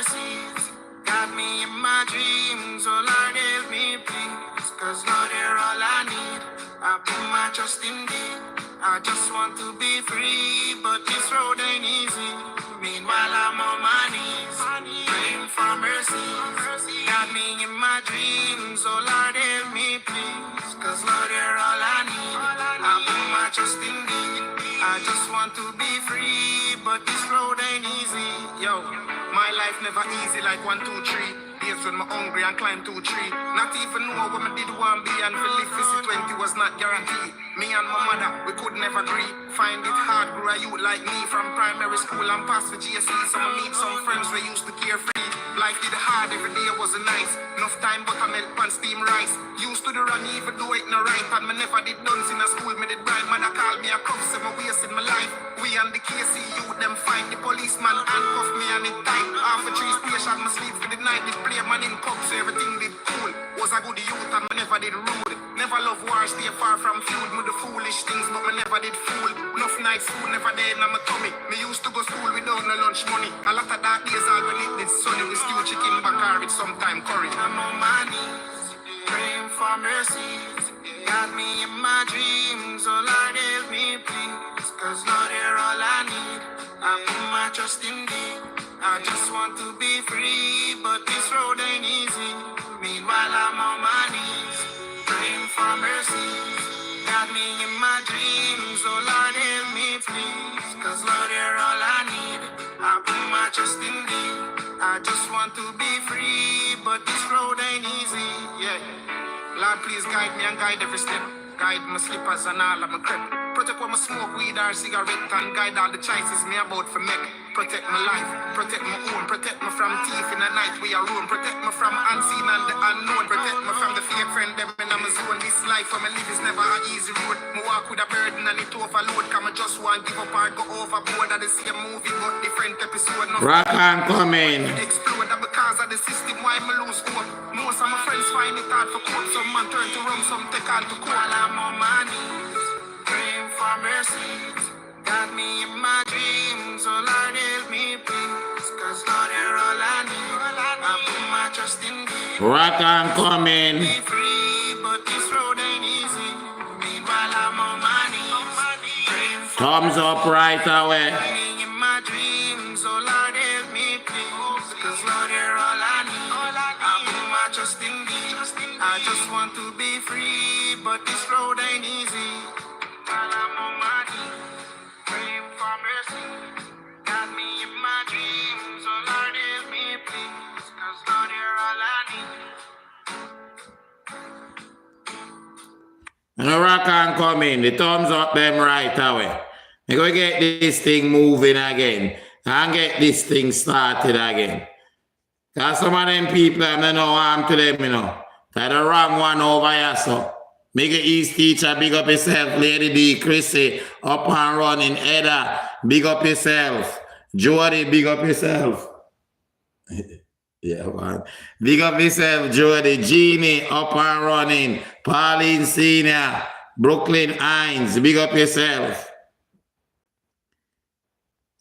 mercies. Got me in my dreams, oh Lord, help me please. Cause Lord, you're all I need. I put my trust in thee. I just want to be free, but this road ain't easy. Meanwhile, I'm on my knees, praying for mercy. Got me in my dreams, oh Lord, help me please. Cause Lord, you're all I need. I put my trust in thee. I just want to be free, but this road ain't easy. Yo, my life never easy like 1, 2, 3. Days when I'm hungry and climb 2, 3. Not even know what I did want be, and for live for 20 was not guaranteed. Me and my mother, we could never agree. Find it hard, grow a youth like me from primary school and pass for GSE. So I meet some friends we used to carefree. Life did hard, every day wasn't nice. Enough time buttermilk and steam rice. Used to the run even though it no right. And me never did dance in a school, me did bright. Mother called me a cuff, say me wasted my life. We and the KC youth, them find the policeman handcuff me and it tight. Half a 3 station, my sleep for the night. Did play man in cups, so everything did cool. Was a good youth and me never did rude. Never love war, stay far from feud. Me the foolish things, but me never did fool. Enough nights food never there in my tummy. Me used to go school without no lunch money. A lot of dark days all when it did sunny. We stew chicken back with sometime curry. I'm on my knees, praying for mercies. Got me in my dreams, oh Lord, help me please. Cause Lord, you're all I need. I put my trust in thee. I just want to be free, but this road ain't easy. Meanwhile, I'm on my knees, praying for mercies. Got me in my dreams, oh Lord, help me please. Cause Lord, you're all I need. I put my trust in thee. I just want to be free, but this road ain't easy, yeah. Lord, please guide me and guide every step. Guide my slippers and all of my crep. Protect when I smoke weed or cigarette and guide all the choices me about for make. Protect my life, protect my own, protect me from thief in the night we are room. Protect me from unseen and the unknown. Protect me from the fake friend them in my zone. This life for me live is never an easy road. Me walk with a burden and it overload. Cause I just want give up or go overboard. That the same movie but different episode. Rock and come in. Explode because of the system why me lose hope. Most of my friends find it hard for court. Some man turn to rum, some take on to court. I'm on my knees, praying for mercies. Got me in my dreams, oh Lord, help me please. Cause Lord, you're all I need. I put my trust in thee. Rock and come in. Be free, but this road ain't easy. Meanwhile, I'm on my knees, praying for Thumbs up right away. in my dreams, oh Lord, help me please. Cause Lord, you're all I need. I put my trust in thee. I just want to be free, but this road ain't easy. While I'm on my knees, praying for mercy. Got me in my dreams, oh Lord, help me please. Cause Lord, you're all I need. And the rock and come in. The thumbs up them right away. We're going to get this thing moving again. And get this thing started again. Because some of them people, I don't know harm to them, you know. They're the wrong one over here, so. Make it East teacher, big up yourself. Lady D, Crissy, up and running. Edda, big up yourself. Jody, big up yourself. Yeah, man. Big up yourself, Jody. Jeannie, up and running. Pauline Senior, Brooklyn Hines, big up yourself.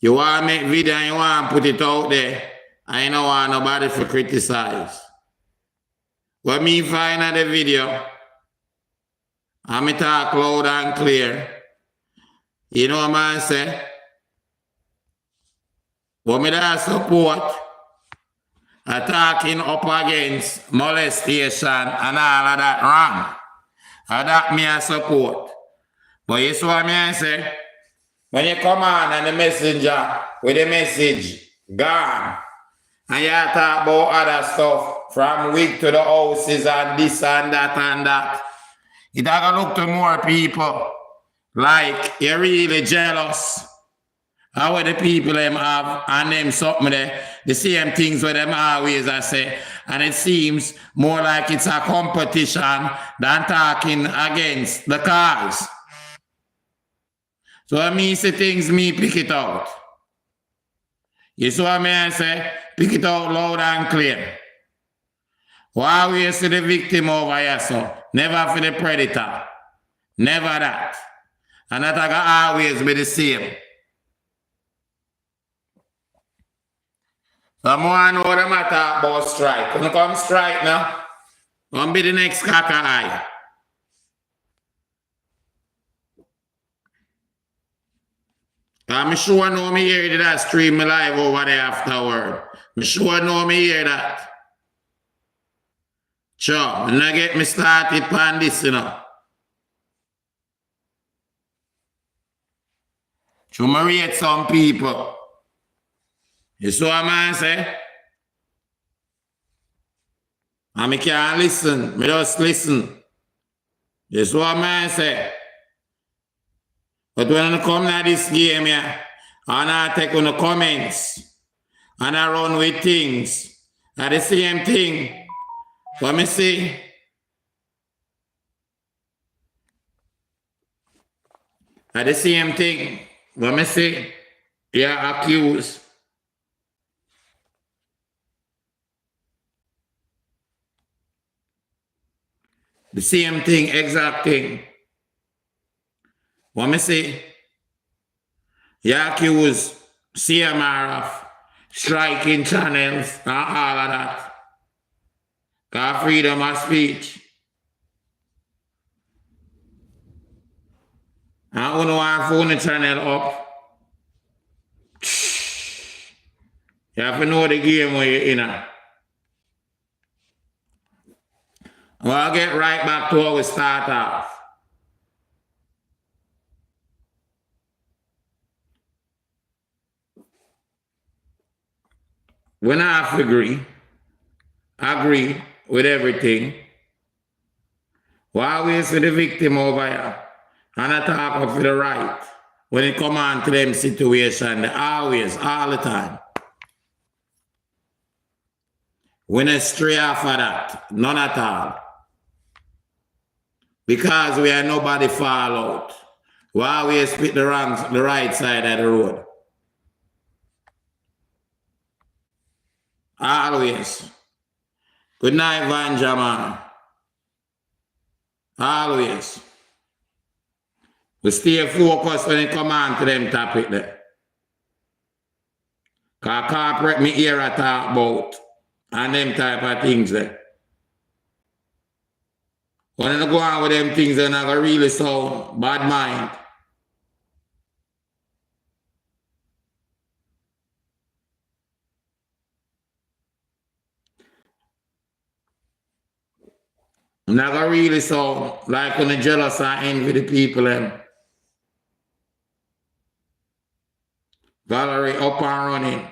You want to make video and you want to put it out there. I don't want nobody to criticize. What me find at the video, I'm talk loud and clear. You know what I say? What me that support, attacking up against molestation and all of that wrong. And that me I support. But you see what I say? When you come on and the messenger with the message gone, and you talk about other stuff from wig to the houses and this and that, it gonna look to more people like you're really jealous of what the people them have and them something there, the same things with them always I say, and it seems more like it's a competition than talking against the cause. So I mean, say things me pick it out. You see what I say? Pick it out loud and clear. Why we see the victim over here, so never for the predator. Never that. And that I always be the same. Someone know the matter about strike. When you come strike now, come be the next cocker eye. I'm sure know me hear that stream me live over there afterward. I'm sure know me hear that. Sure, and I get me started on this, you know. So I rate some people. You see what I say? And I can't listen. I just listen. You see what I say? But when I come to this game here, and I take on the comments, and I run with things, are the same thing. Let me see. Are the same thing. Let me see. You're accused. The same thing, exact thing. Let me see. You're accused CMR of striking channels and all of that. Got freedom of speech. And when you want to phone the channel up, you have to know the game where you're in. Well, I'll get right back to where we start off. When I have to agree with everything, we always for the victim over here. And I talk up for the right. When it come on to them situation, they always, all the time. When I stray off of that, none at all. Because we are nobody fall out. We always pick the right side of the road. Always. Good night, Vanjaman. Always. We stay focused when it come on to them topic there. Because corporate me hear I talk about and them type of things there. When I go on with them things, they're not going to really sound bad mind. Not going to really sound like when the jealous and envy the people. Valerie up and running.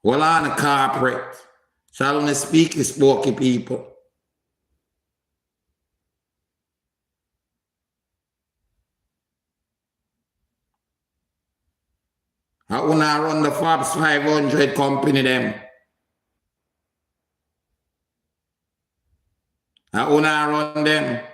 Well, on the corporate. So I want to speak to spooky people. I want to run the Forbes 500 company them. I want to run them.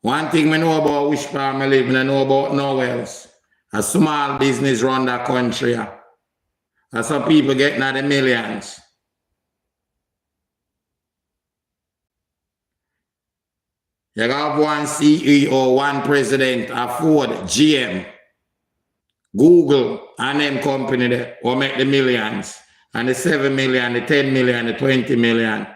One thing I know about which part I live, I know about nowhere else. A small business run that country. And some people getting at the millions. You have one CEO, one president, afford GM, Google, and them company there will make the millions. And the 7 million, the 10 million, the 20 million.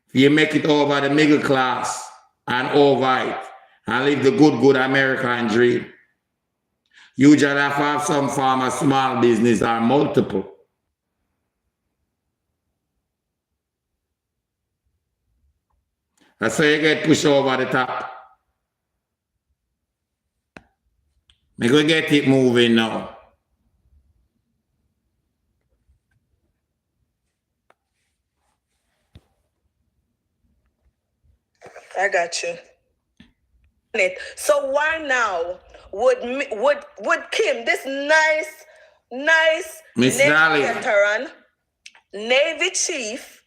If you make it over the middle class and over it and live the good American dream, you just have some form of small business or multiple. That's how you get pushed over the top. Make we get it moving now. I got you. So why now would Kim, this nice Miss Navy Dolly veteran, Navy chief,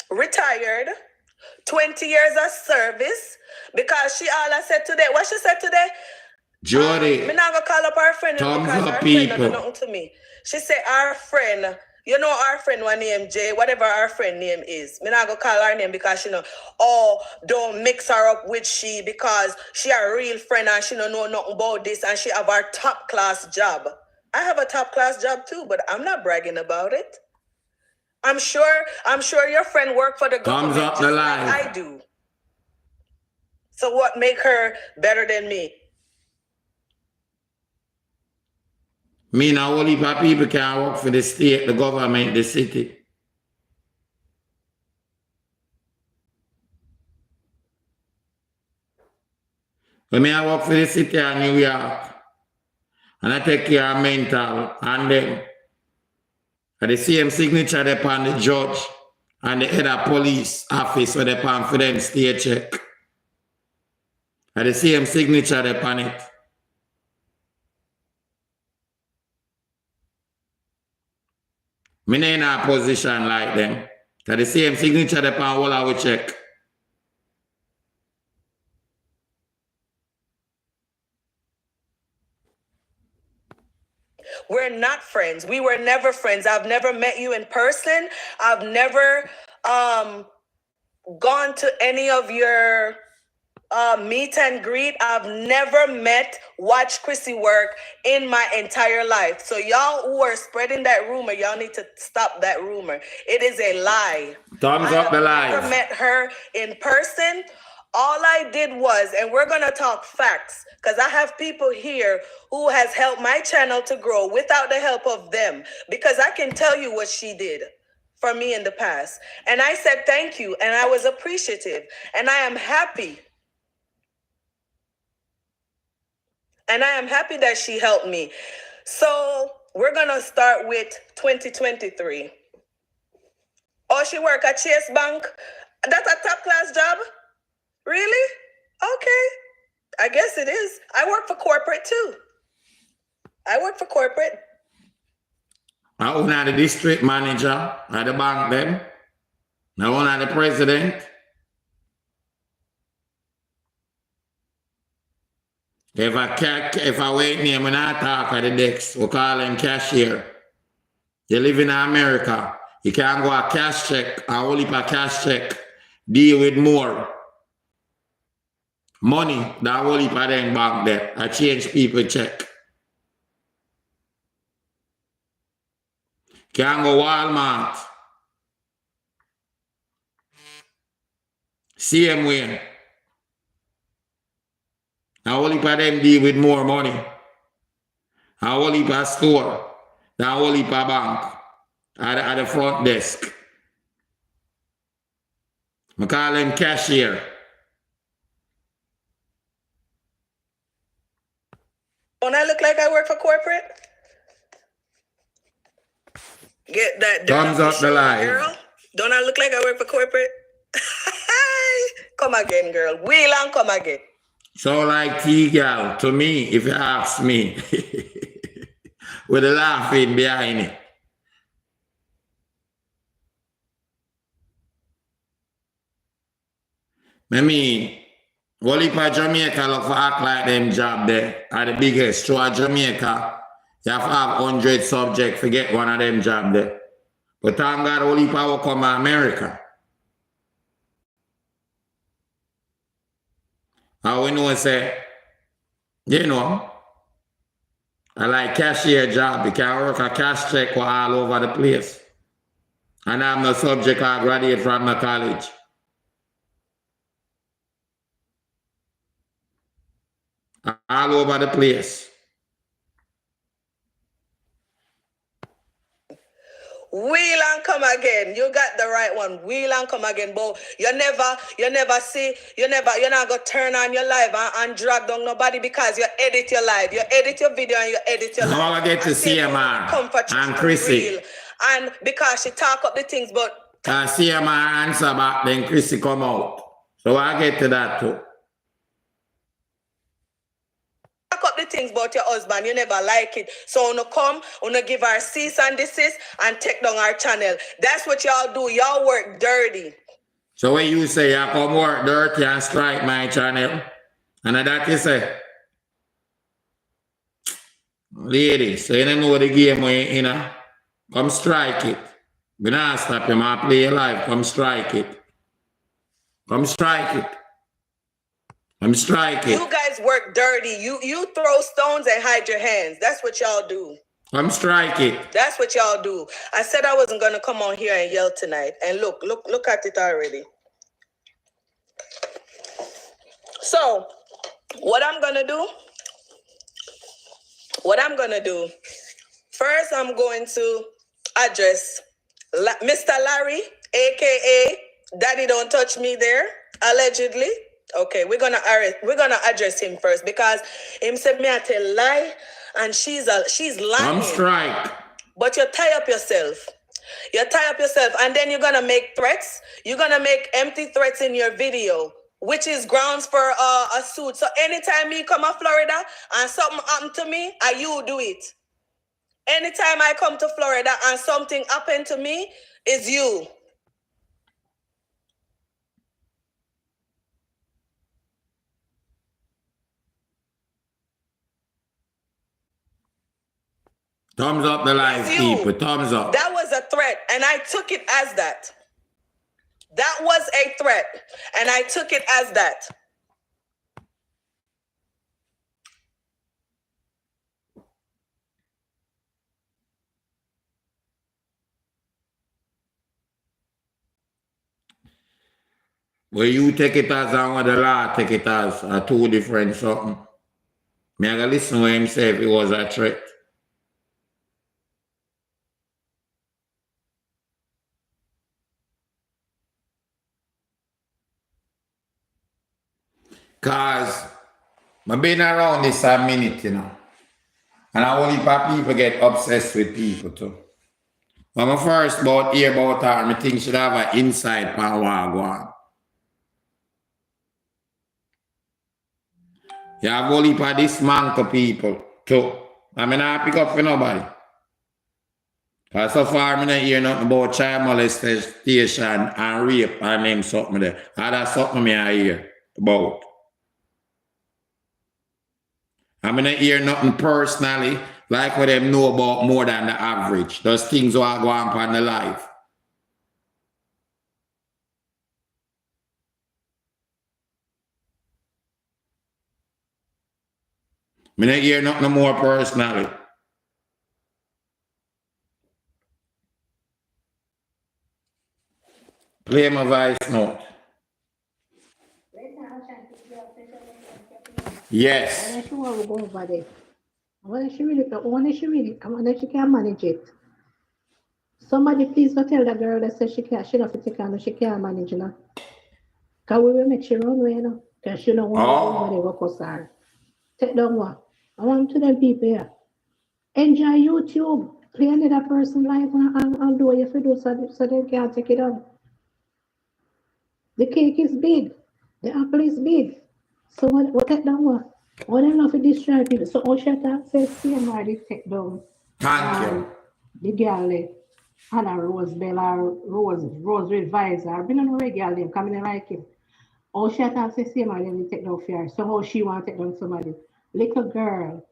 retired, 20 years of service, because she all I said today, what she said today? Jody, I'm not gonna call up our friend thumbs because up our people. friend don't do nothing to me. She said our friend You know our friend one name Jay, whatever our friend name is. Me not go call her name because she know, oh, don't mix her up with she because she a real friend and she don't know nothing about this and she have her top class job. I have a top class job too, but I'm not bragging about it. I'm sure your friend work for the government Thumbs up the line. like I do. So what make her better than me? Me and a whole heap of people can work for the state, the government, the city. When me I work for the city of New York, and I take care of mental, and then the same signature they upon the judge and the head of police office where they upon for them stay check. And the same signature they upon it. Me not in a position like them. That the same signature they upon all our check. We're not friends. We were never friends. I've never met you in person. I've never gone to any of your meet and greet. I've never watched Crissy work in my entire life. So y'all who are spreading that rumor, y'all need to stop that rumor. It is a lie. Thumbs up the lie. I never met her in person. All I did was, and we're going to talk facts, because I have people here who has helped my channel to grow without the help of them, because I can tell you what she did for me in the past. And I said thank you, and I was appreciative, and I am happy. And I am happy that she helped me. So we're going to start with 2023. Oh, she work at Chase Bank? That's a top class job? Really? Okay. I guess it is. I work for corporate too. I work for corporate. I own the district manager at the bank then. I own the president. If I wait name when I talk at the desk, we call him cashier. You live in America. You can't go a cash check, a whole heap of cash check, deal with more money than a whole heap of them bank there. I change people check. Can't go Walmart. Same way. A whole heap of them deal with more money. A whole heap of store. A whole heap of bank. At the front desk. I call them cashier. Don't I look like I work for corporate? Get that thumbs up the line. Girl. Don't I look like I work for corporate? Come again, girl. Wheel and come again. So like T-Gal, to me, if you ask me, with a laughing behind it. I mean, all if Jamaica look for act like them job there are the biggest. Through Jamaica, you have to have 100 subjects to get one of them job there. But thank God, all if I will come to America. I we know say, you know, I like cashier job. You can work a cash check all over the place. And I'm no subject I graduate from the college. All over the place. Wheel and come again. You got the right one. Wheel and come again. But you not gonna turn on your live and drag down nobody because you edit your live. You edit your video and you edit your live. All I get to CMR and Crissy. And because she talk up the things, but CMR answer back, then Crissy come out. So I get to that too. Up the things about your husband, you never like it. So wanna give her cease and desist and take down our channel. That's what y'all do. Y'all work dirty. So when you say you come work dirty and strike my channel, and that you say, lady, so you don't know the game when you know. Come strike it. We not stop you, man. Play your life. Come strike it. Come strike it. Come strike it. You guys work dirty. You throw stones and hide your hands. That's what y'all do. Come strike it. That's what y'all do. I said I wasn't gonna come on here and yell tonight. And look at it already. So what I'm gonna do, first I'm going to address Mr. Larry, aka Daddy Don't Touch Me there, allegedly. Okay, we're gonna address him first because him said me I tell lie and she's lying. Come strike. But you tie up yourself. And then you're gonna make threats. You're gonna make empty threats in your video, which is grounds for a suit. So anytime me come to Florida and something happen to me, you do it. Anytime I come to Florida and something happened to me, is you. Thumbs up the live, people. Thumbs up. That was a threat, and I took it as that. That was a threat, and I took it as that. Well, you take it as and what the law take it as two different something. Me I gotta listen to him say if it was a threat. Cause I've been around this a minute, you know. And I only people get obsessed with people too. When I first hear about her, I think she'd have an inside power go on. You have only for dismantle people too. I mean, I pick up for nobody. Because so far, I don't hear nothing about child molestation and rape and name something there. That's something I hear about. I mean, I hear nothing personally like what them know about more than the average. Those things that go on in the life. I don't hear nothing more personally. Play my voice note. Yes. I she want to go over there. I want she can manage it. Somebody please go tell the girl that says she don't have to take her, no, she can't manage it. Because we will make she run away, you know. Because she don't want to go over there work us her. Take down what? I want to them people here. Enjoy YouTube. Play another person's life and do what you have to do so they can't take it on. The cake is big. The apple is big. So what take down what? What them not to destroy people. So Oshata says same already take down. Thank you. The girl Hannah Rose Bella Rose Revisor. I've been on a regular name, coming like him. Oshata says same already take down fear. So how she want to take down somebody. Little girl,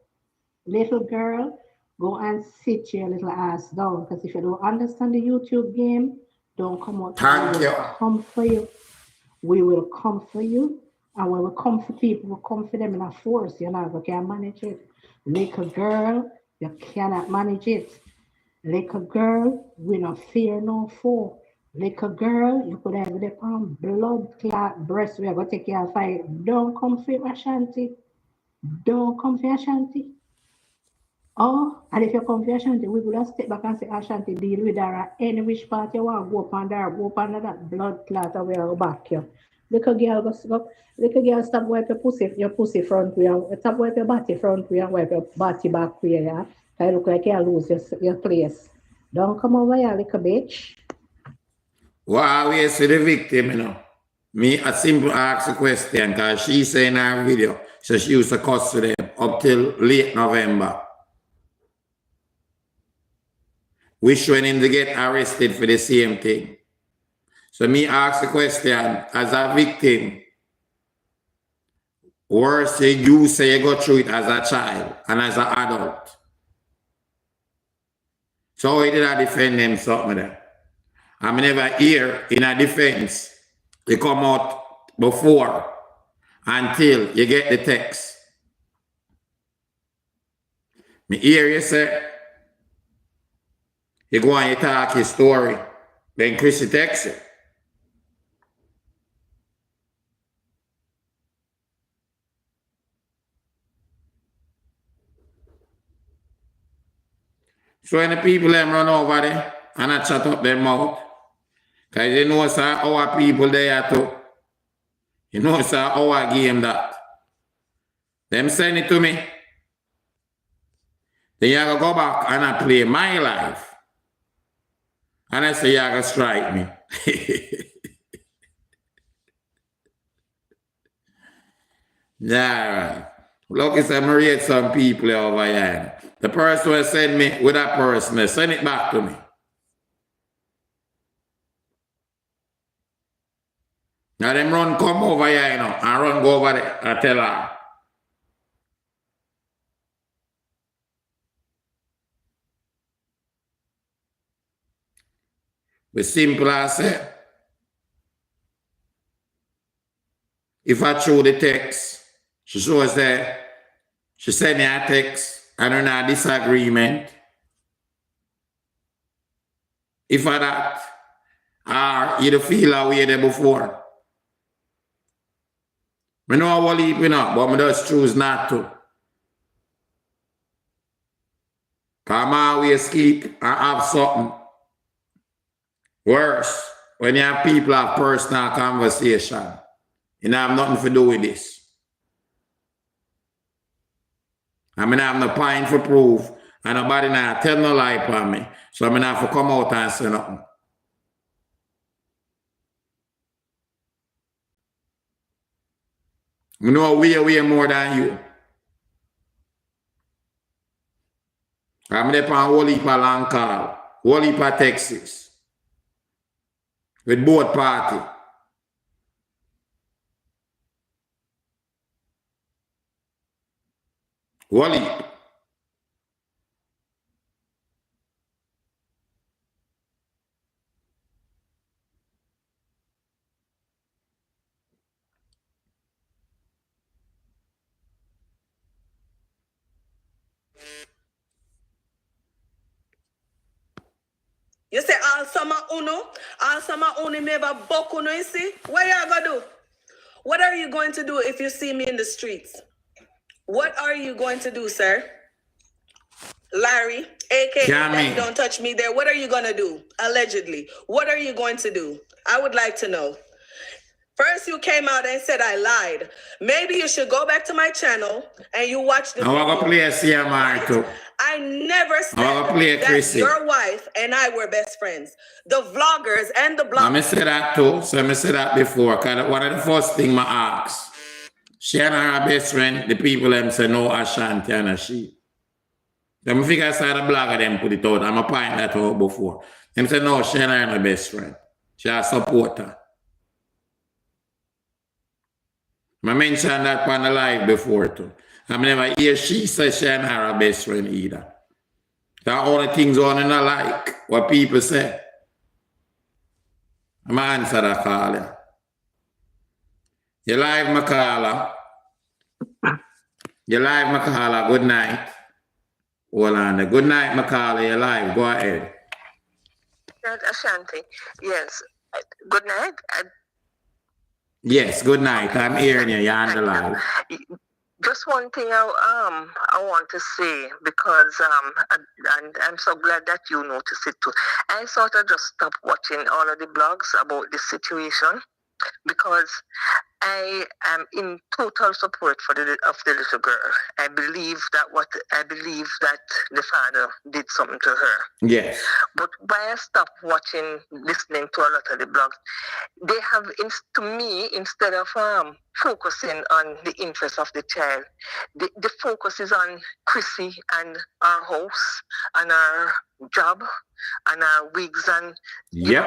go and sit your little ass down. Because if you don't understand the YouTube game, don't come out. Thank you. Come for you. We will come for you. And when we come for people, we come for them in a force. You know, we can't manage it. Little girl, you cannot manage it. Little girl, we don't fear no foe. Little girl, you could have the blood clot breast. We are going to take your fight. Don't come for Ashanti. Don't come for Ashanti. Oh, and if you come for Ashanti, we would have step back and say Ashanti deal with her at any which part you want. Go up under her, go up under that blood clot and we'll back you. Little girl, stop wipe your pussy front way, stop wipe your body front way and wipe your body back way, yeah? I look like you lose your place. Don't come over here, little bitch. Well, I always see the victim, you know. Me, a simple ask a question, because she say in her video, so she used to cuss to them up till late November. Which went in to get arrested for the same thing. So me ask the question, as a victim, worse you say you go through it as a child and as an adult. So he did I defend them something there. I never hear in a defense. They come out before until you get the text. Me hear you say, you go and you talk your story. Then Crissy text you. So when the people them run over there and I shut up their mouth, because you know sir, our people there too. You know sir, our game that. Them send it to me. Then you gotta go back and I play my life. And I say you gotta strike me. Yeah. Look, it's I rate some people over here. The person will send me with that person, they send it back to me. Now them run come over here, you know, and run go over there and tell her. But simple as say, if I show the text, she shows that she send me a text and in a disagreement. If I that, or you feel away there before. I know I will leave you know, but I just choose not to. Because I always keep and have something worse when you have people have personal conversation. You don't have nothing to do with this. I mean, I have no point for proof, and nobody now tell no lie upon me. So I mean, I have to come out and say nothing. I know way more than you. I'm there on whole heap of long call, whole heap of Texas, with both parties. Whole heap. You say all summer uno never book uno, you see? What you gonna do? What are you going to do if you see me in the streets? What are you going to do, sir? Larry, aka Daddy, don't touch me there. What are you gonna do? Allegedly. What are you going to do? I would like to know. First, you came out and said I lied. Maybe you should go back to my channel and you watch the video. I'm going to play a CMR too. I never said that Crissy. Your wife and I were best friends. The vloggers and the bloggers. I said that too. So I said that before. Because one of the first things I asked, she and her best friend, the people them say no Ashanti and a she. Then I figure I saw the blogger them put it out. I'm a point that out before. Them say no, she and her my best friend. She a supporter. I mentioned that on the live before too. I never hear she say she and her best friend either. That's all the things on and I like what people say. I'm going to answer that call. Yeah. You live, Makala. You live, Makala. Good night. Hold on. Good night, Makala. You live. Go ahead. Ashanti. Yes. Good night. Yes, good night. I'm hearing you. You're on the live. Just one thing I want to say, because and I'm so glad that you noticed it too. I sort of just stopped watching all of the blogs about this situation because I am in total support of the little girl. I believe that the father did something to her. Yes. But why I stopped listening to a lot of the blogs, they have, to me, instead of focusing on the interest of the child, the focus is on Crissy and our house and our job and our wigs and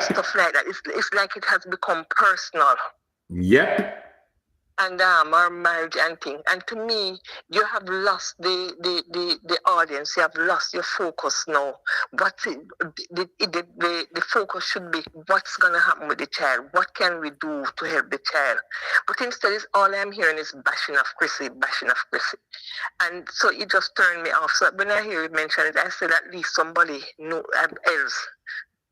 stuff like that. It's like it has become personal. Yep. and our marriage and thing. And to me, you have lost the audience. You have lost your focus now. The focus should be what's gonna happen with the child. What can we do to help the child? But instead, all I'm hearing is bashing of Crissy, bashing of Crissy. And so it just turned me off. So when I hear you mention it, I said at least somebody else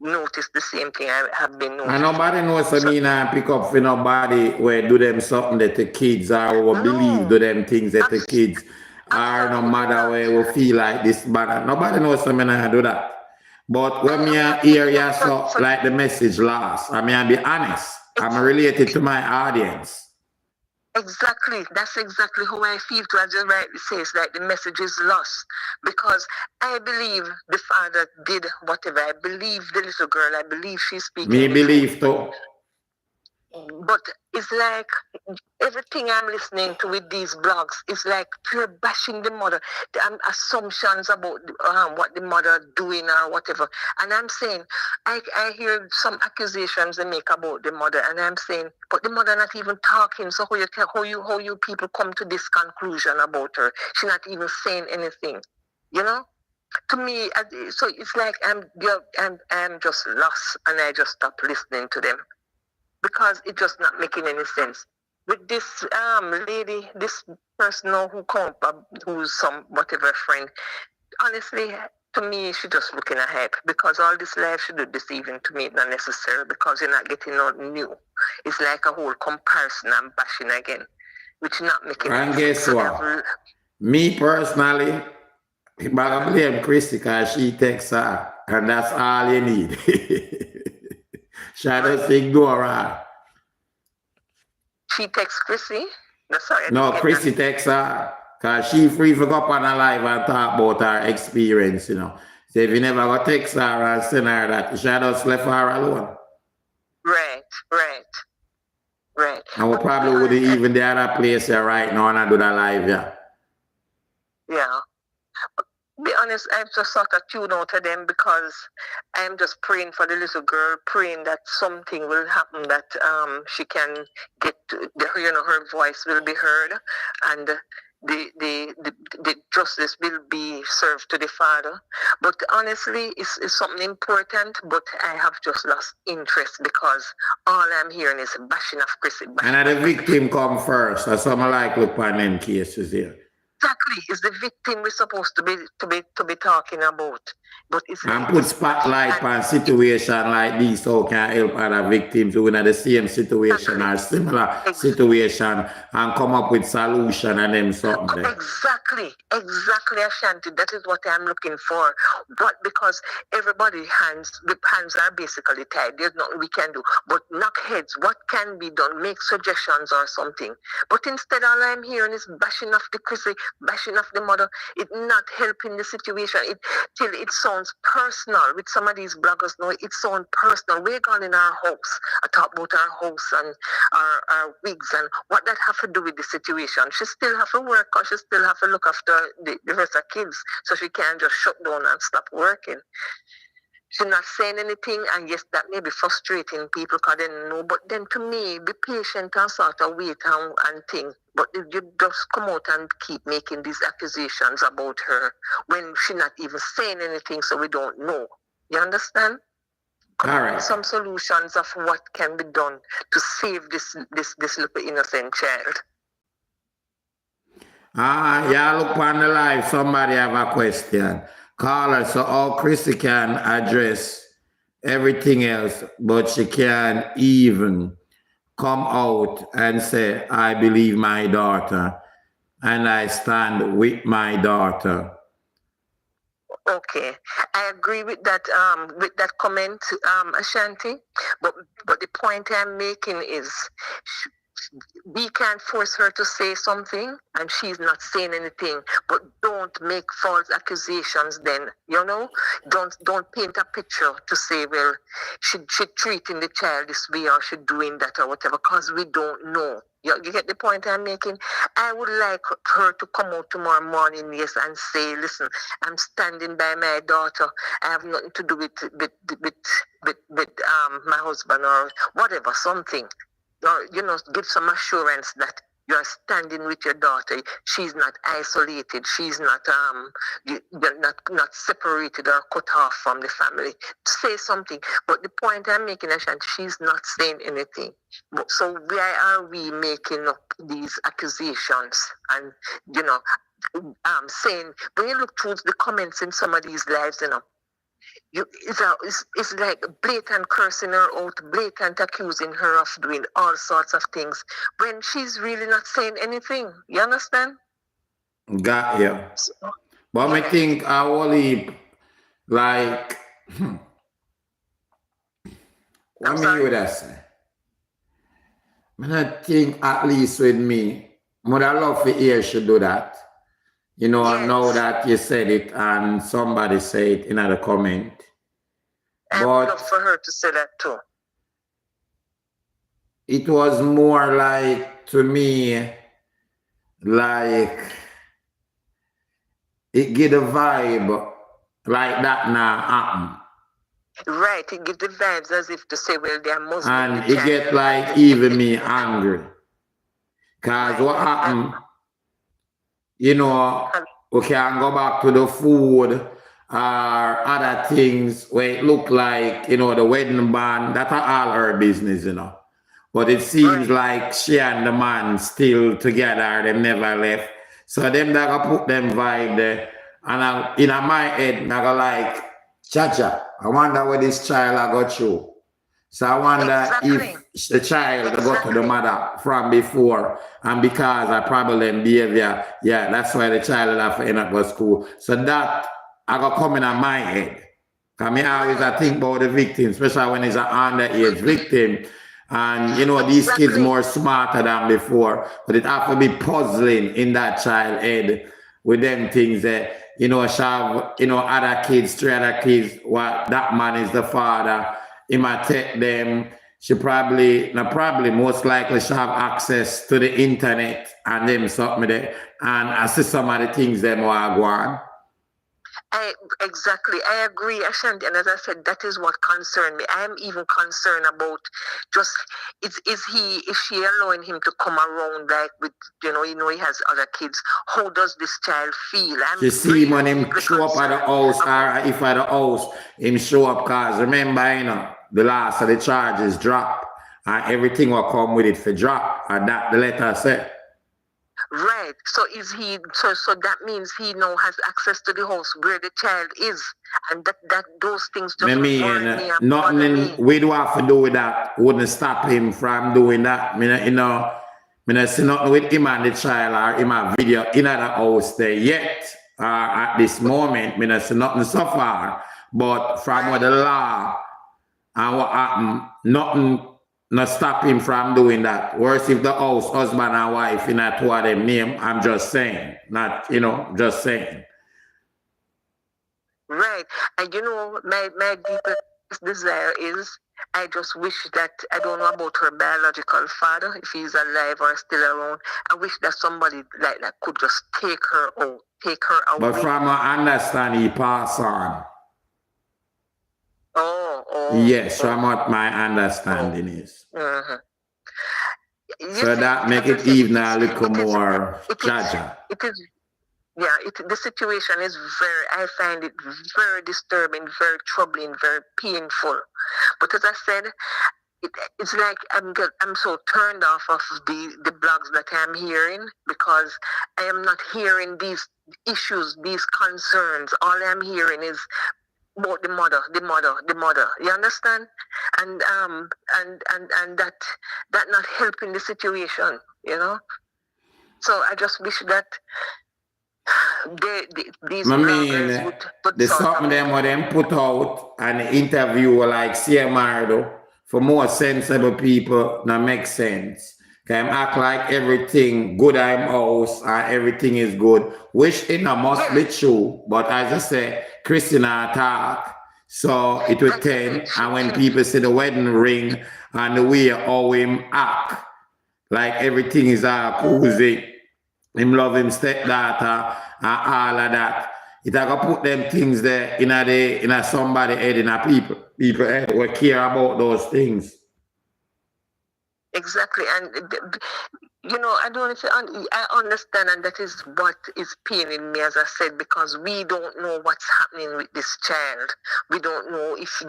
notice the same thing I have been noticing. And nobody knows I mean I pick up for nobody where do them something that the kids are or believe do them things that the kids are no matter where will feel like this but nobody knows I mean I do that. But when me hear you so like the message last, I mean I be honest. I'm related to my audience. Exactly. That's exactly how I feel too. As you rightly say, it's like the message is lost. Because I believe the father did whatever. I believe the little girl. I believe she's speaking. Me believe too. But it's like everything I'm listening to with these blogs is like pure bashing the mother, the assumptions about what the mother doing or whatever. And I'm saying, I hear some accusations they make about the mother, and I'm saying, but the mother not even talking. So how you people come to this conclusion about her? She's not even saying anything, you know. To me, so it's like I'm just lost, and I just stop listening to them. Because it's just not making any sense. With this lady, this person who come up, who's some whatever friend, honestly, to me, she just looking ahead. Because all this life she do deceiving to me, not necessary, because you're not getting nothing new. It's like a whole comparison and bashing again, which not making and any sense. guess what? Me personally, but I blame Crissy because she takes her, and that's all you need. She just ignore her. She takes Crissy? No, Crissy takes her because she free to go up on her live and talk about her experience, you know. So if you never go text her and send her that, she just left her alone. Right. And we probably wouldn't even the other place here right now and I do that live, yeah. Yeah. Be honest, I've just sort of tuned out to them because I'm just praying for the little girl, praying that something will happen, that she can get, her voice will be heard, and the justice will be served to the father. But honestly, it's something important, but I have just lost interest because all I'm hearing is bashing of Crissy. And the victim come first, that's what I like look on them cases here. Exactly, it's the victim we're supposed to be talking about. But it's and put spotlight on situation like this so can help other victims who are in the same situation or similar situation and come up with solution and them something there. Exactly, Ashanti. That is what I'm looking for. But because everybody's hands are basically tied. There's nothing we can do. But knock heads, what can be done? Make suggestions or something. But instead all I'm hearing is bashing of the Crissy, bashing of the mother. It's not helping the situation. Till it sounds personal. With some of these bloggers now, it sounds personal. We're gone in our house. I talk about our house and our wigs and what that have to do with the situation. She still have to work or she still have to look after the rest of kids. So she can't just shut down and stop working. She's not saying anything, and yes, that may be frustrating people because they don't know. But then to me, be patient and sort of wait and think. But if you just come out and keep making these accusations about her when she's not even saying anything, so we don't know. You understand? All right. Some solutions of what can be done to save this little innocent child. Yeah, look on the live. Somebody have a question. Caller, so how Crissy can address everything else, but she can't even come out and say, I believe my daughter and I stand with my daughter. Okay, I agree with that comment, Ashanti. But the point I'm making is we can't force her to say something, and she's not saying anything. But don't make false accusations. Then don't paint a picture to say, well, she treating the child this way or she doing that or whatever, because we don't know. You get the point I'm making? I would like her to come out tomorrow morning, yes, and say, listen, I'm standing by my daughter. I have nothing to do with my husband or whatever, something. Or, give some assurance that You're standing with your daughter. She's not isolated. She's not you're not separated or cut off from the family. Say something. But the point I'm making, Ashanti, she's not saying anything. So why are we making up these accusations and saying, when you look through the comments in some of these lives, it's like blatant cursing her out, blatant accusing her of doing all sorts of things when she's really not saying anything. You understand? Got you. So, But I think I only like what me would I say? I think at least with me, would I love to hear she do that. You know, yes. Now that you said it and somebody said it in the comment. I would love for her to say that too. It was more like, to me, like, it get a vibe like that now happen. Right, it gives the vibes as if to say, well, they're Muslim. And it get like even me angry. Because what happened, we can go back to the food or other things where it look like, the wedding band, that's all her business, But it seems like she and the man still together, they never left. So them that go put them vibe there. And in my head, I go like, Chacha, I wonder where this child I got through. So I wonder if the child got to the mother from before, and because of problem behavior, that's why the child have to end up at school. So that I got coming on my head. Because I always think about the victim, especially when it's an underage victim. And these kids more smarter than before, but it have to be puzzling in that child head with them things that she have other kids, 3 other kids. What that man is the father. He might take them. She most likely she have access to the internet and them something there, and I see some of the things them are going. Exactly, I agree, Ashanti, and as I said, that is what concerned me. I am even concerned about just is she allowing him to come around like with he has other kids? How does this child feel? You see when him show up at the house, or if at the house him show up, cause remember the last of the charges drop and everything will come with it for drop, and that the letter said. Right. So is he? So that means he now has access to the house where the child is, and that those things just worry me. Nothing we do have to do with that wouldn't stop him from doing that. I see nothing with him and the child or him a video in the house there yet. At this moment, I see nothing so far. But from what the law and what happened, nothing. Not stop him from doing that. Worse if the house, husband and wife, two of them name. I'm just saying. Not, just saying. Right. And my deepest desire is, I just wish that, I don't know about her biological father, if he's alive or still around. I wish that somebody like that could just take her out, take her away. But from I understand, he passed on. Yes, from what my understanding is. Mm-hmm. So that make it even a little more jaja. The situation is I find it very disturbing, very troubling, very painful. But as I said, it's like I'm so turned off of the blogs that I'm hearing, because I am not hearing these issues, these concerns. All I'm hearing is about the mother. You understand? And that not helping the situation, So I just wish that these bloggers would there's something them put out an interview like CMR for more sensible people that make sense. Can act like everything good I'm house and everything is good, which it must be true. But as I say, Crissy talk, so it will tend. And when people see the wedding ring and the way how him act, like everything is cozy, him love him stepdaughter and all of that. It will put them things there in somebody head, in a people head who care about those things. Exactly, and You know, I don't know if I understand, and that is what is paining me, as I said, because we don't know what's happening with this child. We don't know if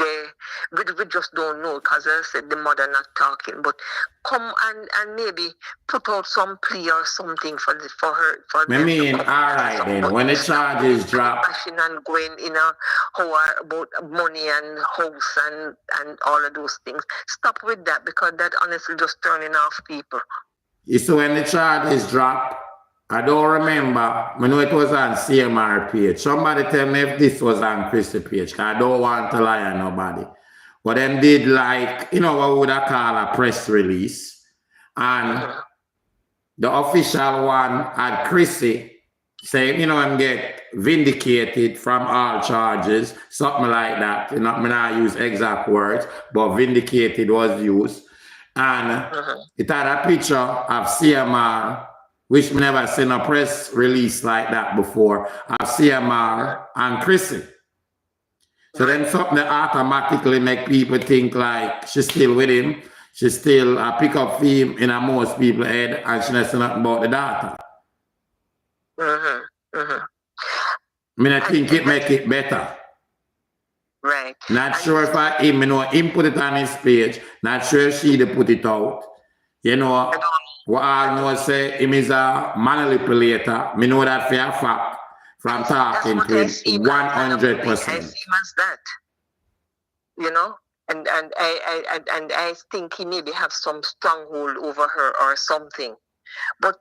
we just don't know, because as I said, the mother not talking. But come and maybe put out some plea or something for her. For I them mean, to all come right some, then. When the charges drop, bashing and going in a how about money and house and all of those things. Stop with that, because that honestly just turning off people. you see when the charges drop, I don't remember. I know it was on CMR page. Somebody tell me if this was on Crissy page, because I don't want to lie on nobody. But them did like, you know, what would I call a press release. And the official one had Crissy saying, you know, I'm get vindicated from all charges, something like that. You know, I mean, I use exact words, but vindicated was used. And it had a picture of CMR, which me never seen a press release like that before, of CMR and Crissy. So then something that automatically make people think like she's still with him. She still a pickup theme in most people's head, and she knows nothing about the daughter. I mean, I think it make it better. Right. Not sure if him, you know, him put it on his page. Not sure if she put it out. You know, what I know say him is a manipulator. Me know that for a fact from talking to him 100%. I see him as that. You know? And I think he maybe have some stronghold over her or something. But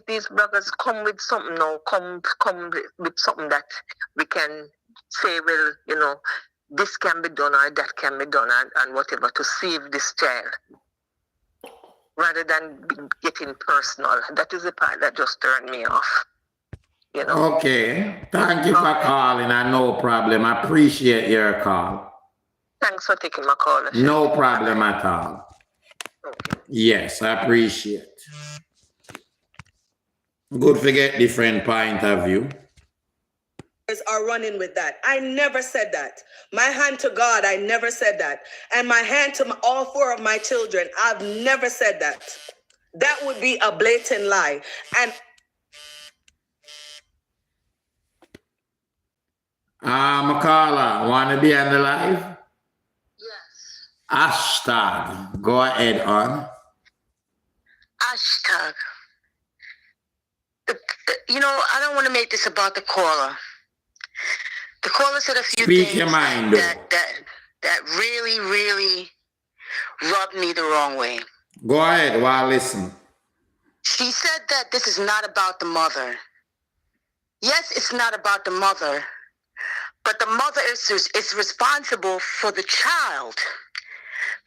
these brothers, come with something now. Come with something that we can say, well, you know, this can be done or that can be done and whatever to save this child. Rather than getting personal. That is the part that just turned me off. You know? Okay. Thank you for calling, and no problem. I appreciate your call. Thanks for taking my call. No problem at all. Okay. Yes, I appreciate. Good to get different point of view. Are running with that. I never said that. My hand to God, I never said that. And my hand to all four of my children, I've never said that. That would be a blatant lie. And Makala, want to be on the live? Yes. Hashtag. Go ahead on. Hashtag. You know, I don't want to make this about the caller. The caller said a few things your mind, that really, really rubbed me the wrong way. Go ahead while I listen. She said that this is not about the mother. Yes, it's not about the mother, but the mother is responsible for the child.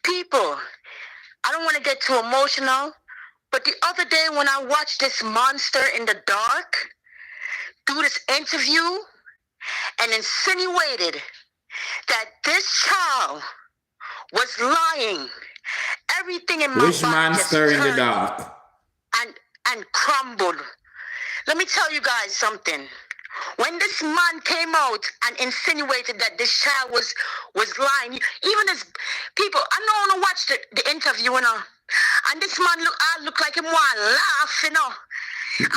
People, I don't want to get too emotional, but the other day when I watched this monster in the dark do this interview and insinuated that this child was lying, everything in my Which body monster just in the dark? and crumbled. Let me tell you guys something. When this man came out and insinuated that this child was lying, even as people, I know when I watched the interview, you know, and this man look like him want to laugh, you know.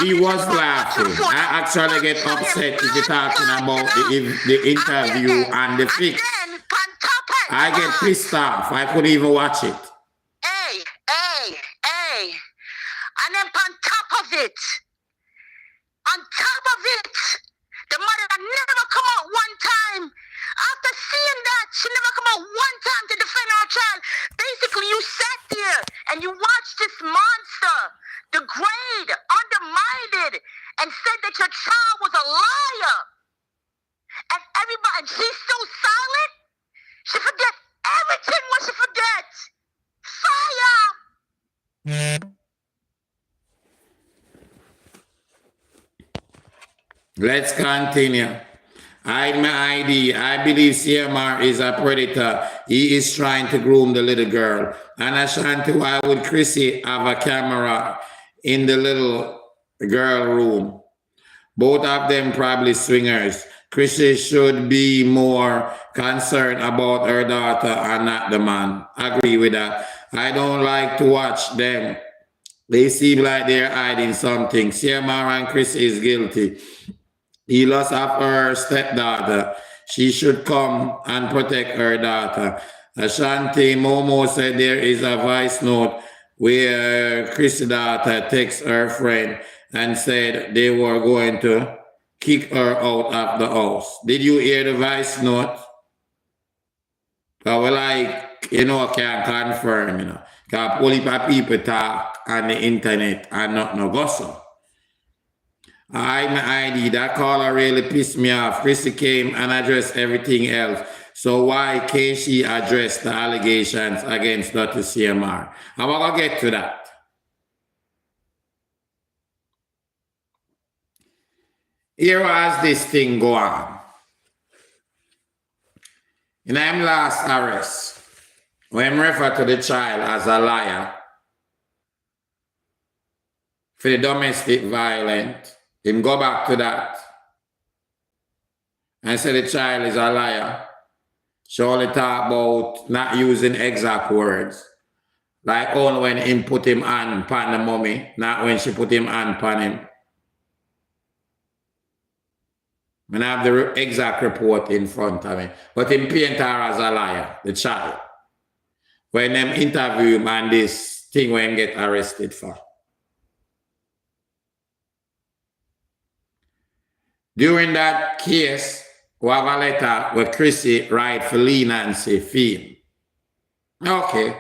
He was laughing. I actually get upset if you're talking about the interview and the fix. I get pissed off. I couldn't even watch it. Hey. And then on top of it, the mother never come out one time. After seeing that, she never come out one time to defend her child. Basically, you sat there and you watched this monster degrade, undermined, and said that your child was a liar. And everybody, she's so silent, she forget everything what she forgets. Fire! Let's continue. Hide my ID. I believe CMR is a predator. He is trying to groom the little girl. And Ashanti, why would Crissy have a camera in the little girl room? Both of them probably swingers. Crissy should be more concerned about her daughter and not the man. Agree with that. I don't like to watch them They seem like they're hiding something. CMR and Crissy is guilty. He lost of her stepdaughter. She should come and protect her daughter. Ashanti Momo said there is a voice note where Crissy daughter texts her friend and said they were going to kick her out of the house. Did you hear the voice note? Well, I can't confirm, Because only people talk on the internet and not no gossip. My ID, that caller really pissed me off. Crissy came and addressed everything else. So why can't she address the allegations against Dr. CMR? I'm going to get to that. Here was this thing go on. In him last arrest, when him refer to the child as a liar for the domestic violence, him go back to that and say the child is a liar. She only talk about not using exact words. Like only when him put him on pan the mummy, not when she put him on pan him. I have the exact report in front of me. But him paint her as a liar, the child. When them interview him and this thing when him get arrested for. During that case, we have a letter where Crissy write for leniency fee. Okay.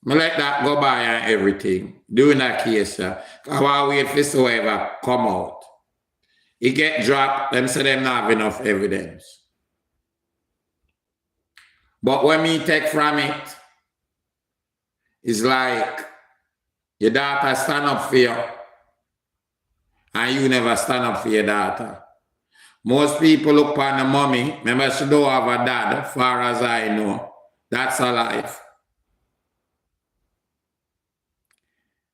I let that go by and everything. During that case, I want to wait for whoever come out. He get dropped, them say them not have enough evidence. But when me take from it, it's like your daughter stand up for you and you never stand up for your daughter. Most people look upon the mommy, remember she don't have a dad, as far as I know. That's her life.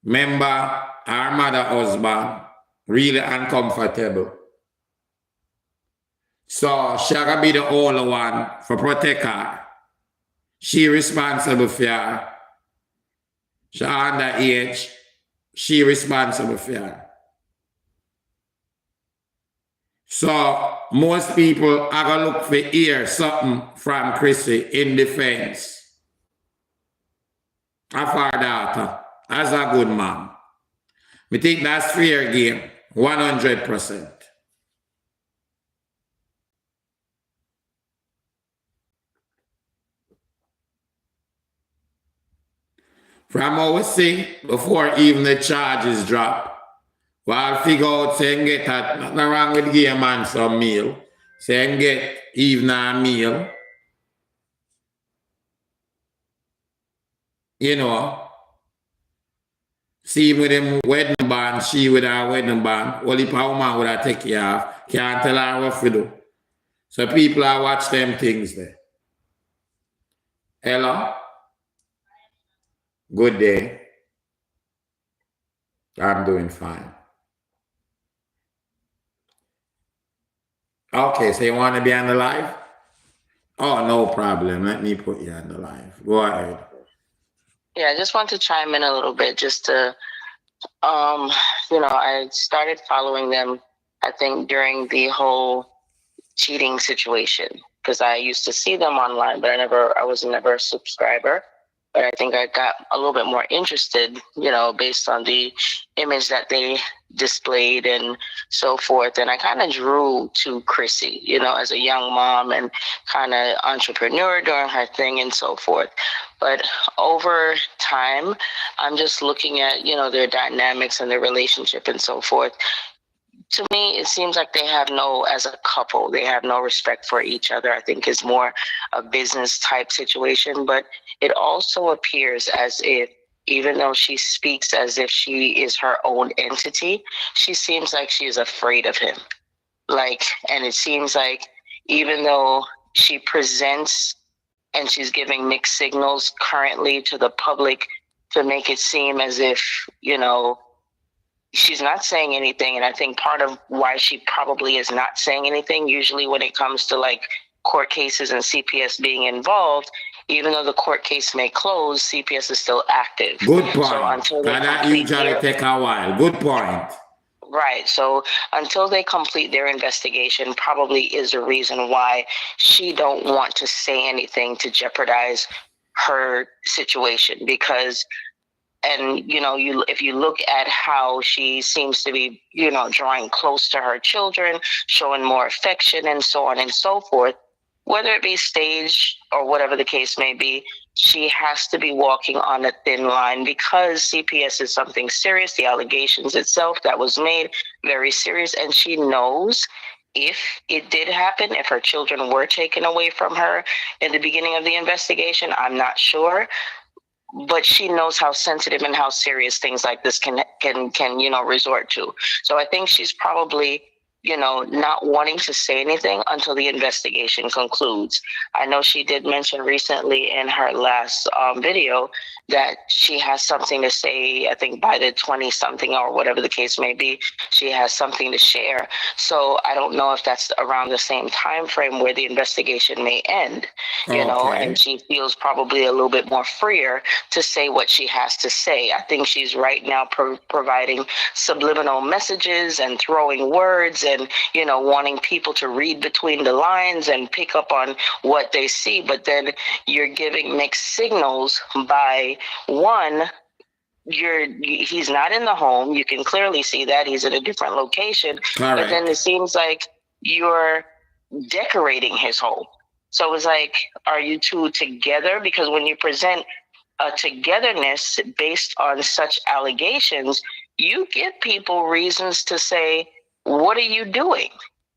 Remember, her mother husband, really uncomfortable. So she gotta be the only one for protect her. She responsible for her. She underage. She responsible for her. So most people are gonna look for hear something from Crissy in defense of her daughter as a good mom. I think that's fair game, 100%. From what we see, before even the charges drop, I'll figure out saying get that nothing wrong with give a man some meal. Saying get even a meal. See him with him wedding band, she with her wedding band. Only a woman would have take care of. Can't tell her what to do. So people are watch them things there. Hello? Good day. I'm doing fine. Okay, so you want to be on the live? Oh, no problem. Let me put you on the live. Go ahead. Yeah, I just want to chime in a little bit just to, I started following them, I think, during the whole cheating situation, because I used to see them online, but I was never a subscriber. But I think I got a little bit more interested, based on the image that they displayed and so forth. And I kind of drew to Crissy, as a young mom and kind of entrepreneur doing her thing and so forth. But over time, I'm just looking at, their dynamics and their relationship and so forth. To me, it seems like as a couple, they have no respect for each other. I think it's more a business type situation, but it also appears as if, even though she speaks as if she is her own entity, she seems like she is afraid of him. And it seems like even though she presents and she's giving mixed signals currently to the public to make it seem as if, she's not saying anything. And I think part of why she probably is not saying anything, usually when it comes to court cases and CPS being involved, even though the court case may close, CPS is still active. Good point. So until they That complete usually take a while. Good point. Right. So until they complete their investigation, probably is the reason why she don't want to say anything to jeopardize her situation. Because, and if you look at how she seems to be, drawing close to her children, showing more affection, and so on and so forth, whether it be staged or whatever the case may be, she has to be walking on a thin line, because CPS is something serious. The allegations itself that was made, very serious. And she knows if it did happen, if her children were taken away from her in the beginning of the investigation, I'm not sure. But she knows how sensitive and how serious things like this can resort to. So I think she's probably not wanting to say anything until the investigation concludes. I know she did mention recently in her last video that she has something to say. I think by the 20-something or whatever the case may be, she has something to share. So I don't know if that's around the same time frame where the investigation may end, and she feels probably a little bit more freer to say what she has to say. I think she's right now providing subliminal messages and throwing words and wanting people to read between the lines and pick up on what they see. But then you're giving mixed signals by, one, he's not in the home. You can clearly see that he's in a different location. But then it seems like you're decorating his home. So it's like, are you two together? Because when you present a togetherness based on such allegations, you give people reasons to say, what are you doing?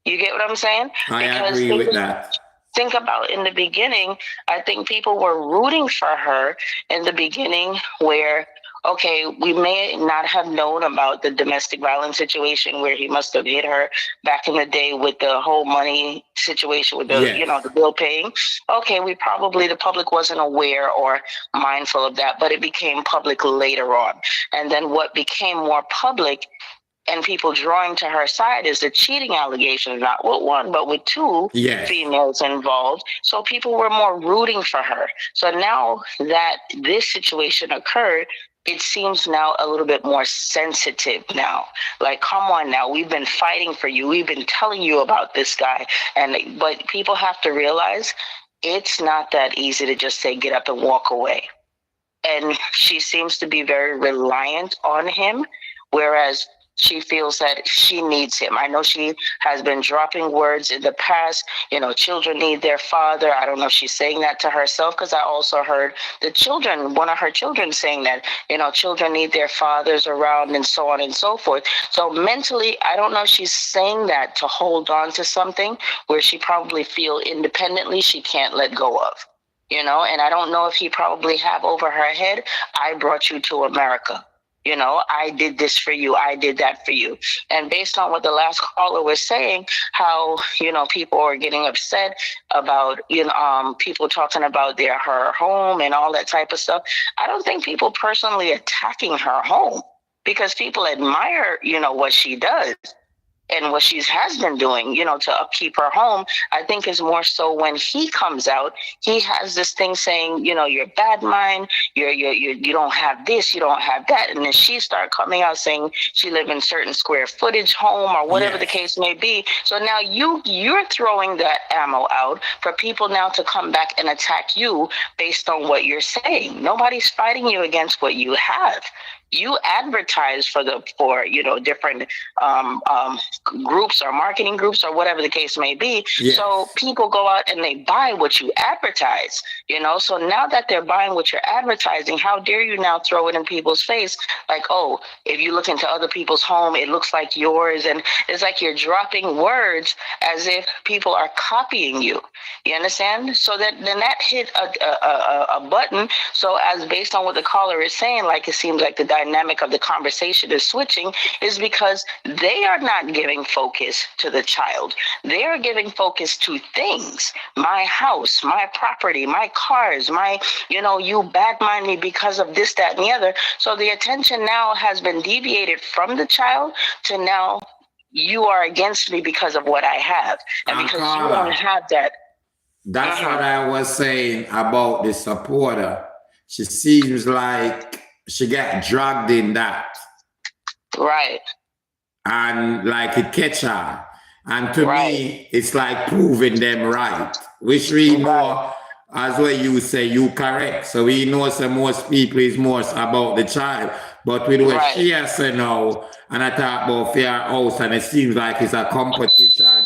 You get what I'm saying? I agree with that. Think about in the beginning, I think people were rooting for her in the beginning where, okay, we may not have known about the domestic violence situation where he must have hit her back in the day with the whole money situation with the, the bill paying. Okay, the public wasn't aware or mindful of that, but it became public later on. And then what became more public and people drawing to her side is the cheating allegations, not with one, but with two females involved. So people were more rooting for her. So now that this situation occurred, it seems now a little bit more sensitive now. Like, come on now, we've been fighting for you. We've been telling you about this guy. But people have to realize it's not that easy to just say, get up and walk away. And she seems to be very reliant on him, whereas she feels that she needs him. I know she has been dropping words in the past, children need their father. I don't know if she's saying that to herself, because I also heard one of her children saying that, children need their fathers around and so on and so forth. So mentally, I don't know if she's saying that to hold on to something where she probably feel independently she can't let go of, and I don't know if he probably have over her head, I brought you to America. I did this for you. I did that for you. And based on what the last caller was saying, how, people are getting upset about, people talking about her home and all that type of stuff. I don't think people personally attacking her home, because people admire, what she does. And what she has been doing, to upkeep her home, I think is more so when he comes out, he has this thing saying, you're bad mind, you don't have this, you don't have that. And then she start coming out saying she live in certain square footage home or whatever the case may be. So now you're throwing that ammo out for people now to come back and attack you based on what you're saying. Nobody's fighting you against what you have. You advertise for different groups or marketing groups or whatever the case may be. Yes. So people go out and they buy what you advertise, So now that they're buying what you're advertising, how dare you now throw it in people's face? Like, oh, if you look into other people's home, it looks like yours. And it's like you're dropping words as if people are copying you. You understand? So then that hit a button. So as based on what the caller is saying, like it seems like the dynamic of the conversation is switching, is because they are not giving focus to the child. They are giving focus to things. My house, my property, my cars, you bad mind me because of this, that, and the other. So the attention now has been deviated from the child to now you are against me because of what I have. And because you don't have that. That's what I was saying about the supporter. She seems like she got dragged in that. Right. And like it catch her. And to Right. me, it's like proving them right. Which we know, as what you say, you correct. So we know that most people is more about the child. But with what she has said now, and I talk about fair house, and it seems like it's a competition.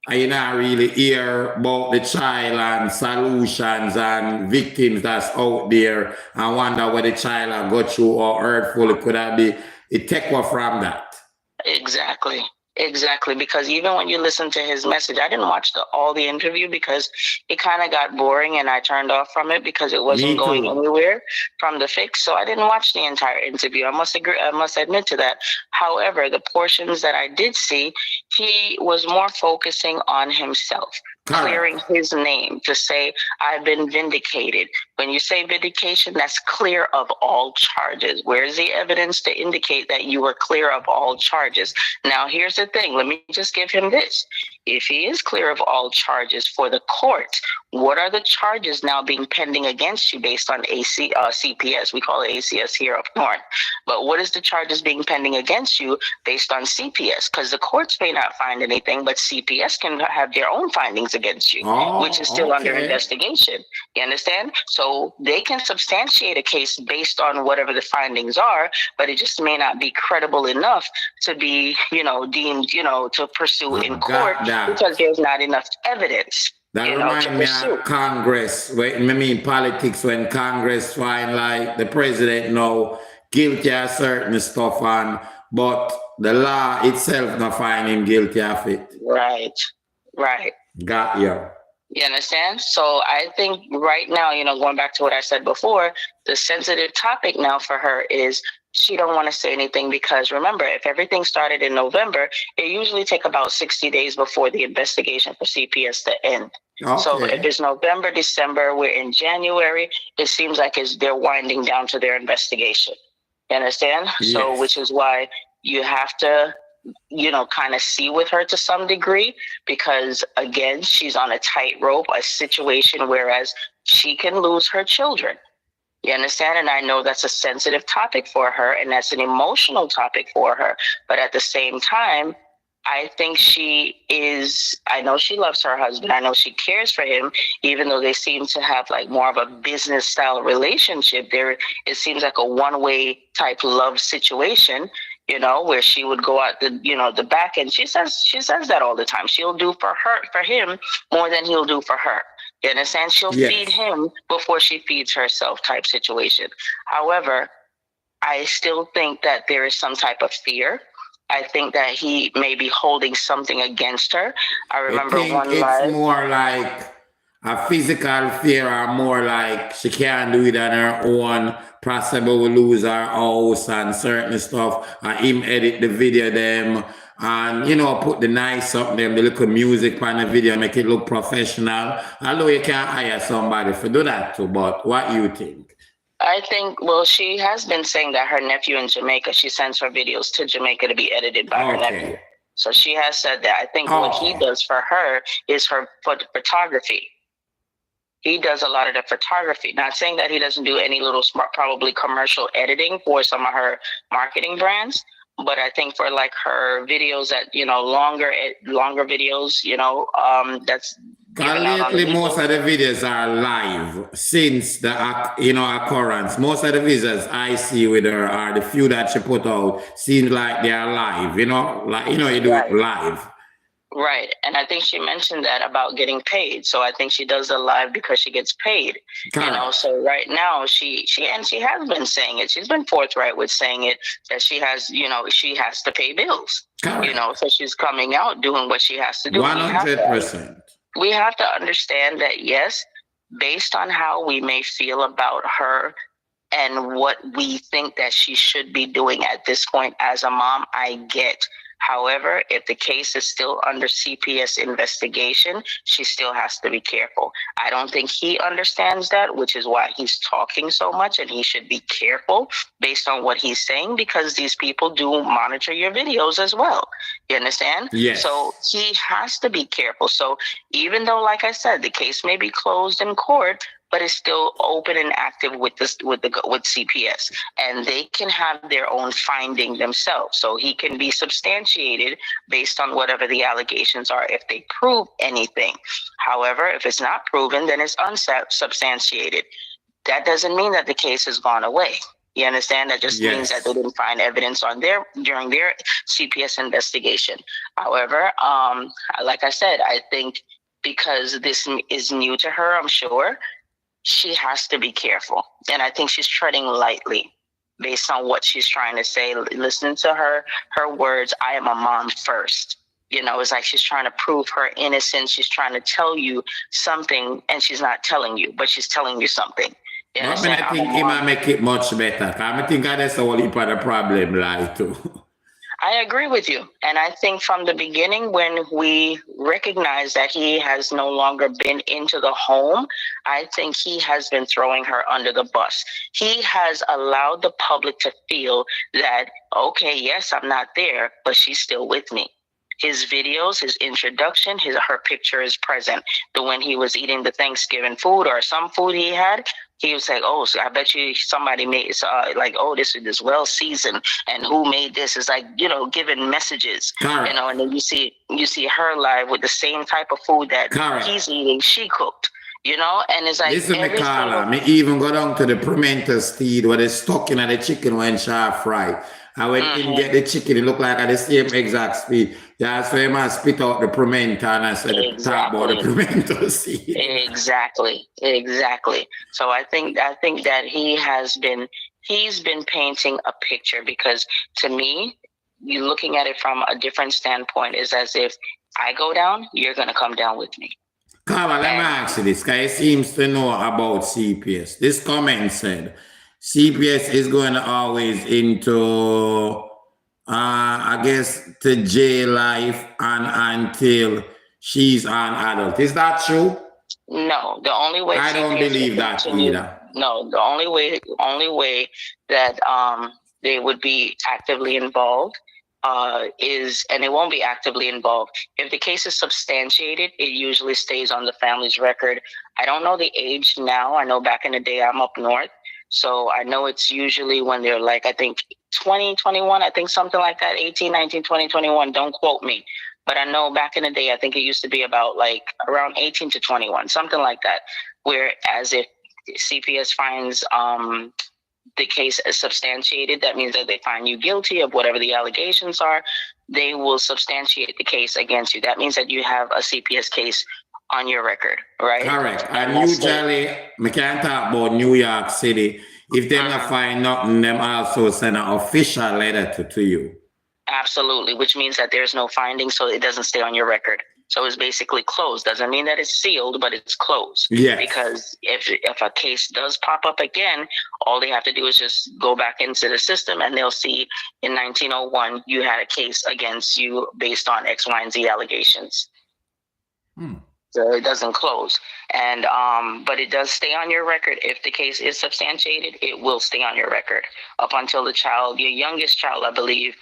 I not really hear about the child and solutions and victims that's out there, and wonder what the child have got through or hurtful it could have been. It take what from that. Exactly. Exactly. Because even when you listen to his message, I didn't watch all the interview because it kind of got boring and I turned off from it because it wasn't going anywhere from the fix. So I didn't watch the entire interview. I must admit to that. However, the portions that I did see, he was more focusing on himself, clearing his name to say, I've been vindicated. When you say vindication, that's clear of all charges. Where's the evidence to indicate that you were clear of all charges? Now, here's the thing. Let me just give him this. If he is clear of all charges for the court, what are the charges now being pending against you based on CPS? We call it ACS here up north. But what is the charges being pending against you based on CPS? Because the courts may not find anything, but CPS can have their own findings against you, which is still under investigation. You understand? So they can substantiate a case based on whatever the findings are, but it just may not be credible enough to be, deemed, to pursue in court because there's not enough evidence. That reminds me of Congress, politics, when Congress find like the president now guilty of certain stuff, but the law itself not find him guilty of it. Right. Got you. You understand? So I think right now, going back to what I said before, the sensitive topic now for her is she don't want to say anything because remember, if everything started in November, it usually take about 60 days before the investigation for CPS to end. Okay. So if it's November, December, we're in January, it seems like they're winding down to their investigation. You understand? Yes. So which is why you have to, kind of see with her to some degree, because again, she's on a tightrope, a situation, whereas she can lose her children. You understand? And I know that's a sensitive topic for her and that's an emotional topic for her. But at the same time, I think I know she loves her husband. I know she cares for him, even though they seem to have like more of a business style relationship. It seems like a one-way type love situation, where she would go out the back end. She says that all the time. She'll do for him more than he'll do for her. You understand? She'll feed him before she feeds herself type situation. However, I still think that there is some type of fear. I think that he may be holding something against her. I remember it's more like a physical fear, or more like she can't do it on her own, possibly will lose her house and certain stuff, and him edit the video them, and put the nice up them, the little music on the video, make it look professional. Although you can't hire somebody for do that too, but what you think? I think, she has been saying that her nephew in Jamaica, she sends her videos to Jamaica to be edited by her nephew. So she has said that. I think what he does for her is her photography. He does a lot of the photography. Not saying that he doesn't do any little smart, probably commercial editing for some of her marketing brands, but I think for like her videos that, longer videos, that's lately most of the videos are live since the occurrence. Most of the videos I see with her are the few that she put out seems like they are live, you do it live. Right. And I think she mentioned that about getting paid. So I think she does the live because she gets paid. So right now she has been saying it. She's been forthright with saying it, that she has, she has to pay bills. So she's coming out doing what she has to do. 100%. We have to understand that, yes, based on how we may feel about her and what we think that she should be doing at this point as a mom, I get However, if the case is still under CPS investigation, she still has to be careful. I don't think he understands that, which is why he's talking so much, and he should be careful based on what he's saying, because these people do monitor your videos as well. You understand? Yes. So he has to be careful. So even though, like I said, the case may be closed in court, but it's still open and active with CPS, and they can have their own finding themselves. So he can be substantiated based on whatever the allegations are if they prove anything. However, if it's not proven, then it's unsubstantiated. That doesn't mean that the case has gone away. You understand? That just means that they didn't find evidence during their CPS investigation. However, like I said, I think because this is new to her, I'm sure, she has to be careful. And I think she's treading lightly based on what she's trying to say. Listen to her words. I am a mom first. You know, it's like she's trying to prove her innocence. She's trying to tell you something, and she's not telling you, but she's telling you something. You understand? I think he might make it much better. I think that's the only part of the problem lie too. I agree with you. And I think from the beginning, when we recognize that he has no longer been into the home, I think he has been throwing her under the bus. He has allowed the public to feel that, okay, yes, I'm not there, but she's still with me. His videos, his introduction, her picture is present. When he was eating the Thanksgiving food or some food he had, he was like, oh, so I bet you somebody made like, oh, this is well seasoned, and who made this? Is like, you know, giving messages, Correct. You know, and then you see her live with the same type of food that Correct. He's eating, she cooked, you know, and it's like, listen, me Carla, me even go down to the pimento steed where they stuck in the chicken when sharp fry. And when him get the chicken, it look like at the same exact speed. That's why I spit out the pimento and I said talk about the pimento seed. Exactly. So I think that he's been painting a picture, because to me, you looking at it from a different standpoint is as if I go down, you're gonna come down with me. Carla, let me ask you this, because he seems to know about CPS. This comment said CPS is going to always into, I guess, to jail life and until she's an adult. Is that true? No, the only way I don't believe that either. No, the only way that they would be actively involved is, and it won't be actively involved. If the case is substantiated, it usually stays on the family's record. I don't know the age now. I know back in the day, I'm up north. So I know it's usually when they're like, I think 20, 21, I think something like that, 18, 19, 20, 21, don't quote me. But I know back in the day, I think it used to be about like around 18 to 21, something like that. Whereas if CPS finds the case is substantiated, that means that they find you guilty of whatever the allegations are, they will substantiate the case against you. That means that you have a CPS case on your record, right? Correct. And usually, we can't talk about New York City. If they not find nothing, them also send an official letter to you. Absolutely, which means that there's no finding, so it doesn't stay on your record. So it's basically closed. Doesn't mean that it's sealed, but it's closed. Yeah. Because if a case does pop up again, all they have to do is just go back into the system, and they'll see in 1901 you had a case against you based on X, Y, and Z allegations. So it doesn't close. And but it does stay on your record. If the case is substantiated, it will stay on your record up until the child, your youngest child, I believe,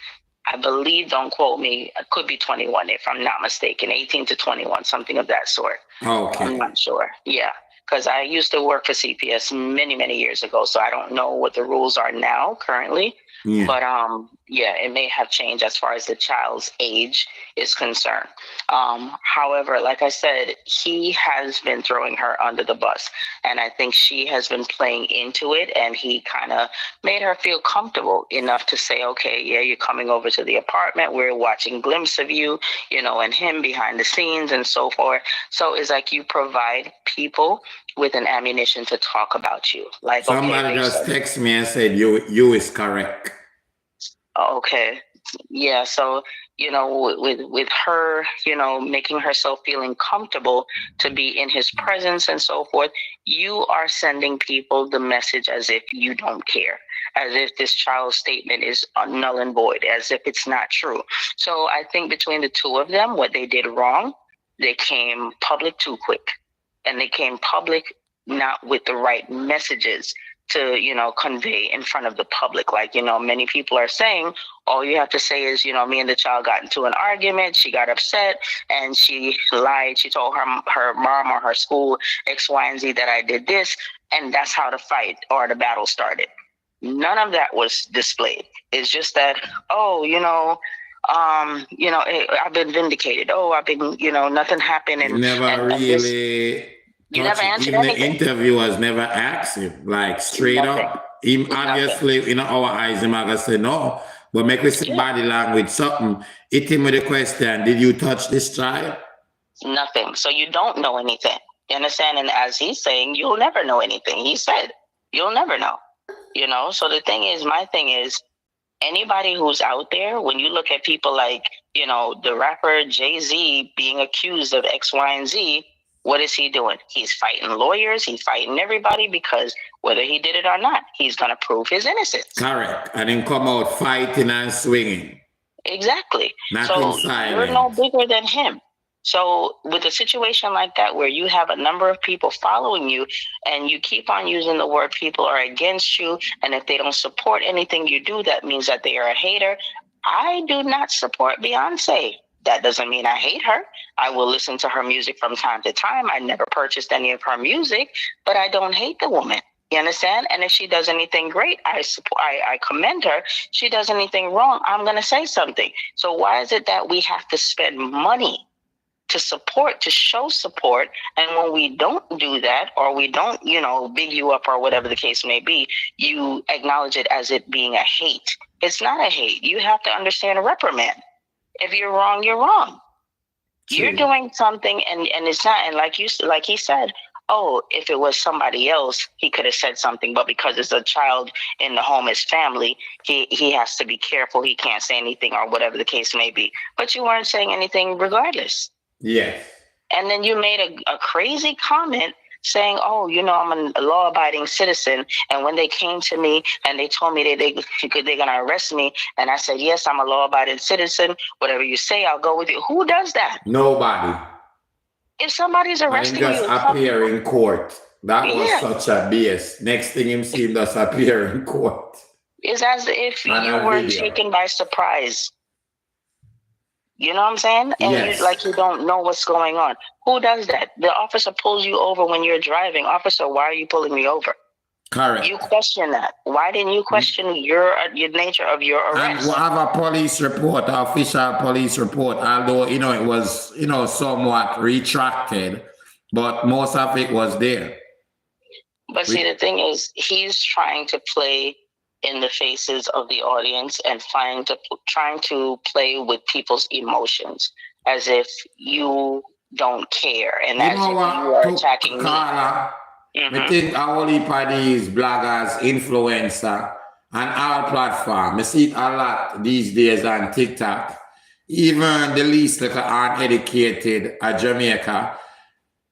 don't quote me, it could be 21 if I'm not mistaken, 18 to 21, something of that sort. Okay. I'm not sure. Yeah, because I used to work for CPS many, many years ago, so I don't know what the rules are now currently. Yeah. But yeah, it may have changed as far as the child's age is concerned. However, like I said, he has been throwing her under the bus, and I think she has been playing into it, and he kind of made her feel comfortable enough to say, okay, yeah, you're coming over to the apartment, we're watching glimpse of you, you know, and him behind the scenes and so forth. So it's like you provide people with an ammunition to talk about you. Like, somebody just text me and said you is correct. Okay, Yeah, so with her, making herself feeling comfortable to be in his presence and so forth, you are sending people the message as if you don't care, as if this child's statement is null and void, as if it's not true. So I think between the two of them, what they did wrong, they came public too quick, and they came public not with the right messages to convey in front of the public. Like, many people are saying, all you have to say is, me and the child got into an argument, she got upset, and she lied. She told her mom or her school X, Y, and Z that I did this, and that's how the fight or the battle started. None of that was displayed. It's just that, I've been vindicated. Oh, I've been, nothing happened. And never really. You never answered even anything. The interviewers never asked him, like, straight Nothing. up. Him obviously, in our eyes, him gonna say no. But make us see body language, something. Hit him with a question. Did you touch this child? Nothing. So you don't know anything. You understand? And as he's saying, you'll never know anything. He said, you'll never know. So the thing is, my thing is, anybody who's out there, when you look at people like, the rapper Jay-Z being accused of X, Y, and Z, what is he doing? He's fighting lawyers. He's fighting everybody, because whether he did it or not, he's going to prove his innocence. Correct. And then come out fighting and swinging. Exactly. Nothing so silent. You're no bigger than him. So with a situation like that, where you have a number of people following you, and you keep on using the word people are against you, and if they don't support anything you do, that means that they are a hater. I do not support Beyonce. That doesn't mean I hate her. I will listen to her music from time to time. I never purchased any of her music, but I don't hate the woman. You understand? And if she does anything great, I commend her. She does anything wrong, I'm going to say something. So why is it that we have to spend money to support, to show support, and when we don't do that, or we don't, big you up or whatever the case may be, you acknowledge it as it being a hate? It's not a hate. You have to understand a reprimand. If you're wrong, you're wrong. True. You're doing something, and it's not. And like he said, oh, if it was somebody else, he could have said something. But because it's a child in the home, his family, he has to be careful. He can't say anything or whatever the case may be. But you weren't saying anything regardless. Yes. And then you made a crazy comment saying, oh, I'm a law-abiding citizen. And when they came to me and they told me they're going to arrest me, and I said, yes, I'm a law-abiding citizen. Whatever you say, I'll go with you. Who does that? Nobody. If somebody's arresting you, just appear in court. That was such a BS. Next thing him see just appear in court. It's as if you were taken by surprise. You know what I'm saying? And yes. you don't know what's going on. Who does that? The officer pulls you over when you're driving. Officer, why are you pulling me over? Correct. You question that. Why didn't you question your nature of your arrest? And we have a police report, official police report, although, it was, somewhat retracted, but most of it was there. But see, the thing is, he's trying to play in the faces of the audience and trying to play with people's emotions, as if you don't care, and as if you are attacking Carla, me. I think all heap of these bloggers, influencer, and our platform, I see it a lot these days on TikTok. Even the least uneducated at Jamaica,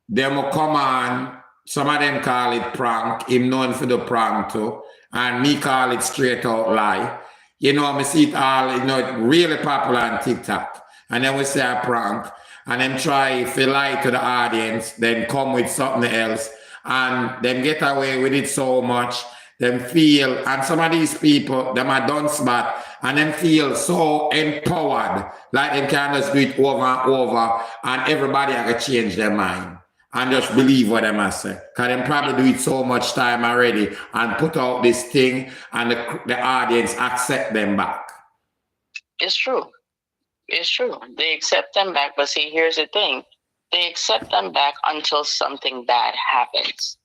them will come on. Some of them call it prank. Him known for the prank too. And me call it straight out lie. I see it all, it really popular on TikTok. And then we say a prank. And then try to lie to the audience, then come with something else. And then get away with it so much. Then feel, and some of these people, them are done smart, and then feel so empowered, like they can just do it over and over, and everybody can change their mind. And just believe what they must say. Because they probably do it so much time already and put out this thing and the audience accept them back. It's true. It's true. They accept them back. But see, here's the thing. They accept them back until something bad happens.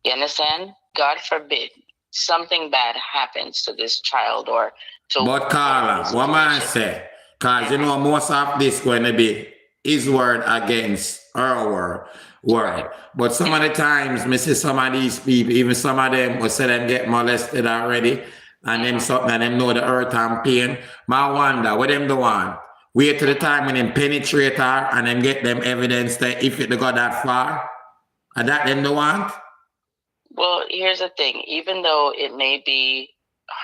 You understand? God forbid something bad happens to this child or to... But Carla, what man say? Because most of this going to be his word against our word. But some of the times, me see some of these people, even some of them will say them get molested already. and them something and them know the hurt and pain. I wonder what them do want. Wait till the time when them penetrate her and them get them evidence that if it got that far, and that them do want. Well, here's the thing. Even though it may be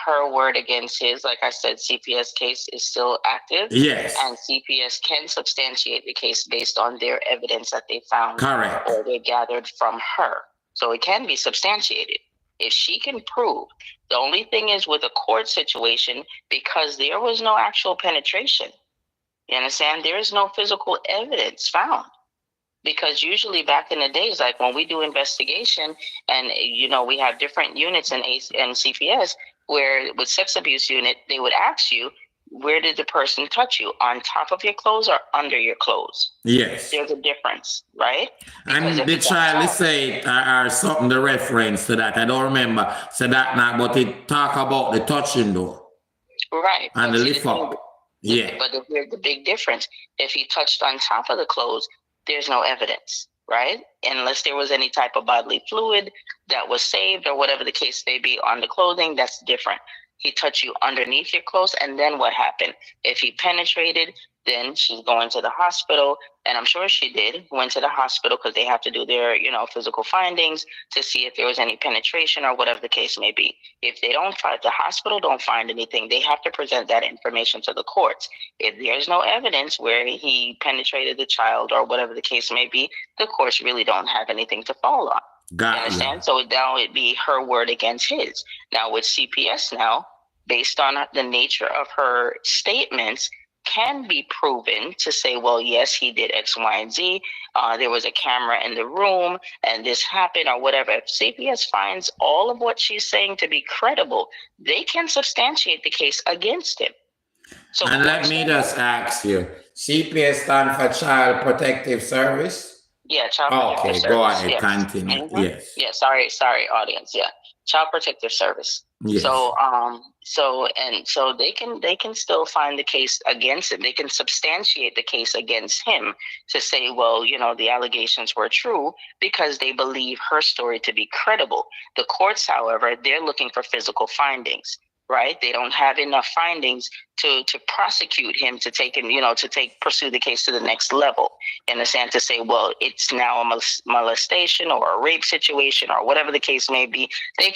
her word against his, like I said, CPS case is still active. Yes. And CPS can substantiate the case based on their evidence that they found. Correct. Or they gathered from her. So it can be substantiated. If she can prove, the only thing is with a court situation, because there was no actual penetration. You understand? There is no physical evidence found. Because usually back in the days, like when we do investigation and, we have different units in CPS where with sex abuse unit, they would ask you, where did the person touch you? On top of your clothes or under your clothes? Yes. There's a difference, right? Because and the child, let's say, or something, the reference to that. I don't remember. So that now, but it talk about the touching though. Right. And the lift up. Yeah. But here's the big difference. If he touched on top of the clothes, there's no evidence, right? Unless there was any type of bodily fluid that was saved or whatever the case may be on the clothing, that's different. He touched you underneath your clothes, and then what happened? If he penetrated, then she's going to the hospital, and I'm sure she went to the hospital because they have to do their, physical findings to see if there was any penetration or whatever the case may be. If they don't find, the hospital don't find anything, they have to present that information to the courts. If there's no evidence where he penetrated the child or whatever the case may be, the courts really don't have anything to fall on. Got you understand? So now it'd be her word against his. Now with CPS now, based on the nature of her statements, can be proven to say, well, yes, he did X, Y, and Z. There was a camera in the room and this happened or whatever. If CPS finds all of what she's saying to be credible, they can substantiate the case against him. So and let me just ask you, CPS stand for Child Protective Service? Yeah, Child Protective Service. Okay, go ahead, yes. continue. Mm-hmm. Yes. Yeah, sorry, audience. Yeah, Child Protective Service. Yes. So they can still find the case against him. They can substantiate the case against him to say, well, the allegations were true because they believe her story to be credible. The courts, however, they're looking for physical findings. Right? They don't have enough findings to prosecute him, to take him, pursue the case to the next level. In a sense, to say, well, it's now a molestation or a rape situation or whatever the case may be. They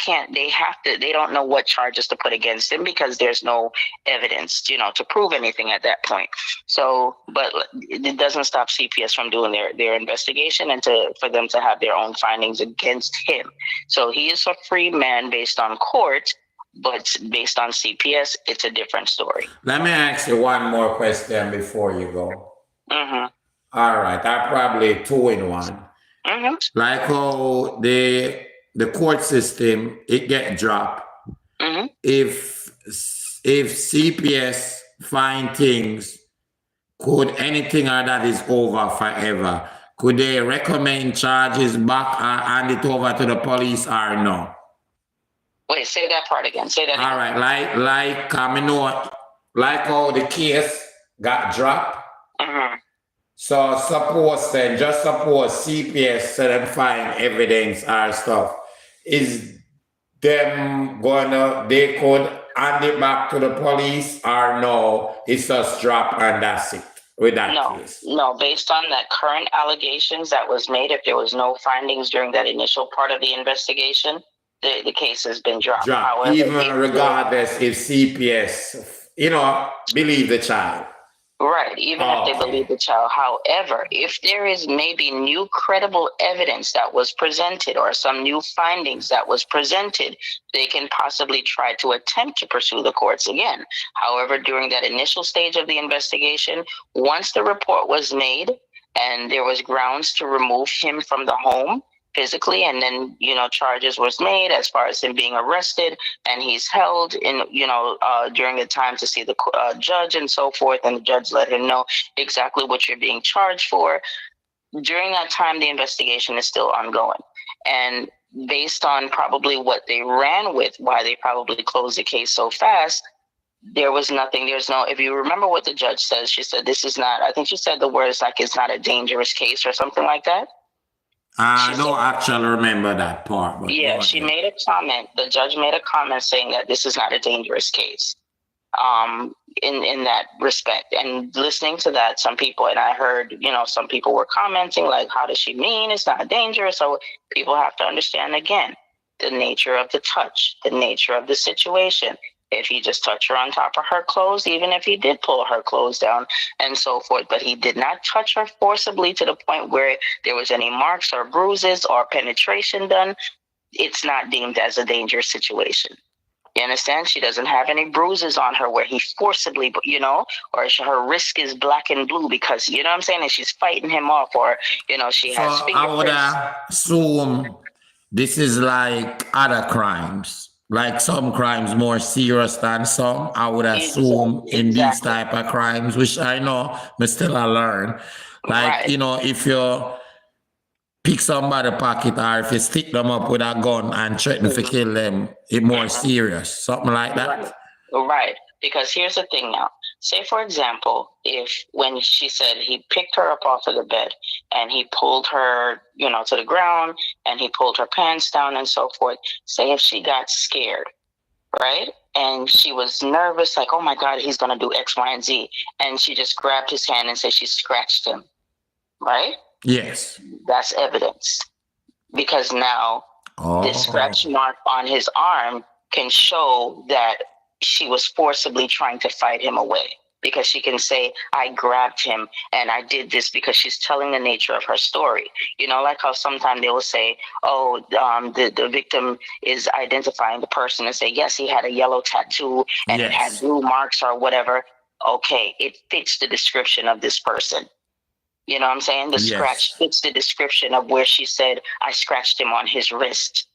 don't know what charges to put against him because there's no evidence, to prove anything at that point. So, but it doesn't stop CPS from doing their investigation and for them to have their own findings against him. So he is a free man based on court. But based on CPS, it's a different story. Let me ask you one more question before you go. Mm-hmm. All right, I probably 2 in 1. Mm-hmm. Like how the court system, it get dropped. Mm-hmm. If CPS find things, could anything or that is over forever, could they recommend charges back and hand it over to the police or no? Wait, say that part again. Say that again. All right, like how the case got dropped. Mm-hmm. So suppose CPS said them find evidence or stuff. Is them they could hand it back to the police or no? It's just drop and that's it with that case. No, based on that current allegations that was made, if there was no findings during that initial part of the investigation, the case has been dropped. However, even regardless if CPS, believe the child. Right, even if they believe the child. However, if there is maybe new credible evidence that was presented or some new findings that was presented, they can possibly try to attempt to pursue the courts again. However, during that initial stage of the investigation, once the report was made and there was grounds to remove him from the home, physically, and then charges was made as far as him being arrested, and he's held in during the time to see the judge and so forth, and the judge let him know exactly what you're being charged for. During that time, the investigation is still ongoing, and based on probably what they ran with, why they probably closed the case so fast, there was nothing. If you remember what the judge says, she said this is not, I think she said the words like it's not a dangerous case or something like that. I don't actually remember that part. But yeah, she made a comment. The judge made a comment saying that this is not a dangerous case. In that respect, and listening to that, some people, and I heard, some people were commenting like, how does she mean it's not dangerous? So people have to understand again the nature of the touch, the nature of the situation. If he just touched her on top of her clothes, even if he did pull her clothes down and so forth, but he did not touch her forcibly to the point where there was any marks or bruises or penetration done, it's not deemed as a dangerous situation. You understand? She doesn't have any bruises on her where he forcibly, or her wrist is black and blue because, you know what I'm saying? And she's fighting him off, or, she has fingerprints. I would assume this is like other crimes, like some crimes more serious than some. I would assume in these type of crimes, which I know, but still I learn. Like, if you pick somebody pocket or if you stick them up with a gun and threaten to kill them, it's more serious, something like that. Right. Because here's the thing now. Say, for example, when she said he picked her up off of the bed and he pulled her, to the ground and he pulled her pants down and so forth. Say if she got scared, right? And she was nervous, like, oh my God, he's going to do X, Y, and Z. And she just grabbed his hand and said she scratched him, right? Yes. That's evidence. Because now this scratch mark on his arm can show that she was forcibly trying to fight him away. Because she can say, I grabbed him and I did this, because she's telling the nature of her story. Like how sometimes they will say, the victim is identifying the person and say, yes, he had a yellow tattoo and it had blue marks or whatever. Okay, it fits the description of this person. You know what I'm saying? The scratch fits the description of where she said, I scratched him on his wrist.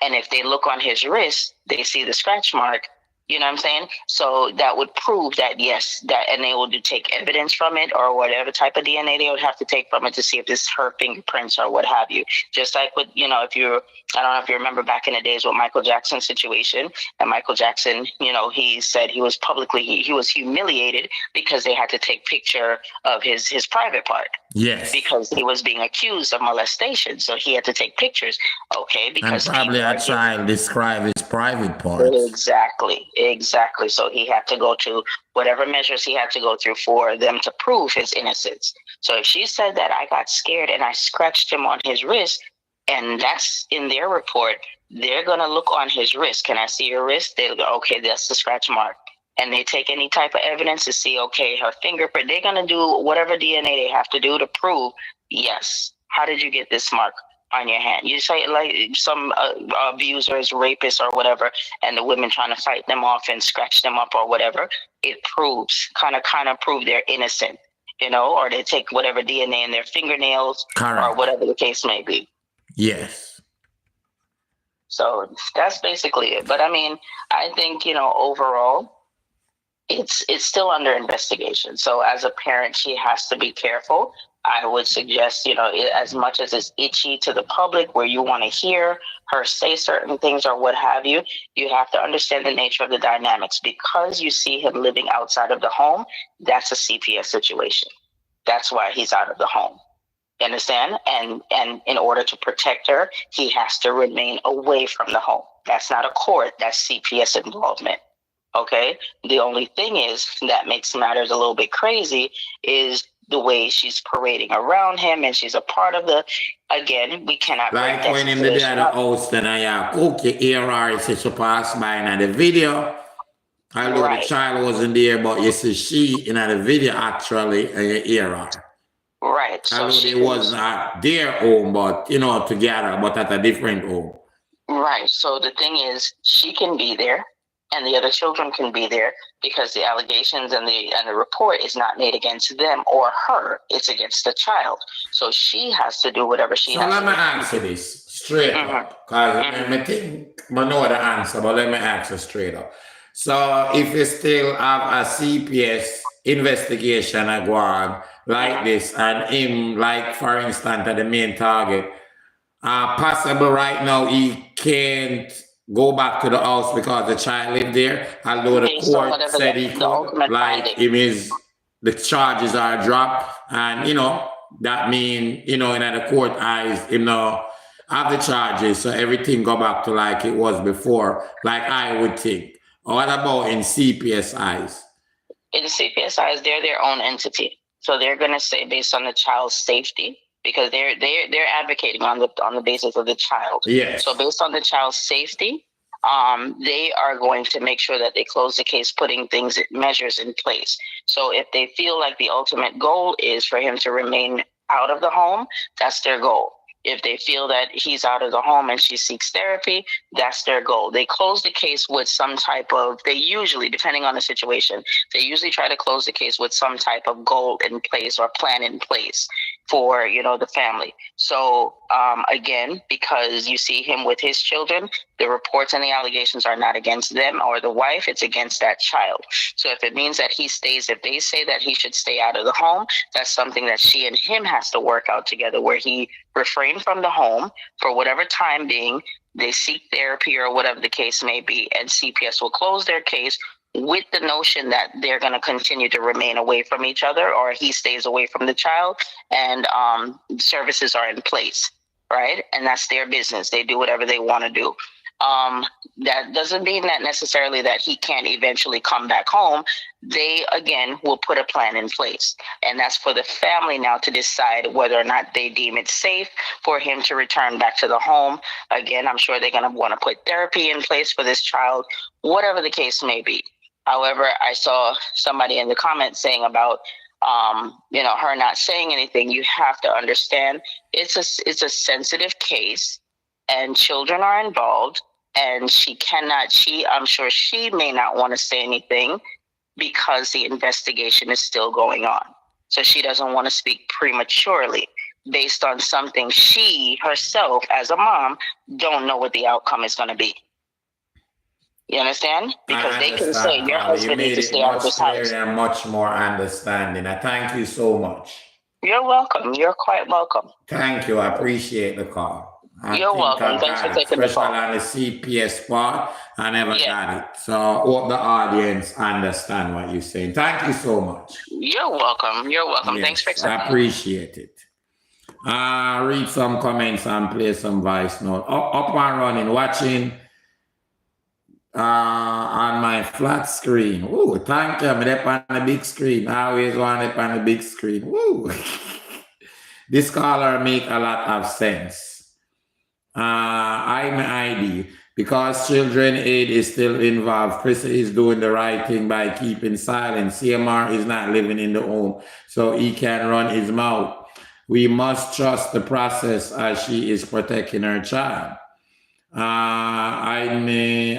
And if they look on his wrist, they see the scratch mark. You know what I'm saying? So that would prove that, yes, and they will take evidence from it, or whatever type of DNA they would have to take from it to see if it's her fingerprints or what have you. Just like with, I don't know if you remember back in the days with Michael Jackson's situation, and Michael Jackson, he said he was he was humiliated because they had to take picture of his private part. Yes. Because he was being accused of molestation. So he had to take pictures. Okay. Because and probably a child describe his private parts. Exactly. So he had to go to whatever measures he had to go through for them to prove his innocence. So if she said that I got scared and I scratched him on his wrist, and that's in their report, they're going to look on his wrist. Can I see your wrist? They'll go, okay, that's the scratch mark. And they take any type of evidence to see, okay, her fingerprint. They're going to do whatever DNA they have to do to prove, yes, how did you get this mark on your hand? You say like some abusers, rapists or whatever, and the women trying to fight them off and scratch them up or whatever, it proves, kind of prove they're innocent, or they take whatever DNA in their fingernails or whatever the case may be. Yes. So that's basically it. But I mean, I think, overall, it's still under investigation. So as a parent, she has to be careful. I would suggest, as much as it's itchy to the public where you want to hear her say certain things or what have you, you have to understand the nature of the dynamics. Because you see him living outside of the home, that's a CPS situation. That's why he's out of the home. You understand? And in order to protect her, he has to remain away from the home. That's not a court, that's CPS involvement. Okay. The only thing is that makes matters a little bit crazy is the way she's parading around him, and she's a part of again, we cannot like when in the other house, then I cook your ARR says she passed by in the video. Although the child wasn't there, but you see she in the video actually and your ARR. Right. So she was at their home, but together, but at a different home. Right. So the thing is, she can be there, and the other children can be there because the allegations and the report is not made against them or her. It's against the child. So she has to do whatever she has to do. So let me answer this straight up, because I think I know the answer, but let me answer straight up. So if you still have a CPS investigation go on like this, and him, like for instance, the main target, possible right now he can't go back to the house because the child lived there, although the court said he could, like the charges are dropped, and that mean, in the court eyes, have the charges, so everything go back to like it was before, like I would think. Or what about in CPS eyes? In the CPS eyes, they're their own entity. So they're going to say based on the child's safety, because they're advocating on the basis of the child. Yes. So based on the child's safety, they are going to make sure that they close the case, putting measures in place. So if they feel like the ultimate goal is for him to remain out of the home, that's their goal. If they feel that he's out of the home and she seeks therapy, that's their goal. They close the case with some type of, they usually, depending on the situation, they usually try to close the case with some type of goal in place or plan in place for, the family. So again, because you see him with his children, the reports and the allegations are not against them or the wife, it's against that child. So if it means that he stays, if they say that he should stay out of the home, that's something that she and him has to work out together, where he refrain from the home for whatever time being, they seek therapy or whatever the case may be, and CPS will close their case with the notion that they're going to continue to remain away from each other, or he stays away from the child, and services are in place, right? And that's their business. They do whatever they want to do. That doesn't mean that necessarily that he can't eventually come back home. They, again, will put a plan in place. And that's for the family now to decide whether or not they deem it safe for him to return back to the home. Again, I'm sure they're going to want to put therapy in place for this child, whatever the case may be. However, I saw somebody in the comments saying about, her not saying anything. You have to understand it's a sensitive case and children are involved, and I'm sure she may not want to say anything because the investigation is still going on. So she doesn't want to speak prematurely based on something she herself as a mom don't know what the outcome is going to be. You understand? Because they can say your husband needs to stay out of this house. And much more understanding. I thank you so much. You're welcome. You're quite welcome. Thank you. I appreciate the call. You're welcome. Thanks for taking the call. Especially on the CPS part, I never got it. So I hope the audience understand what you're saying. Thank you so much. You're welcome. You're welcome. Yes, Thanks for accepting. I appreciate it. Read some comments and play some voice note. Up and running, watching on my flat screen. Ooh, thank you. I'm up on the big screen. I always want it on the big screen. Ooh. This caller make a lot of sense. I'm ID. Because children aid is still involved, Crissy is doing the right thing by keeping silent. CMR is not living in the home, so he can run his mouth. We must trust the process as she is protecting her child. ID.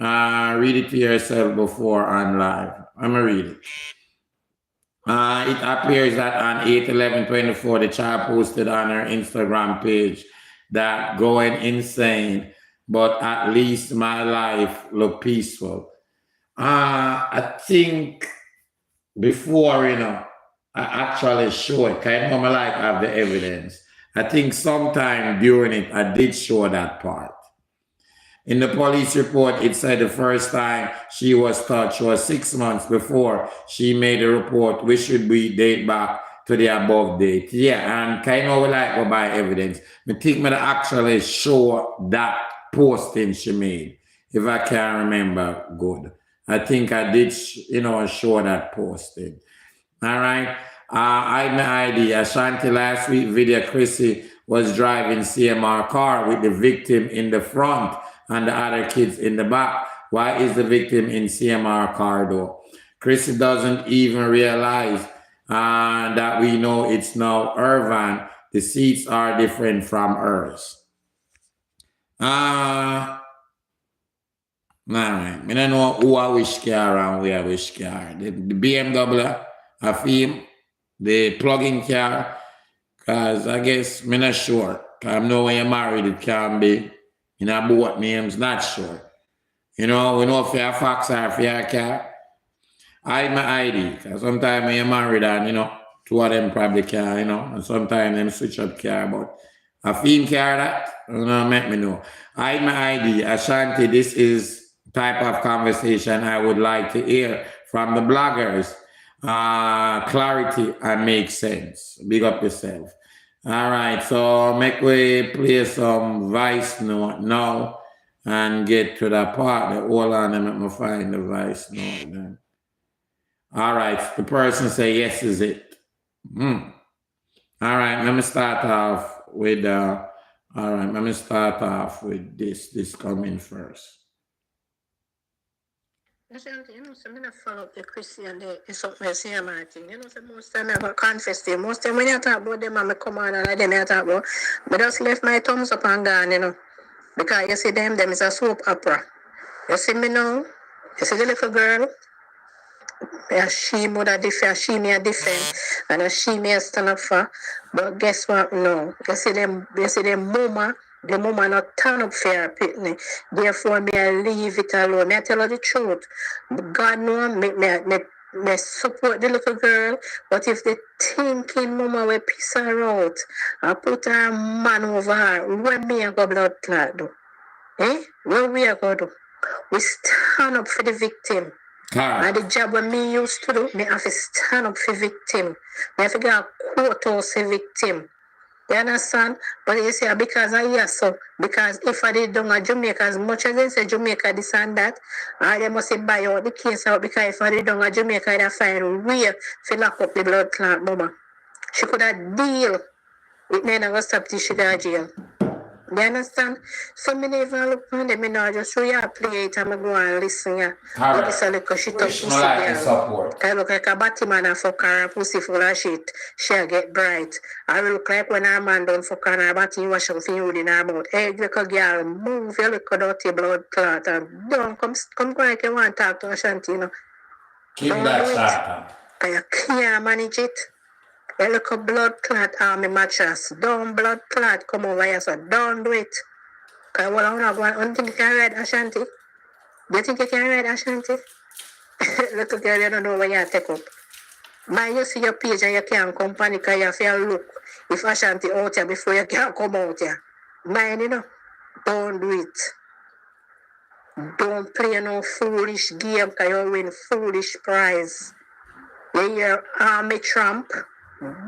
Read it to yourself before on live. I'm going to read it. It appears that on 8/11/24, the child posted on her Instagram page that going insane, but at least my life look peaceful. I think before, I actually show it. I know my life have the evidence. I think sometime during it, I did show that part. In the police report, it said the first time she was touched was 6 months before she made a report, which should be date back to the above date. Yeah, and kind of like go by evidence. I think me to actually show that posting she made, if I can remember good. I think I did, show that posting. All right. I'm ID. Ashanti last week video, Crissy was driving CMR car with the victim in the front and the other kids in the back. Why is the victim in CMR car though? Crissy doesn't even realize that we know it's now her van. The seats are different from hers. All right. I don't know who I wish car and where I wish car. The BMW, I feel the plug-in car, because I guess I'm not sure. I know when you're married, it can be in a both names, not sure. We know if you're a Fox or if you're a car. I have my ID, because sometimes when you're married and, two of them probably car, and sometimes them switch up car, but a theme car that, make me know. I have my ID. Ashanti, this is type of conversation I would like to hear from the bloggers. clarity and make sense. Big up yourself. All right, so make we play some voice note now and get to the part. Hold on, let me find the voice note then. All right, the person say yes is it. All right, let me start off with this coming first. You know, so I'm gonna follow up the Crissy and the something else here, Martin. You know, so most time I got confess to you. Most time when you talk about them and I come on and them I talk about, but just left my thumbs up and gone, you know. Because you see them is a soap opera. You see me now, you see the little girl, she mother defend, she may defend, and she may stand up for. But guess what? No. You see them mama. The mama not turn up for her pitney. Therefore, me I leave it alone. Me I tell her the truth. God know me support the little girl. But if the thinking mama will piss her out, I put her man over her, when me I go blood clot do? What we are going to do? We stand up for the victim. And the job when me used to do, me have to stand up for victim. Me have to get a courthouse for victim. You understand? But you see, because I hear so, because if I did down at Jamaica, as much as they say Jamaica this and that, they must buy out the case out, because if I did down at Jamaica, they find way to lock up the blood clot mama. She could have deal with me and stop till she got jail. You understand? So me never look on them, me now just show you a play it and I go and listen. Yeah. But this a little shit up pussy girl. I look like a Batman and fuck her pussy full of shit. She'll get bright. I look like when her man done fuck her and her body wash something rude in her mouth. Hey, little girl, move your little dirty blood clot and don't come like you want to talk to Ashanti, you know. Keep that shot. You can't manage it. A little blood clot on my mattress. Don't blood clot come over here, so don't do it. Because what I don't think you can ride Ashanti. Do you think you can ride Ashanti? Little girl, you don't know what you take up. Man, you see your page and you can't come panic because you have to look if Ashanti out here before you can come out here. Man, you know, don't do it. Don't play no foolish game because you win foolish prize. When you're army tramp,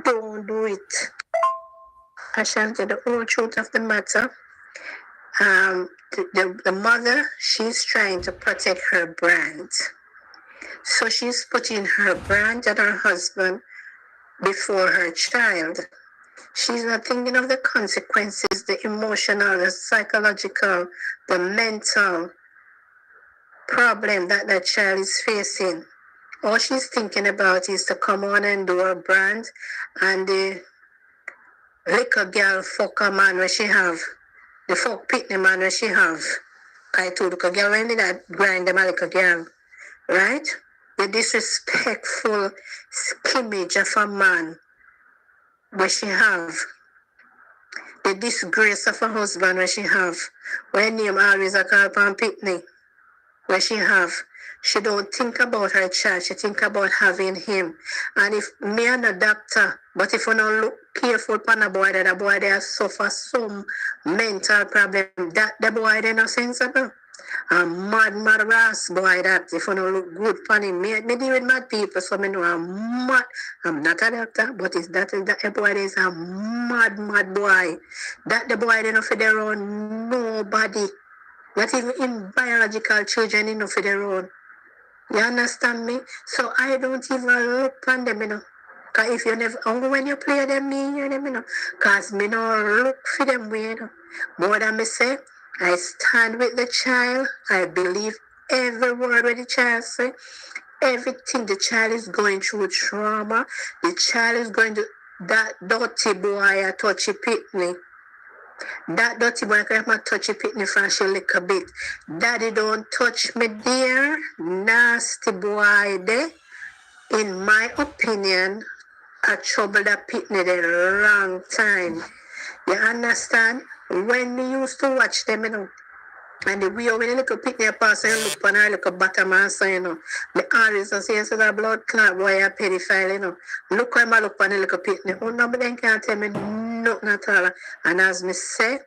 don't do it. Ashanti, the whole truth of the matter, the mother, she's trying to protect her brand. So she's putting her brand and her husband before her child. She's not thinking of the consequences, the emotional, the psychological, the mental problem that that child is facing. All she's thinking about is to come on and do her brand, and the little girl fuck a man where she have. The fuck pitney man where she have. I told the girl when did that grind them a little girl. Right? The disrespectful skimmage of a man where she have. The disgrace of a husband where she have. When name always a call upon pitney where she have. She don't think about her child, she think about having him. And if me and a doctor, but if you don't look careful upon a boy, that a boy there suffer some mental problem, that the boy there no sensible. A mad rass boy that, if you don't look good upon him. Me deal with mad people, so me know I'm mad. I'm not a doctor, but it's that the boy there is a mad boy. That the boy there no for their own nobody. Not even in biological children enough for their own. You understand me? So I don't even look on them, you know. Because if you never, only when you play them, me hear them, you know. Because me no look for them, you know. More than me say, I stand with the child. I believe every word what the child say. Everything the child is going through trauma. The child is going to, that dirty boy, a touchy pitney. That dirty boy can have touch it pitney for a little bit. Daddy don't touch me dear. Nasty boy there. In my opinion, I trouble that pitney the wrong time. You understand? When me used to watch them, you know, and the way when a little pitney pass and look on her little bottom and so, you know, me always say, so that blood clot boy a pedophile, you know. Look when I look on a little pitney. Oh no, but then can't tell me nothing at all. And as me say,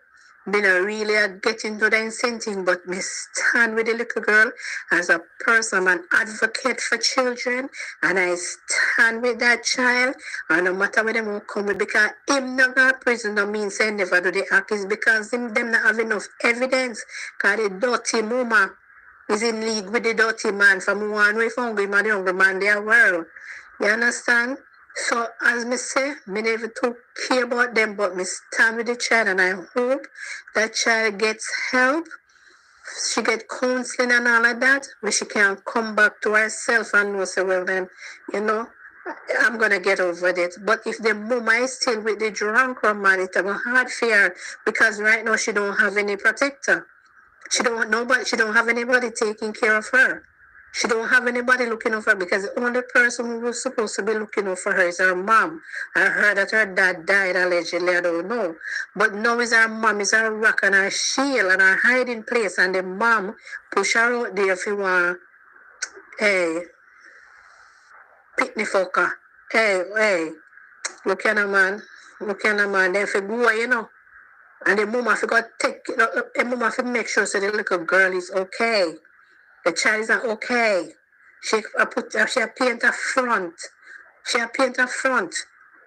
me not really get into the incentive, but me stand with the little girl as a person, I'm an advocate for children, and I stand with that child, and no matter where them will come with, because him not go to prison no means say never do the act, is because them not have enough evidence, because the dirty mama is in league with the dirty man from one way from hungry man, the hungry man, their world. You understand? So, as me say, me never too care about them, but me stand with the child, and I hope that child gets help. She get counseling and all of that, where she can come back to herself and know, say, well then, you know, I'm going to get over it. But if the mama is still with the drunk man, it's a hard fear, because right now she don't have any protector. She don't have anybody taking care of her. She don't have anybody looking over her, because the only person who was supposed to be looking over her is her mom. I heard that her dad died allegedly, I don't know. But now is her mom, is her rock and her shield and her hiding place, and the mom push her out there if you want, hey, picnic fucker. Hey, look at her man. Then if you go, you know. And the mama forgot take, the mama have to make sure so the little girl is okay. The child is not okay. She paint her front.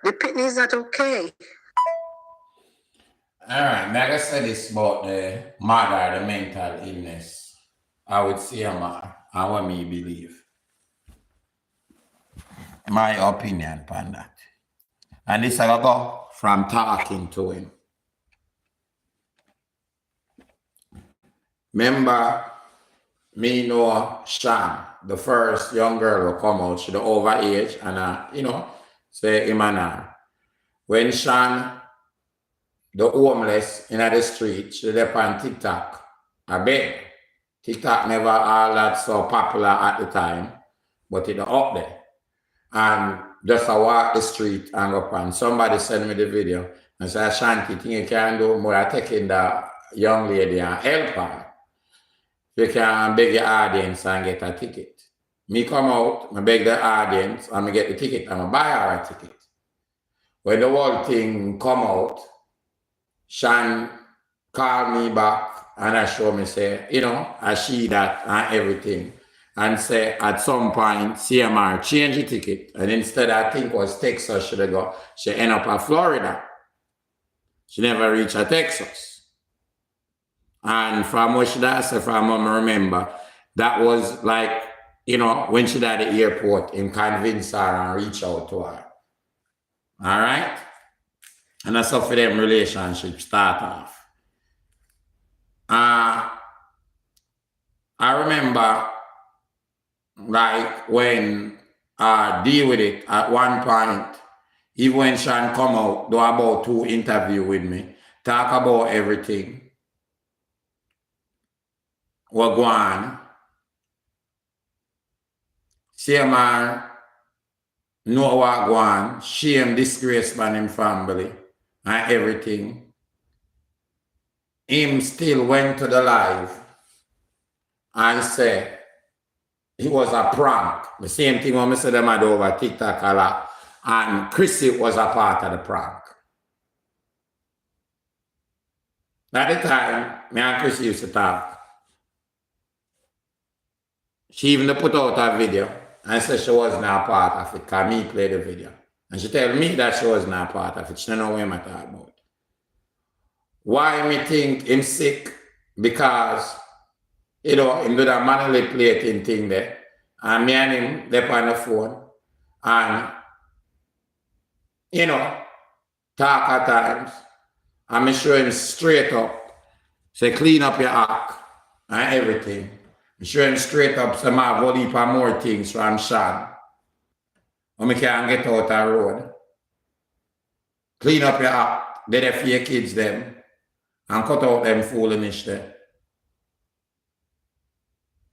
The pitney is not okay. All right, now I said this about the mother, the mental illness. I would say and what me believe. My opinion upon that. And this I go from talking to him. Remember, me know Sean, the first young girl who come out, she the overage, and you know, say him and her. When Sean, the homeless in the street, she dey on TikTok. I bet TikTok never all that so popular at the time, but it up there. And just I walk the street and up, and somebody send me the video and say, Shanti, think you can do more? I taking the young lady and help her. You can beg your audience and get a ticket. Me come out, I beg the audience, and I get the ticket, and I buy her a ticket. When the whole thing come out, Sean called me back, and I show me, say, you know, I see that and everything. And say, at some point, CMR change the ticket, and instead I think was Texas, she end up at Florida. She never reached Texas. And from what she does, from what I remember, that was like, you know, when she died at the airport, and convince her and reach out to her. All right? And that's how for them relationships start off. I remember, like, when I deal with it at one point, even when Sean come out, do about 2 interviews with me, talk about everything. What go on? CMR know what go on, shame, disgrace by him family and everything. Him still went to the live and said he was a prank. The same thing when I said them had over TikTok a lot. And Crissy was a part of the prank. At the time, me and Crissy used to talk. She even put out a video and said she was not part of it because me played the video. And she tell me that she was not part of it. She don't know what I'm talking about. Why me think him sick? Because, you know, him do that manipulating thing there. And me and him, they on the phone. And, you know, talk at times. And me show him straight up. Say, clean up your act and everything. Show him straight up some more things from Sean. When we can get out the road. Clean up your act. They for your kids them. And cut out them foolishness there.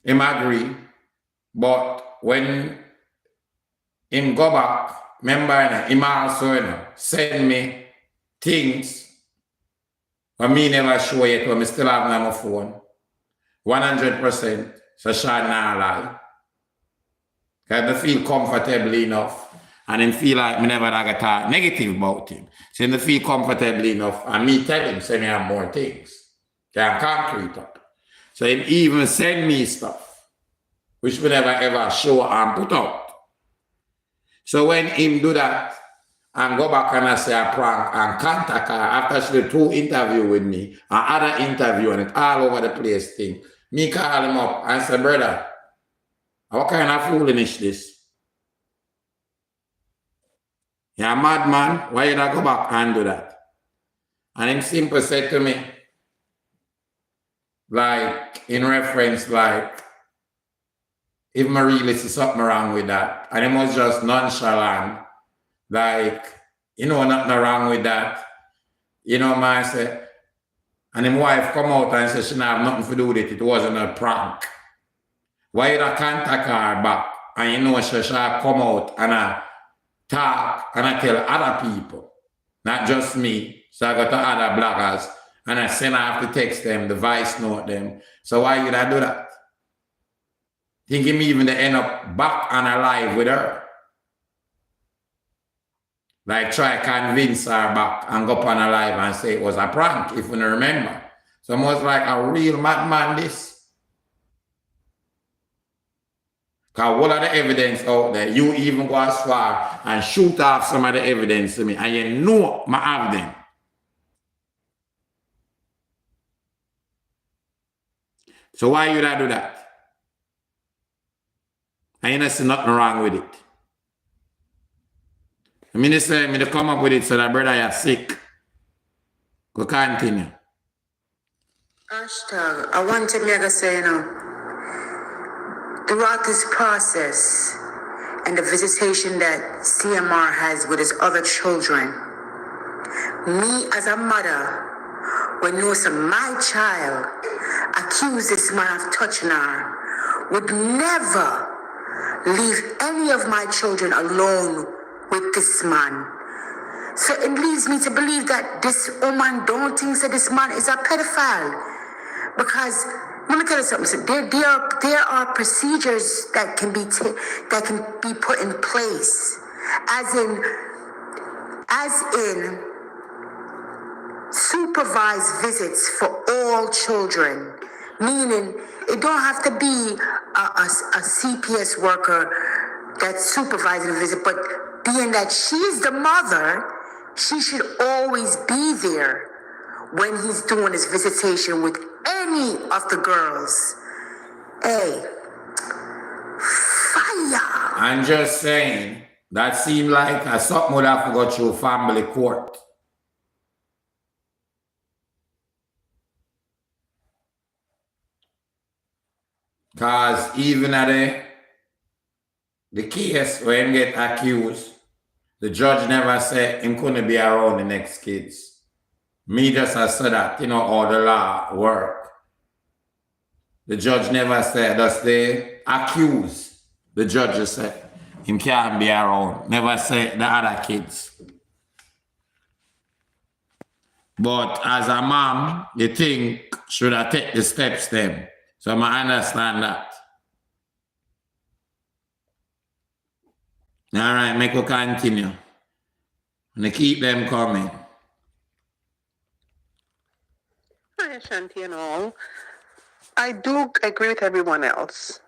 Him agree. But when him go back, remember him also send me things when me never show yet when me still have on my phone. 100%. So Sean not lie. Because I feel comfortable enough. And him feel like me never get talk negative about him. So him feel comfortable enough. And me tell him, say me have more things. Can concrete up. So him even send me stuff, which we never ever show and put out. So when him do that, and go back and I say a prank and contact her after she did 2 interviews with me, another interview and it all over the place thing. Me call him up and say, brother, what kind of foolishness this? You're a madman, why you not go back and do that? And him simple said to me, like, in reference, like, if I really see something wrong with that, and it was just nonchalant, like, you know, nothing wrong with that. You know, man, I say, and his wife come out and say she didn't have nothing to do with it. It wasn't a prank. Why you not contact her back? And you know, she shall come out and I talk and I tell other people, not just me. So I go to other bloggers and I send her to text them, the voice note them. So why you not do that? Thinking me even to end up back and alive with her. Like try convince her back and go up on her live and say it was a prank, if you don't remember. So I was like a real madman this. Because all of the evidence out there, you even go as far and shoot off some of the evidence to me, and you know I have them. So why you not do that? And you don't see nothing wrong with it. I mean, they say, to come up with it so that brother you're sick. Go continue. Hashtag, I want to make a say, you know, throughout this process and the visitation that CMR has with his other children, me as a mother, when knows that my child accused this man of touching her, would never leave any of my children alone with this man. So it leads me to believe that this woman don't think that this man is a pedophile. Because let me tell you something. So there are procedures that can be put in place, as in supervised visits for all children. Meaning, it don't have to be a CPS worker that's supervising the visit, but being that she's the mother, she should always be there when he's doing his visitation with any of the girls. Hey, fire! I'm just saying, that seemed like something would have to go through family court. Because even at the case when he get accused, the judge never said him couldn't be around the next kids. Me just said that, you know, how the law work. The judge never said, does they accuse? The judge just said, him can't be around. Never said the other kids. But as a mom, you think should I take the steps then? So I understand that. All right, make we continue. And keep them coming. Hi, Ashanti and all. I do agree with everyone else.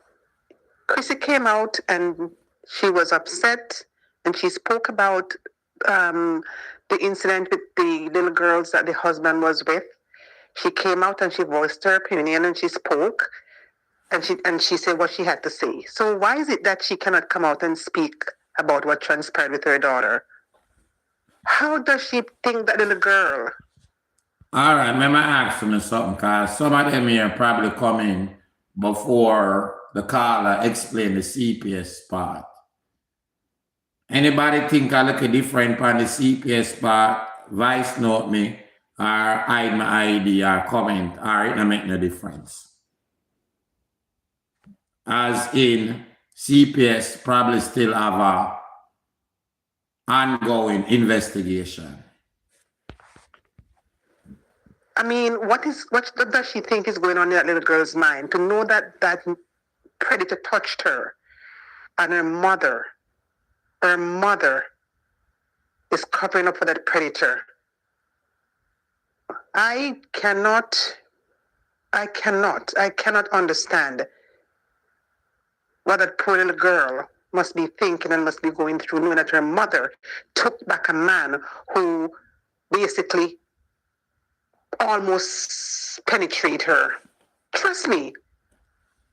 Crissy came out and she was upset and she spoke about the incident with the little girls that the husband was with. She came out and she voiced her opinion and she spoke and she said what she had to say. So why is it that she cannot come out and speak about what transpired with her daughter? How does she think that little girl? All right, let me ask you something, because some of them here probably come in before the caller explain the CPS part. Anybody think I look different on the CPS part, voice note me, or hide my ID, or comment, or it don't make no difference. As in, CPS probably still have a ongoing investigation. I mean, what does she think is going on in that little girl's mind to know that that predator touched her and her mother is covering up for that predator? I cannot I cannot understand what that poor little girl must be thinking and must be going through, knowing that her mother took back a man who basically almost penetrate her. Trust me.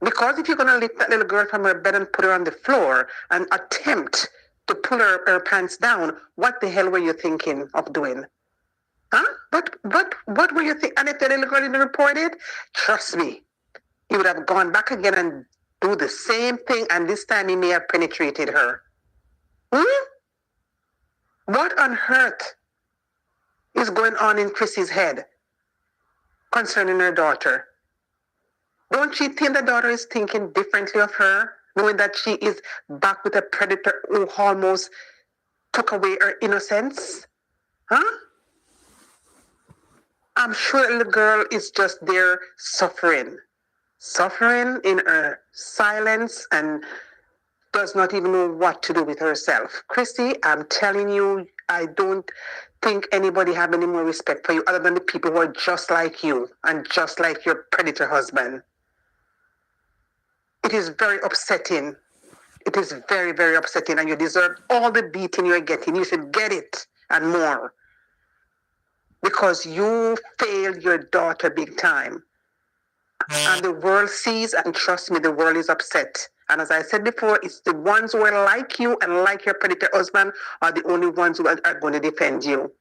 Because if you're going to lift that little girl from her bed and put her on the floor and attempt to pull her pants down, what the hell were you thinking of doing? Huh? What were you thinking? And if the little girl didn't report it, trust me, he would have gone back again and do the same thing, and this time he may have penetrated her. What on earth is going on in Crissy's head concerning her daughter? Don't she think the daughter is thinking differently of her, knowing that she is back with a predator who almost took away her innocence? Huh? I'm sure the girl is just there suffering in her silence and does not even know what to do with herself. Crissy, I'm telling you, I don't think anybody have any more respect for you other than the people who are just like you and just like your predator husband. It is very upsetting. It is very, very upsetting, and you deserve all the beating you're getting. You should get it and more. Because you failed your daughter big time. And the world sees, and trust me, the world is upset. And as I said before, it's the ones who are like you and like your predator husband are the only ones who are going to defend you.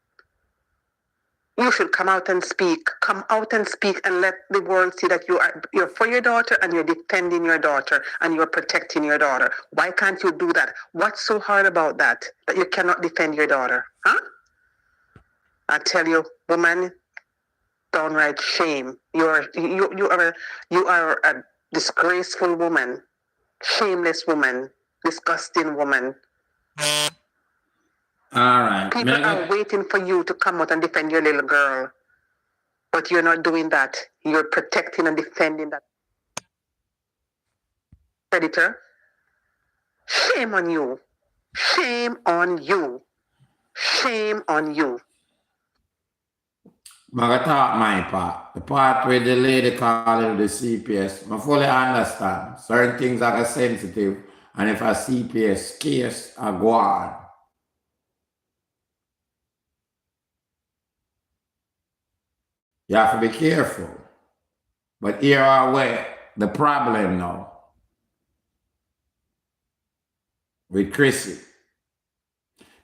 You should come out and speak. Come out and speak and let the world see that you're for your daughter and you're defending your daughter and you're protecting your daughter. Why can't you do that? What's so hard about that you cannot defend your daughter? Huh? I tell you, woman, downright shame. You are a disgraceful woman, shameless woman, disgusting woman. All right. People are waiting for you to come out and defend your little girl. But you're not doing that. You're protecting and defending that predator. Shame on you. Shame on you. Shame on you. I talk my part. The part where the lady calling the CPS, I fully understand. Certain things are sensitive, and if a CPS case, I go on. You have to be careful. But here are where the problem now with Crissy.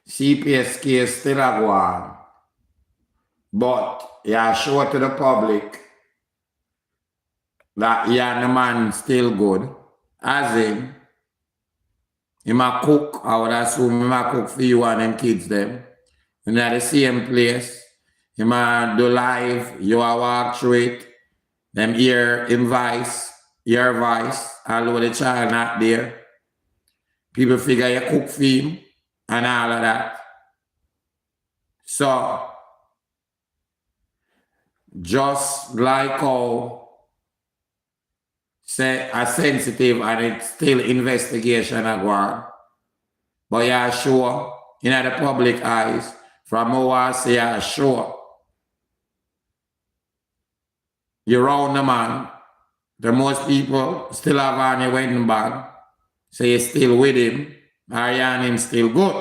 CPS case still a go on. But you show to the public that the man still good. As in, he might cook, I would assume he might cook for you and them kids them. In the same place. You might do live, you are walk through it, them hear him voice, your voice, although the child not there. People figure you cook for him and all of that. So, just like how say a sensitive and it's still investigation at work, but you are sure in the public eyes, from how I say you are sure. You're around the man. The most people still have on your wedding bag. So you're still with him. Ariane him still good.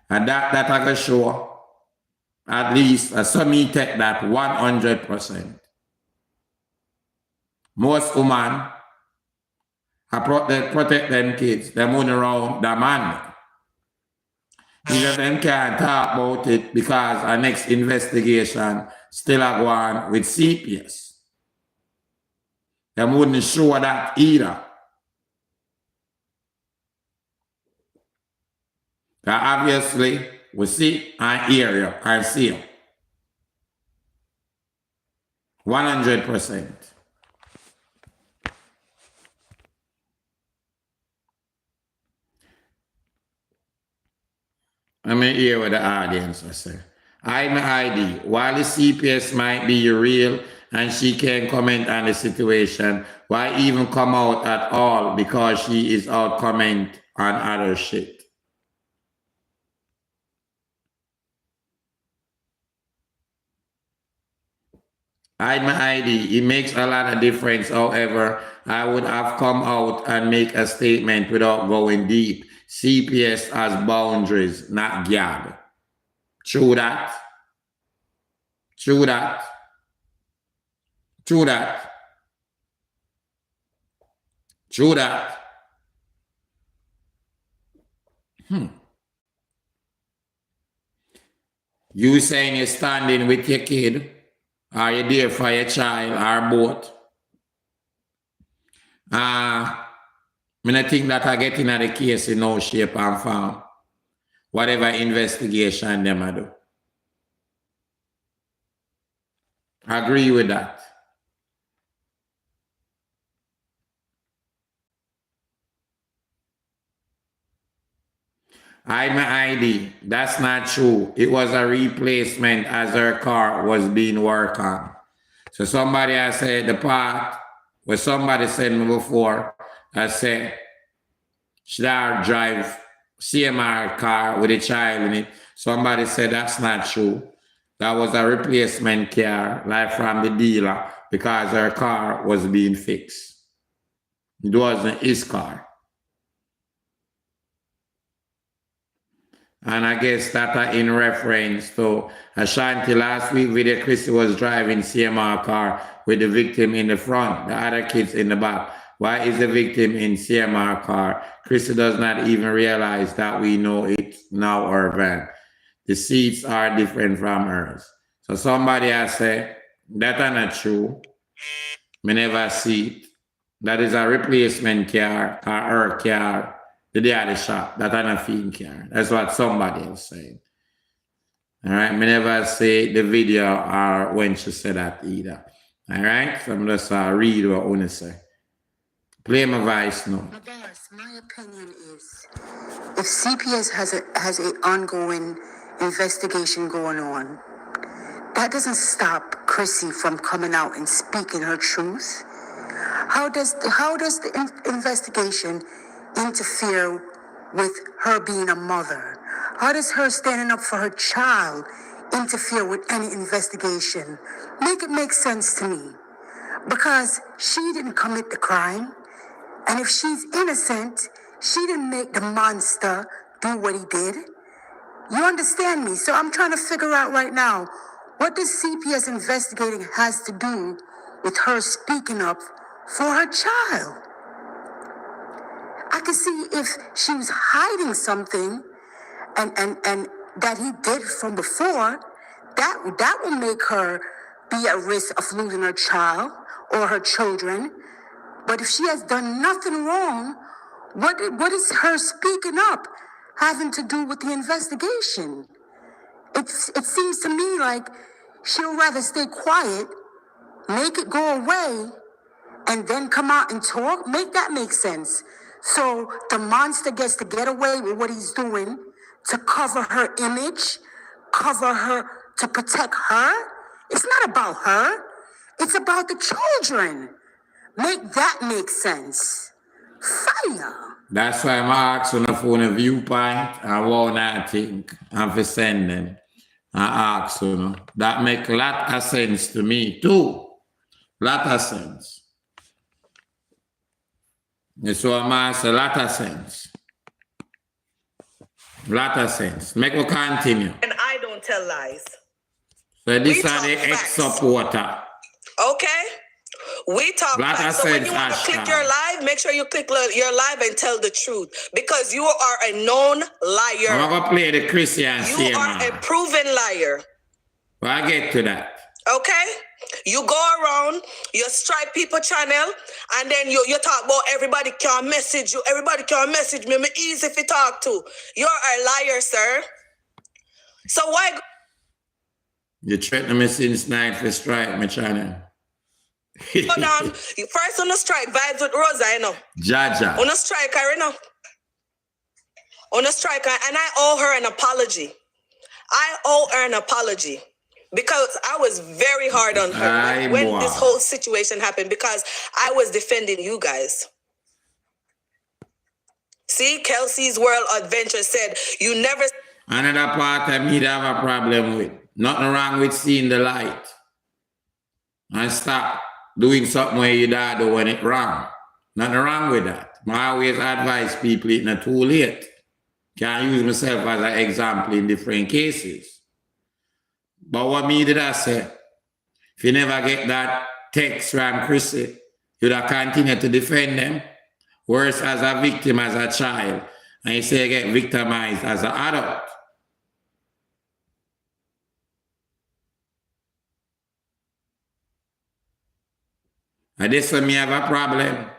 And that I can show. At least, some me take that 100%. Most women protect them kids. Them only around the man. Even them can't talk about it because our next investigation still a go on with CPS. They wouldn't show that either. Obviously, we see and hear you and see you. 100%. Let me hear what the audience will say. I'm ID. While the CPS might be real and she can comment on the situation, why even come out at all because she is out comment on other shit? hide my ID. It makes a lot of difference. However, I would have come out and make a statement without going deep. CPS has boundaries, not gab. True that. True that. True that. True that. You saying you're standing with your kid, or you're there for your child, or both. I don't think that I get in the case in no shape and form. Whatever investigation them I do. I agree with that. Hide my ID. That's not true. It was a replacement as her car was being worked on. So somebody has said the part where somebody said me before, I said, should I drive CMR car with a child in it? Somebody said that's not true. That was a replacement car, like from the dealer, because her car was being fixed. It wasn't his car. And I guess that in reference to Ashanti last week video, Crissy was driving CMR car with the victim in the front, the other kids in the back. Why is the victim in CMR car? Crissy does not even realize that we know it's now her van. The seats are different from hers. So somebody has said, that's not true. Me never see it. That is a replacement car, or her car. The day of the shop, that I'm a fiend car. That's what somebody else said. All right, me never say the video or when she said that either. All right, so I'm just read what I want to say. Play my voice now. My opinion is, if CPS has an ongoing investigation going on, that doesn't stop Crissy from coming out and speaking her truth. How does the investigation interfere with her being a mother? How does her standing up for her child interfere with any investigation? Make it make sense to me. Because she didn't commit the crime. And if she's innocent, she didn't make the monster do what he did. You understand me? So I'm trying to figure out right now, what does CPS investigating has to do with her speaking up for her child? I could see if she was hiding something and that he did from before, that will make her be at risk of losing her child or her children. But if she has done nothing wrong, what is her speaking up having to do with the investigation? It seems to me like she'll rather stay quiet, make it go away, and then come out and talk. Make that make sense. So the monster gets to get away with what he's doing to cover her image, cover her, to protect her. It's not about her. It's about the children. Make that make sense. Fire. That's why I'm asking for a viewpoint and what I think and for send them. I ask you. That make a lot of sense to me too. Lot of sense. So I'm asking a lot of sense. Lot of sense. Make we continue. And I don't tell lies. So this are the ex-supporter. Okay? We talk Lot facts. of So when sense, you want to click Ashton. your live, make sure you click your live and tell the truth. Because you are a known liar. I'm going to play the Crissy and You are a proven liar. Well, I get to that. Okay? You go around, you strike people channel, and then you talk about everybody can message you. Everybody can message me. Me easy if you talk to. You're a liar, sir. So why? You threaten me since night for strike my channel. Go down. You first on the strike, vibes with Rosa, you know. Jaja. On a strike, you know. On a strike, and I owe her an apology. I owe her an apology. Because I was very hard on her when this whole situation happened, because I was defending you guys. See, Kelsey's World Adventure said, you never... Another part of me that have a problem with. Nothing wrong with seeing the light. and stop doing something where you don't do when it wrong. Nothing wrong with that. I always advise people it's not too late. Can use myself as an example in different cases. But what me did I say? If you never get that text from Crissy, you'd have continue to defend them. Worse as a victim as a child. And you say you get victimized as an adult. And this one me have a problem.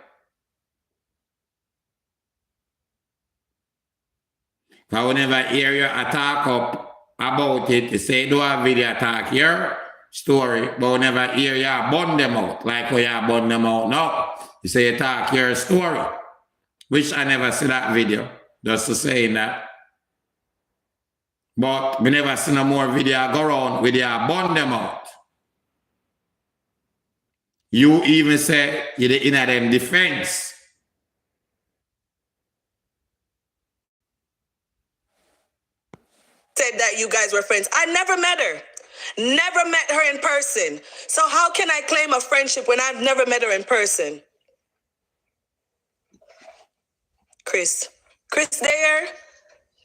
I will never hear you talk up about it. You say do a video talk your story, but we never hear you bun them out like how you bun them out now. You say you talk your story, which I never see that video, just to say that. But we never see no more video go around with you bun them out. You even say you're in them defense. Said that you guys were friends. I never met her. Never met her in person. So how can I claim a friendship when I've never met her in person? Chris there?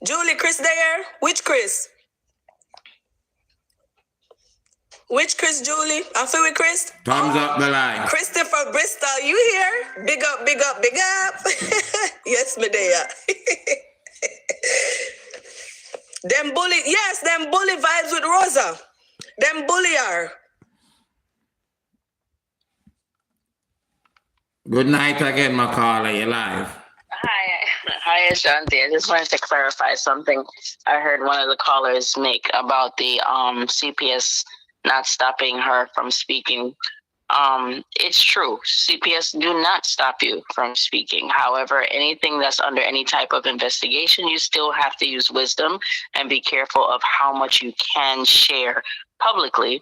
Julie, Chris there? Which Chris? Which Chris, Julie? I'm feel with Chris? Thumbs up the line. Christopher Bristol, you here? Big up, big up, big up. Yes, Medea. Them bully, yes, them bully vibes with Rosa. Them bully her. Good night again, Macaulay. You're live. Hi, Ashanti. I just wanted to clarify something I heard one of the callers make about the CPS not stopping her from speaking. It's true. CPS do not stop you from speaking. However, anything that's under any type of investigation, you still have to use wisdom and be careful of how much you can share publicly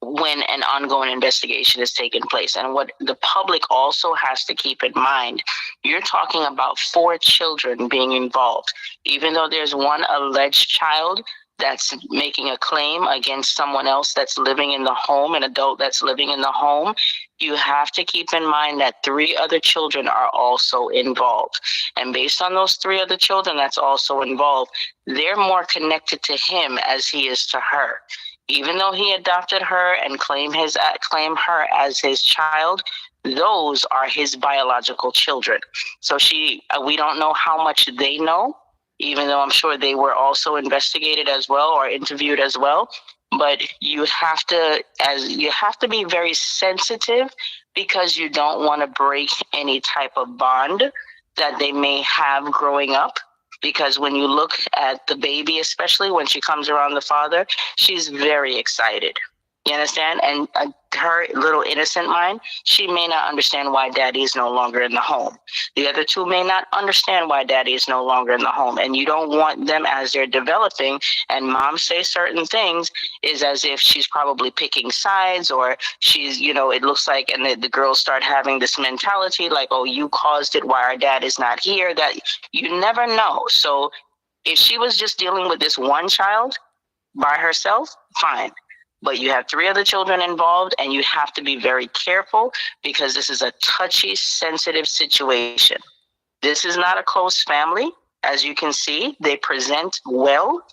when an ongoing investigation is taking place. And what the public also has to keep in mind, you're talking about 4 children being involved. Even though there's one alleged child that's making a claim against someone else that's living in the home, an adult that's living in the home, you have to keep in mind that 3 other children are also involved. And based on those 3 other children that's also involved, they're more connected to him as he is to her. Even though he adopted her and claim her as his child, those are his biological children. So we don't know how much they know, even though I'm sure they were also investigated as well or interviewed as well. But you have to be very sensitive because you don't want to break any type of bond that they may have growing up. Because when you look at the baby, especially when she comes around the father, she's very excited. You understand? And her little innocent mind, she may not understand why daddy is no longer in the home. The other 2 may not understand why daddy is no longer in the home. And you don't want them, as they're developing and mom say certain things, is as if she's probably picking sides, or she's, it looks like, and the girls start having this mentality like, oh, you caused it, why our dad is not here. That you never know. So if she was just dealing with this one child by herself, fine. But you have 3 other children involved, and you have to be very careful because this is a touchy, sensitive situation. This is not a close family. As you can see, they present well,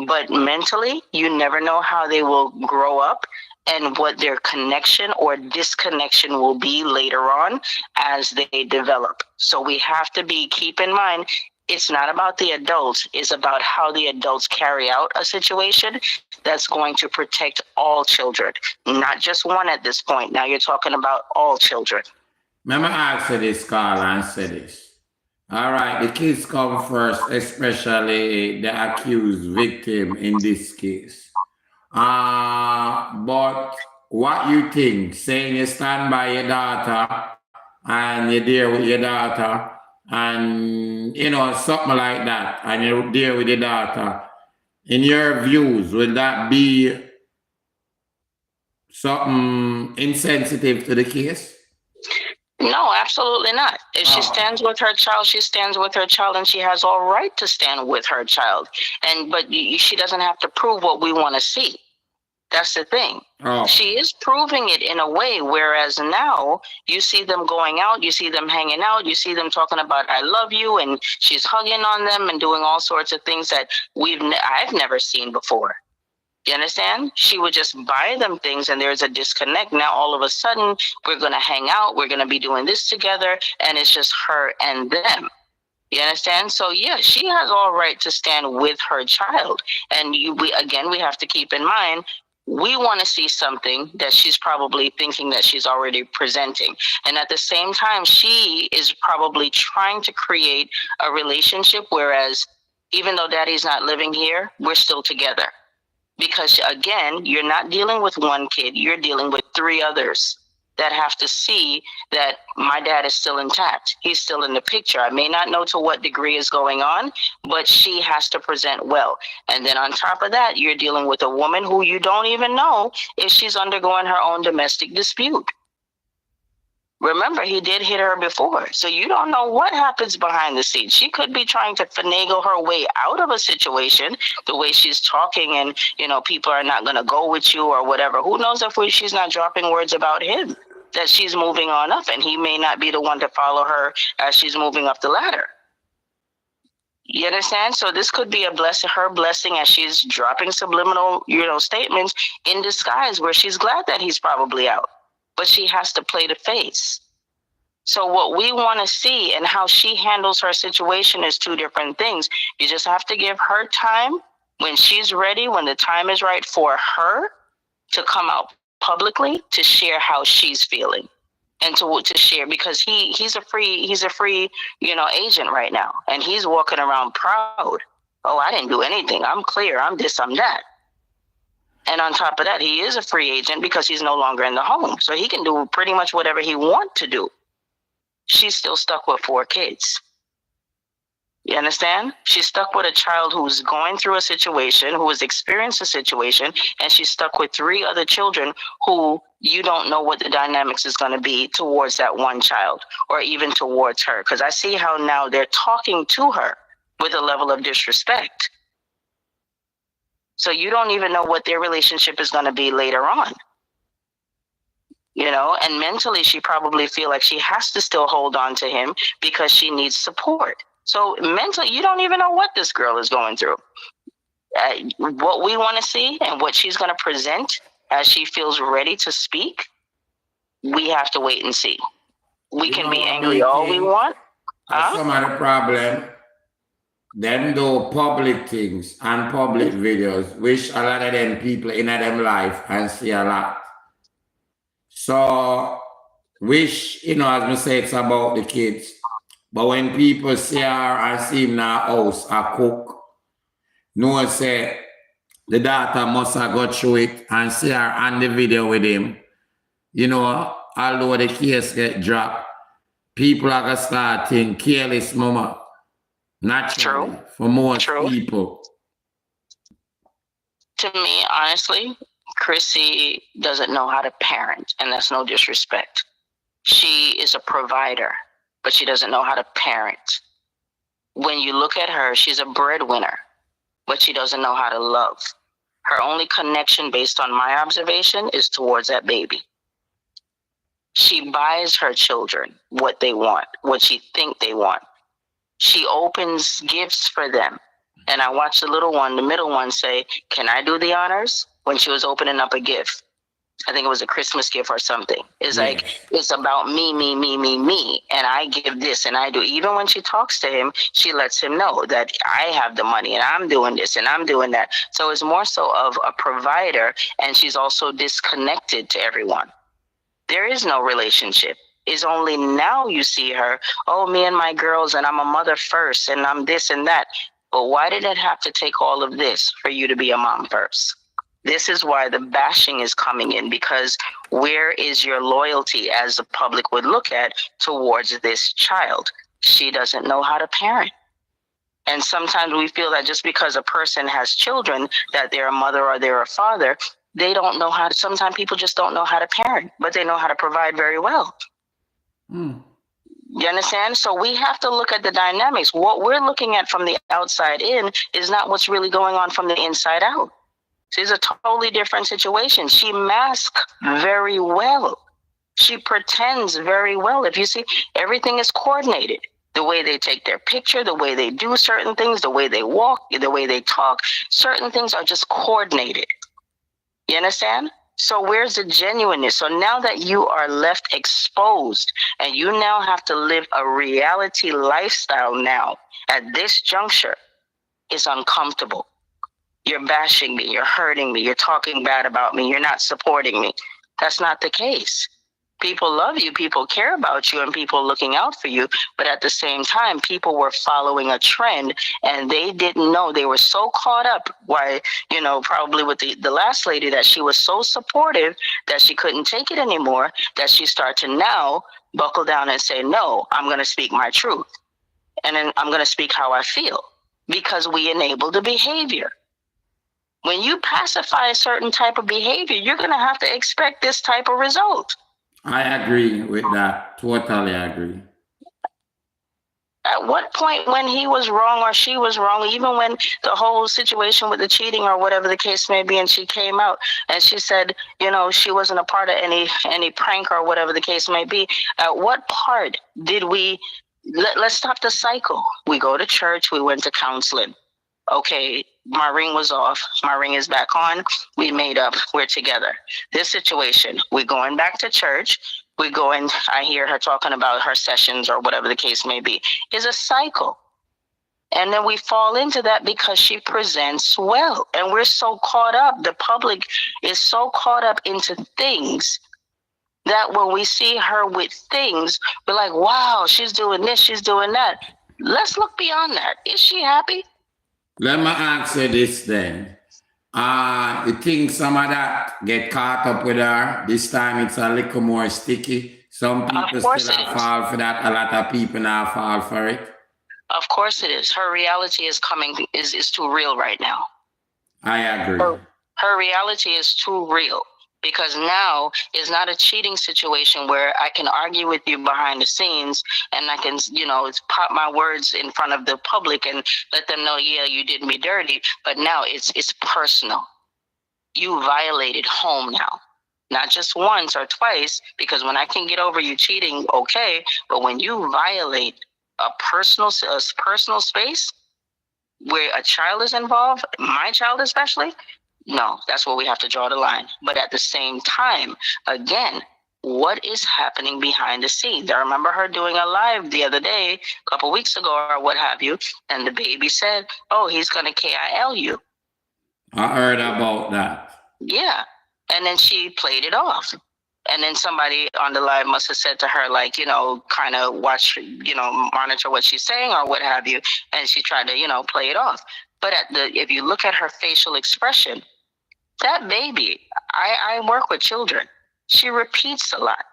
but mentally, you never know how they will grow up and what their connection or disconnection will be later on as they develop. So we have to keep in mind, it's not about the adults, it's about how the adults carry out a situation that's going to protect all children, not just one at this point. Now you're talking about all children. Remember I asked this, Carl, and said this. All right, the kids come first, especially the accused victim in this case. But what you think, saying you stand by your daughter and you're there with your daughter, and something like that, and you're there with your daughter, in your views, will that be something insensitive to the case? No, absolutely not. If she stands with her child, she stands with her child, and she has all right to stand with her child. But she doesn't have to prove what we want to see. That's the thing. Oh. She is proving it in a way, whereas now you see them going out, you see them hanging out, you see them talking about I love you, and she's hugging on them and doing all sorts of things that I've never seen before. You understand? She would just buy them things and there's a disconnect. Now all of a sudden we're going to hang out, we're going to be doing this together, and it's just her and them. You understand? So yeah, she has all right to stand with her child. And we have to keep in mind, we want to see something that she's probably thinking that she's already presenting. And at the same time, she is probably trying to create a relationship, whereas even though daddy's not living here, we're still together. Because again, you're not dealing with one kid, you're dealing with 3 others that have to see that my dad is still intact. He's still in the picture. I may not know to what degree is going on, but she has to present well. And then on top of that, you're dealing with a woman who you don't even know if she's undergoing her own domestic dispute. Remember, he did hit her before, so you don't know what happens behind the scenes. She could be trying to finagle her way out of a situation, the way she's talking, and, people are not going to go with you or whatever. Who knows if she's not dropping words about him, that she's moving on up, and he may not be the one to follow her as she's moving up the ladder. You understand? So this could be her blessing as she's dropping subliminal, statements in disguise, where she's glad that he's probably out. But she has to play the face. So what we want to see and how she handles her situation is 2 different things. You just have to give her time when she's ready, when the time is right for her to come out publicly to share how she's feeling and to share, because he's a free agent right now, and he's walking around proud. Oh, I didn't do anything. I'm clear. I'm this, I'm that. And on top of that, he is a free agent because he's no longer in the home. So he can do pretty much whatever he wants to do. She's still stuck with 4 kids. You understand? She's stuck with a child who's going through a situation, who has experienced a situation, and she's stuck with 3 other children who you don't know what the dynamics is going to be towards that one child or even towards her. Because I see how now they're talking to her with a level of disrespect. So you don't even know what their relationship is going to be later on. And mentally she probably feel like she has to still hold on to him because she needs support. So mentally, you don't even know what this girl is going through. What we want to see and what she's going to present as she feels ready to speak, we have to wait and see. We can be angry all we want. Some of the problem. Them do public things and public videos, which a lot of them people in them life and see a lot. So, which, as we say, it's about the kids. But when people see her and see him in our house, a cook, no say the daughter must have got through it and see her on the video with him. Although the case get dropped, people are going to start thinking careless mama. Naturally, True. For most people. To me, honestly, Crissy doesn't know how to parent, and that's no disrespect. She is a provider, but she doesn't know how to parent. When you look at her, she's a breadwinner, but she doesn't know how to love. Her only connection, based on my observation, is towards that baby. She buys her children what they want, what she think they want. She opens gifts for them. And I watched the middle one say, "Can I do the honors?" when she was opening up a gift. I think it was a Christmas gift or something. It's like, it's about me. And I give this and I do. Even when she talks to him, she lets him know that I have the money and I'm doing this and I'm doing that. So it's more so of a provider, and she's also disconnected to everyone. There is no relationship. It's only now you see her, oh, me and my girls, and I'm a mother first, and I'm this and that. But why did it have to take all of this for you to be a mom first? This is why the bashing is coming in, because where is your loyalty, as the public would look at, towards this child? She doesn't know how to parent. And sometimes we feel that just because a person has children, that they're a mother or they're a father, they don't know how to, sometimes people just don't know how to parent, but they know how to provide very well. You understand? So we have to look at the dynamics. What we're looking at from the outside in is not what's really going on from the inside out. She's a totally different situation. She masks very well. She pretends very well. If you see, everything is coordinated. The way they take their picture, the way they do certain things, the way they walk, the way they talk, certain things are just coordinated. You understand? So where's the genuineness? So now that you are left exposed and you now have to live a reality lifestyle now at this juncture, it's uncomfortable. You're bashing me, you're hurting me, you're talking bad about me, you're not supporting me. That's not the case. People love you, people care about you, and people looking out for you. But at the same time, people were following a trend and they didn't know. They were so caught up, why, you know, probably with the last lady, that she was so supportive that she couldn't take it anymore, that she started to now buckle down and say, no, I'm going to speak my truth. And then I'm going to speak how I feel, because we enable the behavior. When you pacify a certain type of behavior, you're going to have to expect this type of result. I agree with that. Totally agree. At what point when he was wrong or she was wrong, even when the whole situation with the cheating or whatever the case may be, and she came out and she said, you know, she wasn't a part of any prank or whatever the case may be, at what part did we, let's stop the cycle. We go to church, we went to counseling. Okay, my ring was off, my ring is back on, we made up, we're together. This situation, we're going back to church, we go and I hear her talking about her sessions or whatever the case may be, is a cycle. And then we fall into that because she presents well. And we're so caught up, the public is so caught up into things that when we see her with things, we're like, wow, she's doing this, she's doing that. Let's look beyond that. Is she happy? Let me answer this then. You think some of that get caught up with her? This time it's a little more sticky. Some people still fall for that. A lot of people now fall for it. Of course it is. Her reality is too real right now. I agree. Her reality is too real. Because now it's not a cheating situation where I can argue with you behind the scenes and I can, you know, pop my words in front of the public and let them know, yeah, you did me dirty. But now it's personal. You violated home now, not just once or twice, because when I can get over you cheating, okay. But when you violate a personal space where a child is involved, my child especially, no, that's where we have to draw the line. But at the same time, again, what is happening behind the scenes? I remember her doing a live the other day, a couple weeks ago or what have you, and the baby said, oh, he's going to KIL you. I heard about that. Yeah. And then she played it off. And then somebody on the live must have said to her, like, you know, kind of watch, you know, monitor what she's saying or what have you. And she tried to, you know, play it off. But if you look at her facial expression, that baby, I work with children. She repeats a lot.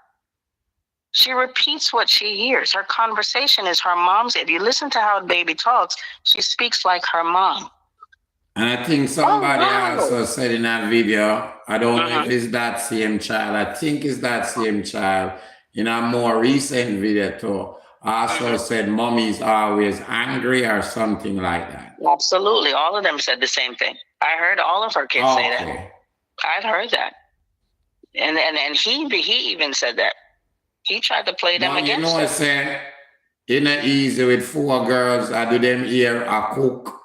She repeats what she hears. Her conversation is her mom's. If you listen to how the baby talks, she speaks like her mom. And I think somebody also said in that video, I don't know if it's that same child. I think it's that same child in a more recent video too. Also said mommy's always angry or something like that. Absolutely. All of them said the same thing. I heard all of her kids say that. I've heard that. And he even said that. He tried to play them against them. You know what I'm saying? It's not easy with 4 girls. I do them here a cook.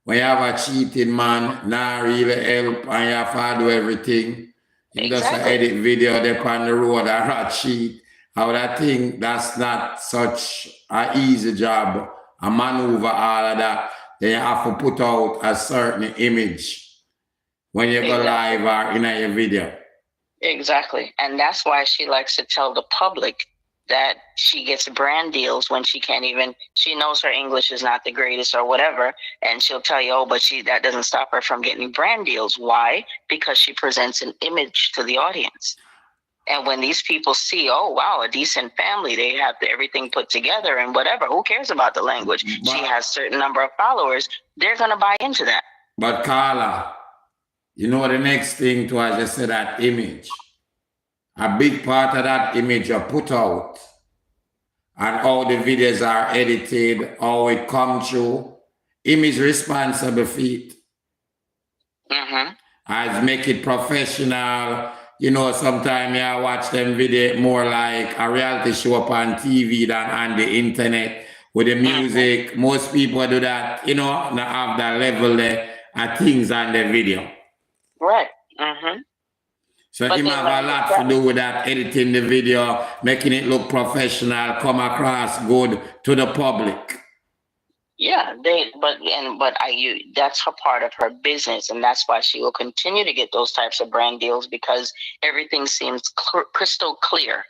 When you have a cheating man, not really help and you have to do everything. You just edit video, they on the road or a cheat. I would think that's not such an easy job, a maneuver, all of that. Then you have to put out a certain image when you go live or in your video. Exactly. And that's why she likes to tell the public that she gets brand deals when she can't even, she knows her English is not the greatest or whatever. And she'll tell you, oh, but that doesn't stop her from getting brand deals. Why? Because she presents an image to the audience. And when these people see, oh, wow, a decent family, they have everything put together and whatever, who cares about the language? She has a certain number of followers. They're going to buy into that. But Carla, you know the next thing to, as I said, that image. A big part of that image are put out and how the videos are edited, how it comes through. Him is responsible for it. as make it professional. You know, sometimes I watch them video more like a reality show up on TV than on the internet with the music. Most people do that, you know, not have that level there of things on the video. Right. Mm-hmm. So But it they have learn a the lot to craft. do with that, editing the video, making it look professional, come across good to the public. Yeah, that's her part of her business, and that's why she will continue to get those types of brand deals, because everything seems crystal clear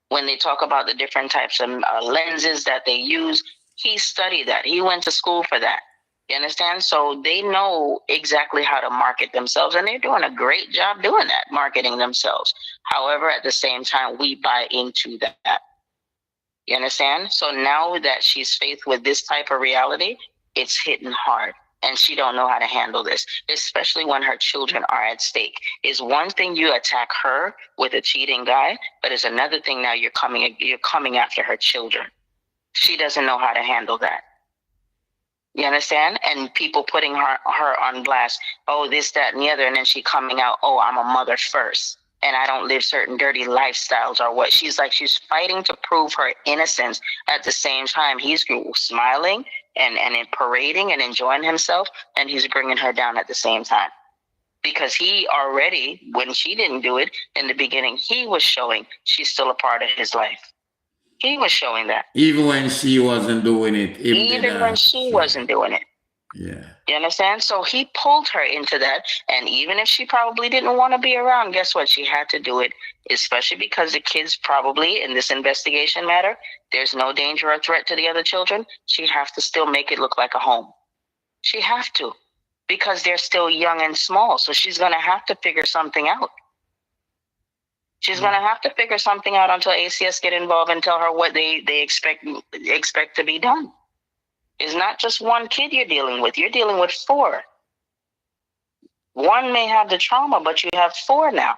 when they talk about the different types of lenses that they use. He studied that. He went to school for that. You understand? So they know exactly how to market themselves, and they're doing a great job doing that, marketing themselves. However, at the same time, we buy into that. You understand? So now that she's faced with this type of reality, it's hitting hard, and she don't know how to handle this, especially when her children are at stake. It's one thing you attack her with a cheating guy, but it's another thing now you're coming after her children. She doesn't know how to handle that. You understand? And people putting her on blast. Oh, this, that, and the other, and then she coming out. Oh, I'm a mother first, and I don't live certain dirty lifestyles or what. She's fighting to prove her innocence. At the same time, he's smiling and parading and enjoying himself, and he's bringing her down at the same time. Because he already, when she didn't do it in the beginning, he was showing she's still a part of his life. He was showing that. Even when she wasn't doing it. Even when she wasn't doing it. Yeah. You understand? So he pulled her into that. And even if she probably didn't want to be around, guess what? She had to do it, especially because the kids probably in this investigation matter, there's no danger or threat to the other children. She has to still make it look like a home. She have to, because they're still young and small. So she's going to have to figure something out. She's going to have to figure something out until ACS get involved and tell her what they expect to be done. It's not just one kid you're dealing with. You're dealing with 4. One may have the trauma, but you have 4 now.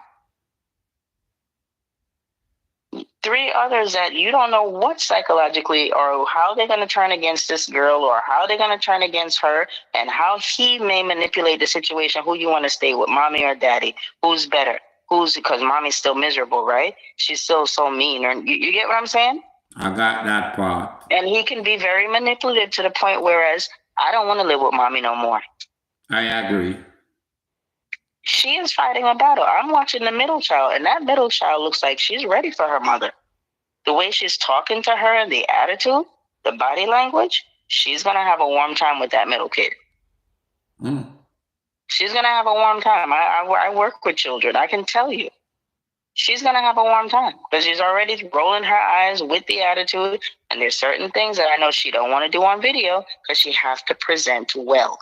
3 others that you don't know what psychologically or how they're going to turn against this girl, or how they're going to turn against her, and how he may manipulate the situation. Who you want to stay with, mommy or daddy? Who's better? Because mommy's still miserable, right? She's still so mean. Or you get what I'm saying? I got that part. And he can be very manipulative to the point whereas I don't want to live with mommy no more. I agree. She is fighting a battle. I'm watching the middle child, and that middle child looks like she's ready for her mother. The way she's talking to her, the attitude, the body language, she's going to have a warm time with that middle kid. She's going to have a warm time. I work with children. I can tell you. She's going to have a warm time because she's already rolling her eyes with the attitude. And there's certain things that I know she don't want to do on video because she has to present well.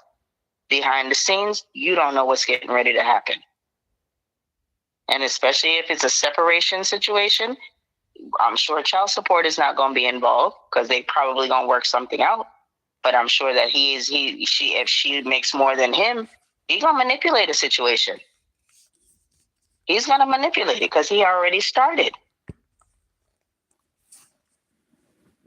Behind the scenes, you don't know what's getting ready to happen. And especially if it's a separation situation, I'm sure child support is not going to be involved because they probably going to work something out. But I'm sure that if she makes more than him, he's going to manipulate a situation. He's going to manipulate it because he already started.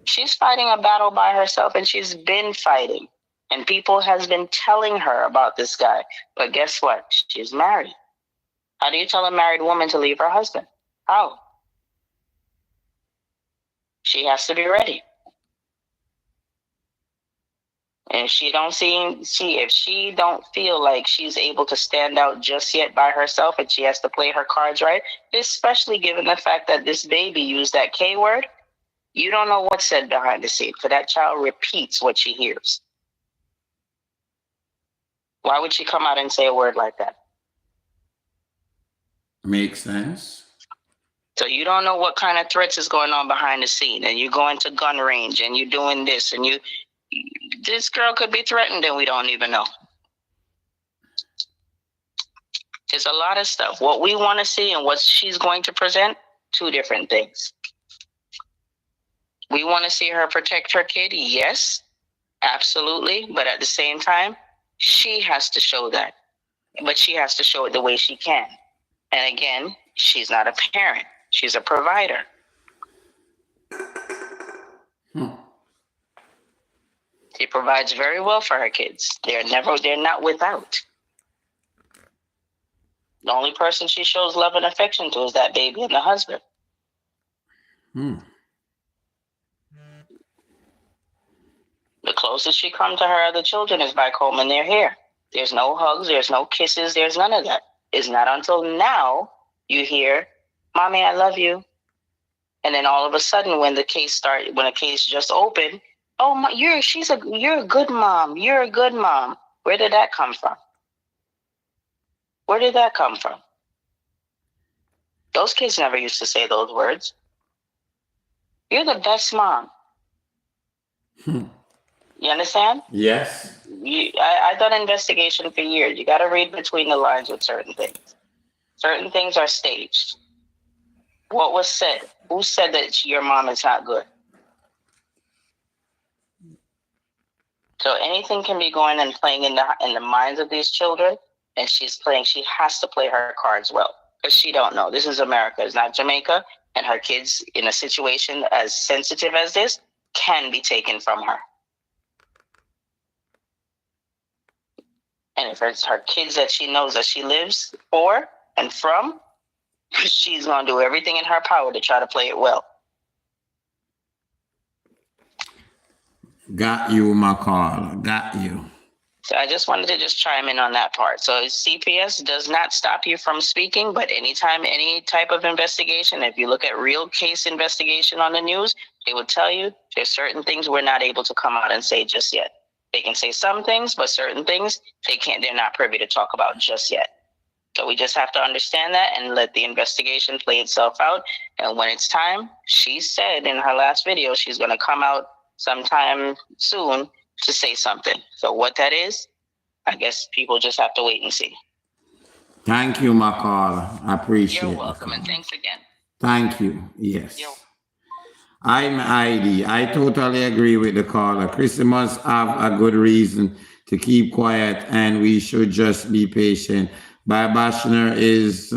She's fighting a battle by herself, and she's been fighting. And people has been telling her about this guy. But guess what? She's married. How do you tell a married woman to leave her husband? How? She has to be ready. And if she don't feel like she's able to stand out just yet by herself, and she has to play her cards right, especially given the fact that this baby used that K word, you don't know what's said behind the scene, for that child repeats what she hears. Why would she come out and say a word like that? Makes sense. So you don't know what kind of threats is going on behind the scene, and you're going to gun range, and you're doing this, and this girl could be threatened, and we don't even know. There's a lot of stuff. What we want to see and what she's going to present, 2 different things. We want to see her protect her kid, yes, absolutely. But at the same time, she has to show that. But she has to show it the way she can. And again, she's not a parent. She's a provider. She provides very well for her kids. They're not without. The only person she shows love and affection to is that baby and the husband. The closest she come to her other children is by combing their hair. There's no hugs, there's no kisses, there's none of that. It's not until now you hear, "Mommy, I love you." And then all of a sudden, when a case just opened, "Oh, you're a good mom. You're a good mom." Where did that come from? Where did that come from? Those kids never used to say those words. You're the best mom. You understand? Yes. I've done investigation for years. You got to read between the lines with certain things. Certain things are staged. What was said? Who said that your mom is not good? So anything can be going and playing in the minds of these children, and she has to play her cards well, because she don't know. This is America. It's not Jamaica, and her kids in a situation as sensitive as this can be taken from her. And if it's her kids that she knows that she lives for and from, she's going to do everything in her power to try to play it well. Got you, my caller. Got you. So I just wanted to chime in on that part. So CPS does not stop you from speaking, but anytime, any type of investigation, if you look at real case investigation on the news, they will tell you there's certain things we're not able to come out and say just yet. They can say some things, but certain things they're not privy to talk about just yet. So we just have to understand that and let the investigation play itself out. And when it's time, she said in her last video, she's going to come out sometime soon to say something. So what that is, I guess people just have to wait and see. Thank you, my caller. I appreciate it. You're welcome, and thanks again. Thank you. Yes. I'm ID. I totally agree with the caller. Crissy must have a good reason to keep quiet, and we should just be patient. Bashner is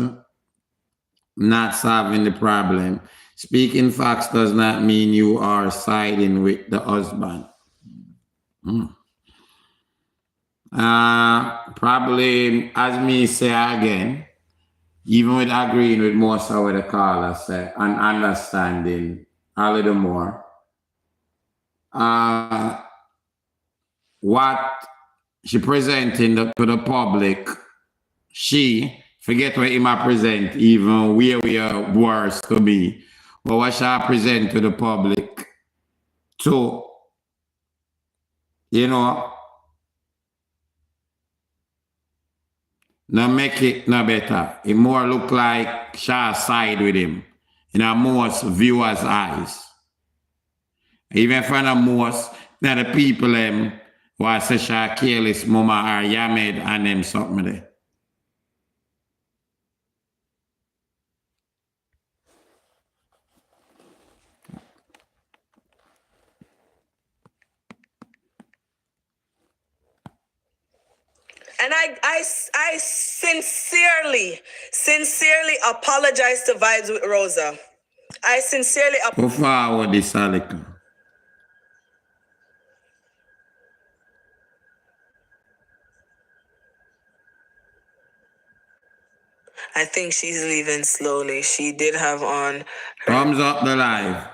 not solving the problem. Speaking facts does not mean you are siding with the husband. Probably, as me say again, even with agreeing with most of what the caller said and understanding a little more, what she presenting to the public, she forget what him present, even where we are worse to me, but what she present to the public to, now make it no better. It more look like Shah side with him in a most viewers' eyes. Even for the most, now the people who say Shah careless mama or Yamed and them something there. And I sincerely apologize to Vibes with Rosa. I sincerely apologize. How far would this Alika? I think she's leaving slowly. She did have on her... Thumbs up the live.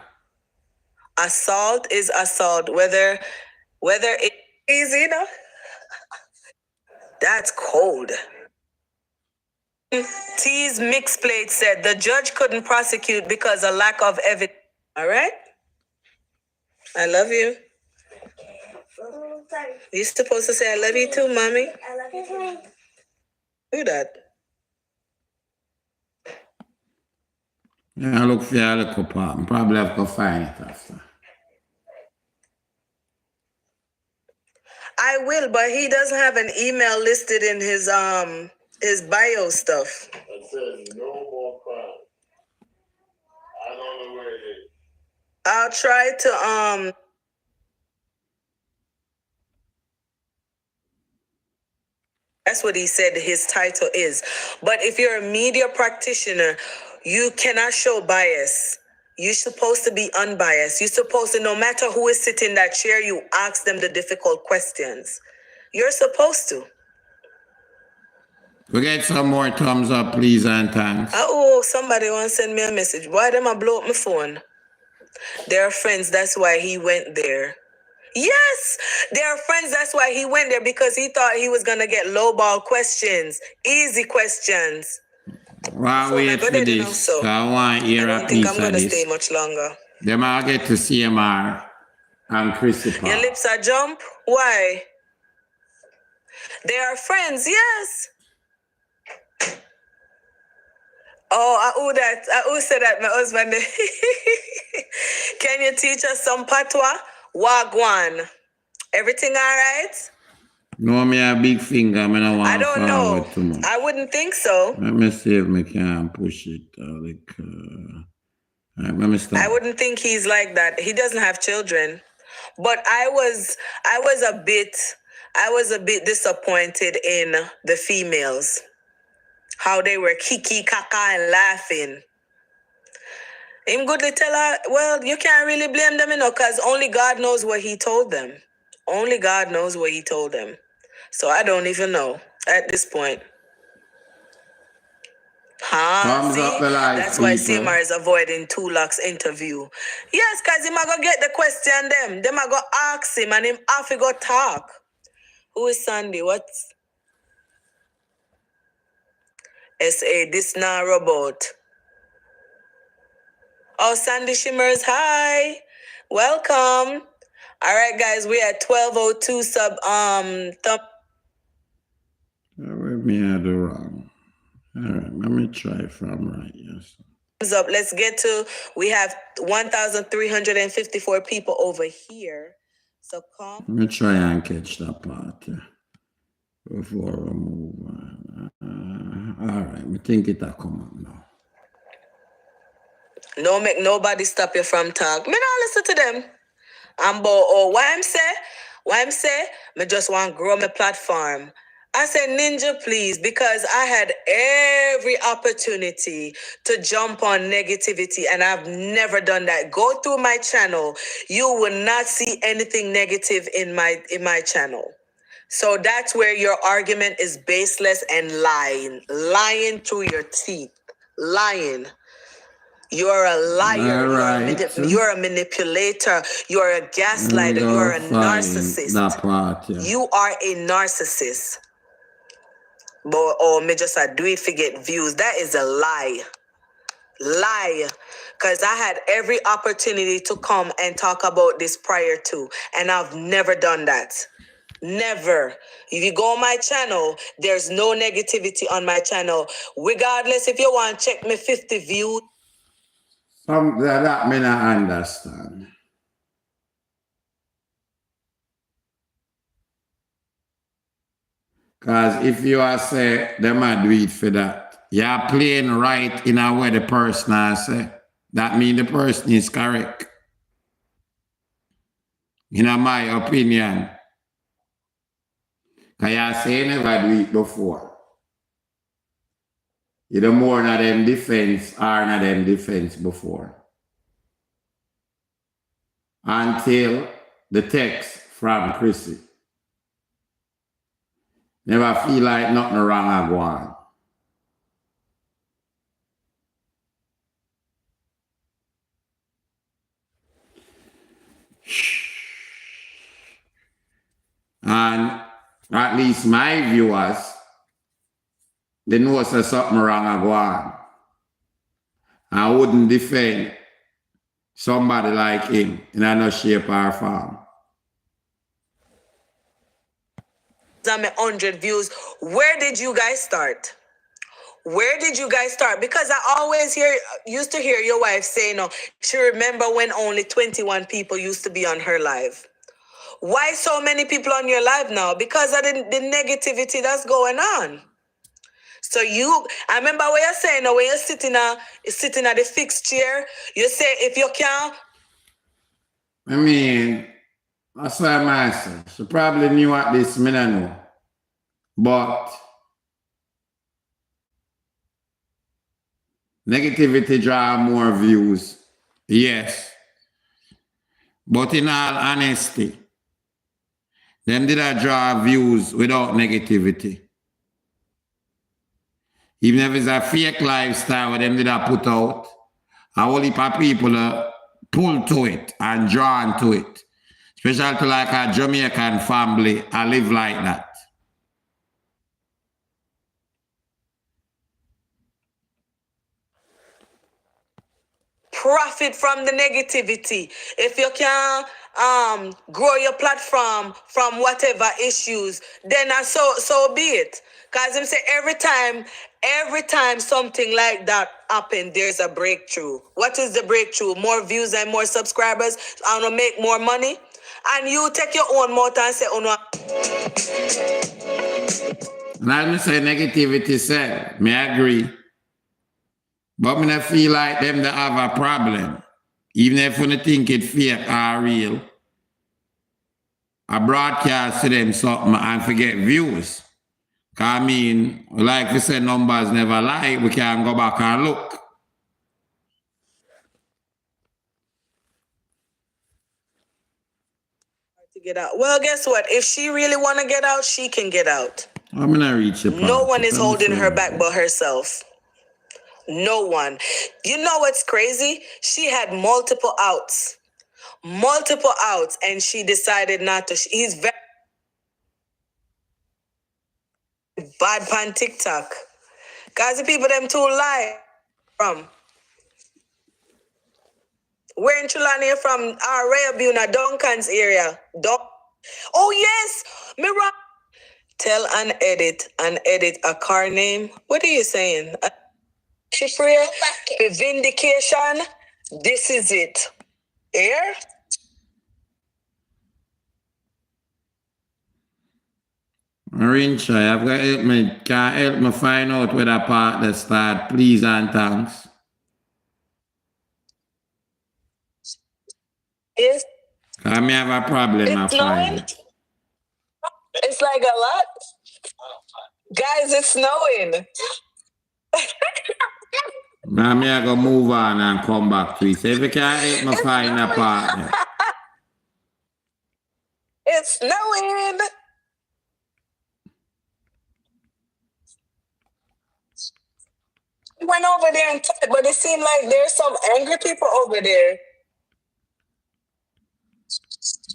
Assault is assault, whether it is, That's cold. T's mixed plate said the judge couldn't prosecute because of lack of evidence. All right? I love you. You're supposed to say I love you too, mommy. I love you too. Do that. Yeah, I look for your little part. Probably have to find it after. I will, but he doesn't have an email listed in his bio stuff. It says no more crime. I don't know where it is. I'll try to that's what he said his title is. But if you're a media practitioner, you cannot show bias. You're supposed to be unbiased. You're supposed to, no matter who is sitting in that chair, you ask them the difficult questions. You're supposed to. We get some more thumbs up, please, and thanks. Oh, somebody want to send me a message. Why them I blow up my phone? They're friends, that's why he went there. Yes, they're friends, that's why he went there, because he thought he was going to get lowball questions, easy questions. Well, wait for this. So I want to hear I a don't think piece I'm of going to this. stay much longer. Them all get to CMR and Crissy. Your lips are jump? Why? They are friends, yes. Oh, who said that? My husband. Can you teach us some patwa? Wagwan. Everything all right? No, me a big finger. I don't know. Too much. I wouldn't think so. Let me see if I can push it. Let me stop. I wouldn't think he's like that. He doesn't have children. But I was a bit disappointed in the females. How they were kiki kaka and laughing. Him goodly tell her, well, you can't really blame them, because only God knows what he told them. Only God knows what he told them. So I don't even know at this point. Thumbs up the lights, that's why people. CMR is avoiding Tulak's interview. Yes, because him a go get the question them. Them a go ask him and him have to go talk. Who is Sandy? What's SA? This now robot. Oh, Sandy Shimmers, hi. Welcome. All right, guys, we at 12:02 sub thumb. Where me I do wrong? All right, let me try from right. Yes. Thumbs up. Let's get to. We have 1,354 people over here. So come. Let me try and catch that part before we move on. All right, I think it'll come up now. No make nobody stop you from talk. Me not listen to them. Why I'm say, me just want to grow my platform. I said, Ninja, please, because I had every opportunity to jump on negativity and I've never done that. Go through my channel. You will not see anything negative in my channel. So that's where your argument is baseless and lying through your teeth. Lying. You're a liar. Right. You're a manipulator. You're a gaslighter. You're a narcissist. That part, yeah. You are a narcissist. But me just do it to get views. That is a lie. Lie. Because I had every opportunity to come and talk about this prior to. And I've never done that. Never. If you go on my channel, there's no negativity on my channel. Regardless if you want to check me 50 views. That me not understand. Because if you are say, them might do it for that. You are playing right in a way the person has say. That means the person is correct. In my opinion. Because you say you never do it before. You do more than them defense or not them defense before. Until the text from Crissy. Never feel like nothing wrong I go on. And at least my viewers, they know there's something wrong I go on. I wouldn't defend somebody like him in no shape or form. I'm 100 views. Where did you guys start? Where did you guys start? Because I always used to hear your wife say, no, she remember when only 21 people used to be on her live. Why so many people on your live now? Because of the negativity that's going on. So I remember what you're saying, when you're sitting at the fixed chair, you say, if you can. I mean, that's what I'm asking. She probably knew at this, I don't know. But negativity draw more views. Yes. But in all honesty, them did I draw views without negativity. Even if it's a fake lifestyle what them did I put out, a whole heap of people pull to it and drawn to it. Especially to like a Jamaican family, I live like that. Profit from the negativity. If you can grow your platform from whatever issues, then so be it. Cause him say every time something like that happen, there's a breakthrough. What is the breakthrough? More views and more subscribers. I wanna make more money. And you take your own mouth and say, oh no. Now me say negativity said, me agree. But me not feel like them that have a problem. Even if you think it fake or real. I broadcast to them something and forget views. I mean, like we said, numbers never lie. We can go back and look. To get out. Well, guess what? If she really want to get out, she can get out. I'm gonna reach the No one is holding her back but herself. No one. You know what's crazy? She had multiple outs, and she decided not to. He's very bad on TikTok. Guys, the people them too lie from. Where in Trelawney from? Rayabuna, Duncan's area. Oh yes, Mirror. Tell and edit a car name. What are you saying? Shifria, the vindication. This is it. Here. Marincha, I've got to help me. Can help me find out where that partner start, please and thanks. Yes. I may have a problem. It's snowing. It's like a lot. Guys, it's snowing. Now me I go move on and come back to it. So if you can help me find a partner. It's snowing. We went over there and talked, but it seemed like there's some angry people over there.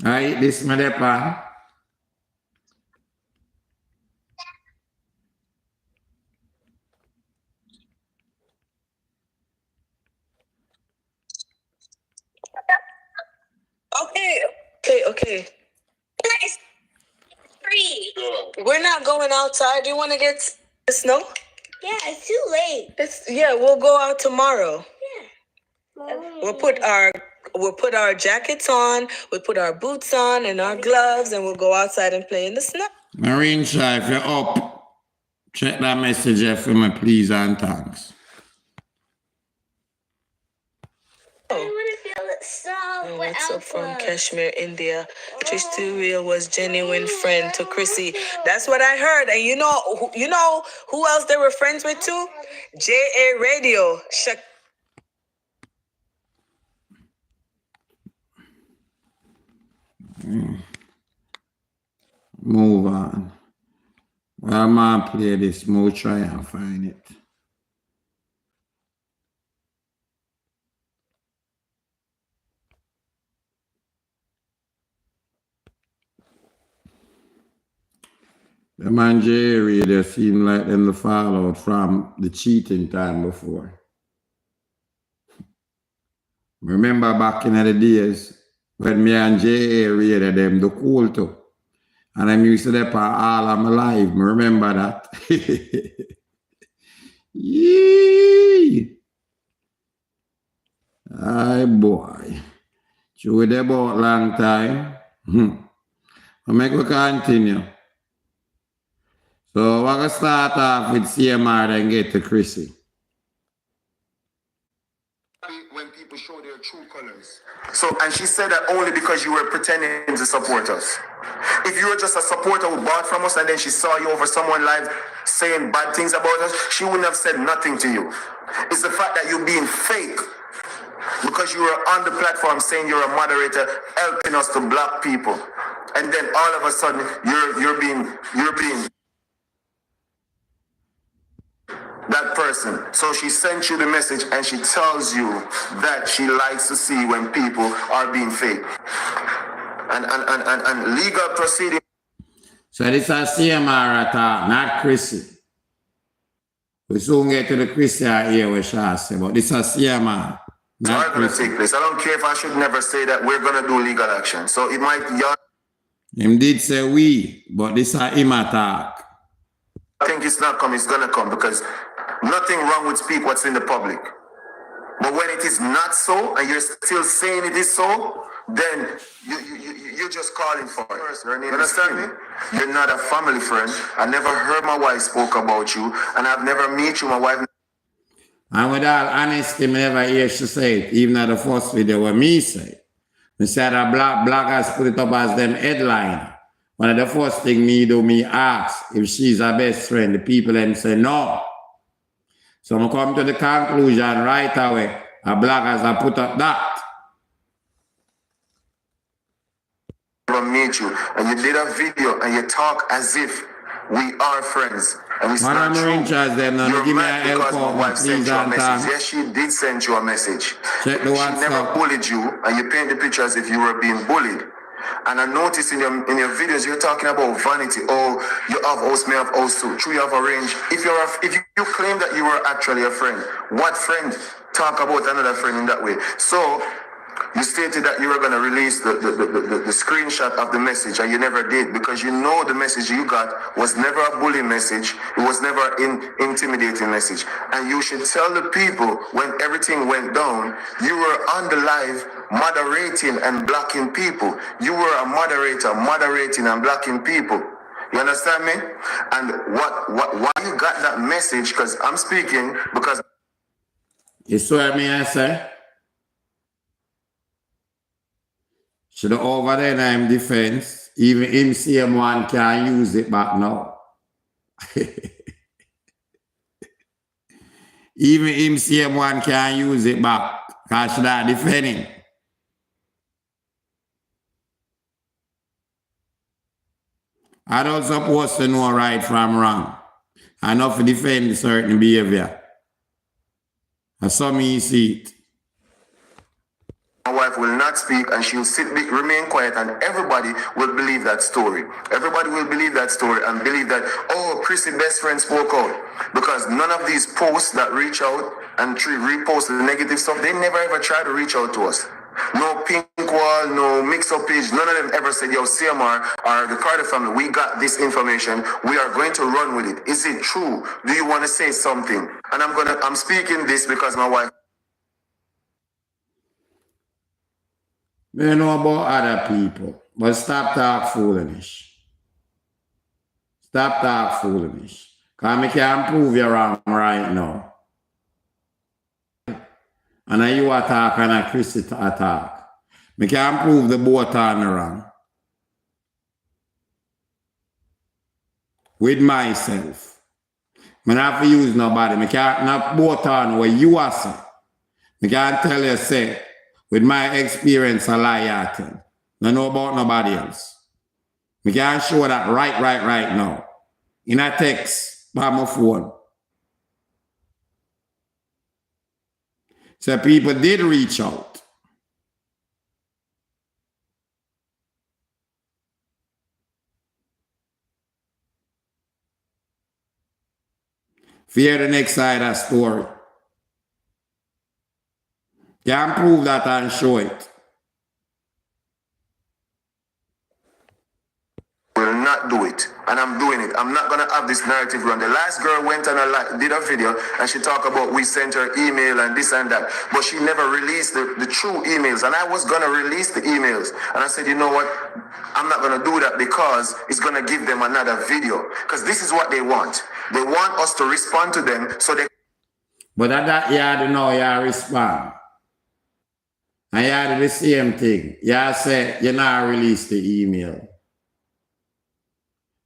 Alright, this my depa. Okay. Free. We're not going outside. Do you want to get the snow? Yeah, it's too late. We'll go out tomorrow. Yeah. We'll put our jackets on, we'll put our boots on and our gloves, and we'll go outside and play in the snow. Marincha, if you're up, check that message here for me, please and thanks. I want to feel it so. What's up from Kashmir, India? Trish Too Real was genuine friend to Crissy. That's what I heard. And you know who else they were friends with too? JA Radio. Move on. Well, I'm gonna play this. We'll try and find it. The man Jerry, they seem like them the fallout from the cheating time before. Remember back in the days when me and J.A. raided them, the cool too. And I'm used to that all of my life. Remember that? Yee! Aye, boy. You were there about a long time. I make we continue. So we're going to start off with CMR and get to Crissy. When people show their true colors. So, and she said that only because you were pretending to support us. If you were just a supporter who bought from us and then she saw you over someone live saying bad things about us, she wouldn't have said nothing to you. It's the fact that you're being fake because you were on the platform saying you're a moderator helping us to block people. And then all of a sudden you're being that person. So she sent you the message and she tells you that she likes to see when people are being fake. And legal proceeding. So this is CMR attack, not Crissy. We soon get to the Crissy here with Shasi, but this is CMR. Not going to take place. I don't care if I should never say that we're going to do legal action. So it might. Him did say we, but this is him attack. I think it's not coming. It's going to come because nothing wrong with speak what's in the public. But when it is not so, and you're still saying it is so, then you're just calling for it. You understand me? You're not a family friend. I never heard my wife spoke about you, and I've never met you. My wife. And with all honesty, I never hear she say it, even at the first video where me say. Me said a black bloggers put it up as them headline. One of the first thing me ask if she's her best friend. The people then say no. So I come to the conclusion right away. A bloggers have put up that. I meet you, and you did a video, and you talk as if we are friends. And it's One not of true. You're mad because my wife sent you a message. Yes, she did send you a message. Check the She never WhatsApp. bullied you, and you paint the picture as if you were being bullied. And I noticed in your videos you're talking about vanity. Oh, you have house, me have house too. True, you have a range. If you claim that you were actually a friend, what friend talk about another friend in that way? So you stated that you were going to release the screenshot of the message, and you never did, because you know the message you got was never a bullying message. It was never an intimidating message. And you should tell the people when everything went down, you were on the live moderating and blocking people. You were a moderator, moderating and blocking people. You understand me? And why you got that message? Because I'm speaking because... You swear me, I say? Should over there in him defense, even him CM1 can't use it back now. Even him CM1 can't use it back because should I defend him? I don't supposed to know right from wrong. I know to defend certain behavior. I saw me see it. My wife will not speak and she'll remain quiet, and everybody will believe that story. Everybody will believe that story and believe that, oh, Crissy best friend spoke out. Because none of these posts that reach out and repost the negative stuff, they never ever try to reach out to us. No pink wall, no mix-up page, none of them ever said, yo, CMR or the Carter family, we got this information, we are going to run with it. Is it true? Do you want to say something? And I'm speaking this because my wife... We know about other people, but stop talk foolish. Stop talk foolish. Because I can't prove you wrong right now. And you attack and a Crissy attack. I can't prove the both are wrong. With myself. I don't have to use nobody. I can't not both on what you are saying. I can't tell you, say, with my experience, a lie I tell. I know about nobody else. We can show that right now. In a text by my phone. So people did reach out. Fear the next side of the story. Can prove that and show it. Will not do it, and I'm doing it. I'm not gonna have this narrative run. The last girl went and did a video and she talked about we sent her email and this and that, but she never released the true emails, and I was gonna release the emails, and I said, you know what, I'm not gonna do that because it's gonna give them another video, because this is what they want. They want us to respond to them so they... But at that you know you respond. And you do the same thing. You say you not release the email.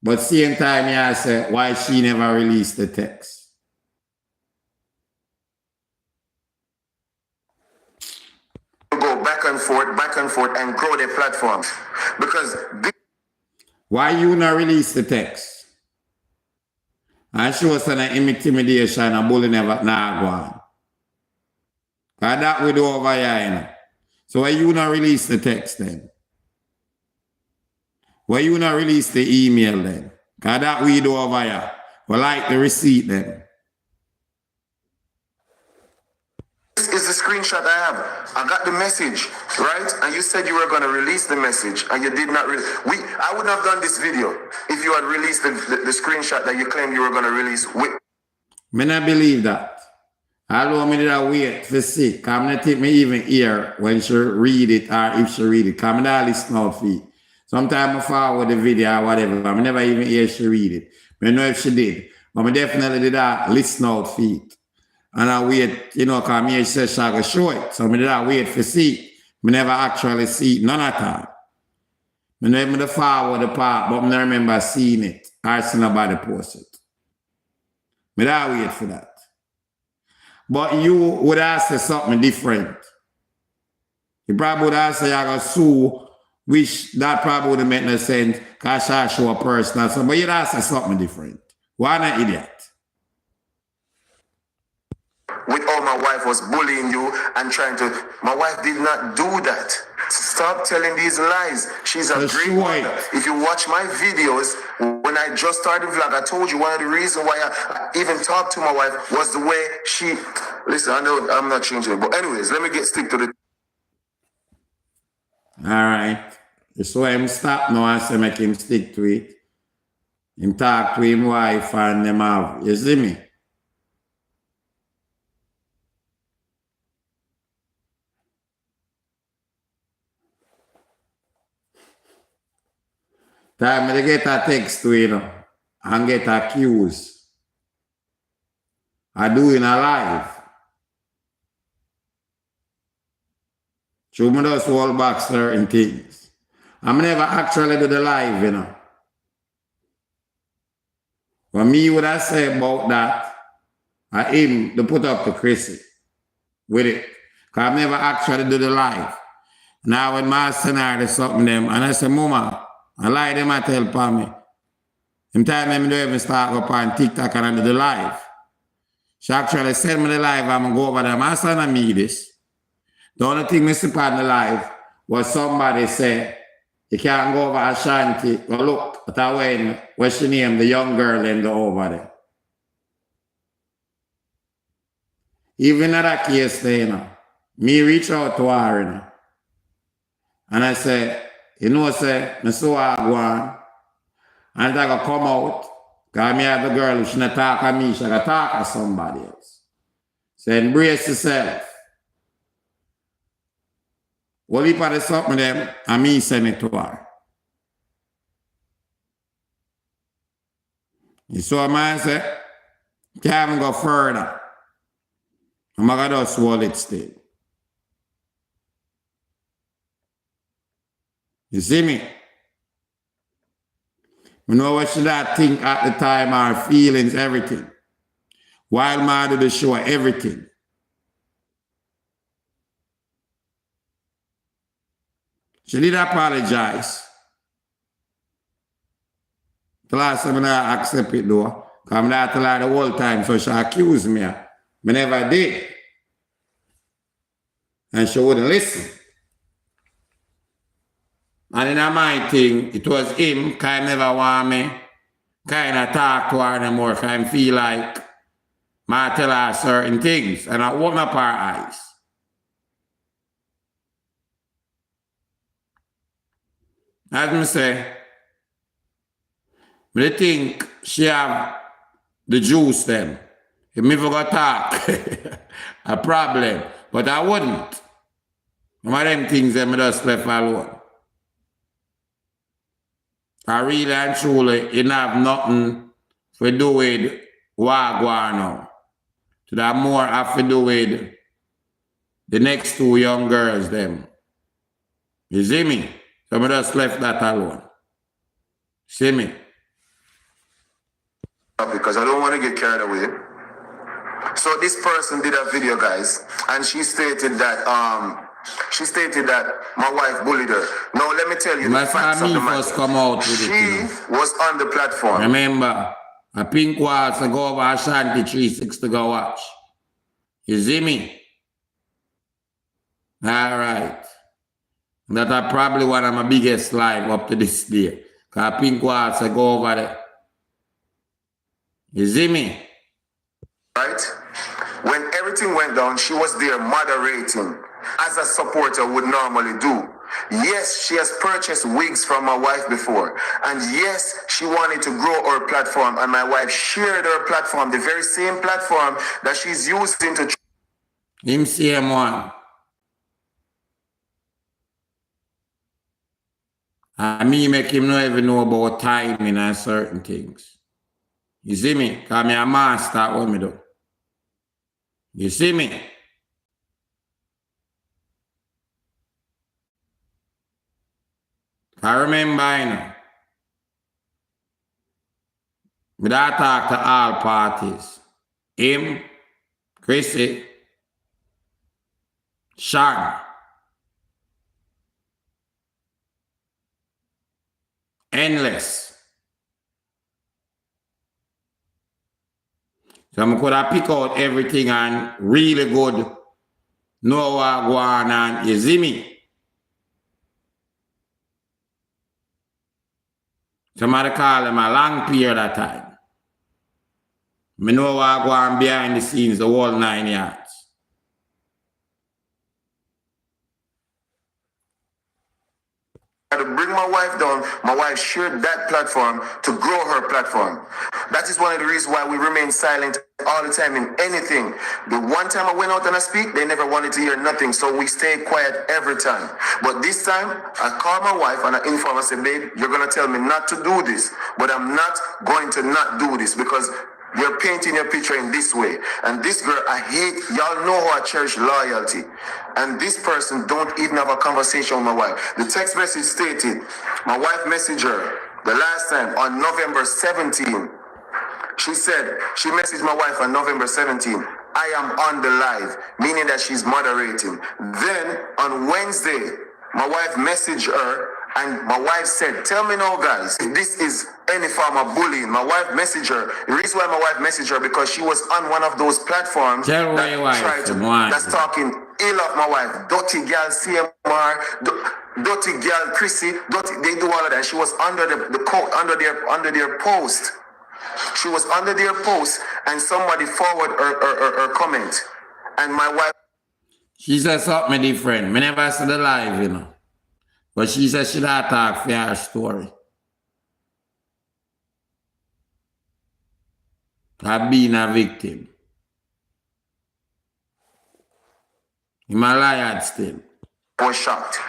But same time you say why she never released the text. Go back and forth and grow their platforms. Because why you not release the text? And she was an intimidation and bullying never nah go on. Cause that we do over here, you know. So why you not release the text then? Why you not release the email then? Cause that we do over here. We like the receipt then. This is the screenshot I have. I got the message, right? And you said you were going to release the message, and you did not. I wouldn't have done this video if you had released the screenshot that you claimed you were going to release. Me not believe that. Although me did I wait for see. Cause me not take me even hear when she read it or if she read it. Cause me not listen out for it. Sometimes I forward the video or whatever. I never even hear she read it. I know if she did. But I definitely did that listen out for it. And I wait, you know, because me said she could show it. So I did I wait for see it. I never actually see it, none at all. I know even the forward the part, but I don't remember seeing it or seeing nobody post it. I did wait for that. But you would have said something different. You probably would have said you're going to sue, which that probably would have made no sense because I show a personal something. But you'd have said something different. Why not idiot? With all my wife was bullying you and trying to. My wife did not do that. Stop telling these lies. She's a great mother. If you watch my videos, when I just started vlog, I told you one of the reasons why I even talked to my wife was the way she. Listen, I know I'm not changing it, but anyways, let me stick to the. All right. So him stop now and say make him stick to it. Him talk to him wife and them have. You see me? Time to get a text to you know, and get accused. I do in a live. So I just hold back certain things. I'm never actually do the live, you know. What me would I say about that, I aim to put up the Crissy with it. Because I never actually do the live. Now when my scenario something them, and I say, Mama, I lie them I tell Pammy. Them time them don't even start up on TikTok and I do the live. She actually send me the live, I'm going to go over there. My son and me this. The only thing I see on the live was somebody say, you can't go over Ashanti. Well, look, at when she named the young girl and go over there. Even in that case, you know, me reach out to her, you know, and I say, you know, say, I saw her go on, and I go come out, because me have the girl, she not talk to me, she got talk to somebody else. So embrace yourself. Well, if I do something with them, and me send it to her. You saw what I say? Can't even go further. I'm going to just hold it still. You see me? You know what should I think at the time, our feelings, everything. While I do the show, everything. She did apologize. The last time I accept it though, because I'm not tell her the whole time, so she accused me. I never did. And she wouldn't listen. And in my thing, it was him, kind of never want me, kind of talk to her anymore, kind of feel like I tell her certain things, and I open up her eyes. As me say, I think she have the juice them. If me forgot talk, a problem. But I wouldn't. Some of them things that I just left alone. I really and truly, it have nothing to do with what go on now. So that more have to do with the next two young girls them. You see me? So I just left that alone. See me? Because I don't want to get carried away. So this person did a video, guys, and she stated that my wife bullied her. Now let me tell you my the facts of the matter. Come out with she was on the platform. Remember, A pink walls to go over Ashanti 360 to go watch. You see me? All right. That are probably one of my biggest live up to this day. Because pink walls to go over there. You see me? Right? When everything went down, she was there moderating, as a supporter would normally do. Yes, she has purchased wigs from my wife before. And yes, she wanted to grow her platform. And my wife shared her platform, the very same platform that she's using to... Him same one. And me make him not even know about timing and certain things. You see me? Because I'm a master at what me do. You see me? I remember, you know, but I talk to all parties. Him, Crissy, Sean, endless. So I could have pick out everything and really good know what go on and you see me. Somebody call them a long period of time. I know what go on behind the scenes, the whole 9 yards. To bring my wife down, my wife shared that platform to grow her platform. That is one of the reasons why we remain silent all the time in anything. The one time I went out and I speak, they never wanted to hear nothing, so we stay quiet every time. But this time, I called my wife and I informed her, I said, babe, you're going to tell me not to do this, but I'm not going to not do this because you're painting your picture in this way. And this girl, I hate, y'all know how I cherish loyalty. And this person don't even have a conversation with my wife. The text message stated, my wife messaged her the last time on November 17. She said, she messaged my wife on November 17. I am on the live, meaning that she's moderating. Then on Wednesday, my wife messaged her and my wife said, tell me now guys, if this is any form of bullying. My wife messaged her. The reason why my wife messaged her because she was on one of those platforms that's talking ill of my wife. Dirty girl CMR, dirty girl Crissy, they do all of that. She was under the quote, under their post. She was under their post and somebody forwarded her comment. And my wife, she said something different. Me never said the live, you know. But she said she not talk for her story. I've been a victim. I'm a liar still. I was shocked.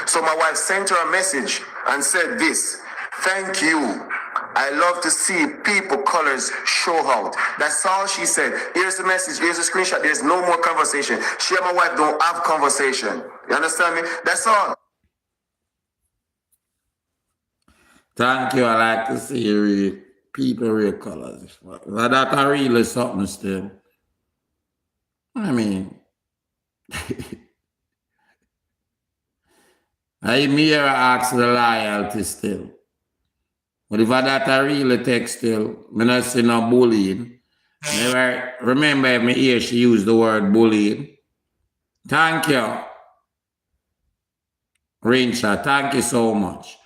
So my wife sent her a message and said this, thank you. I love to see people colors show out. That's all she said. Here's the message. Here's the screenshot. There's no more conversation. She and my wife don't have conversation. You understand me? That's all. Thank you. I like to see people real colors. But that are really something still. I mean, I'm here to ask the loyalty still. But if that a really text still, I not see no bullying. Never remember me here she used the word bullying. Thank you. Rinsha, thank you so much.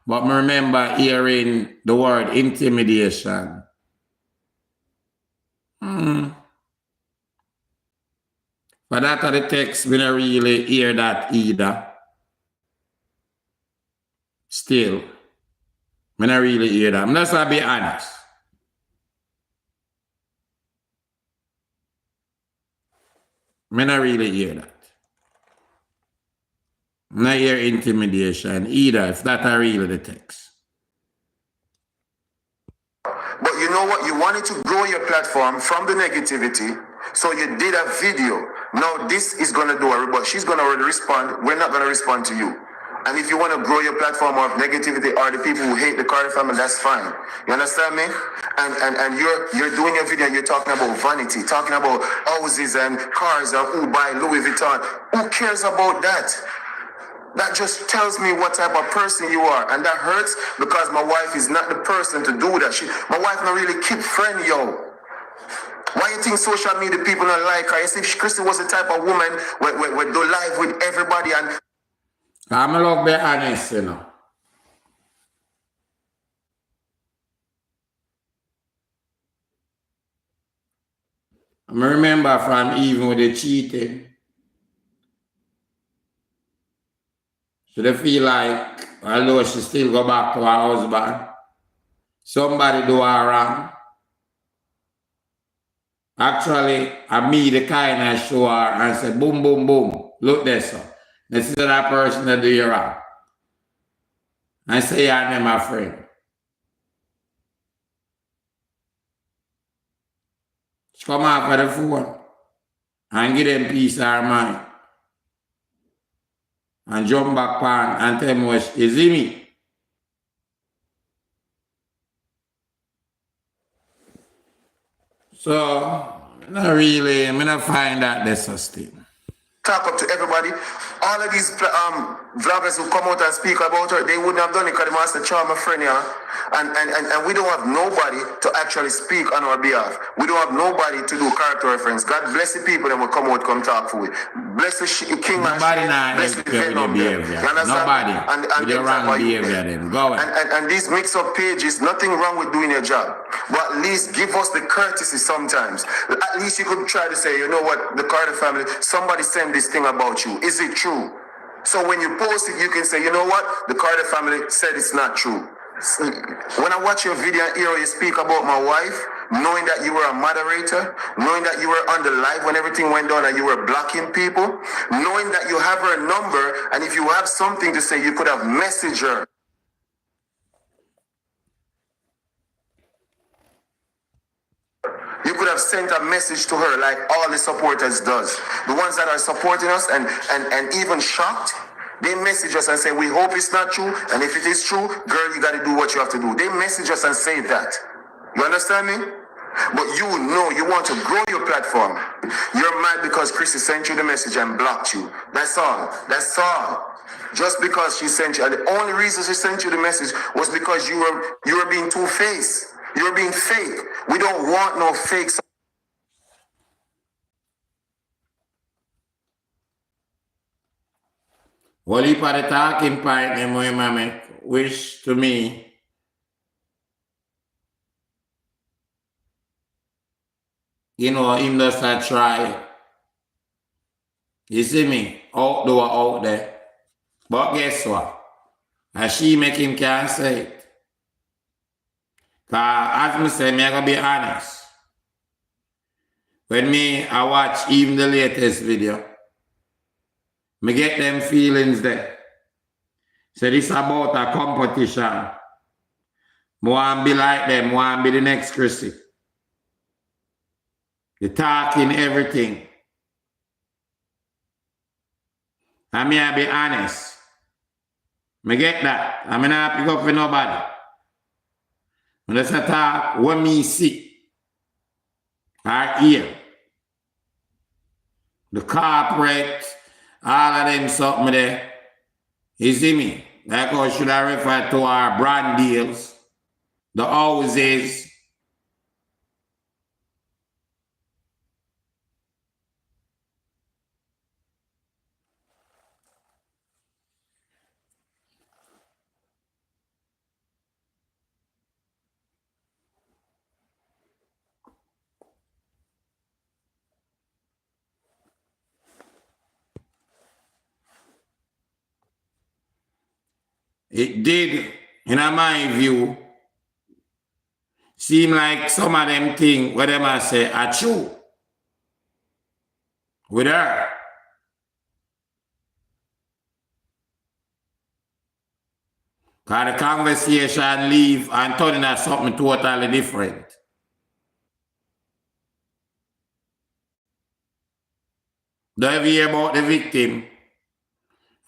But I remember hearing the word intimidation. But that are the text, we don't really hear that either. Still. I don't really hear that. I'm just going to be honest. I don't really hear that. I don't hear intimidation either, if that are really the text. But you know what? You wanted to grow your platform from the negativity, so you did a video. Now this is going to do a rebuttal. She's going to respond. We're not going to respond to you. And if you want to grow your platform of negativity or the people who hate the Carter family, that's fine. You understand me? And you're doing your video and you're talking about vanity, talking about houses and cars and who buy Louis Vuitton. Who cares about that? That just tells me what type of person you are. And that hurts because my wife is not the person to do that. My wife not really keep friend, yo. Why you think social media people not like her? You see, Crissy was the type of woman where do live with everybody and... I'm a little bit honest, you know. I remember from even with the cheating. So they feel like, although she still go back to her husband, somebody do her wrong. Actually, I me the kind of show her and say, boom, boom, boom. Look this up. This is that person that do you wrong. And say your name, my friend. She come off of the phone and give them peace of her mind. And jump back on and tell me, you see me? So, not really, I'm not find that there's a thing. Talk up to everybody. All of these vloggers who come out and speak about her, they wouldn't have done it because they must have charm a friend, yeah. And we don't have nobody to actually speak on our behalf. We don't have nobody to do character reference. God bless the people that will come out, come talk for we. Bless the king and bless the venom there. Nobody. And the wrong behavior then. Go on. And these mix-up pages, nothing wrong with doing your job. But at least give us the courtesy sometimes. At least you could try to say, you know what, the Carter family, somebody sent this thing about you. Is it true? So when you post it, you can say, you know what, the Carter family said it's not true. When I watch your video and hear you speak about my wife, knowing that you were a moderator, knowing that you were on the live when everything went down and you were blocking people, knowing that you have her number, and if you have something to say, you could have messaged her. You could have sent a message to her like all the supporters does. The ones that are supporting us and even shocked, they message us and say, we hope it's not true. And if it is true, girl, you got to do what you have to do. They message us and say that. You understand me? But you know you want to grow your platform. You're mad because Crissy sent you the message and blocked you. That's all. That's all. Just because she sent you. And the only reason she sent you the message was because you were being two-faced. You're being fake. We don't want no fakes. Well, if I the talking point, them wish to me, you know, him just a try. You see me? Out there. But guess what? And she make him can't say it. As me say, I gotta be honest. When I watch even the latest video, me get them feelings there. So this about a competition. I want to be like them, I want to be the next Crissy. The talking everything. And me I be honest. Me get that. I mean not pick up for nobody. When that's a talk, what me see or hear. The corporate, all of them something there. You see me? Like how should I refer to our brand deals, the houses. It did, in my view, seem like some of them things, what them I say, are true. With her. Because the conversation leave and turn into something totally different. Don't you hear about the victim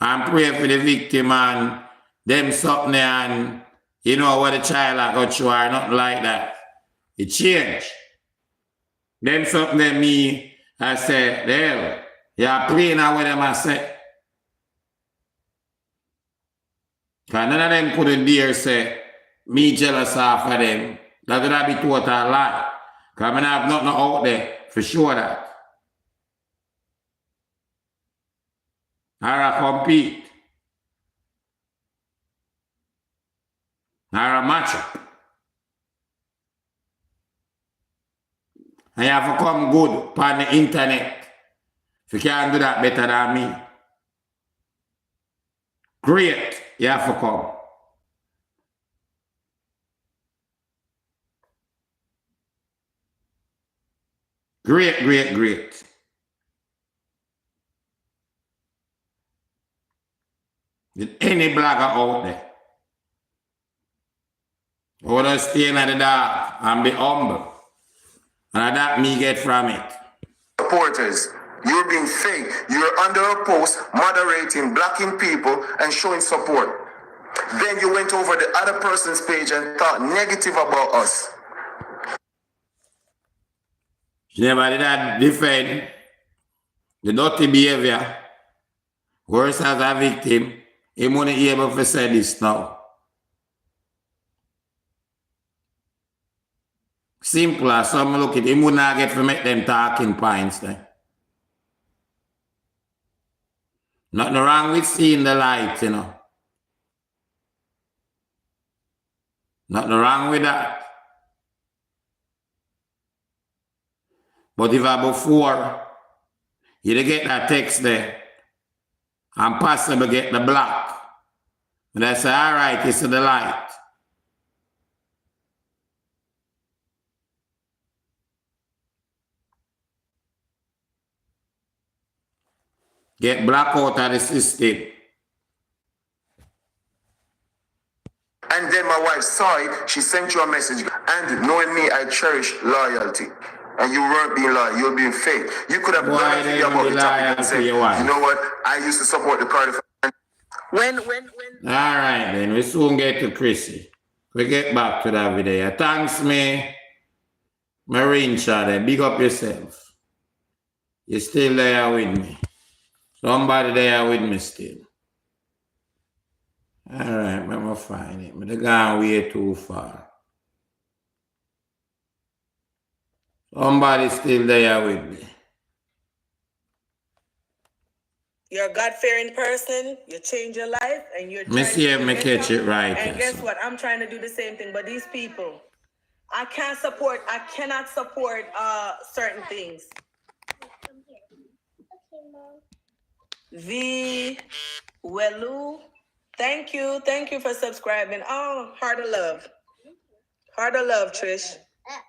and pray for the victim and them something and you know what the child I got you or nothing like that. It changed. Them something that me I said, hell, you're playing out with them I said. Because none of them couldn't dare say, me jealous of them. That would be total lie. Because I have nothing out there for sure that. I compete. I match up. And you have to come good on the internet. If you can't do that better than me. Great, you have to come. Great, great, great. With any blogger out there. I want to stay in the dark and be humble. And that me get from it. Supporters, you're being fake. You're under a post, moderating, blocking people, and showing support. Then you went over the other person's page and thought negative about us. She never did that defend the dirty behavior. Worse as a victim, he wouldn't be able to say this now. Simple as some look at him, would not get to make them talking points then. Nothing wrong with seeing the light, you know. Nothing wrong with that. But if I before, you get that text there, and possibly get the block, and I say, all right, it's the light. Get black out of the system. And then my wife saw it, she sent you a message. And knowing me, I cherish loyalty. And you weren't being loyal, you were being fake. You could have done a video about the topic and said, you know what, I used to support the Cardiff. When All right, then we soon get to Crissy. We get back to that video. Thanks, me. Marine Shade, big up yourself. You're still there with me. Somebody there with me still. All right, let me find it. But they're going way too far. Somebody still there with me. you're a God-fearing person, you change your life, and you're Let me see if I catch it right. And guess what? I'm trying to do the same thing, but these people, I cannot support certain things. V Welu, thank you for subscribing. Oh, heart of love, Trish,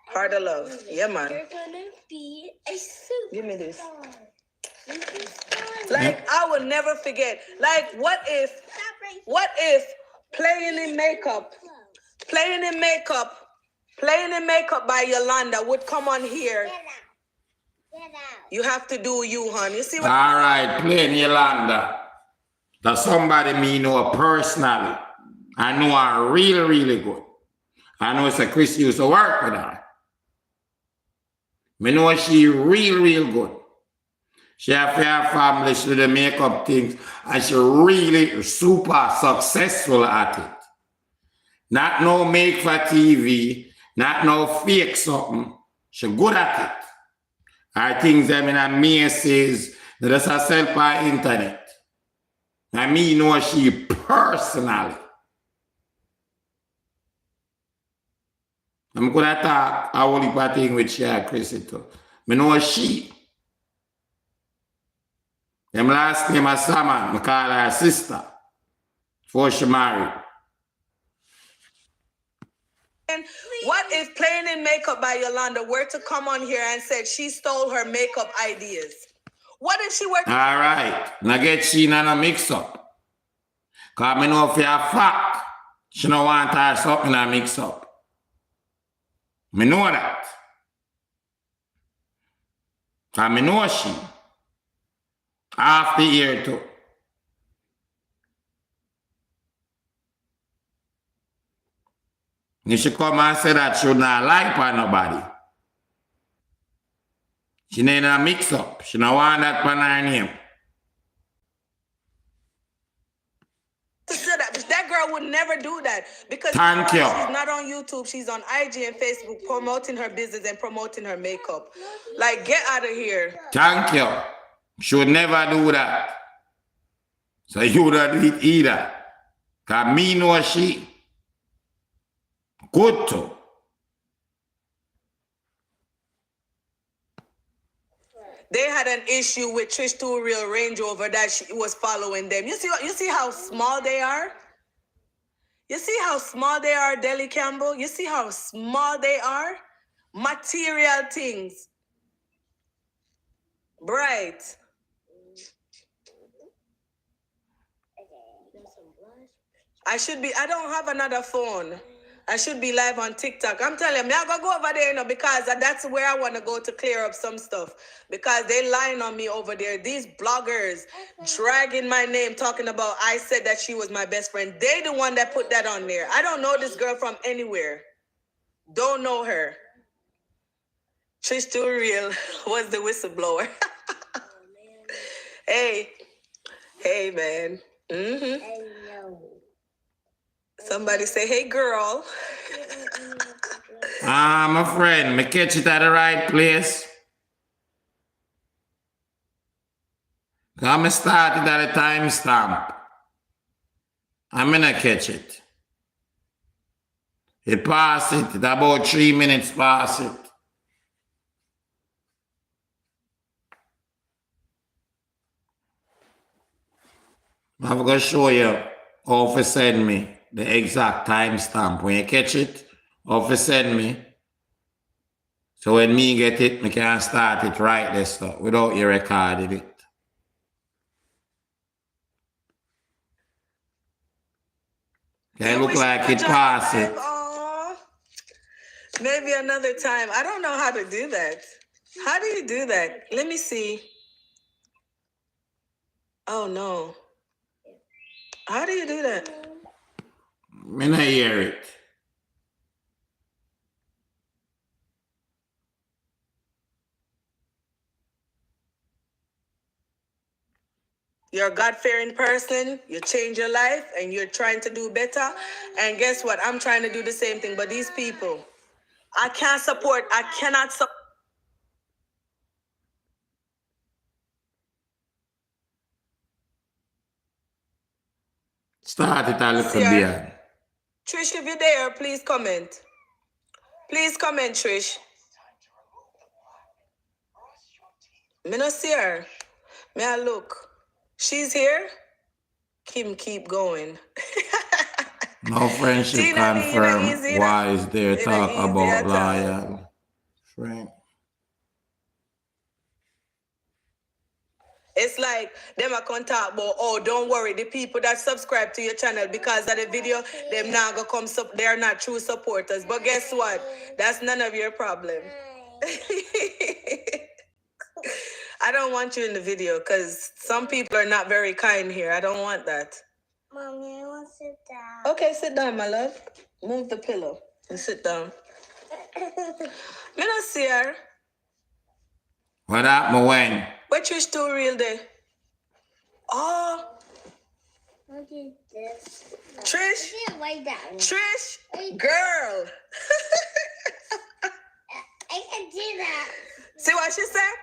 heart of love. Yeah, man. You're gonna be a super. Give me this. Like, I will never forget. Like, what if playing in makeup by Yolanda would come on here? You have to do you, hon. You see what? All right, playing Yolanda. That somebody me know personally. I know her really, really good. I know it's a Crissy used to work with her. I know she real good. She have her family, she do the makeup things, and she really super successful at it. Not no make for TV, not no fake something. She good at it. Her things them in a Macy's, that's herself on internet. And me know she personally. I'm gonna talk a whole heap of things with she and Crissy too. I know she. Them last name is Saman, I call her sister. Before she married. And what if playing in makeup by Yolanda were to come on here and said she stole her makeup ideas? What if she were to... All right. Now get she in a mix up. Because I know for a fact, she don't want her something in a mix up. I know that. Because I know she. Half the year too. You should come and say that she would not like for nobody. She need a mix up. She don't want that for her name. That girl girl would never do that because Thank you. she's not on YouTube. She's on IG and Facebook promoting her business and promoting her makeup. Like, get out of here. Thank you. She would never do that. So you don't do it either. Because me know she good to. They had an issue with Trish Too Real Range Rover that she was following them. You see how small they are? You see how small they are, Deli Campbell? You see how small they are? Material things. Bright. I don't have another phone. I should be live on TikTok. I'm telling you, I'm gonna go over there, because that's where I want to go to clear up some stuff. Because they lying on me over there. These bloggers dragging my name, talking about I said that she was my best friend. They the one that put that on there. I don't know this girl from anywhere. Don't know her. Trish Too Real was the whistleblower. Hey, man. Somebody say, hey, girl. My friend, me catch it at the right place. I'm started at a timestamp. I'm gonna catch it. It passed it. It's about 3 minutes past it. I'm gonna show you how to send me the exact timestamp. When you catch it, how to send me. So when me get it, me can start it right there stuff without you recording it. It look like it passed it. Maybe another time. I don't know how to do that. How do you do that? Let me see. Oh, no. How do you do that? Me not hear it. You're a God-fearing person. You change your life and you're trying to do better. And guess what? I'm trying to do the same thing. But these people, I cannot support. Start it a little bit. Trish, if you're there, please comment. Please comment, Trish. Me not see her. May I look? She's here? Kim, keep going. No friendship confirmed. Why is there talk about loyal friend? It's like them I can talk about, oh, don't worry, the people that subscribe to your channel because of the video, them not gonna come, they're not true supporters. But guess what? That's none of your problem. I don't want you in the video because some people are not very kind here. I don't want that. Mommy, I want to sit down. Okay, sit down, my love. Move the pillow and sit down. Me not see her. What happened when? Where Trish Too Real day? Oh. What is this? Trish? Lay down. Trish? Girl. I can do that. See what she said?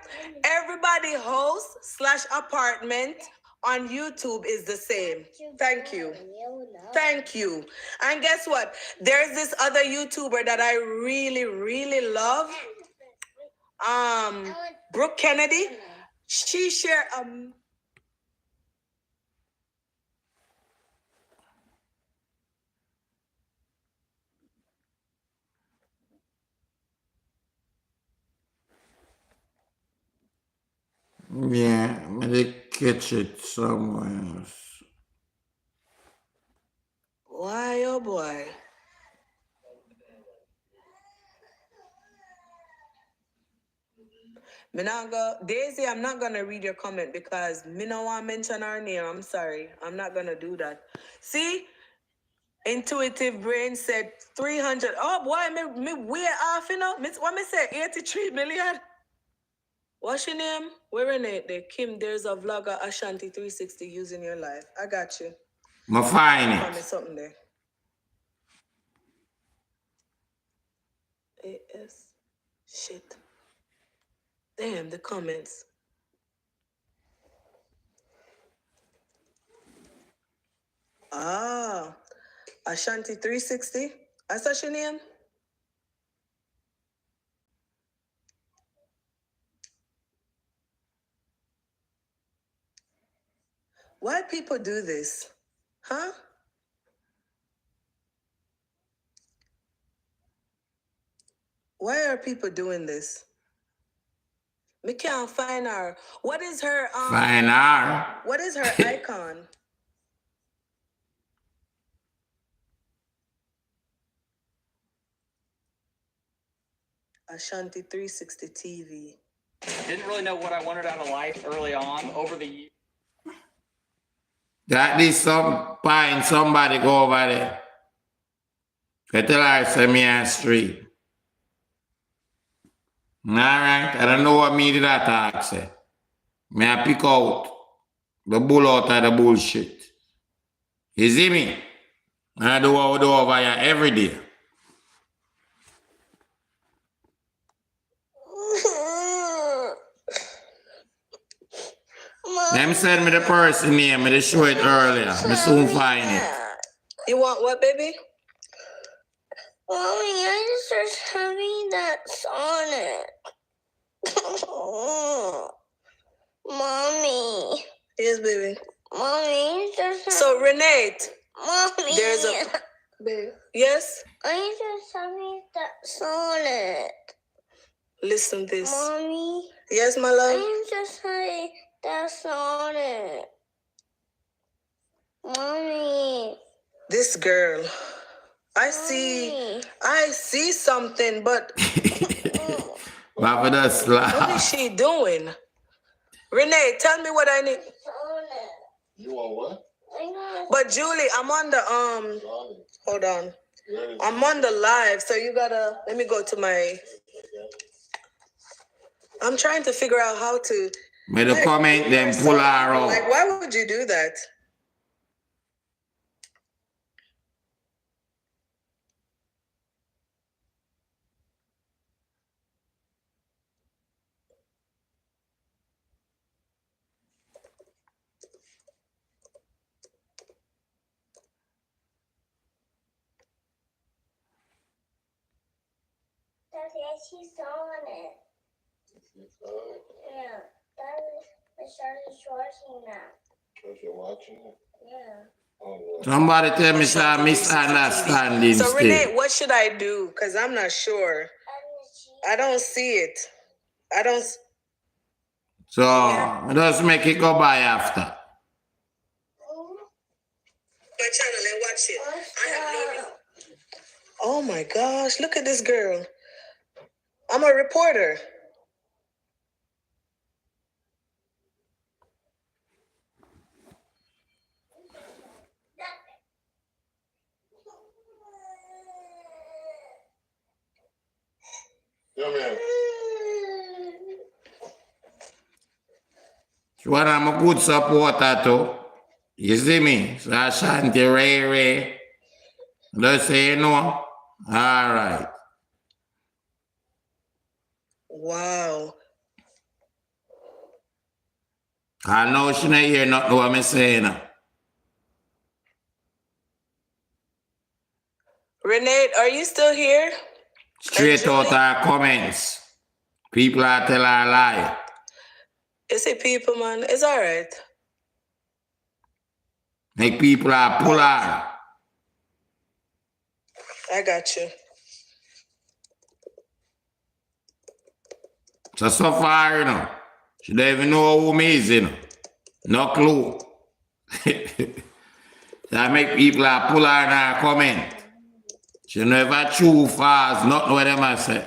Everybody host / apartment on YouTube is the same. Thank you. Thank you. And guess what? There's this other YouTuber that I really, really love. Brooke Kennedy. She shared Yeah, I'm gonna catch it somewhere else. Why, oh boy. Daisy, I'm not gonna read your comment because me no want to mention her name. I'm sorry. I'm not gonna do that. See? Intuitive Brain said 300. Oh boy, me way off, you know. What me say? 83 million. What's your name? Where in it? Kim, there's a vlogger Ashanti 360 using your life. I got you. I find Find me it. something there. AS. Shit. Damn, the comments. Ah, Ashanti 360. That's that your name? Why people do this? Huh? Why are people doing this? We can't find her. What is her Find her. What is her icon? Ashanti 360 TV. Didn't really know what I wanted out of life early on. Over the years. That is some find somebody go over there. I tell her send me on street. Alright, I don't know what me did that talk say. Me I pick out the bull out of the bullshit. You see me? And I do what we do over here every day. Them send me the person name, me they show it earlier. Me soon find it. You want what, baby? Mommy, I just having that Sonic. Mommy. Yes, baby. Mommy, just So Renee, Mommy. there's a baby. Yes? I just having that Sonic. Listen this. Mommy. Yes, my love. I'm just having that Sonic. Mommy. This girl. I see something, but But for the what slap. is she doing? Renee, tell me what I need. You want what? But Julie, I'm on the hold on. I'm on the live, so you gotta let me go to my I'm trying to figure out how to Me the comment them pull her out. like why would you do that? Daddy, she's on it. Yeah. I started watching that. Because you're watching it? Yeah. Somebody tell me some misunderstanding So still. Renee, what should I do? Because I'm not sure. I don't see it. I don't So just make it go by after. my channel and watch it. I have no. Oh my gosh, look at this girl. I'm a reporter. Come here. So I'm a good supporter too. You see me? So Ashanti Ray. Just say no. All right. Wow. I know she not hear nothing what I'm saying. Renee, are you still here? Straight out her comments. People are tell her lie. Is it people, man? It's all right. Make people are pull her. I got you. So far, you know. She don't even know who me is, you know. No clue. That make people are pull her in her comment. She never true fast, not what them I say.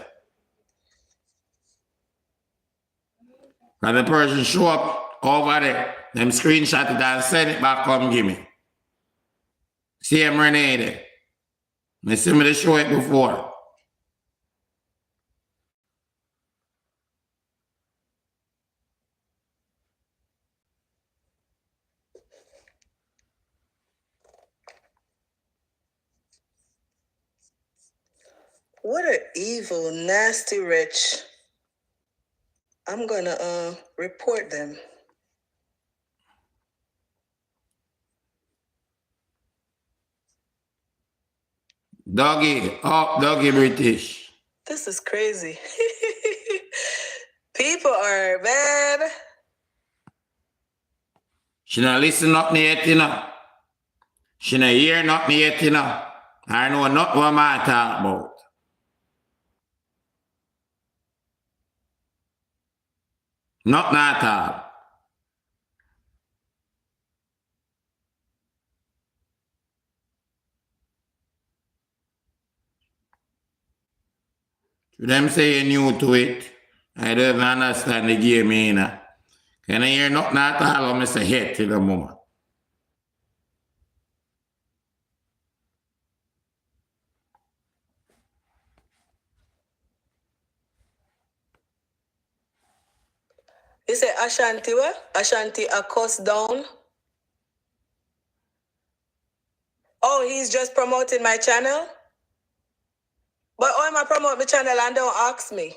And the person show up over there, them screenshot it and send it back, come give me. See him Renee there. I see me to show it before. What an evil, nasty wretch. I'm gonna report them. Doggy British. This is crazy. People are bad. She not listen nothing yet, you know. She not hear nothing yet, you know. I know not what I talk about. Not at all. To them say you're new to it, I don't understand the game, you know. Can I hear nothing at all? I'm say hit to the moment. You say Ashanti what? Ashanti a cuss down? Oh, he's just promoting my channel? But why am I promote my channel and don't ask me?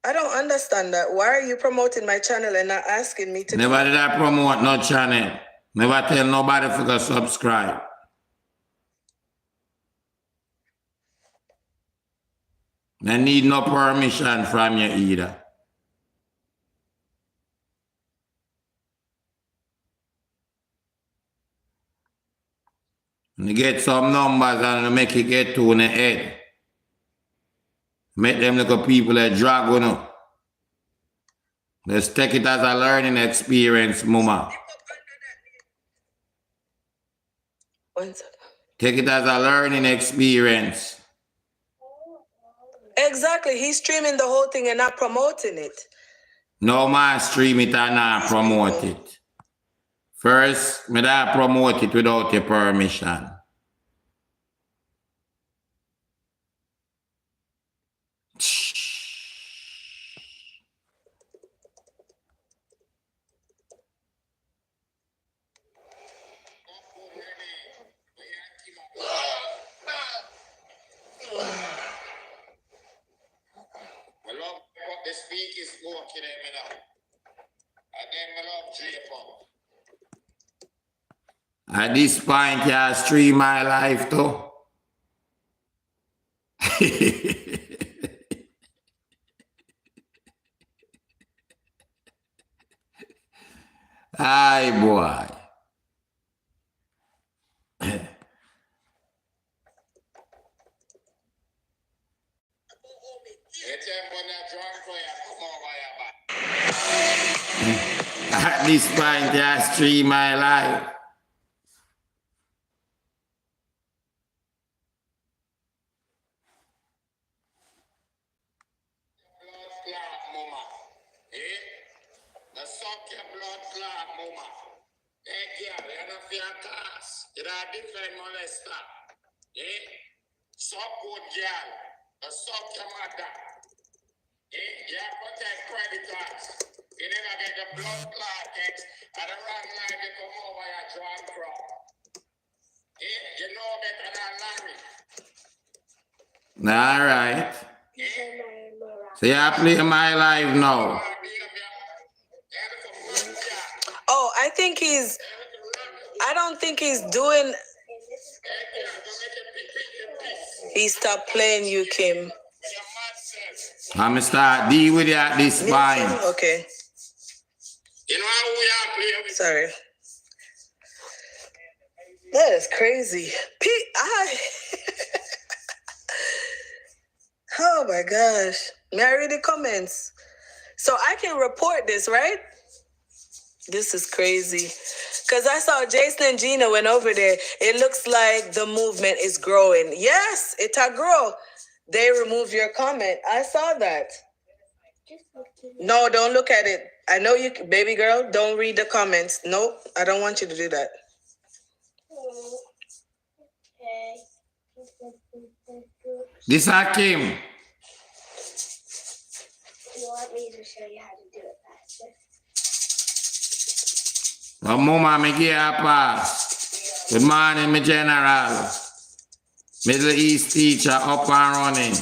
I don't understand that. Why are you promoting my channel and not asking me to Never did I promote no channel. Never tell nobody to subscribe. I need no permission from you either. You get some numbers and make it get to the head. Make them little people that drag on up. Let's take it as a learning experience, mama. Take it as a learning experience. Exactly. He's streaming the whole thing and not promoting it. No man stream it and not promote it. First, me da promote it without your permission. The speak is smoking them, you know. And then I love J-Pop. At this point, you stream my life too. Aye, boy. At this point, you stream my life. The suck your blood clot, mama. Hey, girl, you're not for your class. You're a different molester. Eh? Suck good girl. The suck your mother. Eh? You protect creditors. You never get the blood clot text. And the wrong line you come over your John Crow. Eh? You know better than Larry. All right. So you play my life now. Oh, I don't think he's doing. He stopped playing you, Kim. I'm gonna start deal with you at this point. Okay. You know how we are playing? Sorry. That is crazy. Oh my gosh. May I read the comments? So I can report this, right? This is crazy. Because I saw Jason and Gina went over there. It looks like the movement is growing. Yes, it's a grow. They removed your comment. I saw that. No, don't look at it. I know you, baby girl, don't read the comments. Nope, I don't want you to do that. This is Kim. You want me to show you how to do it faster? Well, mama, me give a pass. Good morning, my general. Middle East teacher up and running.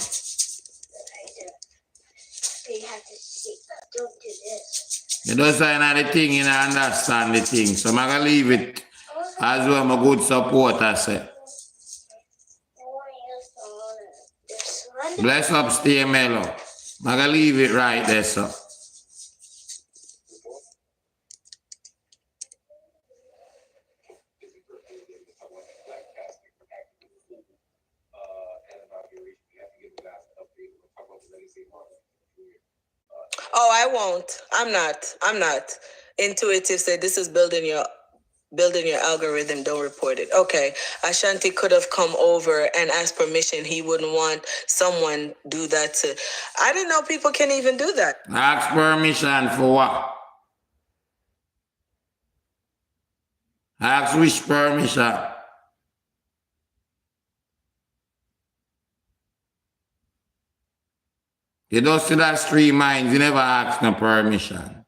You have to see. Don't do this. You don't sign the thing, you don't understand the thing. So I'm going to leave it as well, my good supporter say. This one. Bless up, stay mellow. I'm going to leave it right there, so. Oh, I won't. I'm not. Intuitive said this is building your algorithm. Don't report it. Okay. Ashanti could have come over and asked permission. He wouldn't want someone do that to. I didn't know people can even do that. Ask permission for what? Ask which permission? You don't see that stream minds, you never ask no permission.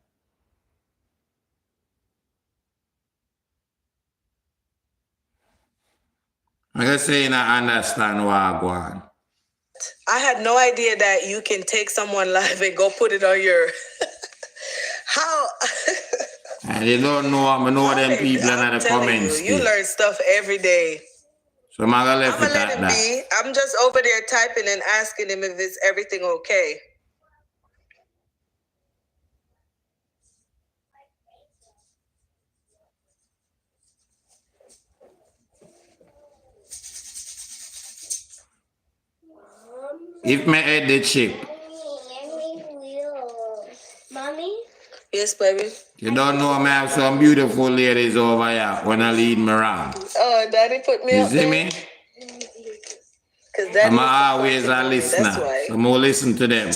I'm just saying I understand what I go on. I had no idea that you can take someone live and go put it on your. How? And you don't know, I know them people in the comments. You learn stuff every day. So I'm gonna let him be. I'm just over there typing and asking him if it's everything okay. If me head the chip. Mommy? Yes, baby. You don't know me have some beautiful ladies over here when I lead me around. Oh, Daddy put me you up see there. Me? I'm always a listener. So more listen to them.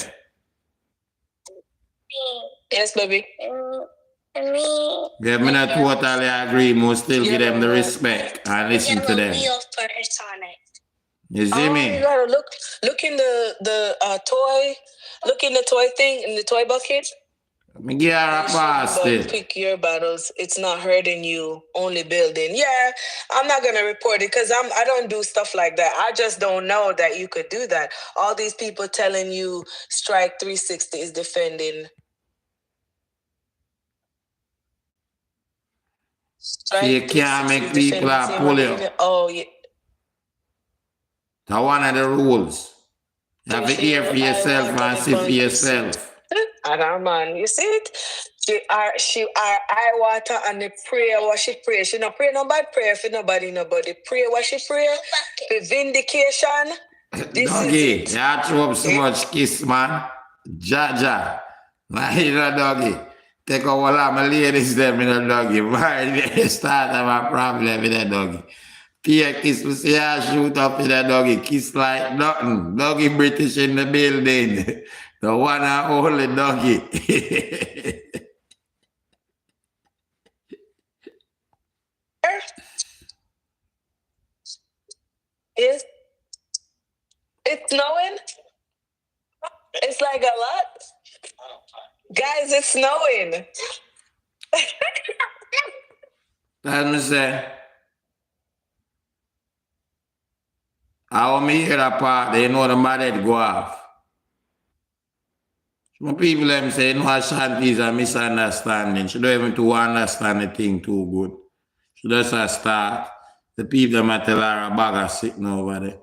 Yes, baby. Yeah, me not totally agree. More still give them the respect and listen to them. You see me? You gotta look in the toy. Look in the toy thing in the toy bucket. Me give her a pass still. Pick your battles. It's not hurting you, only building. Yeah, I'm not gonna report it because I don't do stuff like that. I just don't know that you could do that. All these people telling you strike 360 is defending. So you can't make people pull you. Oh yeah. That's one of the rules. You have to hear for yourself and see for yourself. I don't man, you see it? She eye water and the prayer what she pray. She not pray no bad prayer for nobody. Pray what she pray for vindication. Doggy, you have to up so much kiss, man. Jaja. Man, you know, doggy. Take all of my ladies them in a doggy. Man, start have a problem with that doggy. Peer kiss, we see her shoot up in a doggy. Kiss like nothing. Doggy British in the building. The one and only doggy. It's snowing. It's like a lot. Guys, it's snowing. Let me say. How me hear that part, they know the mother go off. Some people them say, no, Ashanti is a misunderstanding. She don't even to understand the thing too good. She just start. The people that tell her a bag of sitting over there.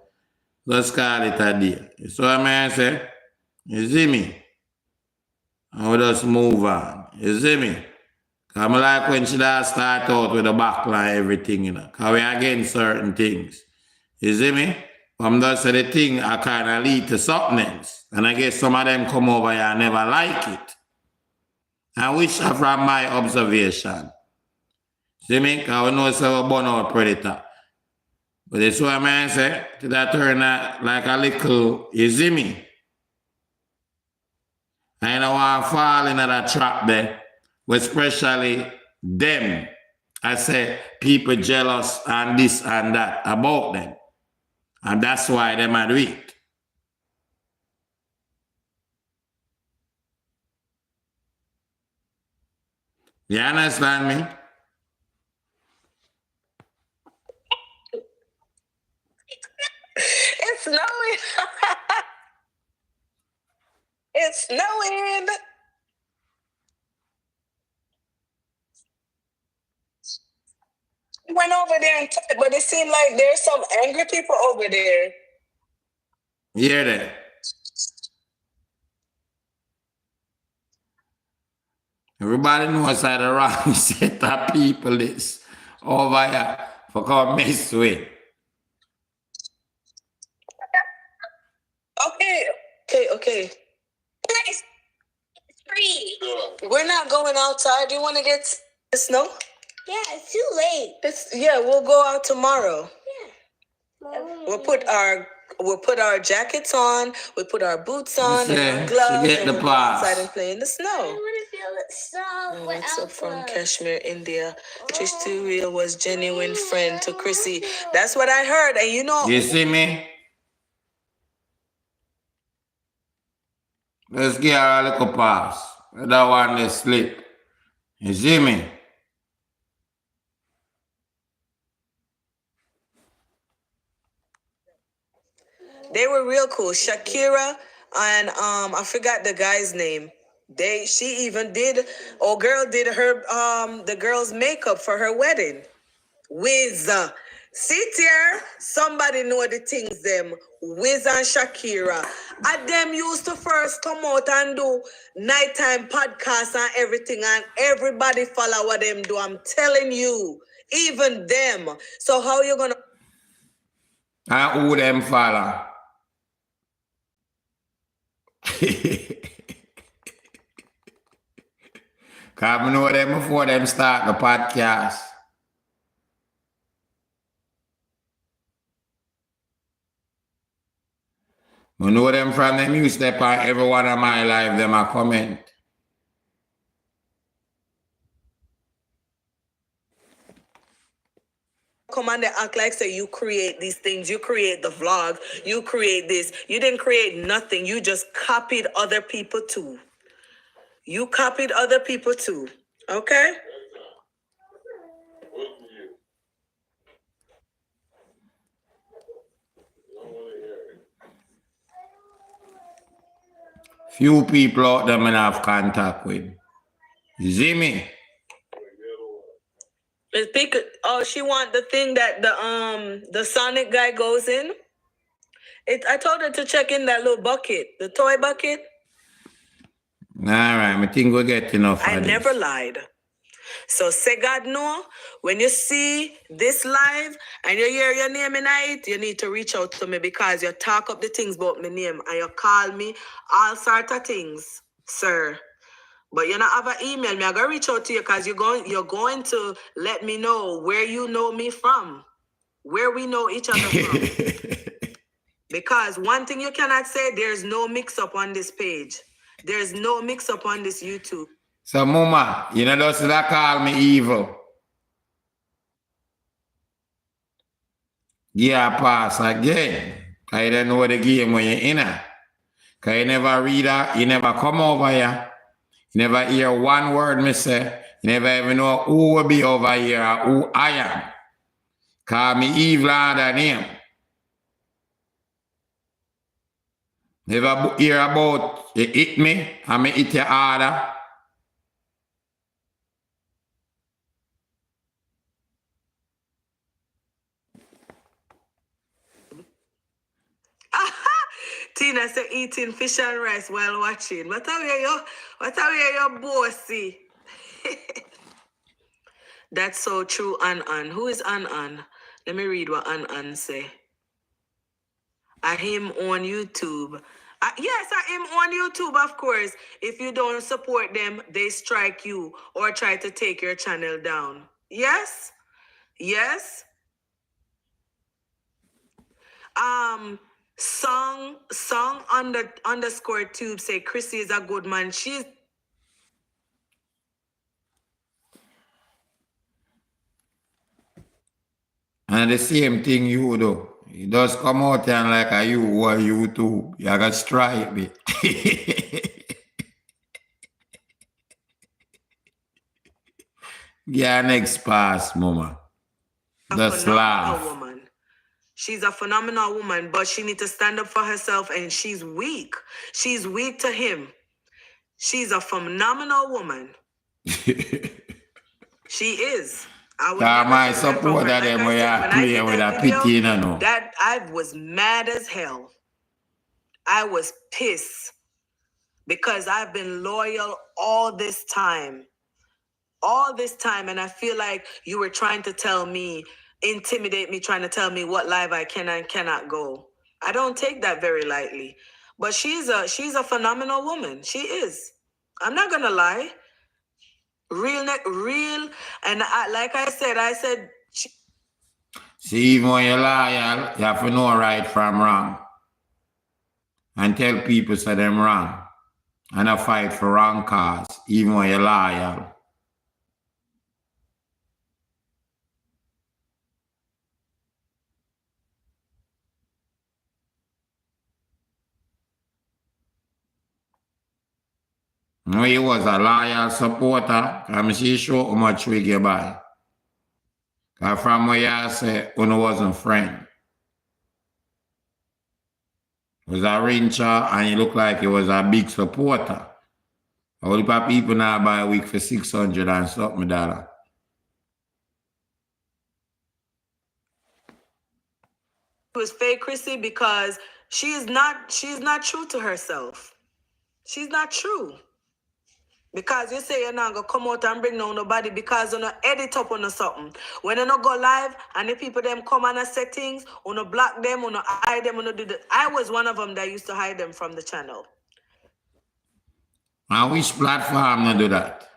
Let's call it a day. So I say, you see me? And we just move on. You see me? Because I like when she does start out with the backline, everything, you know. Because we against certain things. You see me? I'm just saying the thing I kind of lead to something else. And I guess some of them come over here and never like it. And which are from my observation. See me? Because we know it's a burnout predator. But that's what I say. To that turn like a little, you see me? I don't want to fall into that trap there. Especially them. I say people jealous and this and that about them. And that's why they might do it. You understand me? It's snowing. We went over there and but it seemed like there's some angry people over there. Hear that? Everybody knows how the wrong set of people is over here for come mess with. Okay. It's free. We're not going outside. Do you want to get the snow? Yeah, it's too late. We'll go out tomorrow. Yeah. We'll put our jackets on. We'll put our boots on and our She gloves, get and the we'll go outside pass. and play in the I snow. want to feel the snow. What's up from Kashmir, India? Trish Too Real was genuine friend to Crissy. That's what I heard, and you know. You see me? Let's give her a little pass. I don't want to slip. You see me? They were real cool. Shakira and I forgot the guy's name. She even did girl did her the girl's makeup for her wedding. Wiz. See here, somebody know the things them. Wiz and Shakira. And them used to first come out and do nighttime podcasts and everything, and everybody follow what them do. I'm telling you, even them. So how you gonna And who them follow? Because I know them before them start the podcast. I know them from them you step on every one of my live, them a comment. come and they act like say you create these things, you create the vlog, you create this. You didn't create nothing. You just copied other people too. You copied other people too. Okay? Few people out there I have contact with. You see me? She want the thing that the Sonic guy goes in. I told her to check in that little bucket, the toy bucket. All right, I think we'll get enough I of never this. lied. So say God no, when you see this live and you hear your name in it, you need to reach out to me because you talk up the things about my name and you call me all sort of things, sir. But you not have an email. Me I gotta reach out to you because you're going to let me know where you know me from, where we know each other from. Because one thing you cannot say, there's no mix-up on this page. There's no mix-up on this YouTube. So, Mama, you know those that call me evil. Yeah, pass again. I don't know the game when you're in it. Because you never read it, you never come over here. You never hear one word me say. You never even know who will be over here or who I am. Call me evil than him. Never hear about you hit me and me hit your harder. Tina said eating fish and rice while watching. What are you bossy? That's so true, An. Who is An? Let me read what An say. I him on YouTube. Yes, I am on YouTube, of course. If you don't support them, they strike you or try to take your channel down. Yes? Yes? Song underscore tube say Crissy is a good man. She's And the same thing you do. It does come out and like a you or YouTube. You got strike me. Yeah, next pass, Mama. Just laugh. woman. She's a phenomenal woman, but she needs to stand up for herself and she's weak. She's weak to him. She's a phenomenal woman. She is. I would That never my take that from support her. that Like them I where said, you when I play did with that a video, pity, you know. that I was mad as hell. I was pissed because I've been loyal all this time. All this time, and I feel like you were trying to tell me, intimidate me, trying to tell me what live I can and cannot go. I don't take that very lightly. But she's a phenomenal woman. She is. I'm not gonna lie. Real, and like I said, See, even when you're loyal, you have to know right from wrong. And tell people say them wrong. And I fight for wrong cause, even when you're loyal. No, he was a loyal supporter. I'm see show how much we get by. Cause from where you say, when wasn't friend. Was a rincher and he looked like he was a big supporter. All the people now buy a week for $600 and something dollar. it was fake Crissy because she's not true to herself. She's not true. Because you say you're not gonna come out and bring down nobody because you not edit up on something. When you not go live and the people them come and say things, you not block them, you not hide them, you not do that. I was one of them that used to hide them from the channel. And which platform not do that?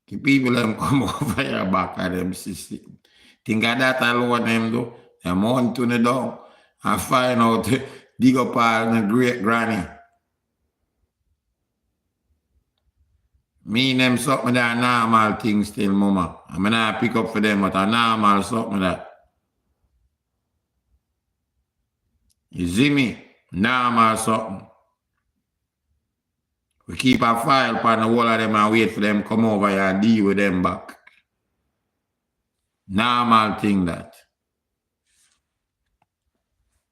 The people them come over your back at them system. Think of that alone them do. They mount to the down and find out dig up all the great granny. Me and them something that normal thing still, mama. I mean I pick up for them, but a normal something that. You see me? Normal something. We keep a file upon the wall of them and wait for them come over here and deal with them back. Normal thing that.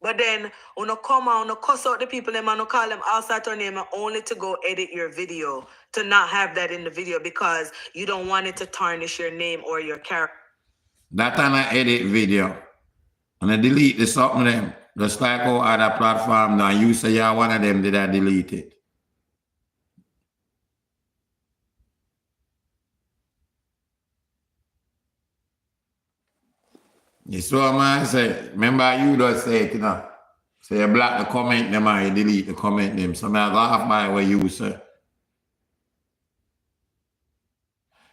But then, you come out, you cuss out the people, them, and you call them all sorts of name only to go edit your video, to not have that in the video because you don't want it to tarnish your name or your character. That on an edit video. And I delete the something them. Just like how other platform now, you say you're one of them, did I delete it? You saw man say, remember you just say it, you know. So you block the comment them and you delete the comment them. So I go off by what you say.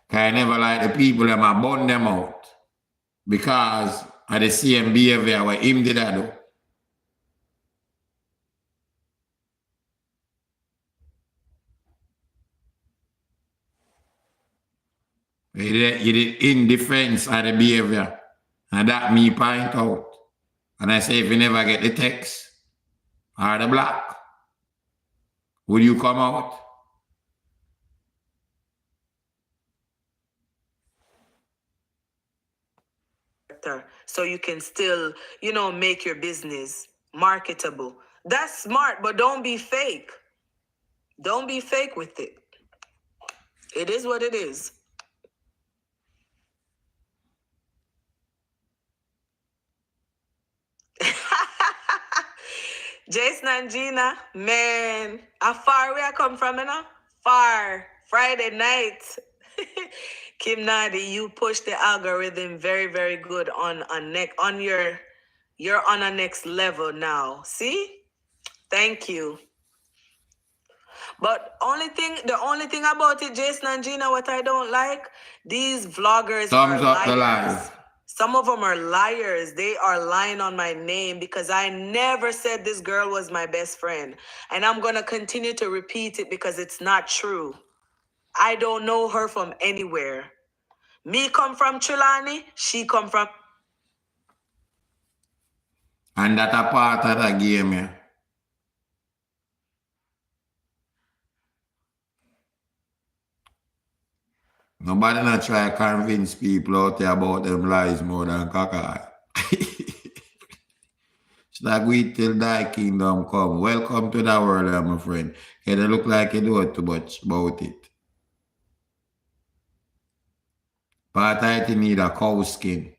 Cause I never like the people them I burn them out. Because of the same behavior where him did that do. You did in defense of the behavior. And that me point out. And I say, if you never get the text or the block, will you come out? So you can still, make your business marketable. That's smart, but don't be fake. Don't be fake with it. It is what it is. Jason and Gina, man, how far where I come from, Far. Friday night. Kim Nadi, you push the algorithm very, very good you're on a next level now. See? Thank you. But the only thing about it, Jason and Gina, what I don't like, these vloggers Thumbs are up the liars. live. Some of them are liars. They are lying on my name because I never said this girl was my best friend. And I'm going to continue to repeat it because it's not true. I don't know her from anywhere. Me come from Trelawney, she come from... And that a part of the game, yeah. Nobody not try to convince people out there about them lies more than Kaka. It's like wait till thy kingdom come. Welcome to the world, my friend. Can it look like you know too much about it? But I think need a cow skin.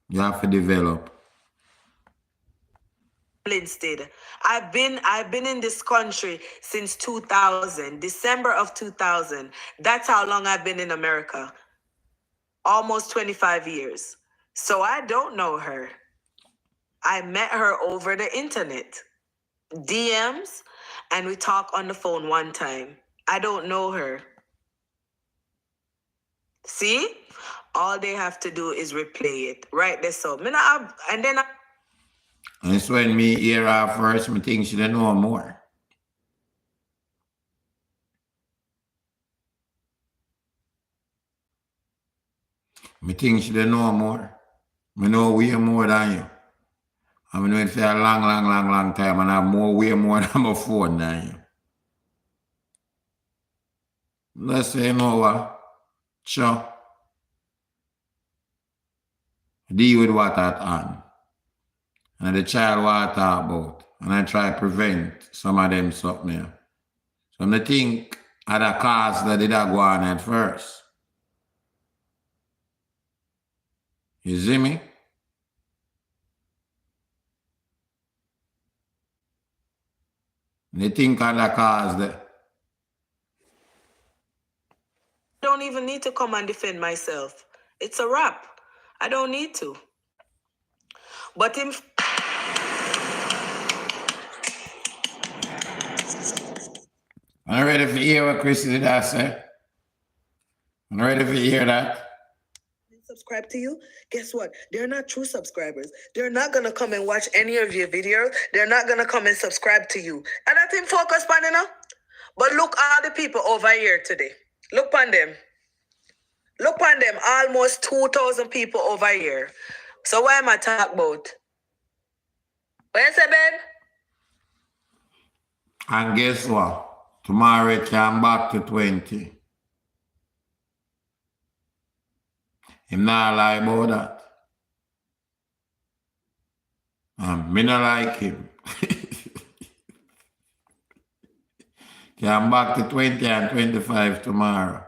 You have to develop. Instead, I've been in this country since 2000, December of 2000. That's how long I've been in America. Almost 25 years. So I don't know her. I met her over the internet, DMs, and we talked on the phone one time. I don't know her. See? All they have to do is replay it. Right there. So, And it's when me hear her first, me think she don't know more. Me think she don't know more. Me know way more than you. I mean, it's a long time, and I have way more than my phone than you. Let's say, you know what? Sure. Deal with what at hand. And the child what I talk about. And I try to prevent some of them something here. So I think at the cause that did I go on at first. You see me? They think at the cause that. I don't even need to come and defend myself. It's a wrap. I don't need to. But him. I'm ready for hear what Crissy did I say. I'm ready for hear that. Subscribe to you, guess what? They're not true subscribers. They're not gonna come and watch any of your videos. They're not gonna come and subscribe to you. And that him focus on, you know? But look all the people over here today. Look on them. Look on them. Almost 2,000 people over here. So what am I talking about? What you say, babe? And guess what? Tomorrow it can back to 20. Him not lie about that. Me not like him. Can back to 20 and 25 tomorrow.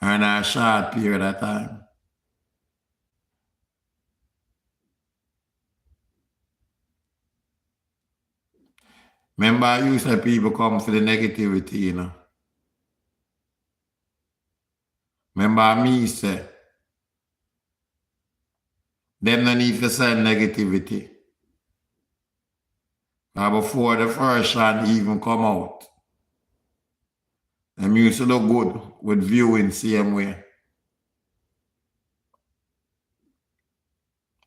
In a short period of time. Remember, I used to people come for the negativity, you know. Remember me say, them no need to send negativity. Before the first one even come out, them used to look good with viewing same way.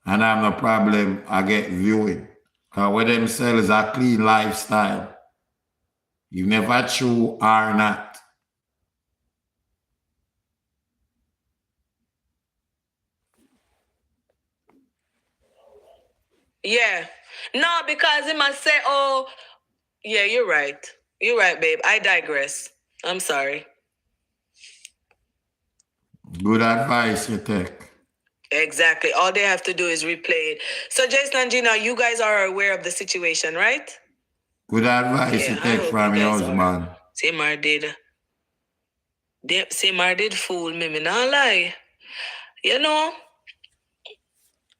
And I have no problem, I get viewing. Because what them sell is a clean lifestyle. You never true or not. Yeah. No, because he must say, oh, yeah, you're right. You're right, babe. I digress. I'm sorry. Good advice you take. Exactly. All they have to do is replay it. So, Jason and Gina, you guys are aware of the situation, right? Good advice you take from your husband. Seymour did fool me, me not lie. You know,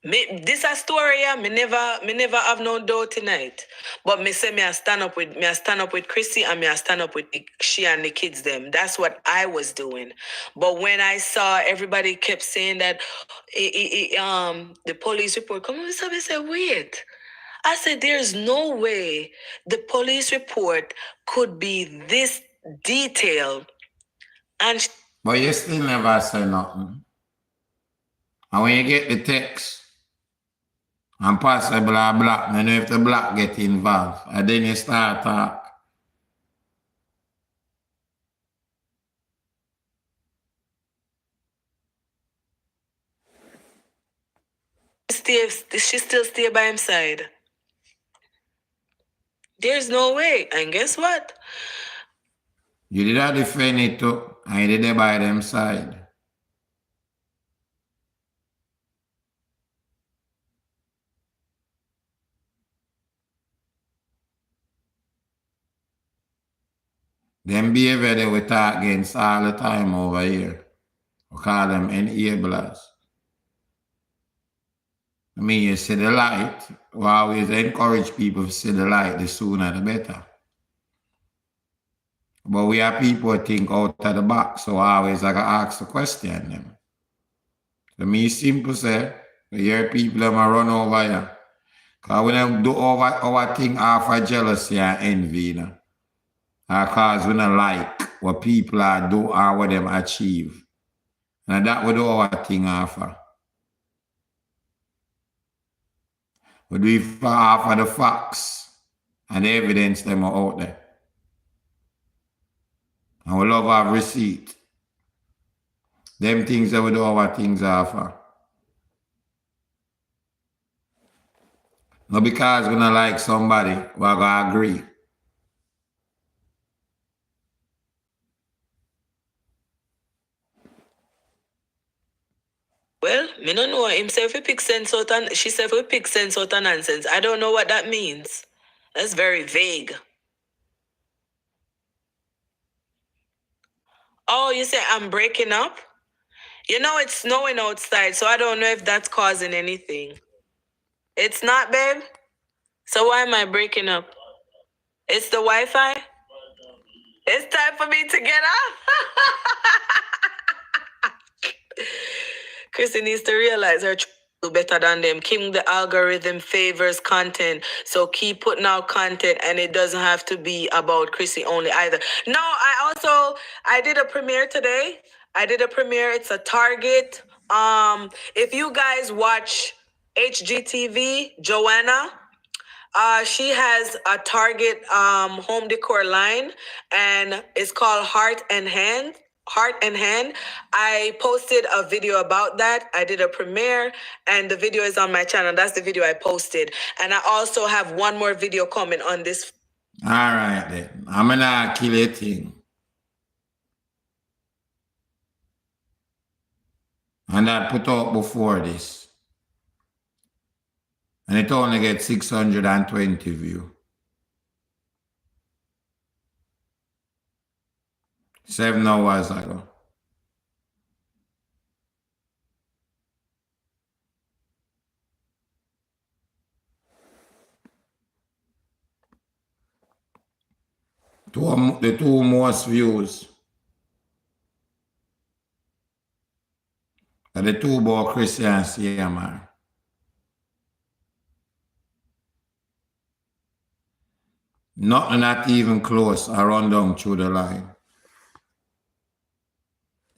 this a story, yeah. Me never have no doubt tonight. But me say I stand up with Crissy and I stand up with she and the kids them. That's what I was doing. But when I saw everybody kept saying that the police report come on, I said, wait. I said, there's no way the police report could be this detailed. And but you still never say nothing. And when you get the text, and possible a black, you know if the black get involved, and then you start talk. she still stay by his side. There's no way. And guess what? You did not defend it too, and you did it by them side. Them behavior they we talk against all the time over here. We call them enablers. I mean, you see the light. We always encourage people to see the light, the sooner the better. But we have people who think out of the box, so I always I gotta ask the question them. So me simple say, you hear people them a run over you. Because we don't do our thing off of jealousy and envy, you know. Because we don't like what people are do or what them achieve. And that we do our thing off of. We do it for half of the facts and the evidence them are out there. And we love our receipt. Them things that we do our things off of. Not because we don't like somebody, we're going to agree. Well, me don't know. Himself he pick sense out and she said we pick sense out of nonsense. I don't know what that means. That's very vague. Oh, you say I'm breaking up? You know it's snowing outside, so I don't know if that's causing anything. It's not, babe? So why am I breaking up? It's the Wi-Fi? It's time for me to get up. Crissy needs to realize her do better than them. Kim, the algorithm favors content, so keep putting out content, and it doesn't have to be about Crissy only either. No, I did a premiere today. It's a Target. If you guys watch HGTV, Joanna, she has a Target home decor line, and it's called Heart and Hand. I posted a video about that. I did a premiere, and the video is on my channel. That's the video I posted. And I also have one more video coming on this. All right, then. I'm going to kill a thing. And that put out before this. And it only gets 620 views. 7 hours ago. The two most views are the two about Crissy and CMR. Not even close. I run down through the line.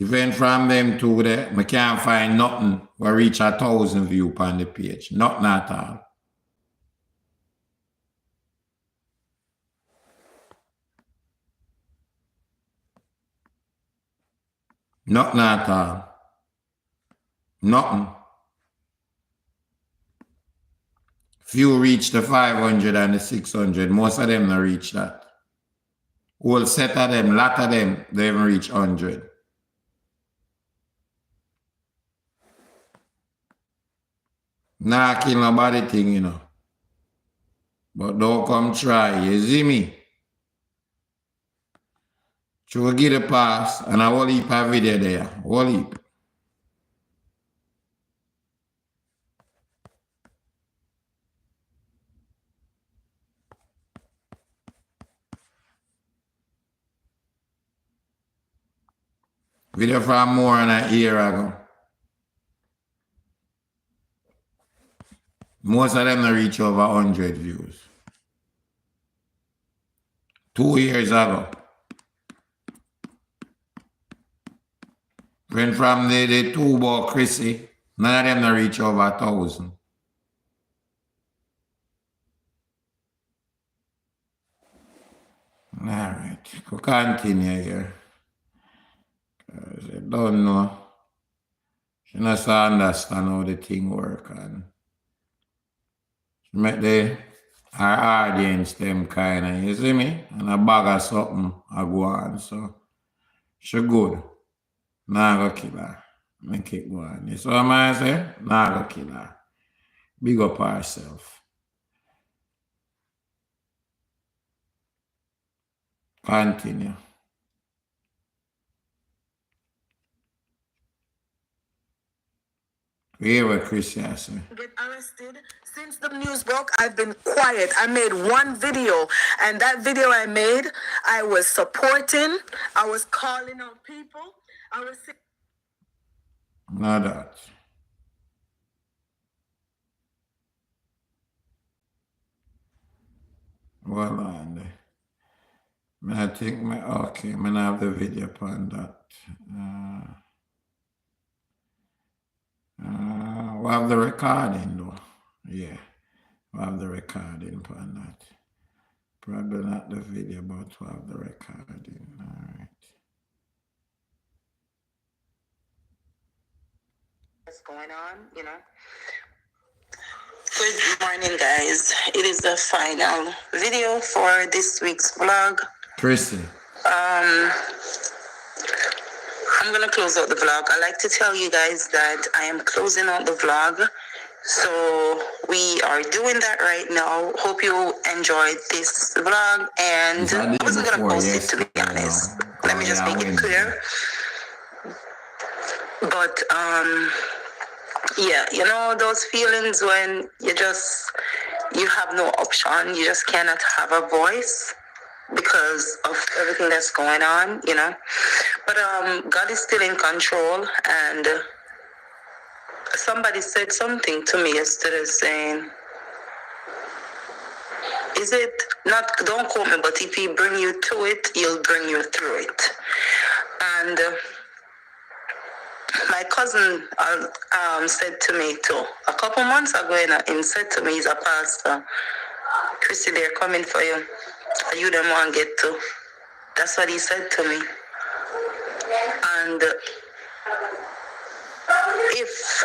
Even from them two there, I can't find nothing where reach 1,000 views on the page. Nothing at all. Nothing at all. Nothing. Few reach the 500 and the 600. Most of them don't reach that. Whole set of them, lot of them, they haven't reach 100. Nah, kill nobody thing, you know. But don't come try, you see me? So we get a pass, and I will heap a video there. Will heap. Video from more than a year ago. Most of them don't reach over 100 views. 2 years ago. When from the two about Crissy, none of them don't reach over 1,000. All right, we'll continue here. I don't know. She doesn't understand how the thing works. And she make our audience them kind of, you see me? And a bag of something I go on. So she good. Nah go kill her. Make it go on. You see what I say? Nah go kill her. Big up herself. Continue. We hear what Crissy has said. Get arrested. Since the news broke, I've been quiet. I made one video, and that video I made, I was supporting, I was calling out people, I was saying. No doubt. Well, on. I think okay, I have the video upon that. We have the recording though. Yeah, we have the recording upon that. Probably not the video, but we have the recording. All right. What's going on, you know? Good morning, guys. It is the final video for this week's vlog. Crissy. I'm gonna close out the vlog. I like to tell you guys that I am closing out the vlog. So we are doing that right now. Hope you enjoyed this vlog, and I wasn't gonna post it, to be honest. Let me just make it clear. But yeah, you know those feelings when you have no option, you just cannot have a voice because of everything that's going on, you know. But God is still in control, and somebody said something to me yesterday saying, is it not, don't quote me, but if he bring you to it, he'll bring you through it. And my cousin said to me too, a couple months ago, he said to me, he's a pastor, Crissy, they're coming for you. You don't want to get to. That's what he said to me. And if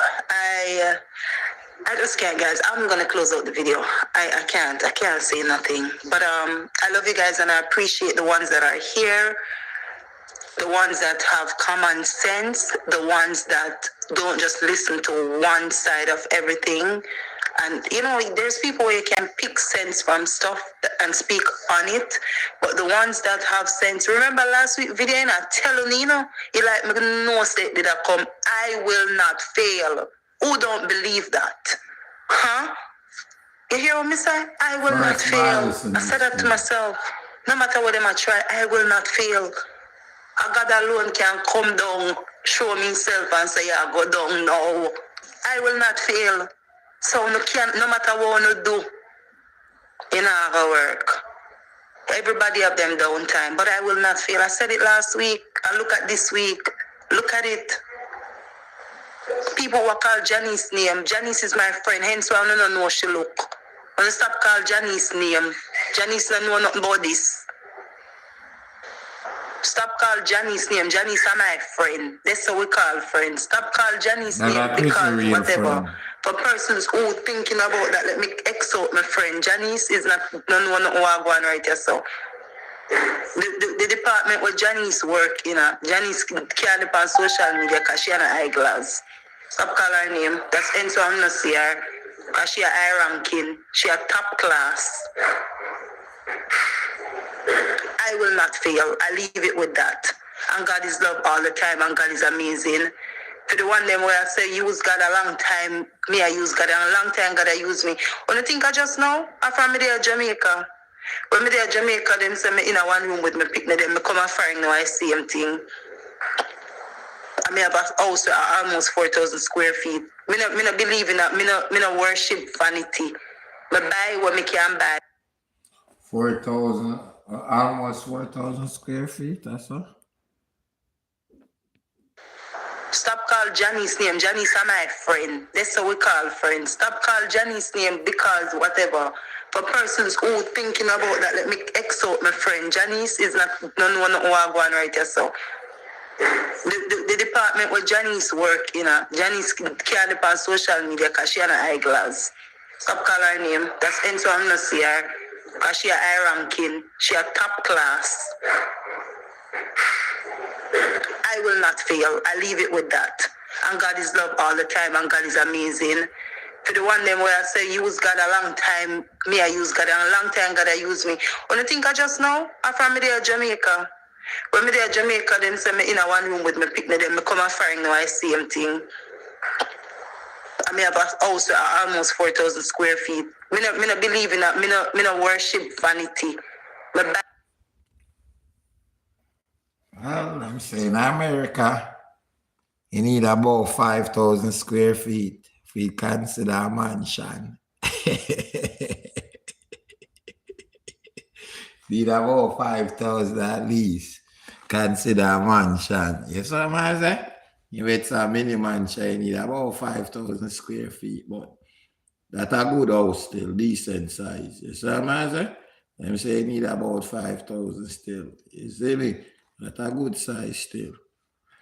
I just can't, guys. I'm gonna close out the video. I can't say nothing. But I love you guys, and I appreciate the ones that are here, the ones that have common sense, the ones that don't just listen to one side of everything. And you know, there's people where you can pick sense from stuff and speak on it, but the ones that have sense. Remember last week video, and I telling you know, you like me no state did I come. I will not fail. Who don't believe that? Huh? You hear what me say? I will not fail. I said that to myself. No matter what them I try, I will not fail. God alone can come down, show me himself and say, I go down now. I will not fail. So no matter what you do, you know how to work. Everybody have them downtime, but I will not fail. I said it last week. I look at this week. Look at it. People will call Janice's name. Janice is my friend, hence why I don't know how she look. When I stop call Janice's name, Janice don't know nothing about this. Stop call Janice's name. Janice is my friend. That's how we call friends. Stop call Janice's name because whatever. Friend. For persons who thinking about that, let me exalt my friend. Janice is not no one who are going right here. So the department where Janice work, you know, Janice can't depend on social media because she has an eyeglass. Stop calling her name. That's hence why I'm not see her. Because she a high ranking. She a top class. I will not fail. I leave it with that. And God is love all the time, and God is amazing. To the one them where I say use God a long time, me I use God, and a long time God I use me. When you think I just know, I'm from there Jamaica. When me there Jamaica, them say me in a one room with me picnic, them me come and find now I see them thing. I may have a house with almost 4,000 square feet. Me no believe in that. Me no worship vanity. Me buy what me can buy. 4,000, almost 4,000 square feet, that's all? Stop call Janice's name. Janice is my friend. That's how we call friends. Stop call Janice's name because whatever. For persons who thinking about that, let me exalt my friend. Janice is not no one who are going right here. So the department where Janice work, you know, Janice can't depend on social media because she has an eyeglass. Stop calling her name. That's hence why I'm not see her. Because she a high ranking. She a top class. I will not fail. I leave it with that. And God is love all the time, and God is amazing. To the one them where I say use God a long time, me I use God, and a long time God I use me. When you think I just know, I'm from there Jamaica. When me there Jamaica, them say me in a one room with me picnic, them me come and find now I see them thing. I have a house almost 4,000 square feet. Me not believe in that. Me not worship vanity. Well, I'm saying America, you need about 5,000 square feet if you consider a mansion. Need about 5,000 at least. Consider a mansion. You see what I'm saying? You get a mini mansion, you need about 5,000 square feet, but that's a good house still, decent size. You see what I'm saying? I'm saying you need about 5,000 still. You see me? That's a good size still.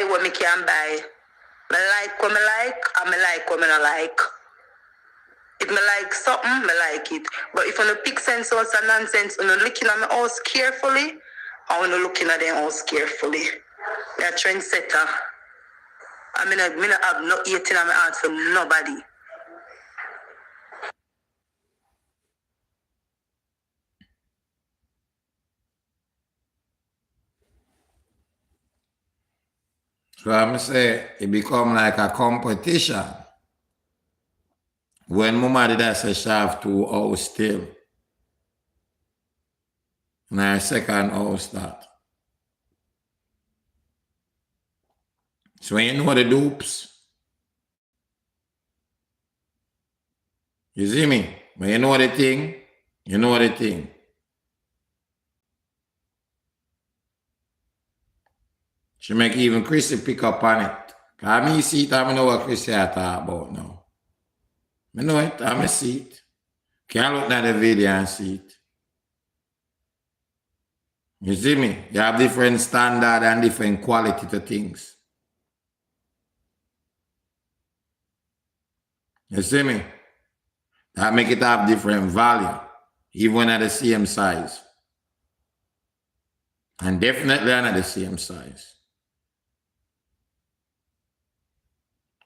What me can buy. I like what I like, and I like what I don't like. If I like something, I like it. But if I pick sense out of nonsense, I'm looking at my house carefully, I want to looking at them house carefully. I'm a trendsetter. I not have no eating on my heart for nobody. So I'm say it become like a competition. When Mama did I say she have 2 hours still. And I second house that. So when you know the dupes, you see me? When you know the thing, you know the thing. She make even Crissy pick up on it. Cause me see it, I know what Crissy I talk about now. I know it, I see it. Can't look at the video and see it. You see me? You have different standard and different quality to things. You see me? That make it have different value, even at the same size. And definitely not the same size.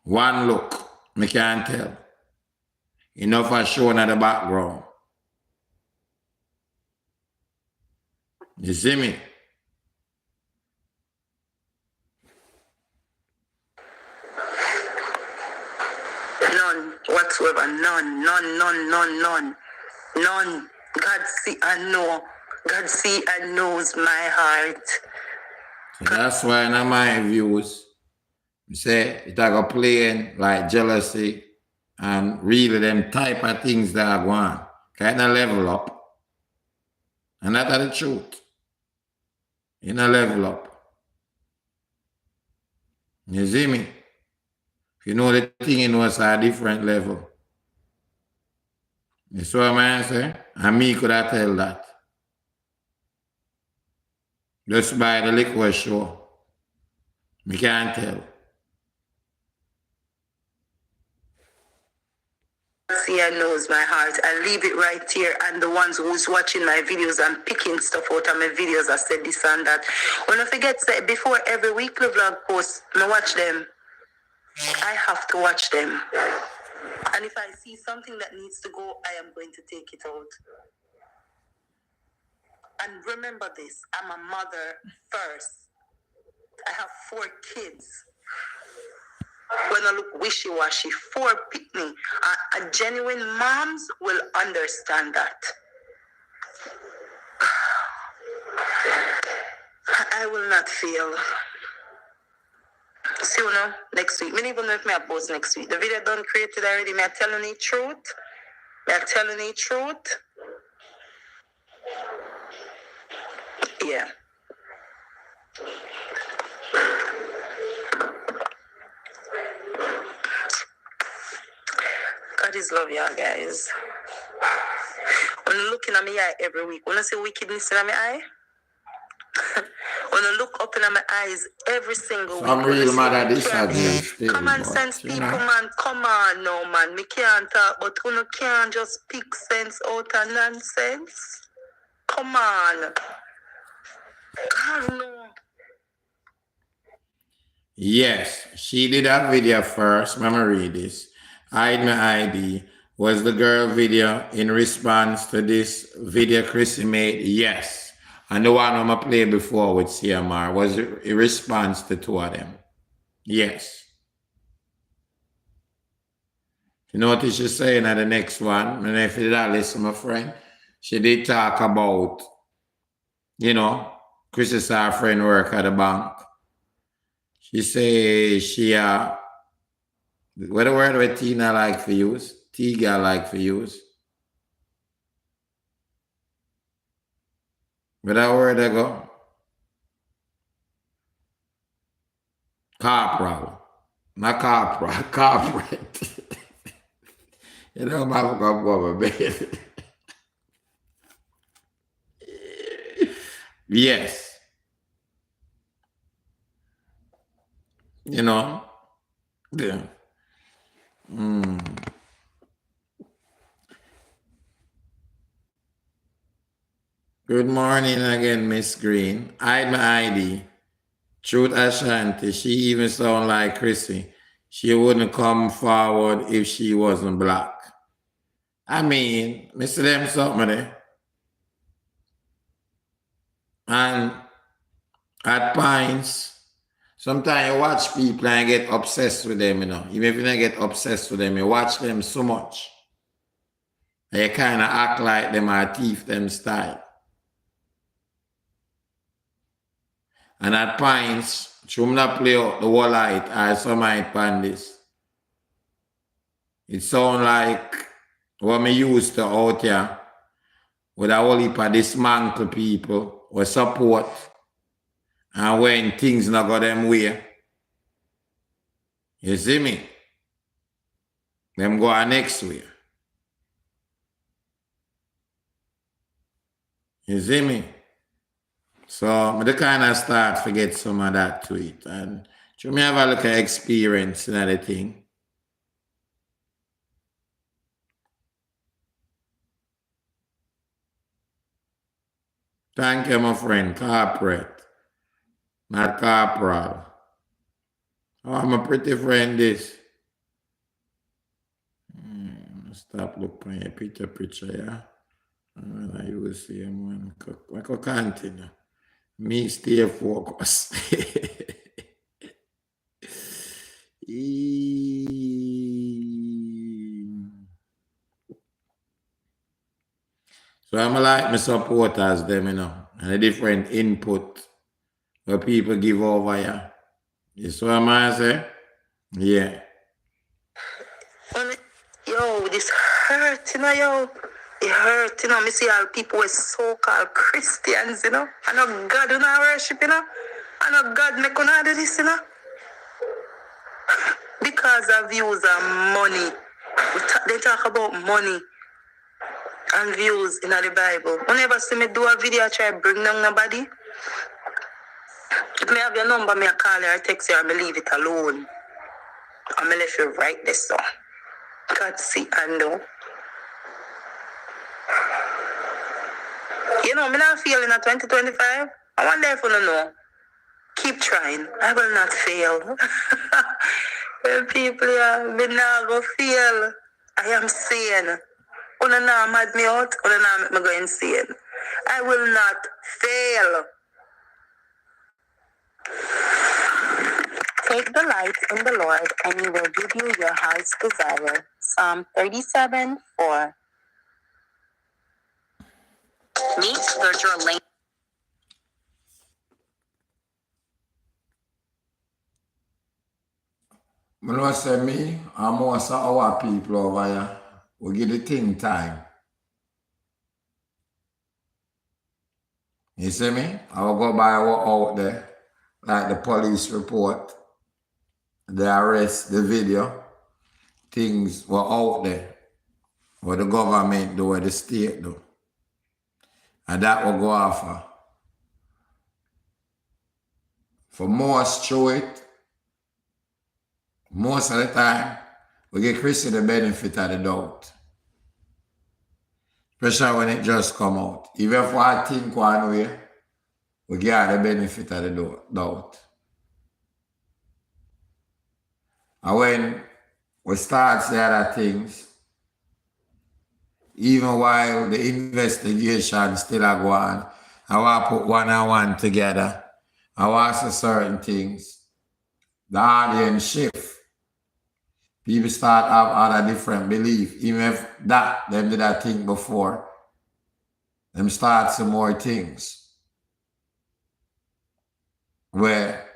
One look, me can't tell. Enough are shown at the background. You see me? None whatsoever. None. God see and know. God see and knows my heart. So that's why in my views, say it are playing like jealousy and really them type of things that are going kind of level up. And that's the truth. In a level up. You see me? If you know the thing, you know it's a different level. You see what I'm saying? And me could I tell that. Just by the liquor show. Me can't tell. See and knows my heart. I leave it right here. And the ones who's watching my videos and picking stuff out of my videos, I said this and that. When I forget that before every weekly vlog post, I watch them. I have to watch them. And if I see something that needs to go, I am going to take it out. And remember this, I'm a mother first. I have 4 kids. When I look wishy-washy, 4 picnic, a genuine moms will understand that. I will not fail. See you know, next week. I don't even know if I post next week. The video done created already. Me telling the truth. Yeah. God is love y'all guys. When you're looking at me eye every week, when I see wickedness in my eye, when I look up in my eyes every single week. I'm real mad at this again still. Common sense people, man. Come on now, man. Me can't talk, but you can't just pick sense out of nonsense. Come on. God, no. Yes, she did that video first. Let me read this. Hide my ID. Was the girl video in response to this video Crissy made? Yes. And the one I'm going to play before with CMR was a response to 2 of them. Yes. You know what she's saying at the next one? And if you did listen, my friend, she did talk about, you know, Chris's our friend work at the bank. She say she what the word with Tina like for use? Tiga like for use. Where that word I go? Corporal. Not corporal, corporate. You know, I'm going to go over bed. Yes. You know? Yeah. Good morning again, Miss Green. Hide my ID. Truth Ashanti. She even sound like Crissy. She wouldn't come forward if she wasn't black. I mean, Mr. Them something there. And at points, sometimes you watch people and get obsessed with them, you know. Even if you don't get obsessed with them, you watch them so much. And you kind of act like them or thief them style. And at points, should not play out the whole light or some might pan this. It sound like what me used to out here with a whole heap of dismantle people or support. And when things not go them way, you see me? Them go our next way. You see me? So I kind of start to get some of that to it. And should me have a look at experience and everything. Thank you, my friend. Corporate. Not corporal. Oh, I'm a pretty friend this. Stop looking at your picture, yeah? And you will see him when I can continue. Me stay focused. So I'm like my supporters, them, you know, and a different input where people give over here. You see what I say? Yeah. Yo, this hurt, you know, yo. It hurt, you know. Me see all people with so-called Christians, you know. I know God do not worship, you know. I know God make una do this, you know. Because of views and money. They talk about money and views in the Bible. Whenever see me do a video, I try to bring down nobody. If me have your number, me I call you or text you, or me leave it alone. And me let you write this song. God see and know. You know, me not feeling at 2025. I want if you know. Keep trying. I will not fail. Well, people, yeah, me not go fail. I am sane. Una na mad me out. Una na make me go insane. I will not fail. Take delight in the Lord, and He will give you your heart's desire. Psalm 37:4. Meet Virtual Link. I know say me, and most of our people over here, we give the thing time. You see me? I will go by what out there, like the police report, the arrest, the video, things were out there, what the government do, what the state do. And that will go off. For most through it, most of the time, we give Crissy the benefit of the doubt. Especially when it just come out. Even if I think one way, we give her the benefit of the doubt. And when we start the other things, even while the investigation still are going, I want to put one and one together. I want to say certain things. The audience shift. People start have other different belief. Even if that them did that thing before, them start some more things where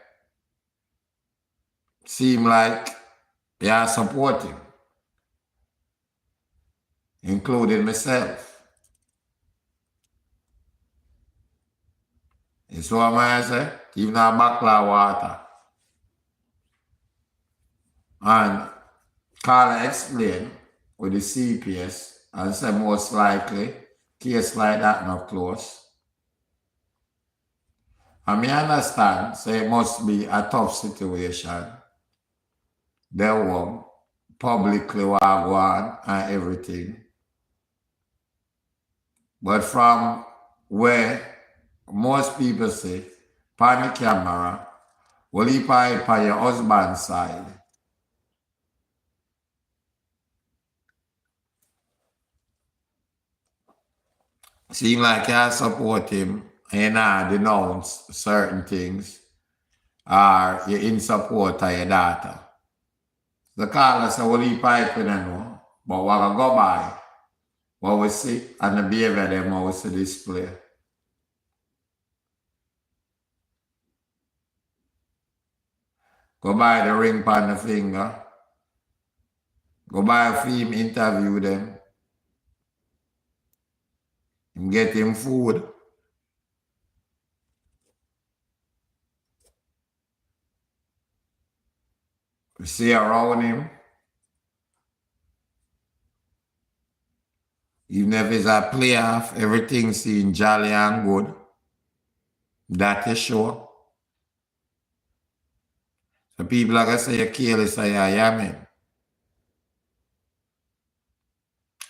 seem like they are supporting, including myself. You see what I say? Even a backlaw water. And Carla explained with the CPS and said most likely case like that not close. I mean, I understand, so it must be a tough situation. They will publicly go on and everything. But from where most people say, on the camera, will you pay on your husband's side? Seem like you support him and you denounce certain things, or you're in support of your daughter. The caller said, well, you piping and no, but what I go by, what we see, and the behavior them what we see display. Go by the ring on the finger. Go by a film, interview them. Get him food. We see around him. Even if it's a playoff, everything seems jolly and good. That is sure. So people are going to say you're careless or you're yamming.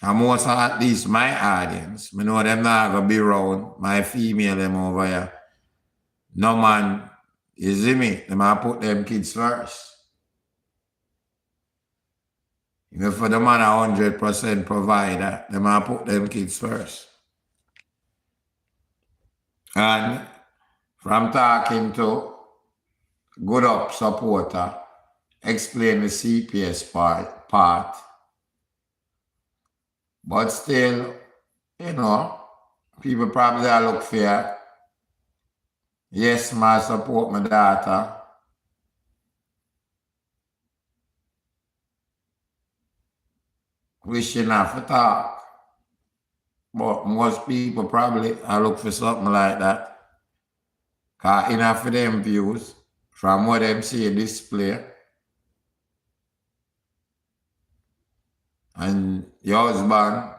And most of at least my audience, I know them not going to be around, my female them over here. No man, you see me, them I put them kids first. Even for the man a 100% provider, them I put them kids first. And from talking to good up supporter, explain the CPS part. But still, you know, people probably look for, yes, I support my daughter. We shouldn't have to talk. But most people probably look for something like that. Because enough of them views, from what them see display, and your husband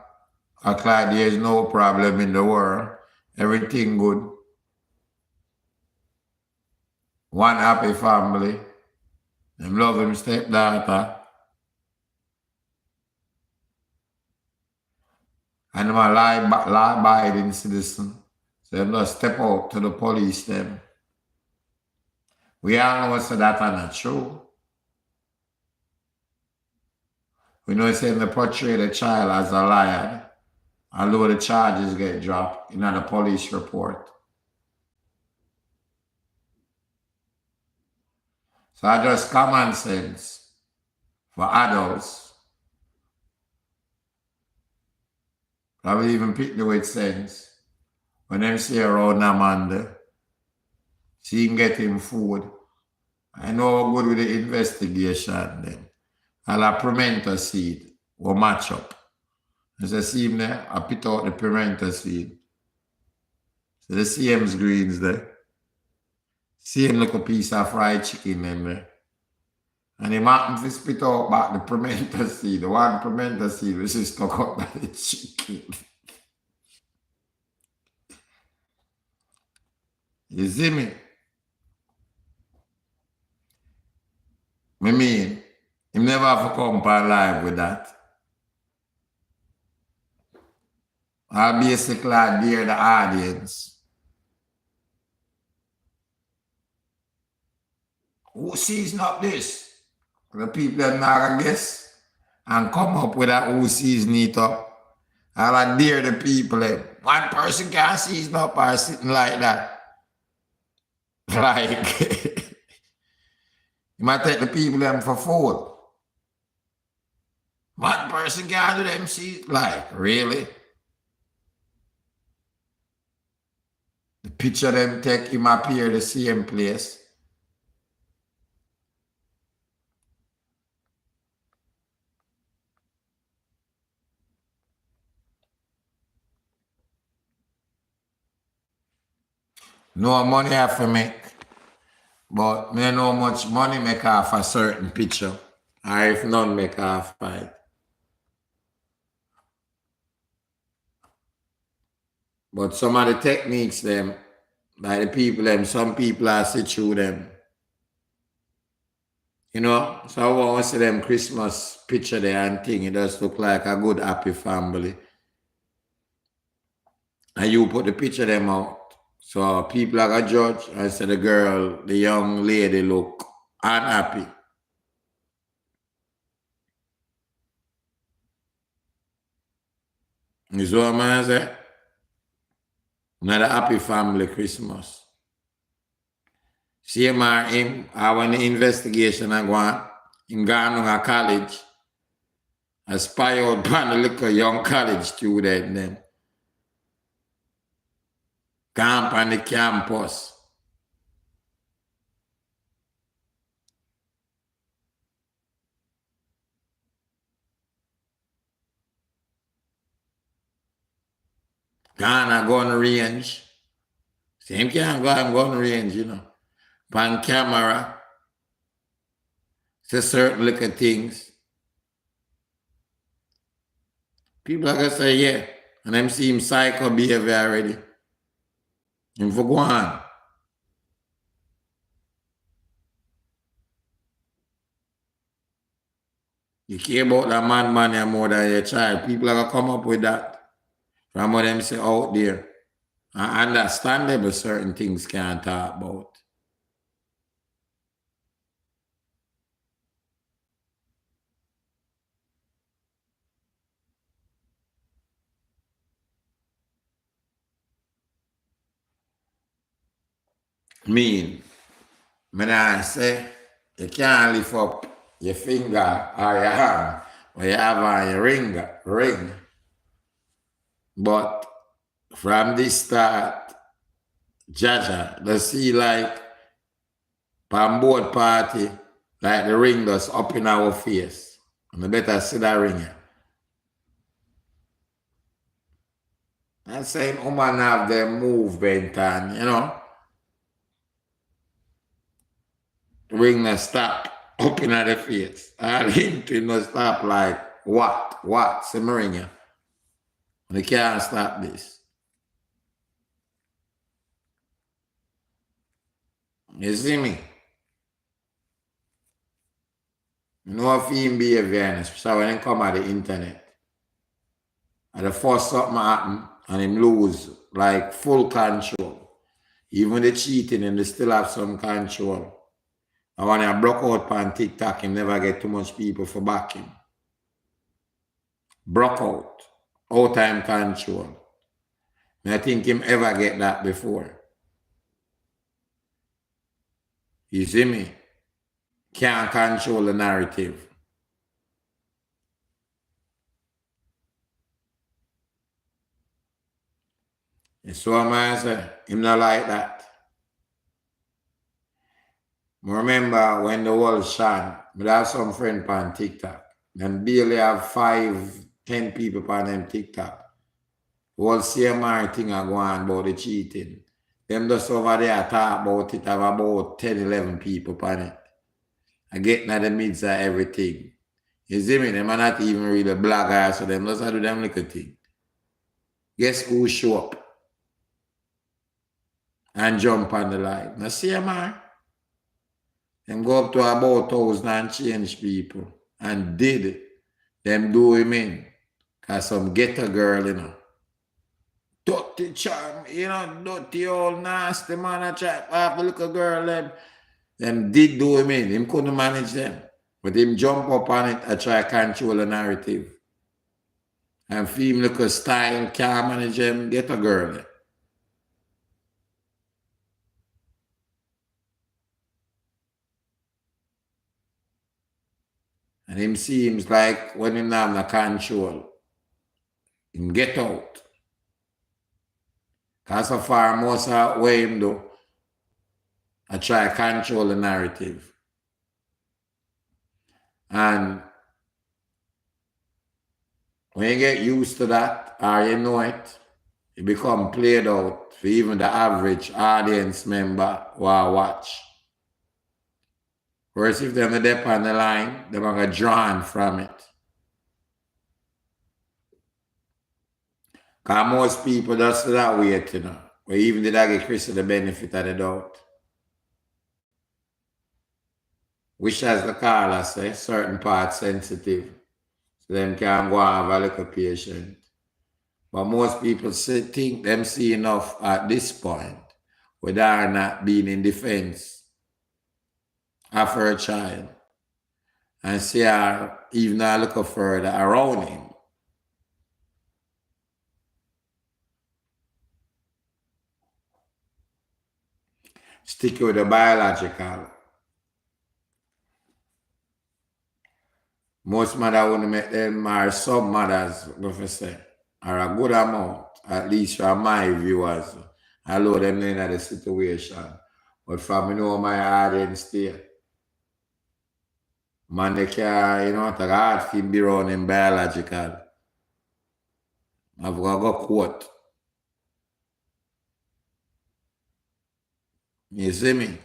act like there's no problem in the world, everything good. One happy family, them love him stepdaughter, and them a law-abiding citizen. So them just step out to the police them. We all know so that are not true. We know it's saying they portray the child as a liar, although the charges get dropped in the police report. So I just common sense for adults. Probably even pick the with sense. When them see around Amanda, she can get him food. I know how good with the investigation then. I'll have pimento seed will match up. As I see him there, I pick out the pimento seed. So the same greens there. Same little piece of fried chicken in there. And he happened to spit out back the pimento seed. The one pimento seed which is stuck up by the chicken. You see me? I mean, he never have to come live with that. I basically dare the audience. Who sees not this? The people that not guess and come up with that who sees it up. I dare the people. One person can't seize up or sitting like that. Like, you might take the people them for fool. One person can do them see like, really? The picture them take him appear the same place. No money I have to make. But me know much money make off a certain picture. Or if none make off it. But some of the techniques them, by the people them, some people are sit through them. You know, so I want to see them Christmas picture there and thing. It does look like a good happy family. And you put the picture them out. So people are a judge and say the girl, the young lady look unhappy. You see what I'm saying? Not a happy family Christmas. Same him, I want the investigation I go on. In Ghana college. I spy out upon a little young college student them. Camp on the campus. Ghana gun range. Same can't go on gun range, you know. Pan camera. Say certain little things. People are gonna say, yeah. And them see him psycho behavior already. Him for go on. You care about that man more than your child. People are gonna come up with that. From what them say out there. And understandable certain things can't talk about. Mean, I say, you can't lift up your finger or your hand or you have on your ring. But from this start, Jaja, they see like on board party, like the ring that's up in our face. And I better see that ring. I'm saying woman have their movement and, you know, ring no stop up in the face. And him to no stop like, what? See me ring you. They can't stop this. You see me? You know if him behavior, especially when he come at the internet. And the first something happen and him lose like full control. Even the cheating and they still have some control. And when I broke out on TikTok, him never get too much people for back him. Broke out. All time control. And I think him ever get that before. You see me? Can't control the narrative. And so I say, him not like that. I remember when the world shine, I have some friend on TikTok. And barely have 5, 10 people on them TikTok. All CMR thing are going about the cheating. Them just over there talk about it, have about 10, 11 people on it. I get in the midst of everything. You see me? Them are not even really bloggers, so them just do them little thing. Guess who show up? And jump on the line. Now CMR. Them go up to about 1,000 and change people. And did it. Them do him in. Cause some ghetto girl, you know. Dirty charm, you know, dirty old nasty man a try half the little girl them did do him in. Him couldn't manage them. But him jump up on it and try control the narrative. And feel him little style can't manage them, get a girl. And him seems like when him not have no control, him get out. Because so far, most of what him do, I try to control the narrative. And when you get used to that, or you know it, it become played out for even the average audience member who watch. Whereas if they're dep on the line, they're going to get drawn from it. Because most people just do that wait, you know. But even did I give Crissy the benefit of the doubt. Which, as the caller say, certain parts sensitive. So them can go and have a little patient. But most people think them see enough at this point without not being in defense of her child. And see her even a little further around him. Stick with the biological. Most mothers wouldn't make them, or some mothers, if I say, or a good amount, at least from my viewers. I know them in the situation. But from me know my audience there. Man, they can, you know, take hard for be around them biological. I've got to go quote. You see me?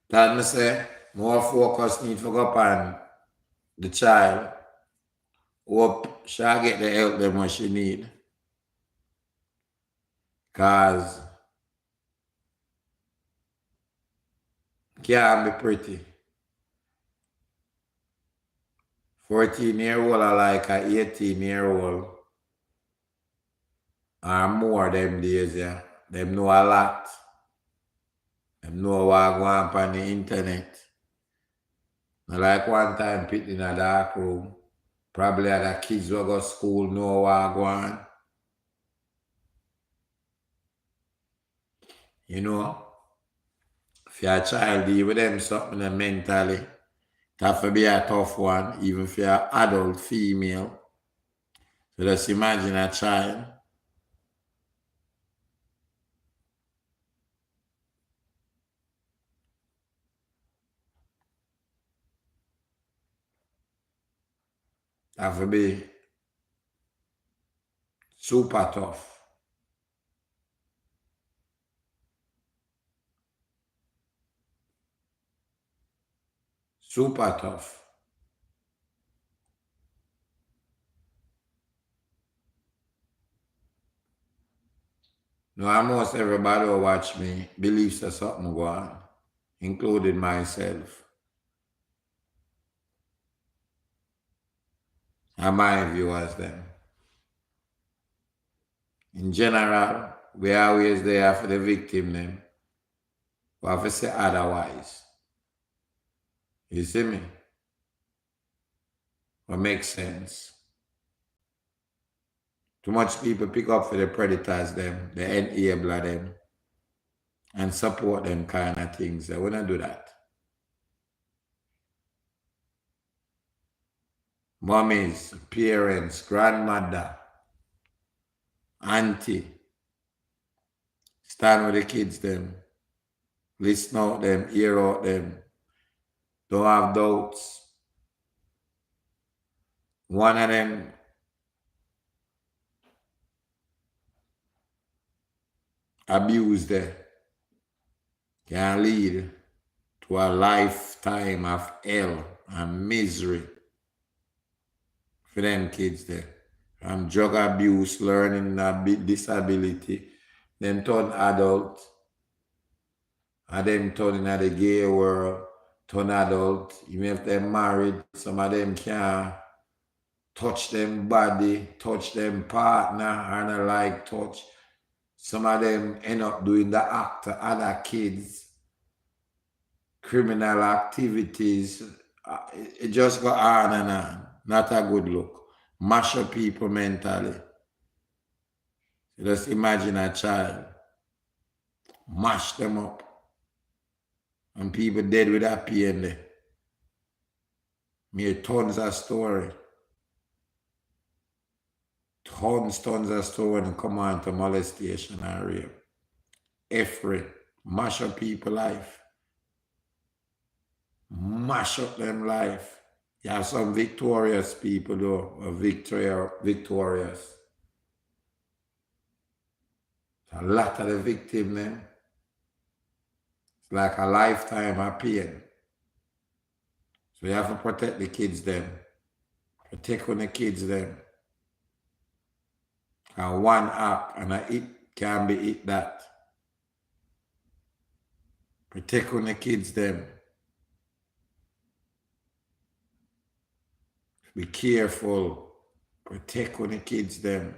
That me say, more focus need to go upon the child. Hope she'll get the help them what she need. Because can't be pretty. 14-year-old are like an 18-year-old or more them days, yeah. Them know a lot. Them know what go on on the internet. Not like one time put in a dark room. Probably other kids who go to school know what go on. You know, if your child deal with them something mentally, it have to be a tough one, even if you're an adult female. So just imagine a child. It have to be super tough. Super tough. No, almost everybody who watch me believes there's something going on, including myself. And my viewers then. In general, we always there for the victim then. We have to say otherwise. You see me? What makes sense? Too much people pick up for the predators them, the enabler them, and support them kind of things. They wouldn't do that. Mummies, parents, grandmother, auntie, stand with the kids them, listen out them, hear out them, don't have doubts. One of them abuse them can lead to a lifetime of hell and misery for them kids there. From drug abuse, learning disability, then turn adult, and then turn in the gay world, turn adult. Even if they're married, some of them can't touch them body, touch them partner, and I like touch. Some of them end up doing the act to other kids, criminal activities. It just go on and on. Not a good look. Mash up people mentally. Just imagine a child. Mash them up. And people dead with that pain there. Made tons of story. Tons of story when it come on to molestation and rape. Every mash up people life. Mash up them life. You have some victorious people though, victorious. A lot of the victim them. It's like a lifetime of pain. So you have to protect the kids them. Protect on the kids them. And one app and it can be it that. Protect on the kids them. Be careful. Protect on the kids them.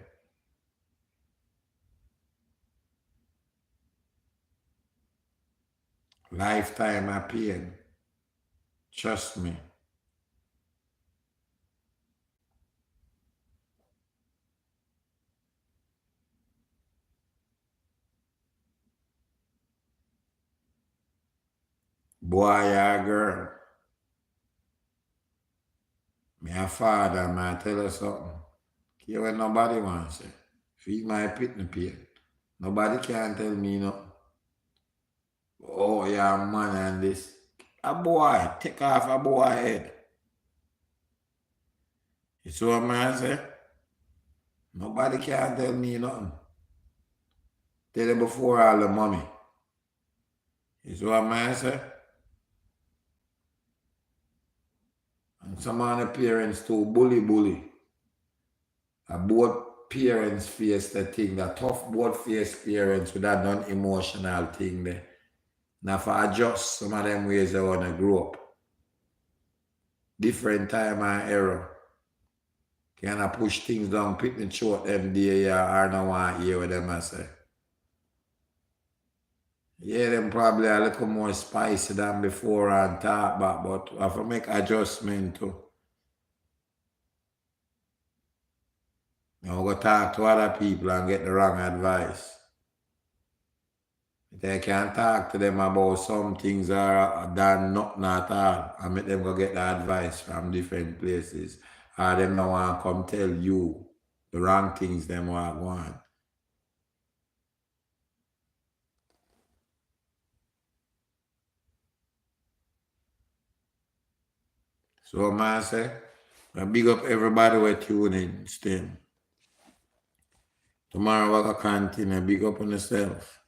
Lifetime of pain. Trust me. Boy or girl. Me a father, man, tell you something. Care what nobody wants to say. Feed my pitney pain. Nobody can tell me nothing. Oh, yeah, man, and this. A boy, take off a boy head. You see what man say? Nobody can tell me nothing. Tell you before all the mommy. You see what man say? And some of the parents too bully. Both parents face the thing, the tough both face parents with that non-emotional thing there. Now for adjust some of them ways they want to grow up. Different time and era. Can I push things down, pick and short them there, or no want to hear what them I say. Yeah, them probably a little more spicy than before and talk back, but I have to make adjustment too. Now we go talk to other people and get the wrong advice. They can talk to them about some things are done nothing at all and make them go get the advice from different places. Or them don't want to come tell you the wrong things them want. So man say, I big up everybody who tune in still. Tomorrow we're going to continue. Big up on yourself.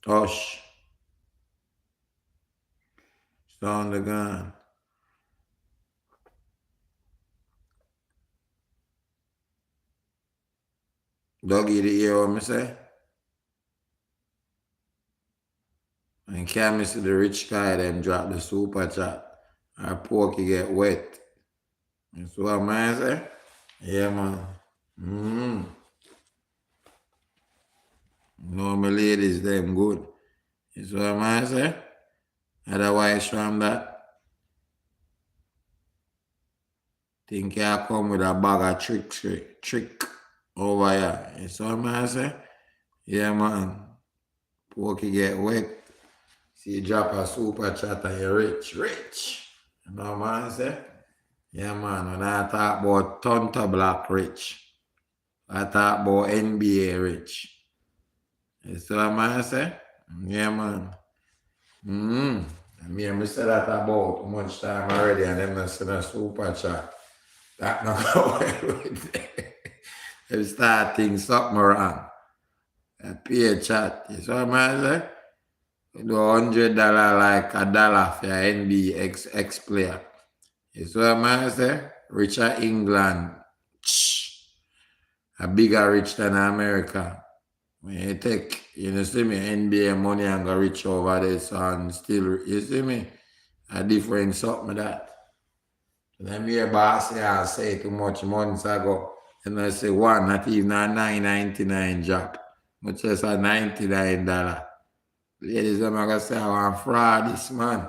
Hush. Sound the gun. Doggy, the hear what me say? And can't miss the rich guy them drop the super chat. Our porky get wet. That's what man say? Yeah, man. No, my ladies, them good. That's what man say? Otherwise from that, think you come with a bag of trick over here. That's what man say? Yeah, man. Porky get wet. See you drop a super chat and you're rich. You know what man say? Yeah, man. When I talk about Tonto Black rich, I talk about NBA rich. That's what man say? Yeah, man. I said that about how much time already and them not send a super chat. That not go well with them. They start things something wrong. I pay a chat. You see what man say? You do $100 like $1 for your NBA X player. You see what man say? Richard England. A bigger rich than America. When you take, you see me, NBA money and go rich over there, so and still, you see me, a different something that. And then me boss I say too much months ago, and I say one, not even a $9.99 job, much as a $99. Ladies, I'm going to say, I want fraud this man.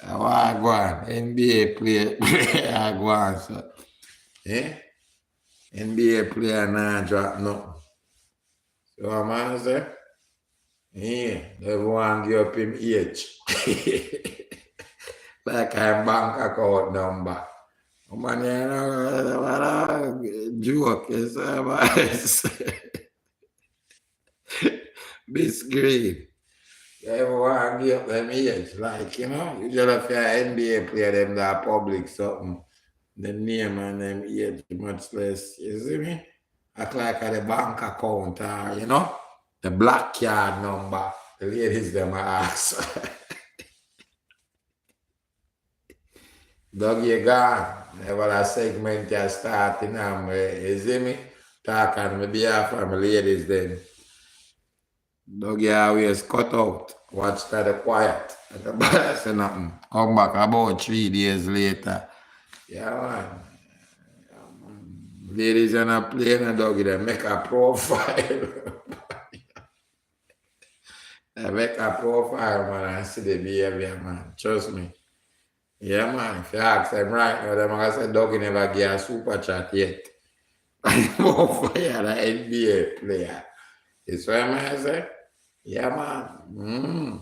I want to go on, NBA player, I go on, so. Eh? NBA player now drop nothing. So what man say? Yeah, they want to give up him age. Like a bank account number. Man, you know, what a joke is Miss Green. They want to give up them age. Like, you know, usually if you're an NBA player, them that public something, the name and them age much less. You see me? Act like a the bank account, you know? The black card number. The ladies them ask. Dog you gone. Never a segment you starting you see me? Talk on my behalf of my ladies then. Dog you always cut out. Watch that the quiet. Nobody say nothing. Come back about 3 days later. Yeah, man. Ladies are not playing a dog, they make a profile. They make a profile, man, and see the behavior, man. Trust me. Yeah, man. If you ask them right now, they're going to say, dog, never get a super chat yet. More for you, the NBA player. It's what I say? Yeah, man.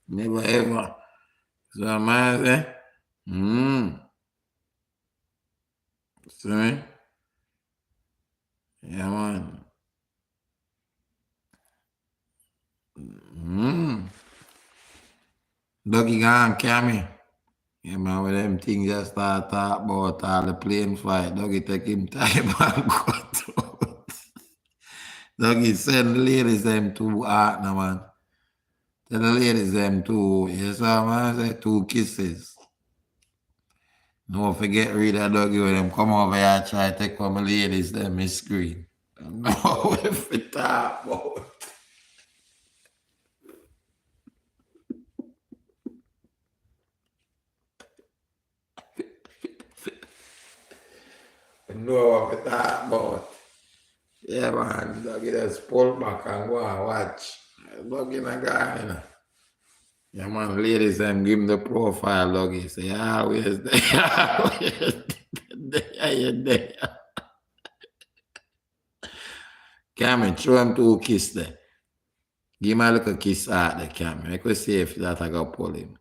Never ever. So I say? See? Yeah, man. Doggy gone, Cammy. Yeah, man, when them things just start talk about all the plane fight, Doggy take him time and cut out. Doggy send the ladies them 2 heart now, man. Tell the ladies them 2, yes, man, say 2 kisses. No forget read that Doggy when them come over here try to take from the ladies them his screen. No, if it talk about. Know what we talk about. Yeah, man, Doggy just pull back and go and watch. Doggy not gone, you know. Yeah, man, ladies, them give him the profile, Doggy. Say, always there, always there, you there. Cameron, throw him 2 kiss there. Give him a little kiss out there, Cameron. Make us see if that I go pull him.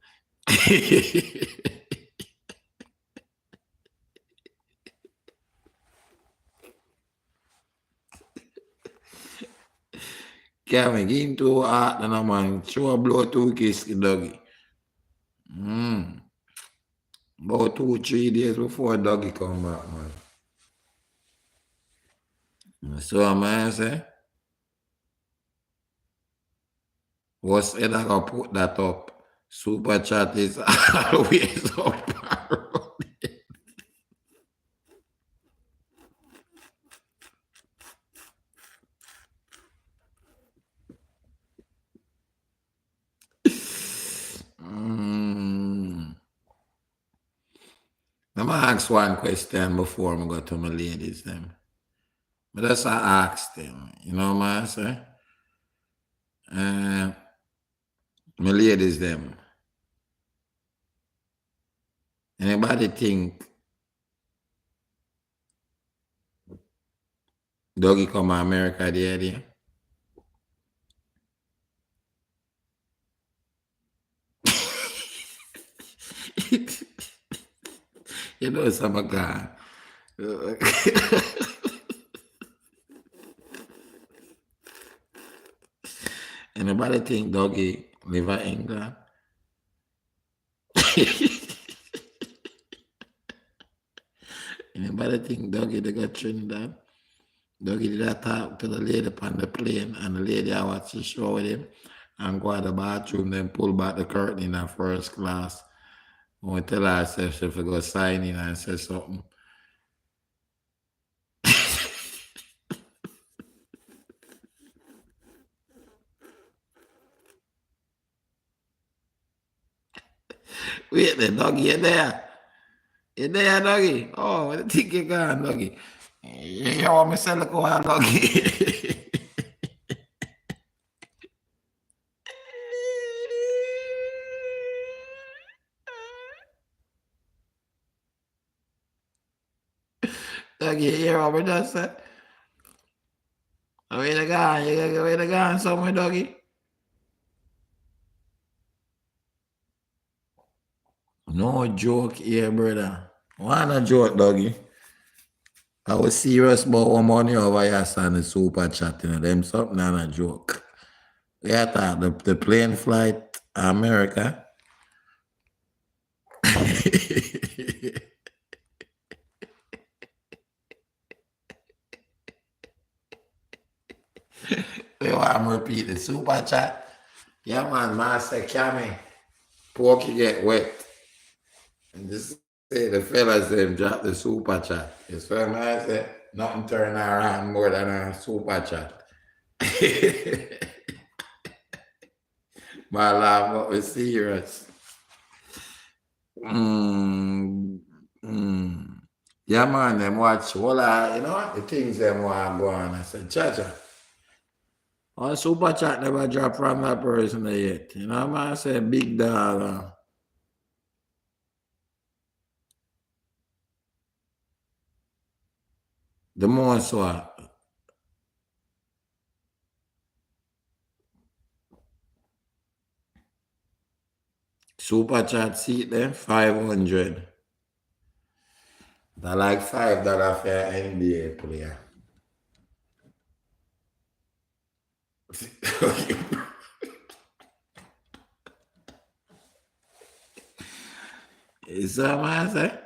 Cameron, give him 2 heart, and man. Throw a blow 2 kiss, Doggy. About 2-3 days before Doggy come back, man. So, man, say. Was it I gonna put that up? Super chat is always up. Let me ask one question before I go to my ladies them. But that's I ask them, you know what I say? My ladies them. Anybody think Doggy come to America the idea? You know some guy. Anybody think Doggy live in England? Anybody think Doggy they got Trinidad? Doggy did I talk to the lady upon the plane and the lady I watched the show with him and go to the bathroom, then pull back the curtain in her first class. I want to tell her if she go sign in and say something. Wait there, Doggy, you there? You there, Doggy? Oh, where the think you gone, Doggy? You want me to sell a go on, Doggy? Doggy, you hear what we just said? Where the gone? Where the gone somewhere, Doggy? No joke here, brother. Why not joke, Doggy? I was serious about one money over here, son, the super chat, you know, them something and a joke. We had the plane flight America. We want to repeat the super chat. Yeah, man, Master Cammy. Porky get wet. And just say the fellas them drop the super chat. It's what I say. Nothing turn around more than a super chat. My love, what was serious. Yeah, man, them watch. Well, you know, the things them want to go on. I said, Chacha. Oh, super chat never drop from that person yet. You know, man, I said, big dog. The most what? Super chat seat them, 500. That like $5 for an NBA player. Is that what I say?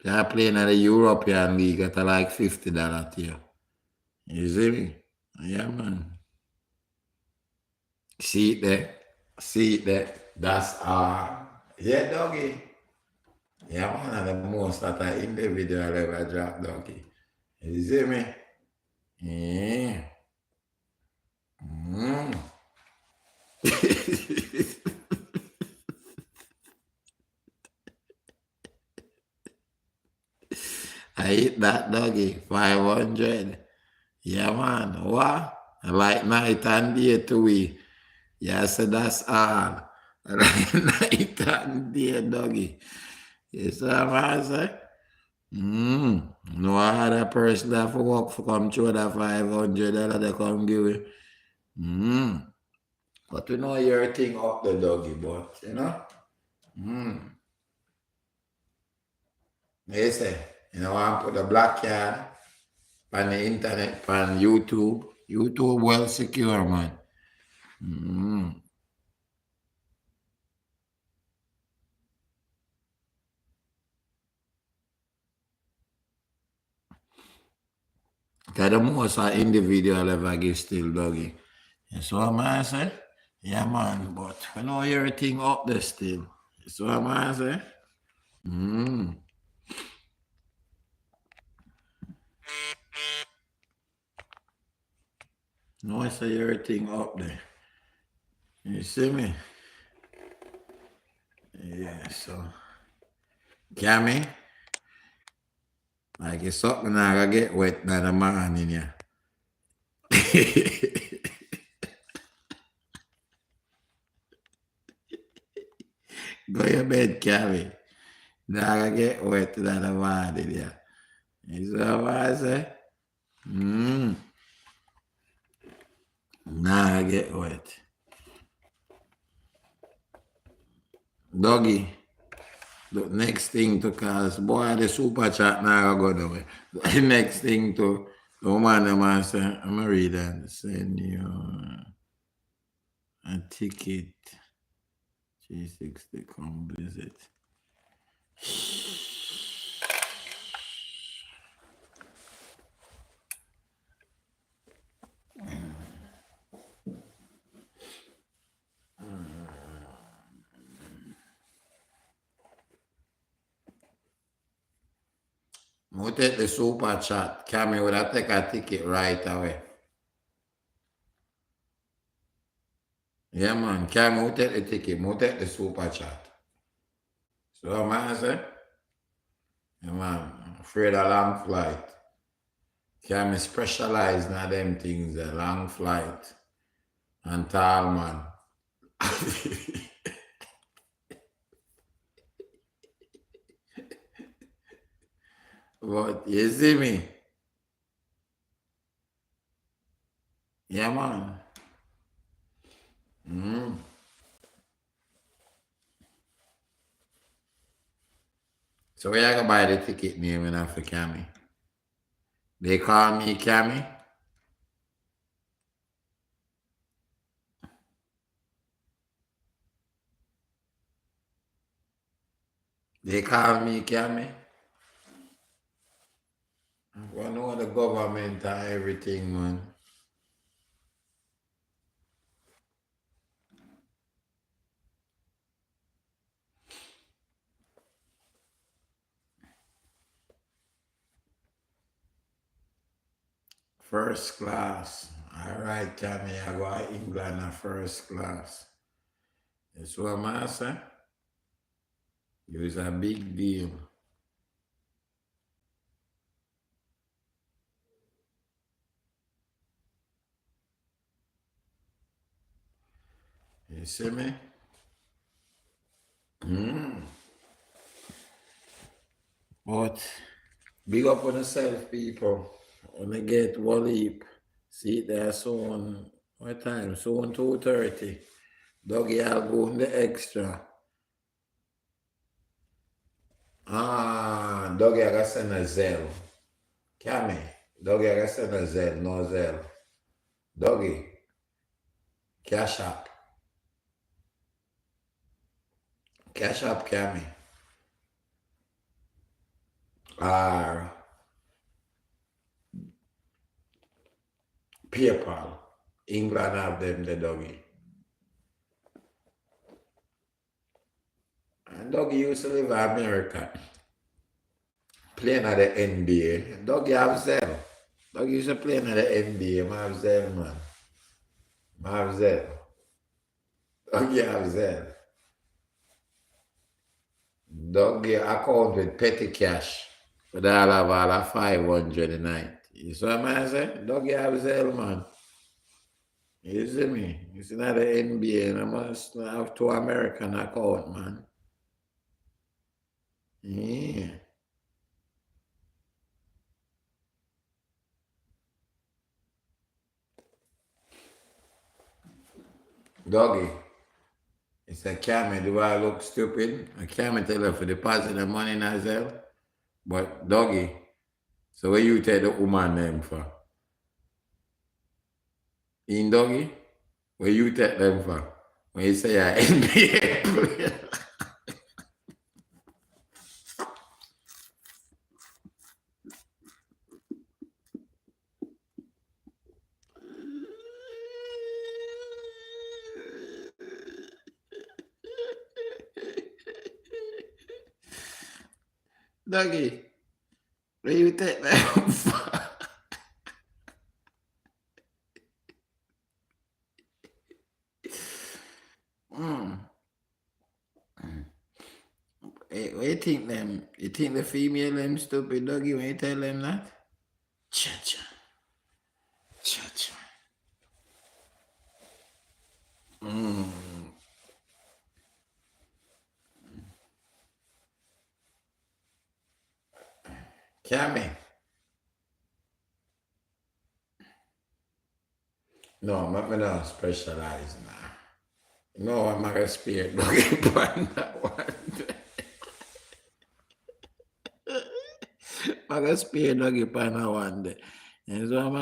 They're playing in the European League at like $50 here. You see me? Yeah, man. See it there. See it there. That's yeah, Doggy. Yeah, man, the most that I individual ever drop, Doggy. You see me? Yeah. I hit that, Doggy. 500. Yeah, man. What? Like night and day to we. Yeah, so that's all. Like night and day, Doggy. You see what I say? No other person that for work for come through that $500 they come give you. But you know your thing up the Doggy, but you know? You say, you know, I put the black card on the internet, on YouTube. YouTube well secure, man. Because the most individual ever give still, Doggy. You see what I say? Yeah, man, but I know everything up there still. So what I'm saying? No, I say everything up there. You see me? Yeah, so. Cammy, like it's something I gotta get wet by the morning, yeah. Go to bed, Cammy. Now I gotta get wet by the morning, yeah. You see what I say? Now I get wet. Doggy, the next thing to cause, boy, the super chat now go nowhere. The next thing to, the woman, the man say, I'm gonna read and send you a ticket. G60, come visit. We'll take the super chat. Cammy would have take a ticket right away. Yeah, man. Cammy will take the ticket. We'll take the super chat. So, man, I say, yeah, man, I'm afraid of long flight. Cammy specialize in them things, a long flight. And tall, man. But you see me? Yeah, man. So where I go buy the ticket name enough for Cammy? They call me Cammy? They call me Cammy? I know the government and everything, man. First class. All right, Cammy, I go to England at first class. That's what I'm saying. It was a big deal. You see me? But big up on yourself, people. When I get one leap, see it there soon. What time? Soon 2:30. Doggy, I'll go in the extra. Doggy, I got send a Zelle. Cammy, Doggy, I got send a Zelle, no Zelle. Doggy, Cash App. Cash App, Cammy. PayPal. England have them, the Doggy. And Doggy used to live in America. Playing at the NBA. Doggy have Zelle. Doggy used to play at the NBA. I have Zelle, man. I have Zelle. Doggy have Zelle. Doggy account with petty cash. But I'll have all of 500 a night. You see what I'm saying? Doggy have Zelle, man. You see me? You see not the NBA, and I must have 2 American account, man. Yeah. Doggy. It's a Cammy. Do I look stupid? I can't tell her for deposit the money in Zelle. But Doggy, so where you take the woman name for? In Doggy? Where you take them for? When you say you're NBA player. Doggy, where you take that? Hey, what you think them? You think the female them stupid, doggy, when you tell them that? Cha-cha. Cha-cha. Cammy. No, I'm not specialize now. No, I'm not a spirit doggy on that one. I'm a spirit doggy on that one day. And so I'm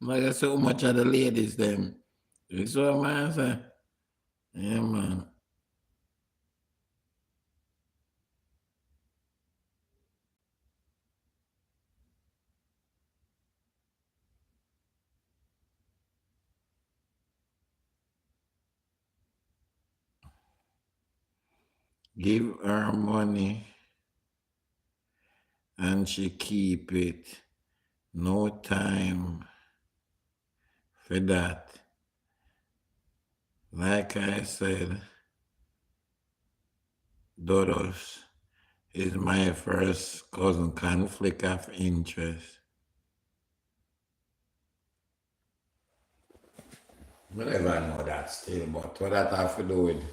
gonna say how much of the ladies them. That's what I'm gonna say. Yeah, man. Give her money and she keep it. No time for that. Like I said, Dodos is my first cousin conflict of interest. I never know that still, but what that have to do with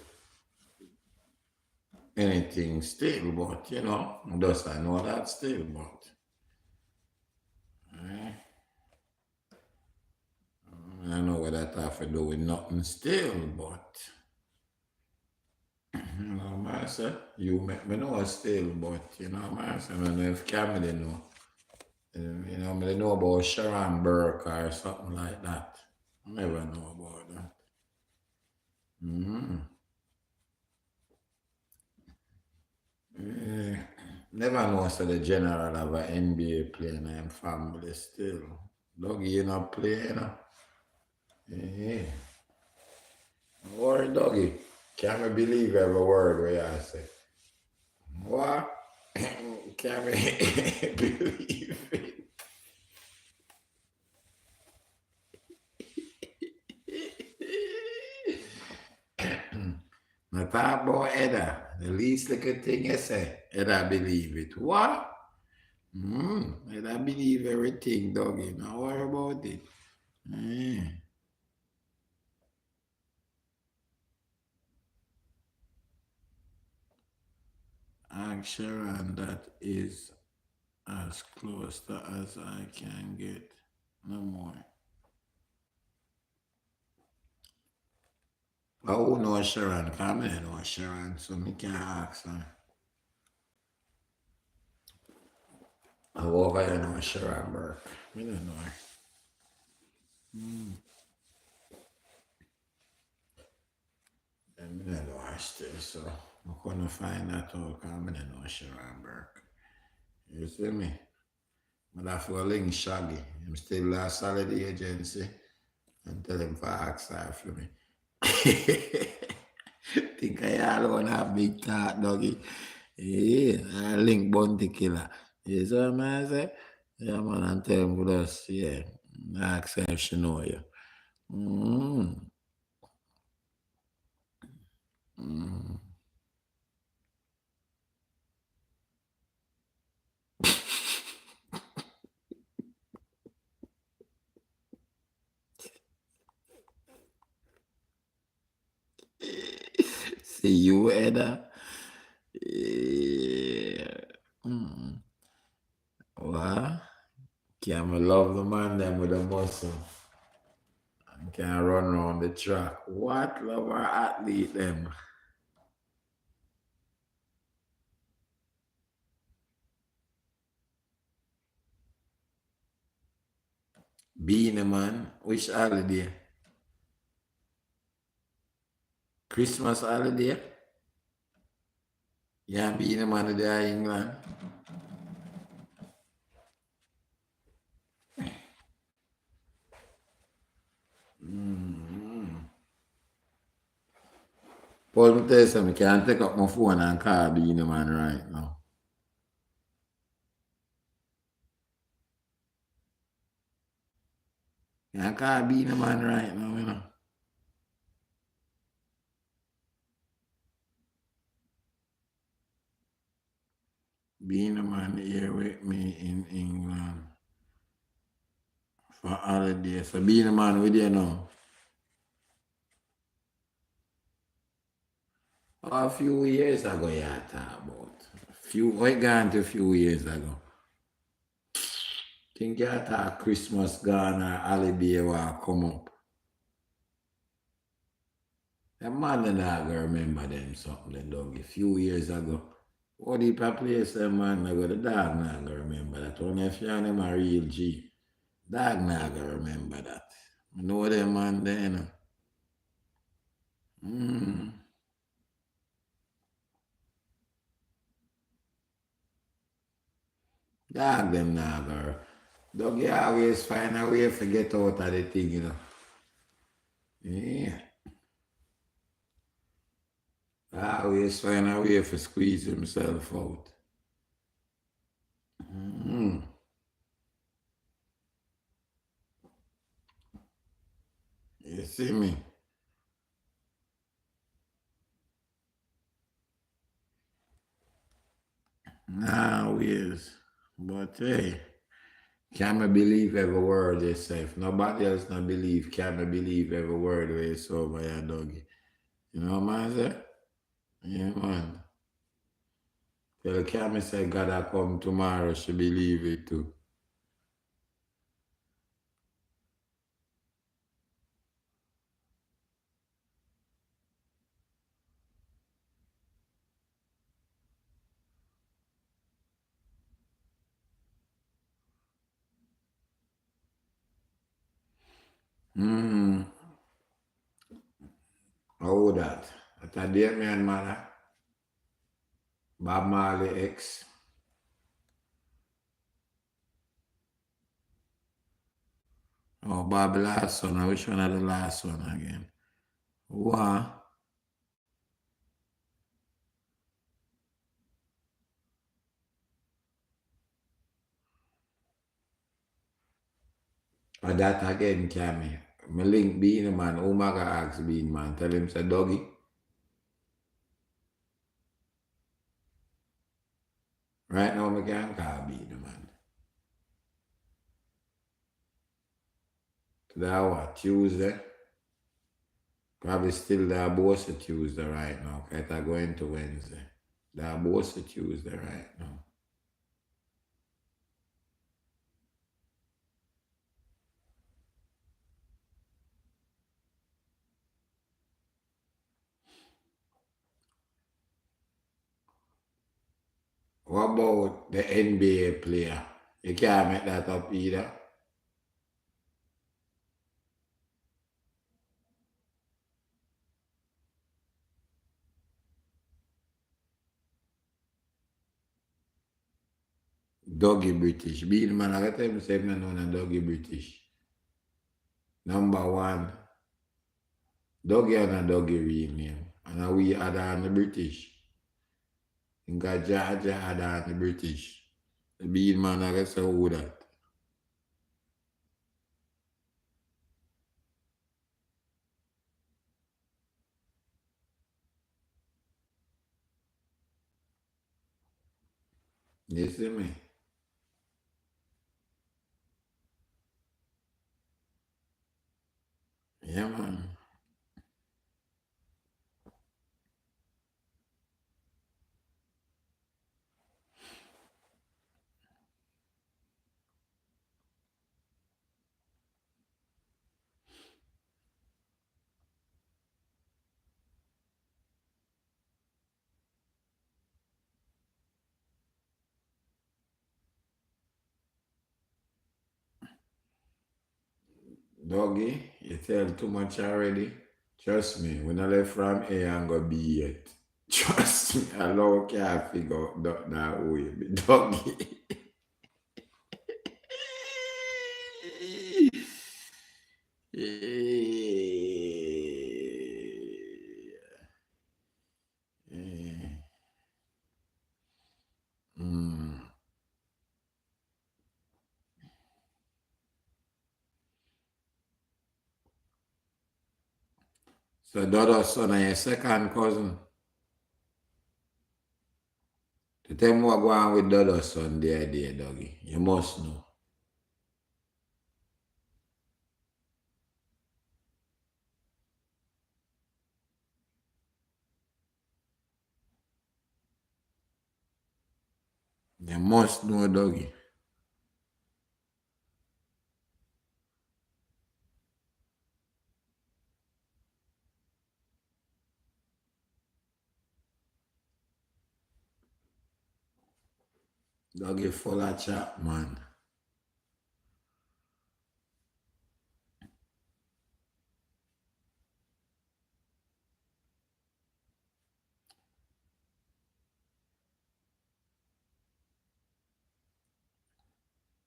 anything still, but you know, just I know that still, but I know what that have to do with nothing still, but you know, Master, you make me know still, but you know, Master, I don't know if Camille know. You know, I know about Sharon Burke or something like that. I never know about that. Never know so the general of an NBA player in my family still. Doggy, you not play, you know? Yeah. Don't worry, doggy. Can't believe every word we I say. What? Can't believe it. I talk about Edda. The least little thing you say, Edda believe it. What? Edda believe everything, doggy. Don't worry about it. Ask Sharon, that is as close to as I can get. No more. I who know Sharon, because I don't know Sharon, so I can't ask her. I over here know Sharon Burke. I don't know her. I don't know her still, so I couldn't find that out because I don't know Sharon Burke. You see me? But I feel link Shaggy. I'm still last solid agency and tell him for ask her for me. Think I alone have big talk, doggy. Yeah, I link Bounty Killer. You see what I say? Yeah, man, and tell him with us, yeah. Ask her if she know you. See you, Edda. Yeah. What? Can love the man them with a muscle. And can run around the track. What? Love our athlete them. Being a man, which holiday? Christmas holiday? Yeah, being a man there in England. Paul, me tell you something, I can't take up my phone and call being a man right now. I can't be the man right now, you know. Being a man here with me in England for holiday. So being a man with you now. A few years ago, yeah, talk about. We gone to a few years ago. Think you thought Christmas gone or holiday will come up. That man and I go remember them something they done a few years ago. What the place that man I go the dog not gonna remember that. Only if you them a real G. Dog not gonna remember that. I know them man there, you know. Dog them not gonna. Dog you always find a way to get out of the thing, you know. Yeah. I always find a way to squeeze himself out. You see me? Always. But hey, can I believe every word you say? If nobody else not believe, can I believe every word you say over your doggy? You know what I say? Yeah, man. Tell Cammy say God I come tomorrow, she believe it too. How that? That's a Damien man, Bob Marley ex. Oh, Bob last one. Which one are the last one again? What? Or that again, Cammy. My link being man, Umaga ask being man. Tell him say doggy. Right now I can't call being man. Today what? Tuesday? Probably still there both a Tuesday right now. Because I going to Wednesday. There both a Tuesday right now. What about the NBA player? You can't make that up either. Doggy British. Being man, I tell him say me know na Doggy British. Number one, Doggy and a Doggy real name. And we add on the British. Inga Jaja add on the British. The being man, I say who that. You see me? Yeah, man. Doggy, you tell too much already. Trust me, when I left from A, I'm gonna be yet. Trust me, I know I can't figure out that way. But Doggy. So Dodo's son and your second cousin. To tell me what go on with Dodo's son there, doggy. You must know. You must know, doggy. Doggy full of chat, man.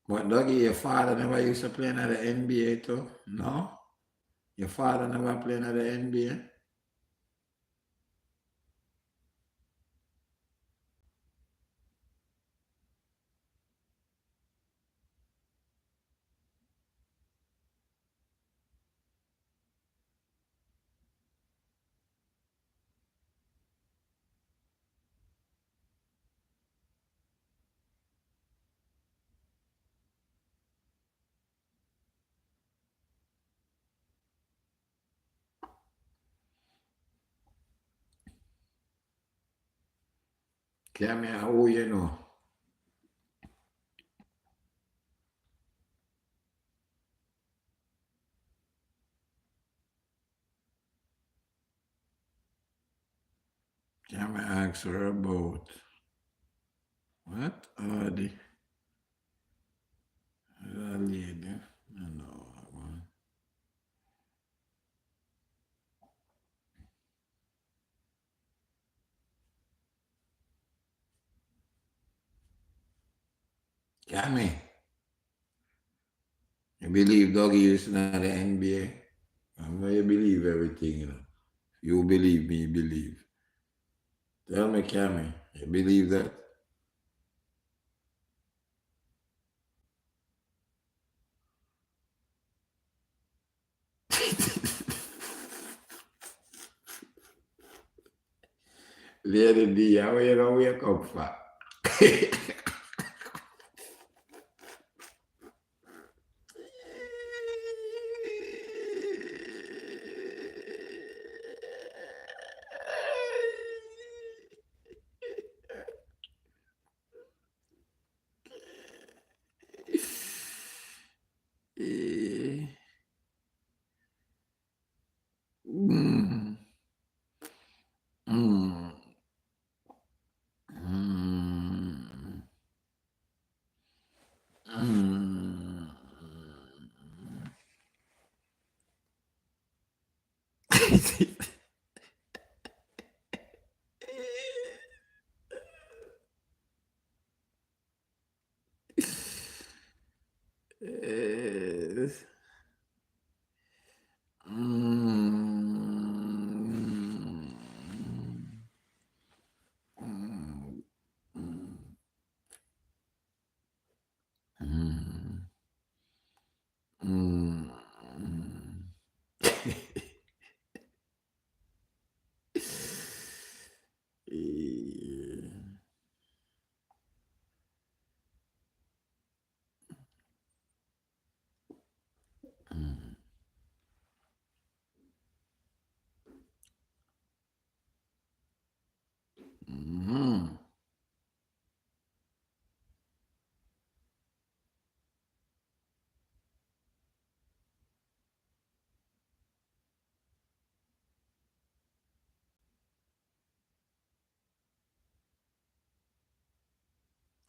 But doggy, your father never used to play in the NBA too? No? Your father never played in the NBA? Come here, who you know? Come here, ask her about what? The lady. I know. Come here. You believe doggy used to know the NBA? I know you believe everything, you know. You believe me, believe. Tell me, Cammy, you believe that? Lady D, how you don't wake up for? Mm. Mm. Mm. Mm. Yes. Mm. Mm. Mm. Mm. Mm.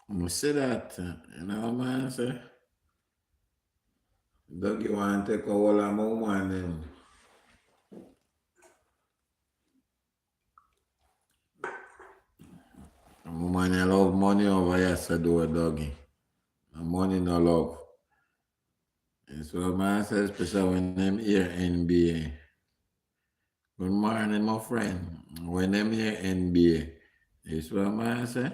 I say that, you know, man, say, Dougie want to take a whole of my woman, them. Woman, I love money over here, so do a doggy. Money no love. And so man say, especially when them hear NBA. Good morning, my friend. When them hear NBA, that's what man say.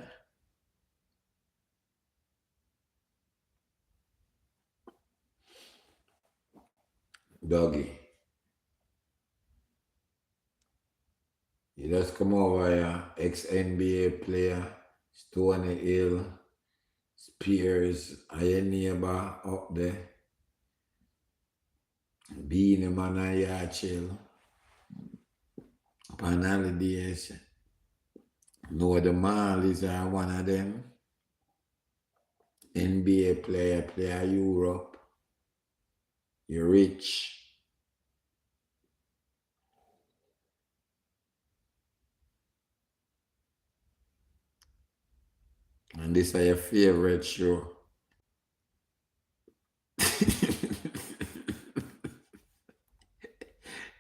Doggy. just come over here. Ex-NBA player, Stony Hill, Spears, are your neighbor up there? Being a man and ya chill. Upon holidays. Know the Marlies are one of them. NBA player, player Europe. You're rich. And this is your favorite show.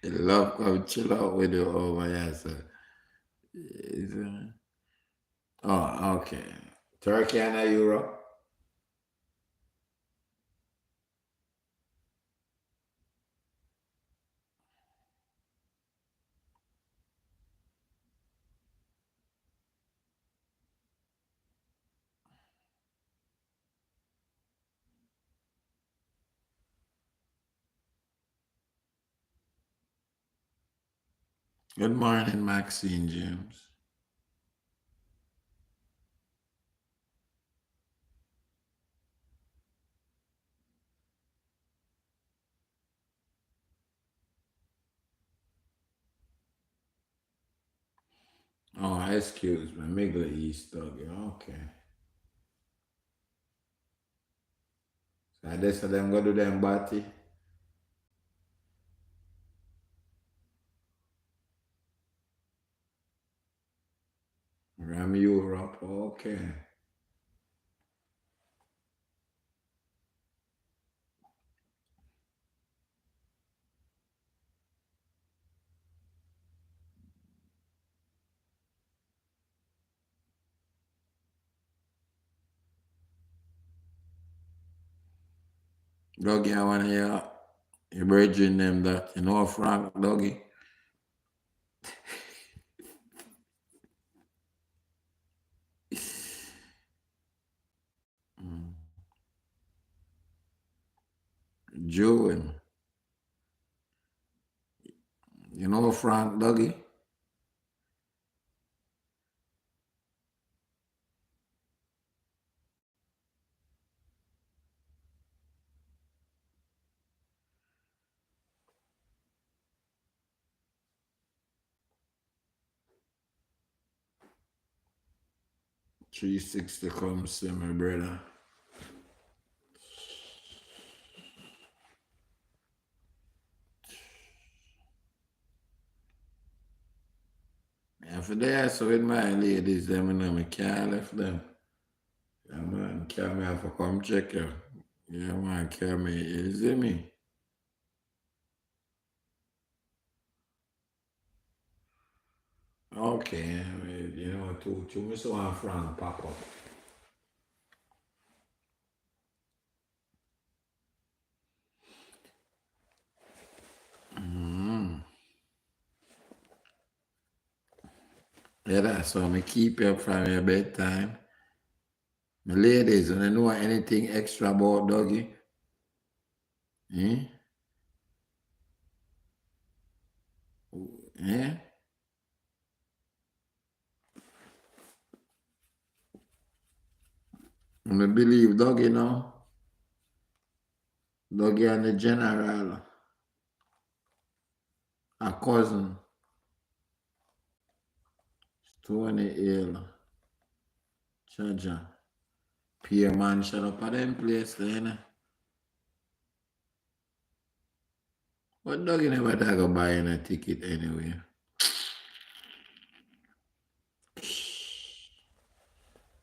You love come chill out with you over here, so. Oh, okay. Turkey and Europe. Good morning, Maxine James. Oh, excuse me. Middle East dog. Okay. So I guess them go do them party. From Europe. Okay. Doggy, I want to hear your brethren them that. You know Frank, Doggy? Joe, you know Frank, Doggy? $360 come see my brother. And for that, so with my ladies, them and I can't left them. Yeah, man, carry me have to come check you. Yeah, man, carry me. You see me? Okay, you know, to me so one Frank pop up. Yeah, that's so I keep you up from your bedtime. My ladies, when you know anything extra about doggy, eh? Yeah? I believe doggy now. Doggy and the general, a cousin, Stony Hill, Chaja. Peer man shut up at them place then. But doggy never go buying a ticket anyway.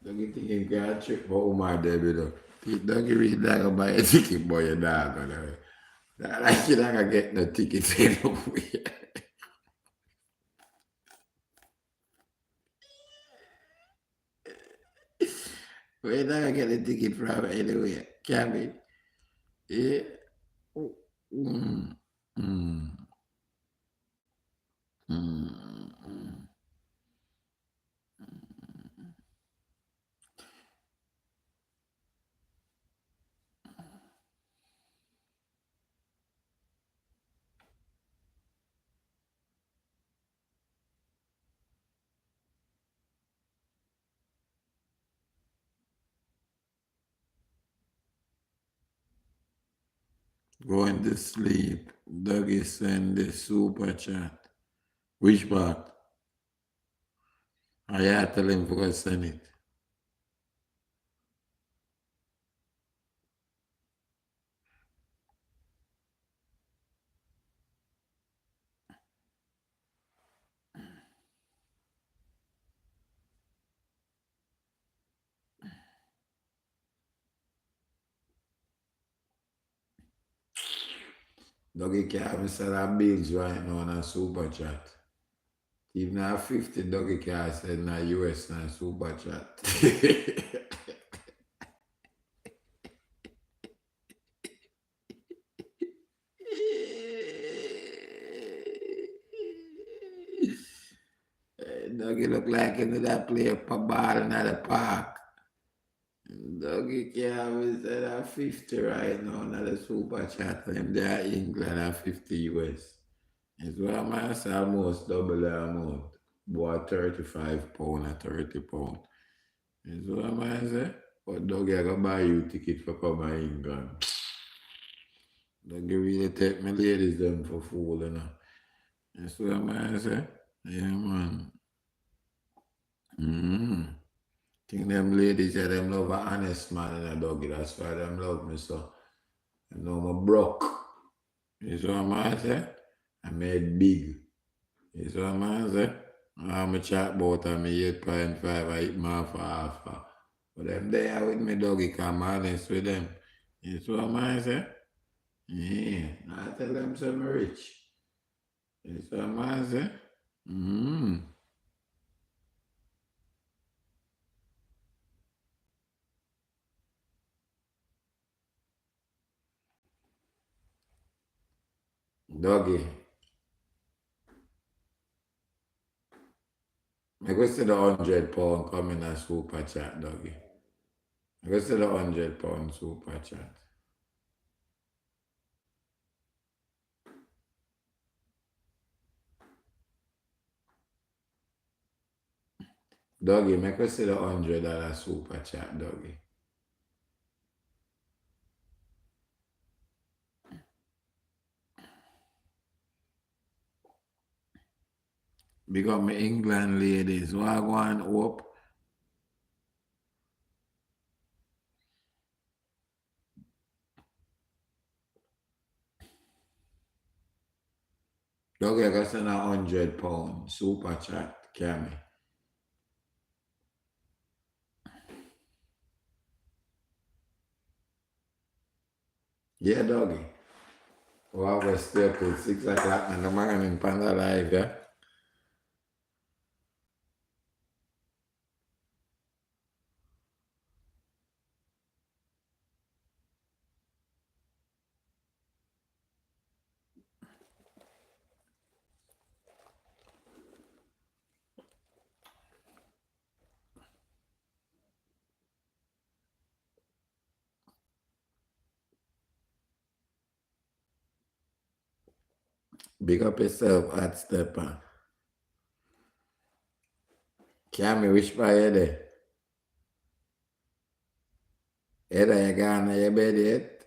Doggy think you can trip for my Debbie though. Doggy really not gonna buy a ticket, boy, your dog. That like you not gonna get no tickets anyway. We're not gonna get a ticket from anyway. Can we? Yeah. Mm. Mm. Mm. Going to sleep. Dougie send the super chat. Which part? I had to tell him to send it. Dougie can't sell our bills right now on a super chat. Even at 50, Dougie can't send a US on a super chat. Dougie look like into that play for ball in the park. Dougie can't send a 50 right now on the super chat. Them there England at 50 US. It's what I say almost double the amount. Boy, 35 pound or 30 pound. It's what I say. But Dougie, I go buy you ticket for come to England. Dougie really take me ladies them for fool, you know. That's what I say. Yeah, man. Think them ladies, yeah, them love an honest man in a Dougie. That's why them love me so. You know, I'm broke. You see what I say? I made big. You see what I say? I'm a chat about me 8.5, I eat my half. But them there with me, Dougie, come honest with them. You see what I say? Yeah, I tell them I'm rich. You see what I say? Dougie, I go see the £100 coming a super chat, Dougie. I go see the £100 super chat. Dougie, make us see the $100 super chat, Dougie. Big up my England ladies. What go on up? Dougie, I got send £100 super chat, Cammy. Yeah, Dougie. Well, I was still till 6 o'clock in the morning, Panda Live, yeah? Big up yourself, Hot Stepper. Cammy, which part you there? Either you gone to your bed yet?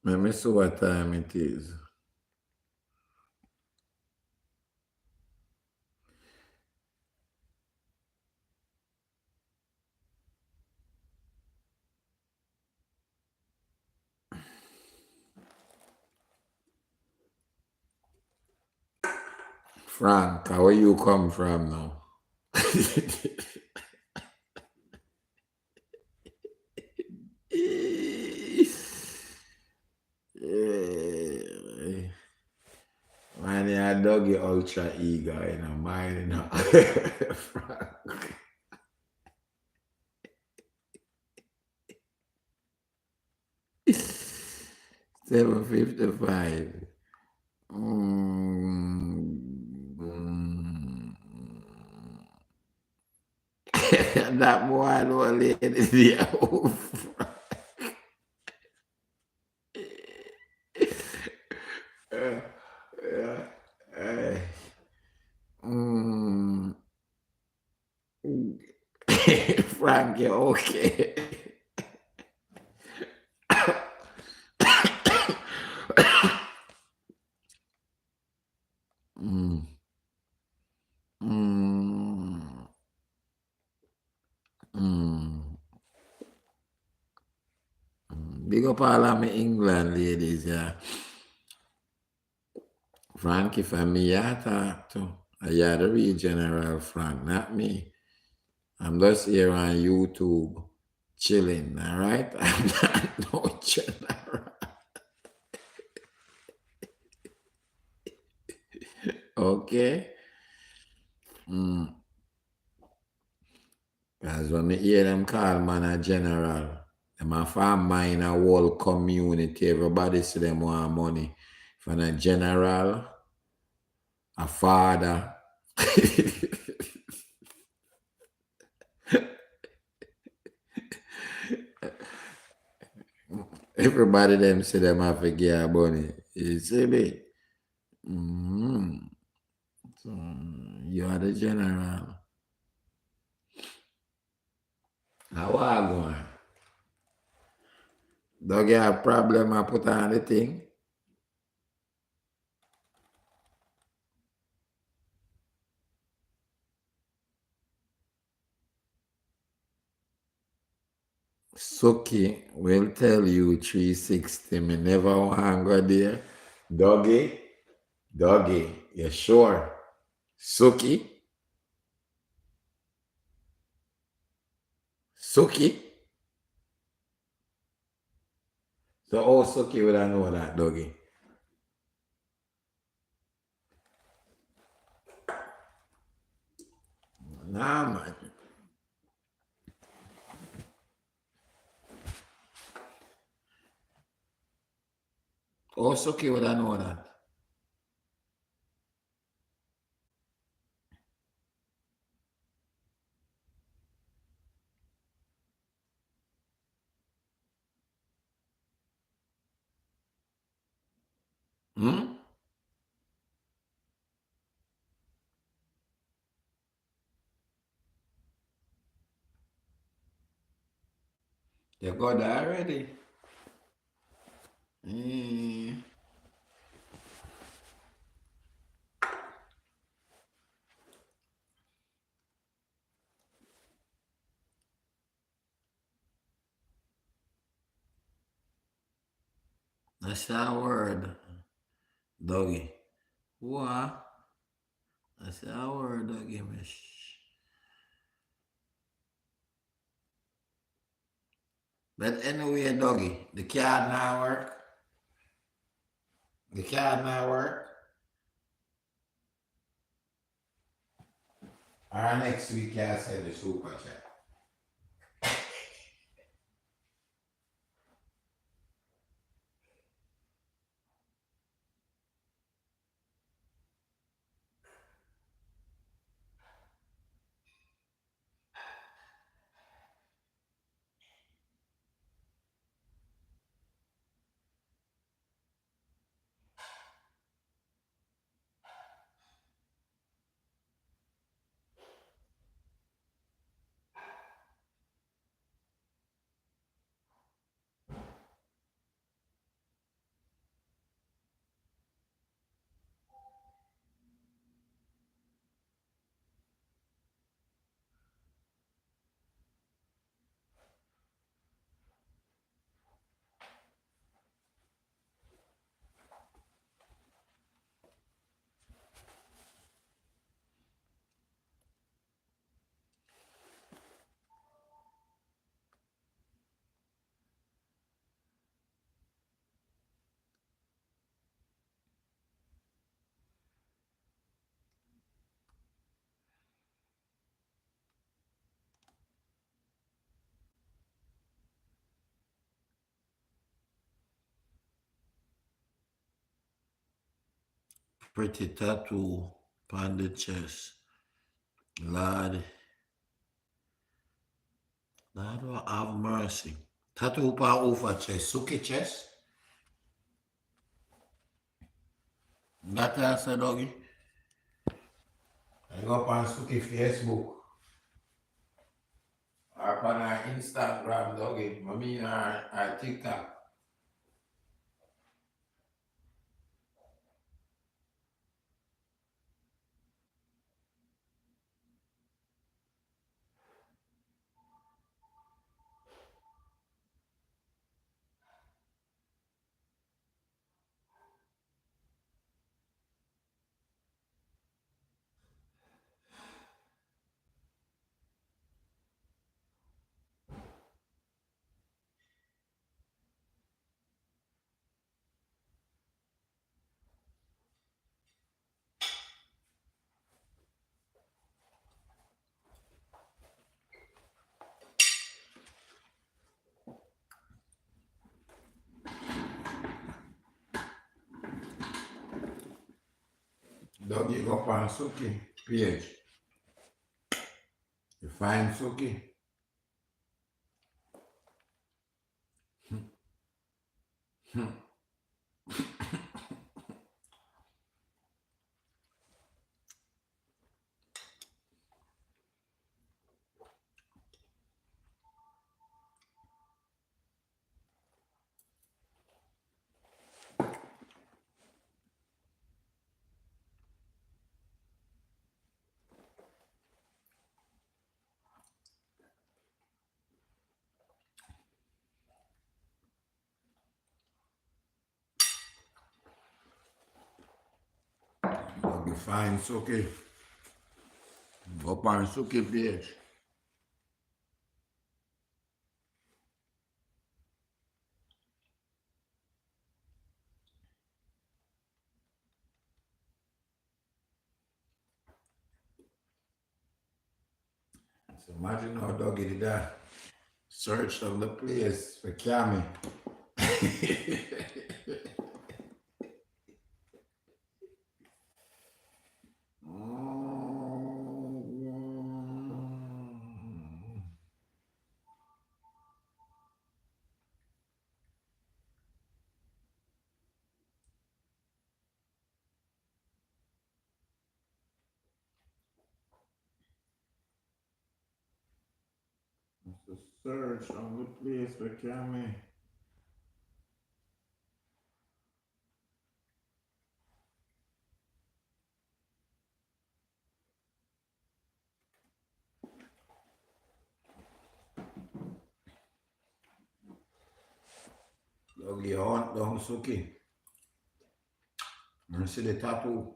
Let me see what time it is. Frank, where you come from now? Man, you're Dougie ultra ego, you know, mine, you know. Frank. 7:55. That boy don't lay the Frank, you're okay. Mm. Mm. Mm. Big up all of me England ladies, yeah. Frankie from me, I talk to. Yeah, the real General Frank, not me. I'm just here on YouTube chilling, all right? I'm not no general. Okay? Because when I hear them call man a general, them a farm mine a whole community, everybody see them want money. From a general, a father. Everybody them say them have to get money. You see me? So, you are the general. How are you going? Don't get a problem I put on the thing? Suki will tell you 360. Me never want go there. Doggy, you sure? Suki? Suki? So how Suki would I know that, doggy? Nah, man. How Suki would I know that? Hmm? You got that already? Mm. That's our word, doggy. What? That's our word, doggy. But anyway, doggy, the card now work. The card now work. Our next week, I said the super chat. Pretty tattoo on the chest. Lord, Lord have mercy. Tattoo pa over chest, suki chest. That answer, doggy. I go up on suki Facebook. Or on our Instagram, doggy. I mean, our TikTok. Doggy go up on Suki page. You find Suki. Doggy find Suki. Go up on Suki page. So imagine how Doggy did that. Search on the place for Cammy. So search on the place for Cammy. Doggy hunt down Suki. And see the tattoo.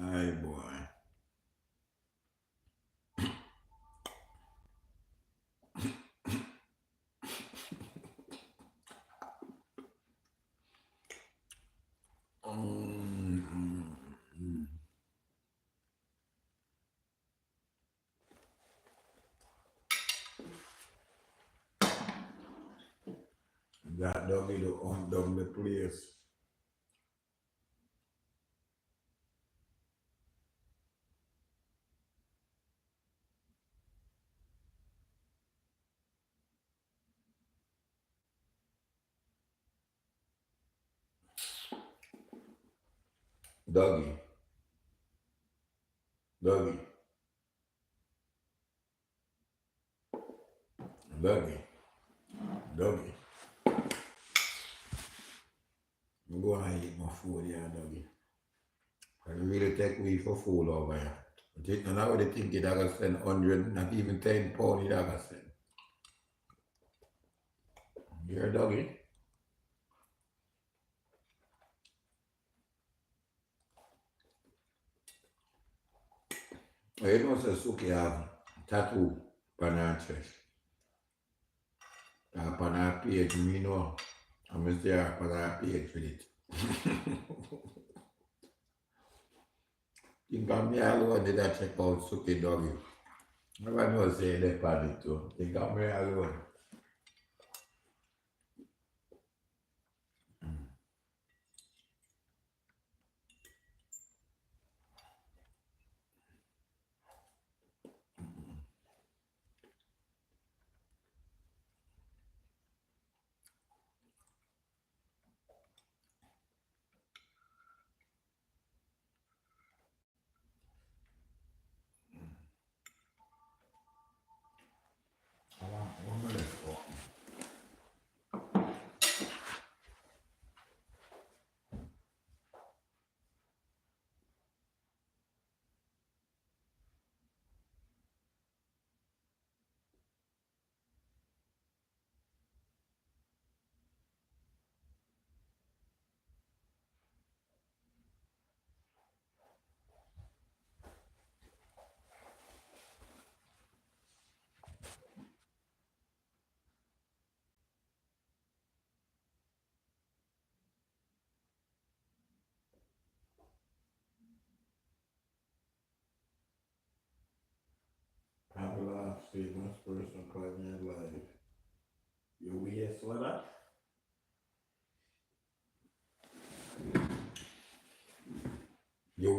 Aye, boy. That doggy to hunt down the place. Doggy. Doggy. Doggy. Doggy. I'm going to eat my food here, doggy. I really take away for food over here. I think now they think it I got spend 100, not even 10 pounds it I got spend. Here, doggy. You know, say Suki have tattoo on her chest. On her page, me know. I'm there on her page with it. Think of me alone did I check out Suki doggy. Never know say they on it too. Think of me alone. One minute.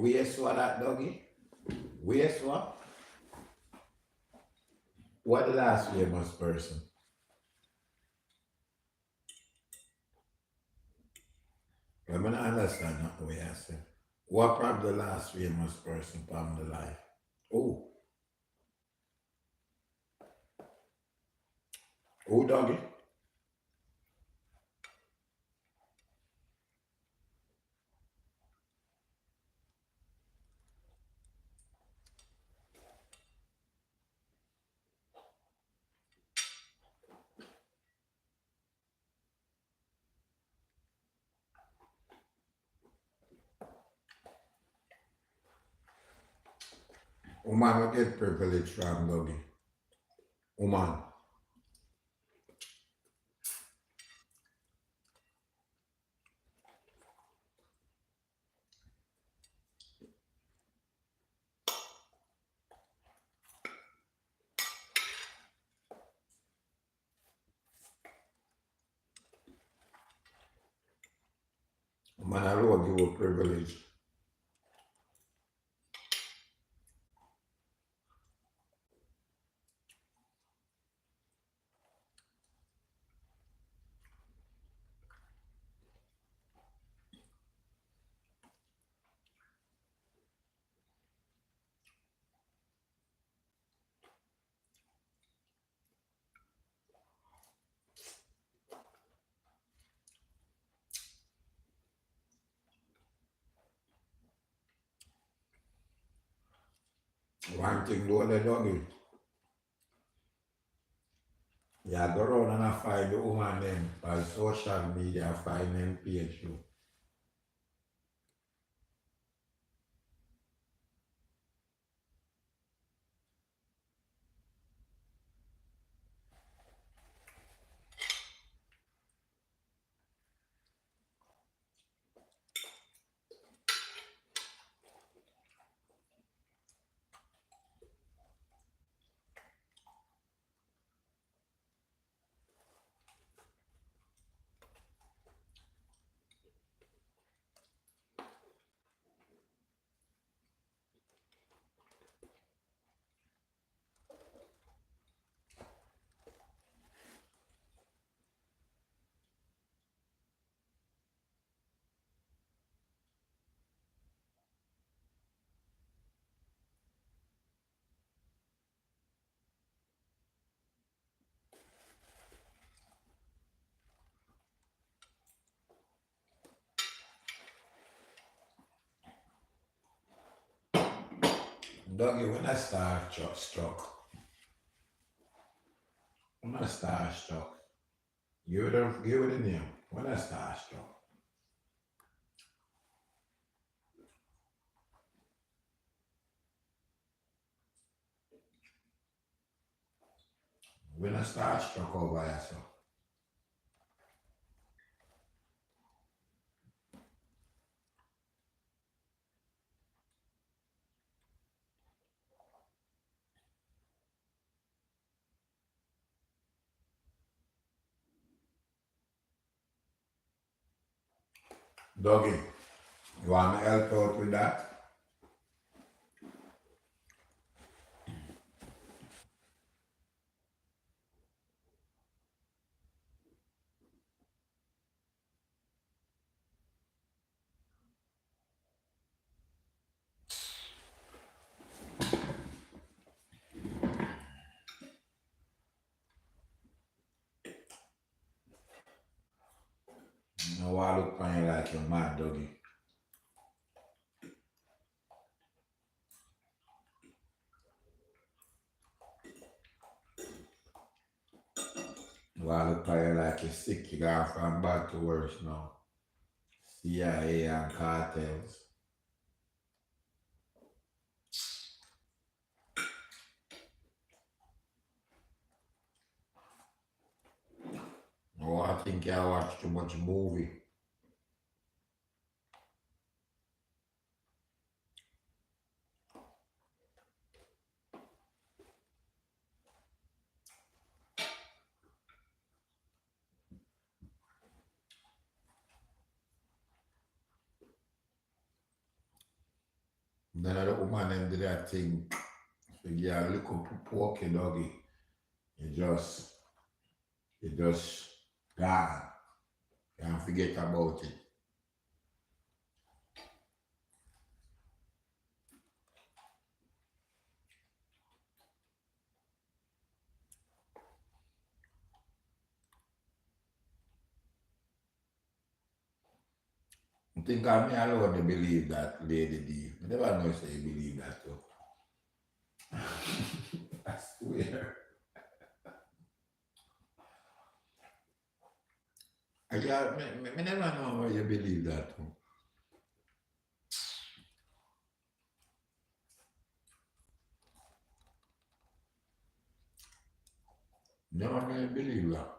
waste what that doggy? Waste what? What the last famous person? I mean, I understand not the way I say. What probably the last famous person from the life? Oh, oh, doggy. Woman will get privilege from doggy. Woman. Woman alone give you privilege. One thing do the doggy. You go around and I find the woman them by social media, find them page you. Doggy, when I start struck, when I start struck, give it the name. When I start struck. When I start struck over yourself. Doggy, you want me to help out with that? No, I look on you like you're mad, doggy. No, I look on you like you're sick. You got from bad to worse now. CIA and cartels. No, I think I watch too much movie. Then the woman them did that thing. So yeah, look up porky doggy. You just gone. Can't forget about it. I think I me alone to believe that Lady D. I never know if you believe that too. I swear. I never know why you believe that too. Never know you believe that.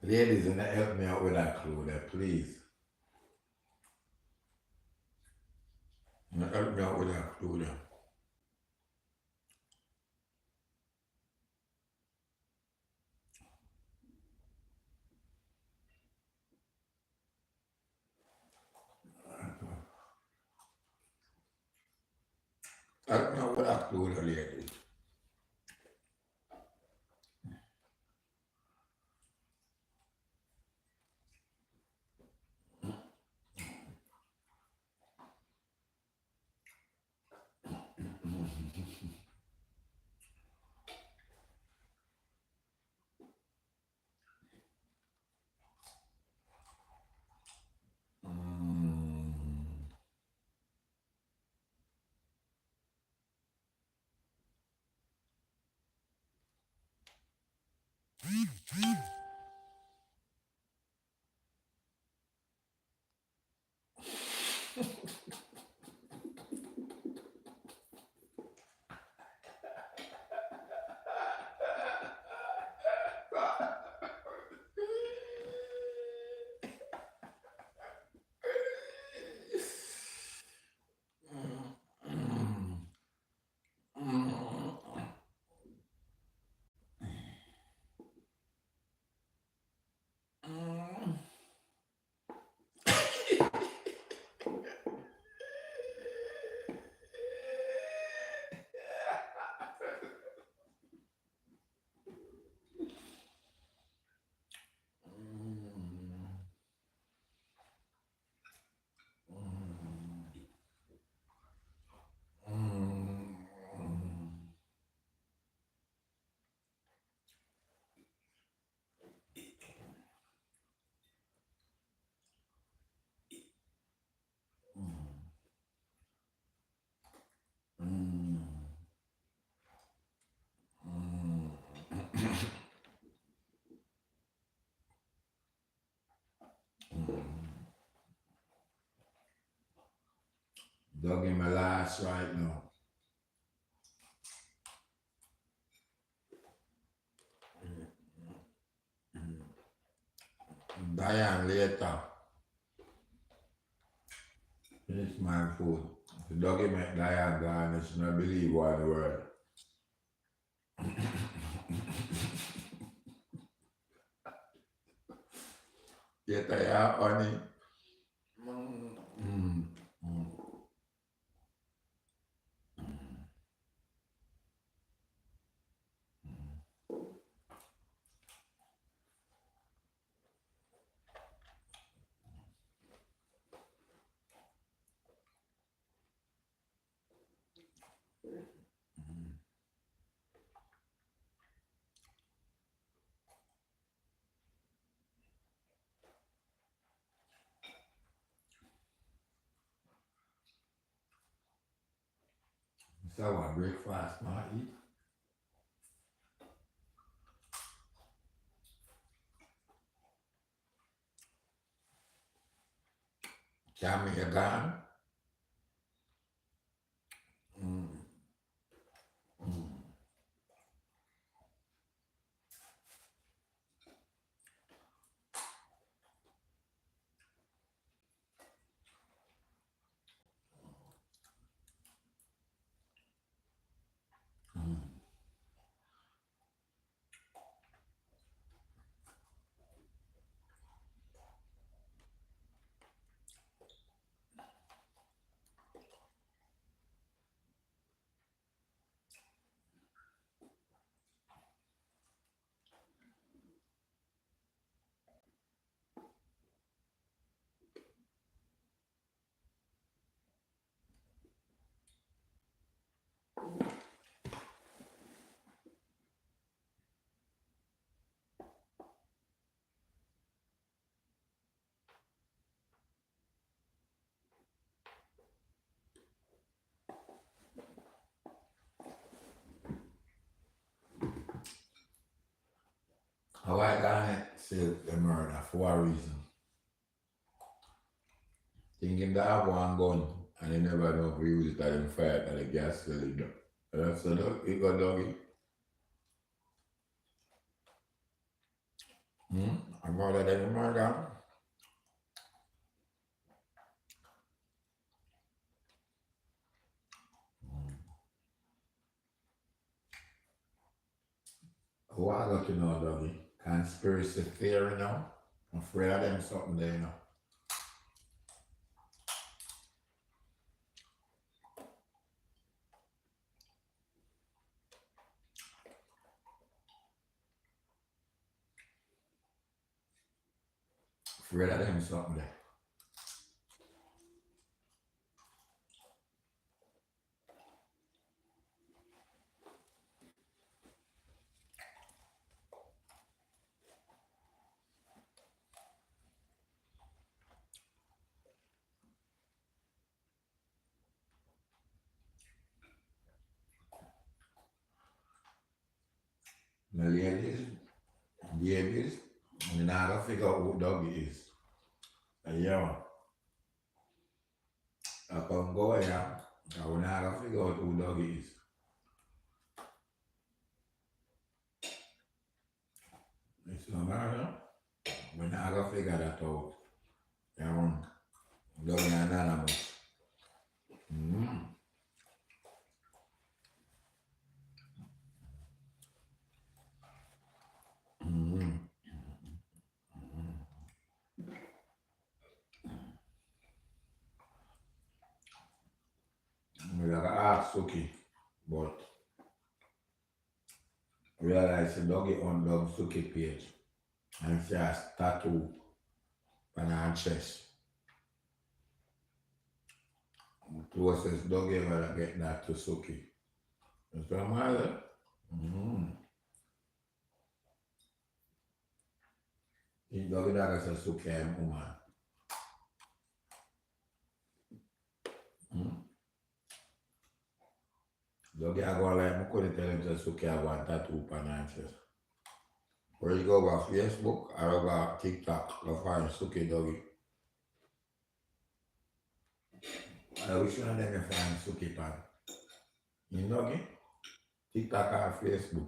Ladies, and help me out with that clue there, please. Help me out with that clue there. Help me out with that clue there, ladies. Dug in my last right now. Diane later. Finish my food. The doggy make Diane gone, it's not believe what the word. Get a honey. So what breakfast might eat? Cammy, you gone? Mm. Mm. Mm. How I got it say the murder for a reason. Thinking that I have one gun and you never know if we use it at him fight at the gas cylinder. That's a dog, it got doggy. I murder them murder. Who I got to know doggy? Conspiracy theory now. I'm afraid of them something there now. Afraid of them something there. The ladies, babies, and now I gotta figure out who doggy is. Yeah, I can go here. I will now gotta figure out who doggy is. It's no matter. When I gotta figure that out. Yeah, doggy anonymous. Mm. Mm. We like ask Suki, but realize the doggy on dog Suki page and she has tattoo on her chest. Closest doggy ever get that to Suki. That's what I'm saying. The doggy that is a Suki and woman. Doggy I go like, I couldn't tell him to Suki I want tattoo on her chest. Where you go over Facebook or over TikTok, go find Suki doggy. I wish one of them you find Suki pan. You doggy? TikTok or Facebook.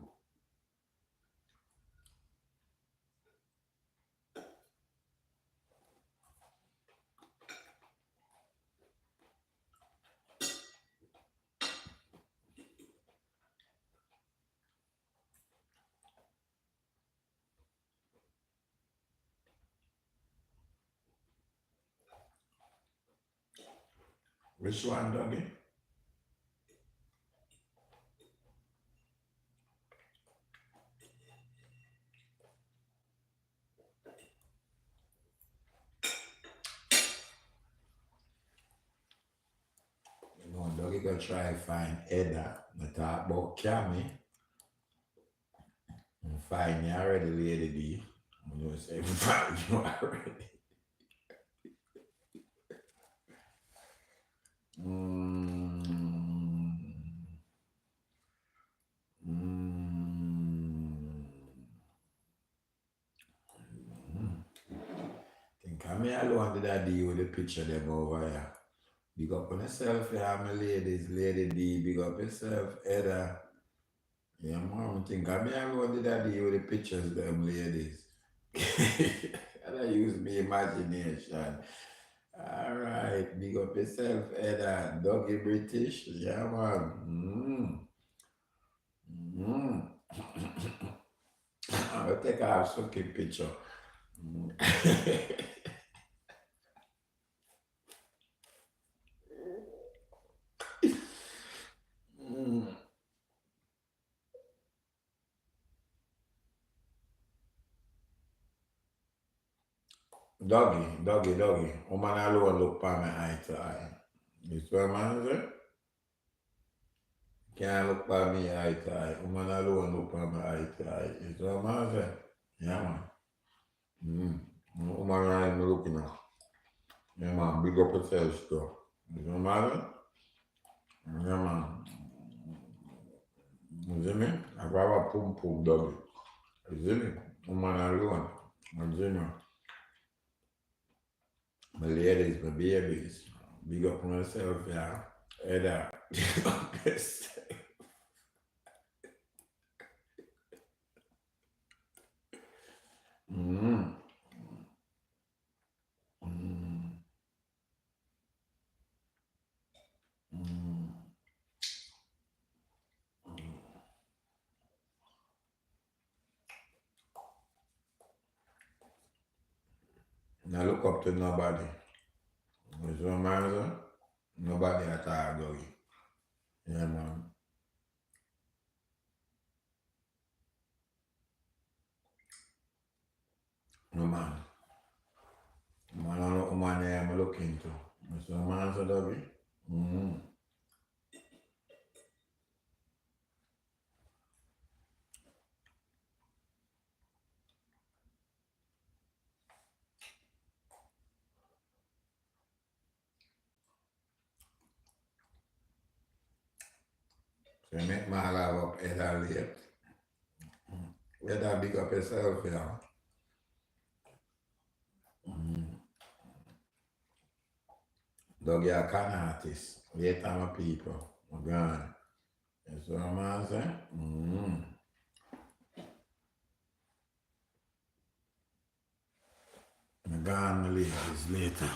Which one doggy? You know, doggy go try find Edda. I talk about Cammy. And find me already, Lady D. I'm gonna say find you already. I mean, alone did I deal with the picture them over here. Big up on yourself, yeah, my ladies, Lady D, big up yourself, Edda. Yeah, mom, think I mean, alone did I deal with the pictures them ladies. And I use my imagination. All right, big up yourself, Edda. Doggy British, yeah, man. I'll take a fucking picture. Doggy. Woman alone look for me eye to eye. You see what man say? Can't look for me eye to eye. Woman alone look for me eye to eye. You see what man say? Yeah, man. Woman alone looking at. Yeah, man. Big up yourself, though. You see what man say? Yeah, man. You see me? I grab a pum doggy. You see me? Woman alone. You see me? My ladies, my babies. Big up myself, yeah. Edda. Now look up to nobody. You see what man say? Nobody at all, doggy. Yeah, man. No, man. Man, I know who man I'm looking to. You see what man say, doggy? So you make my love up Edda late. Edda big up yourself, yeah. Doggy a con artist. Wait on my people. I'm gone. You see what man say? I'm gone, my ladies, later.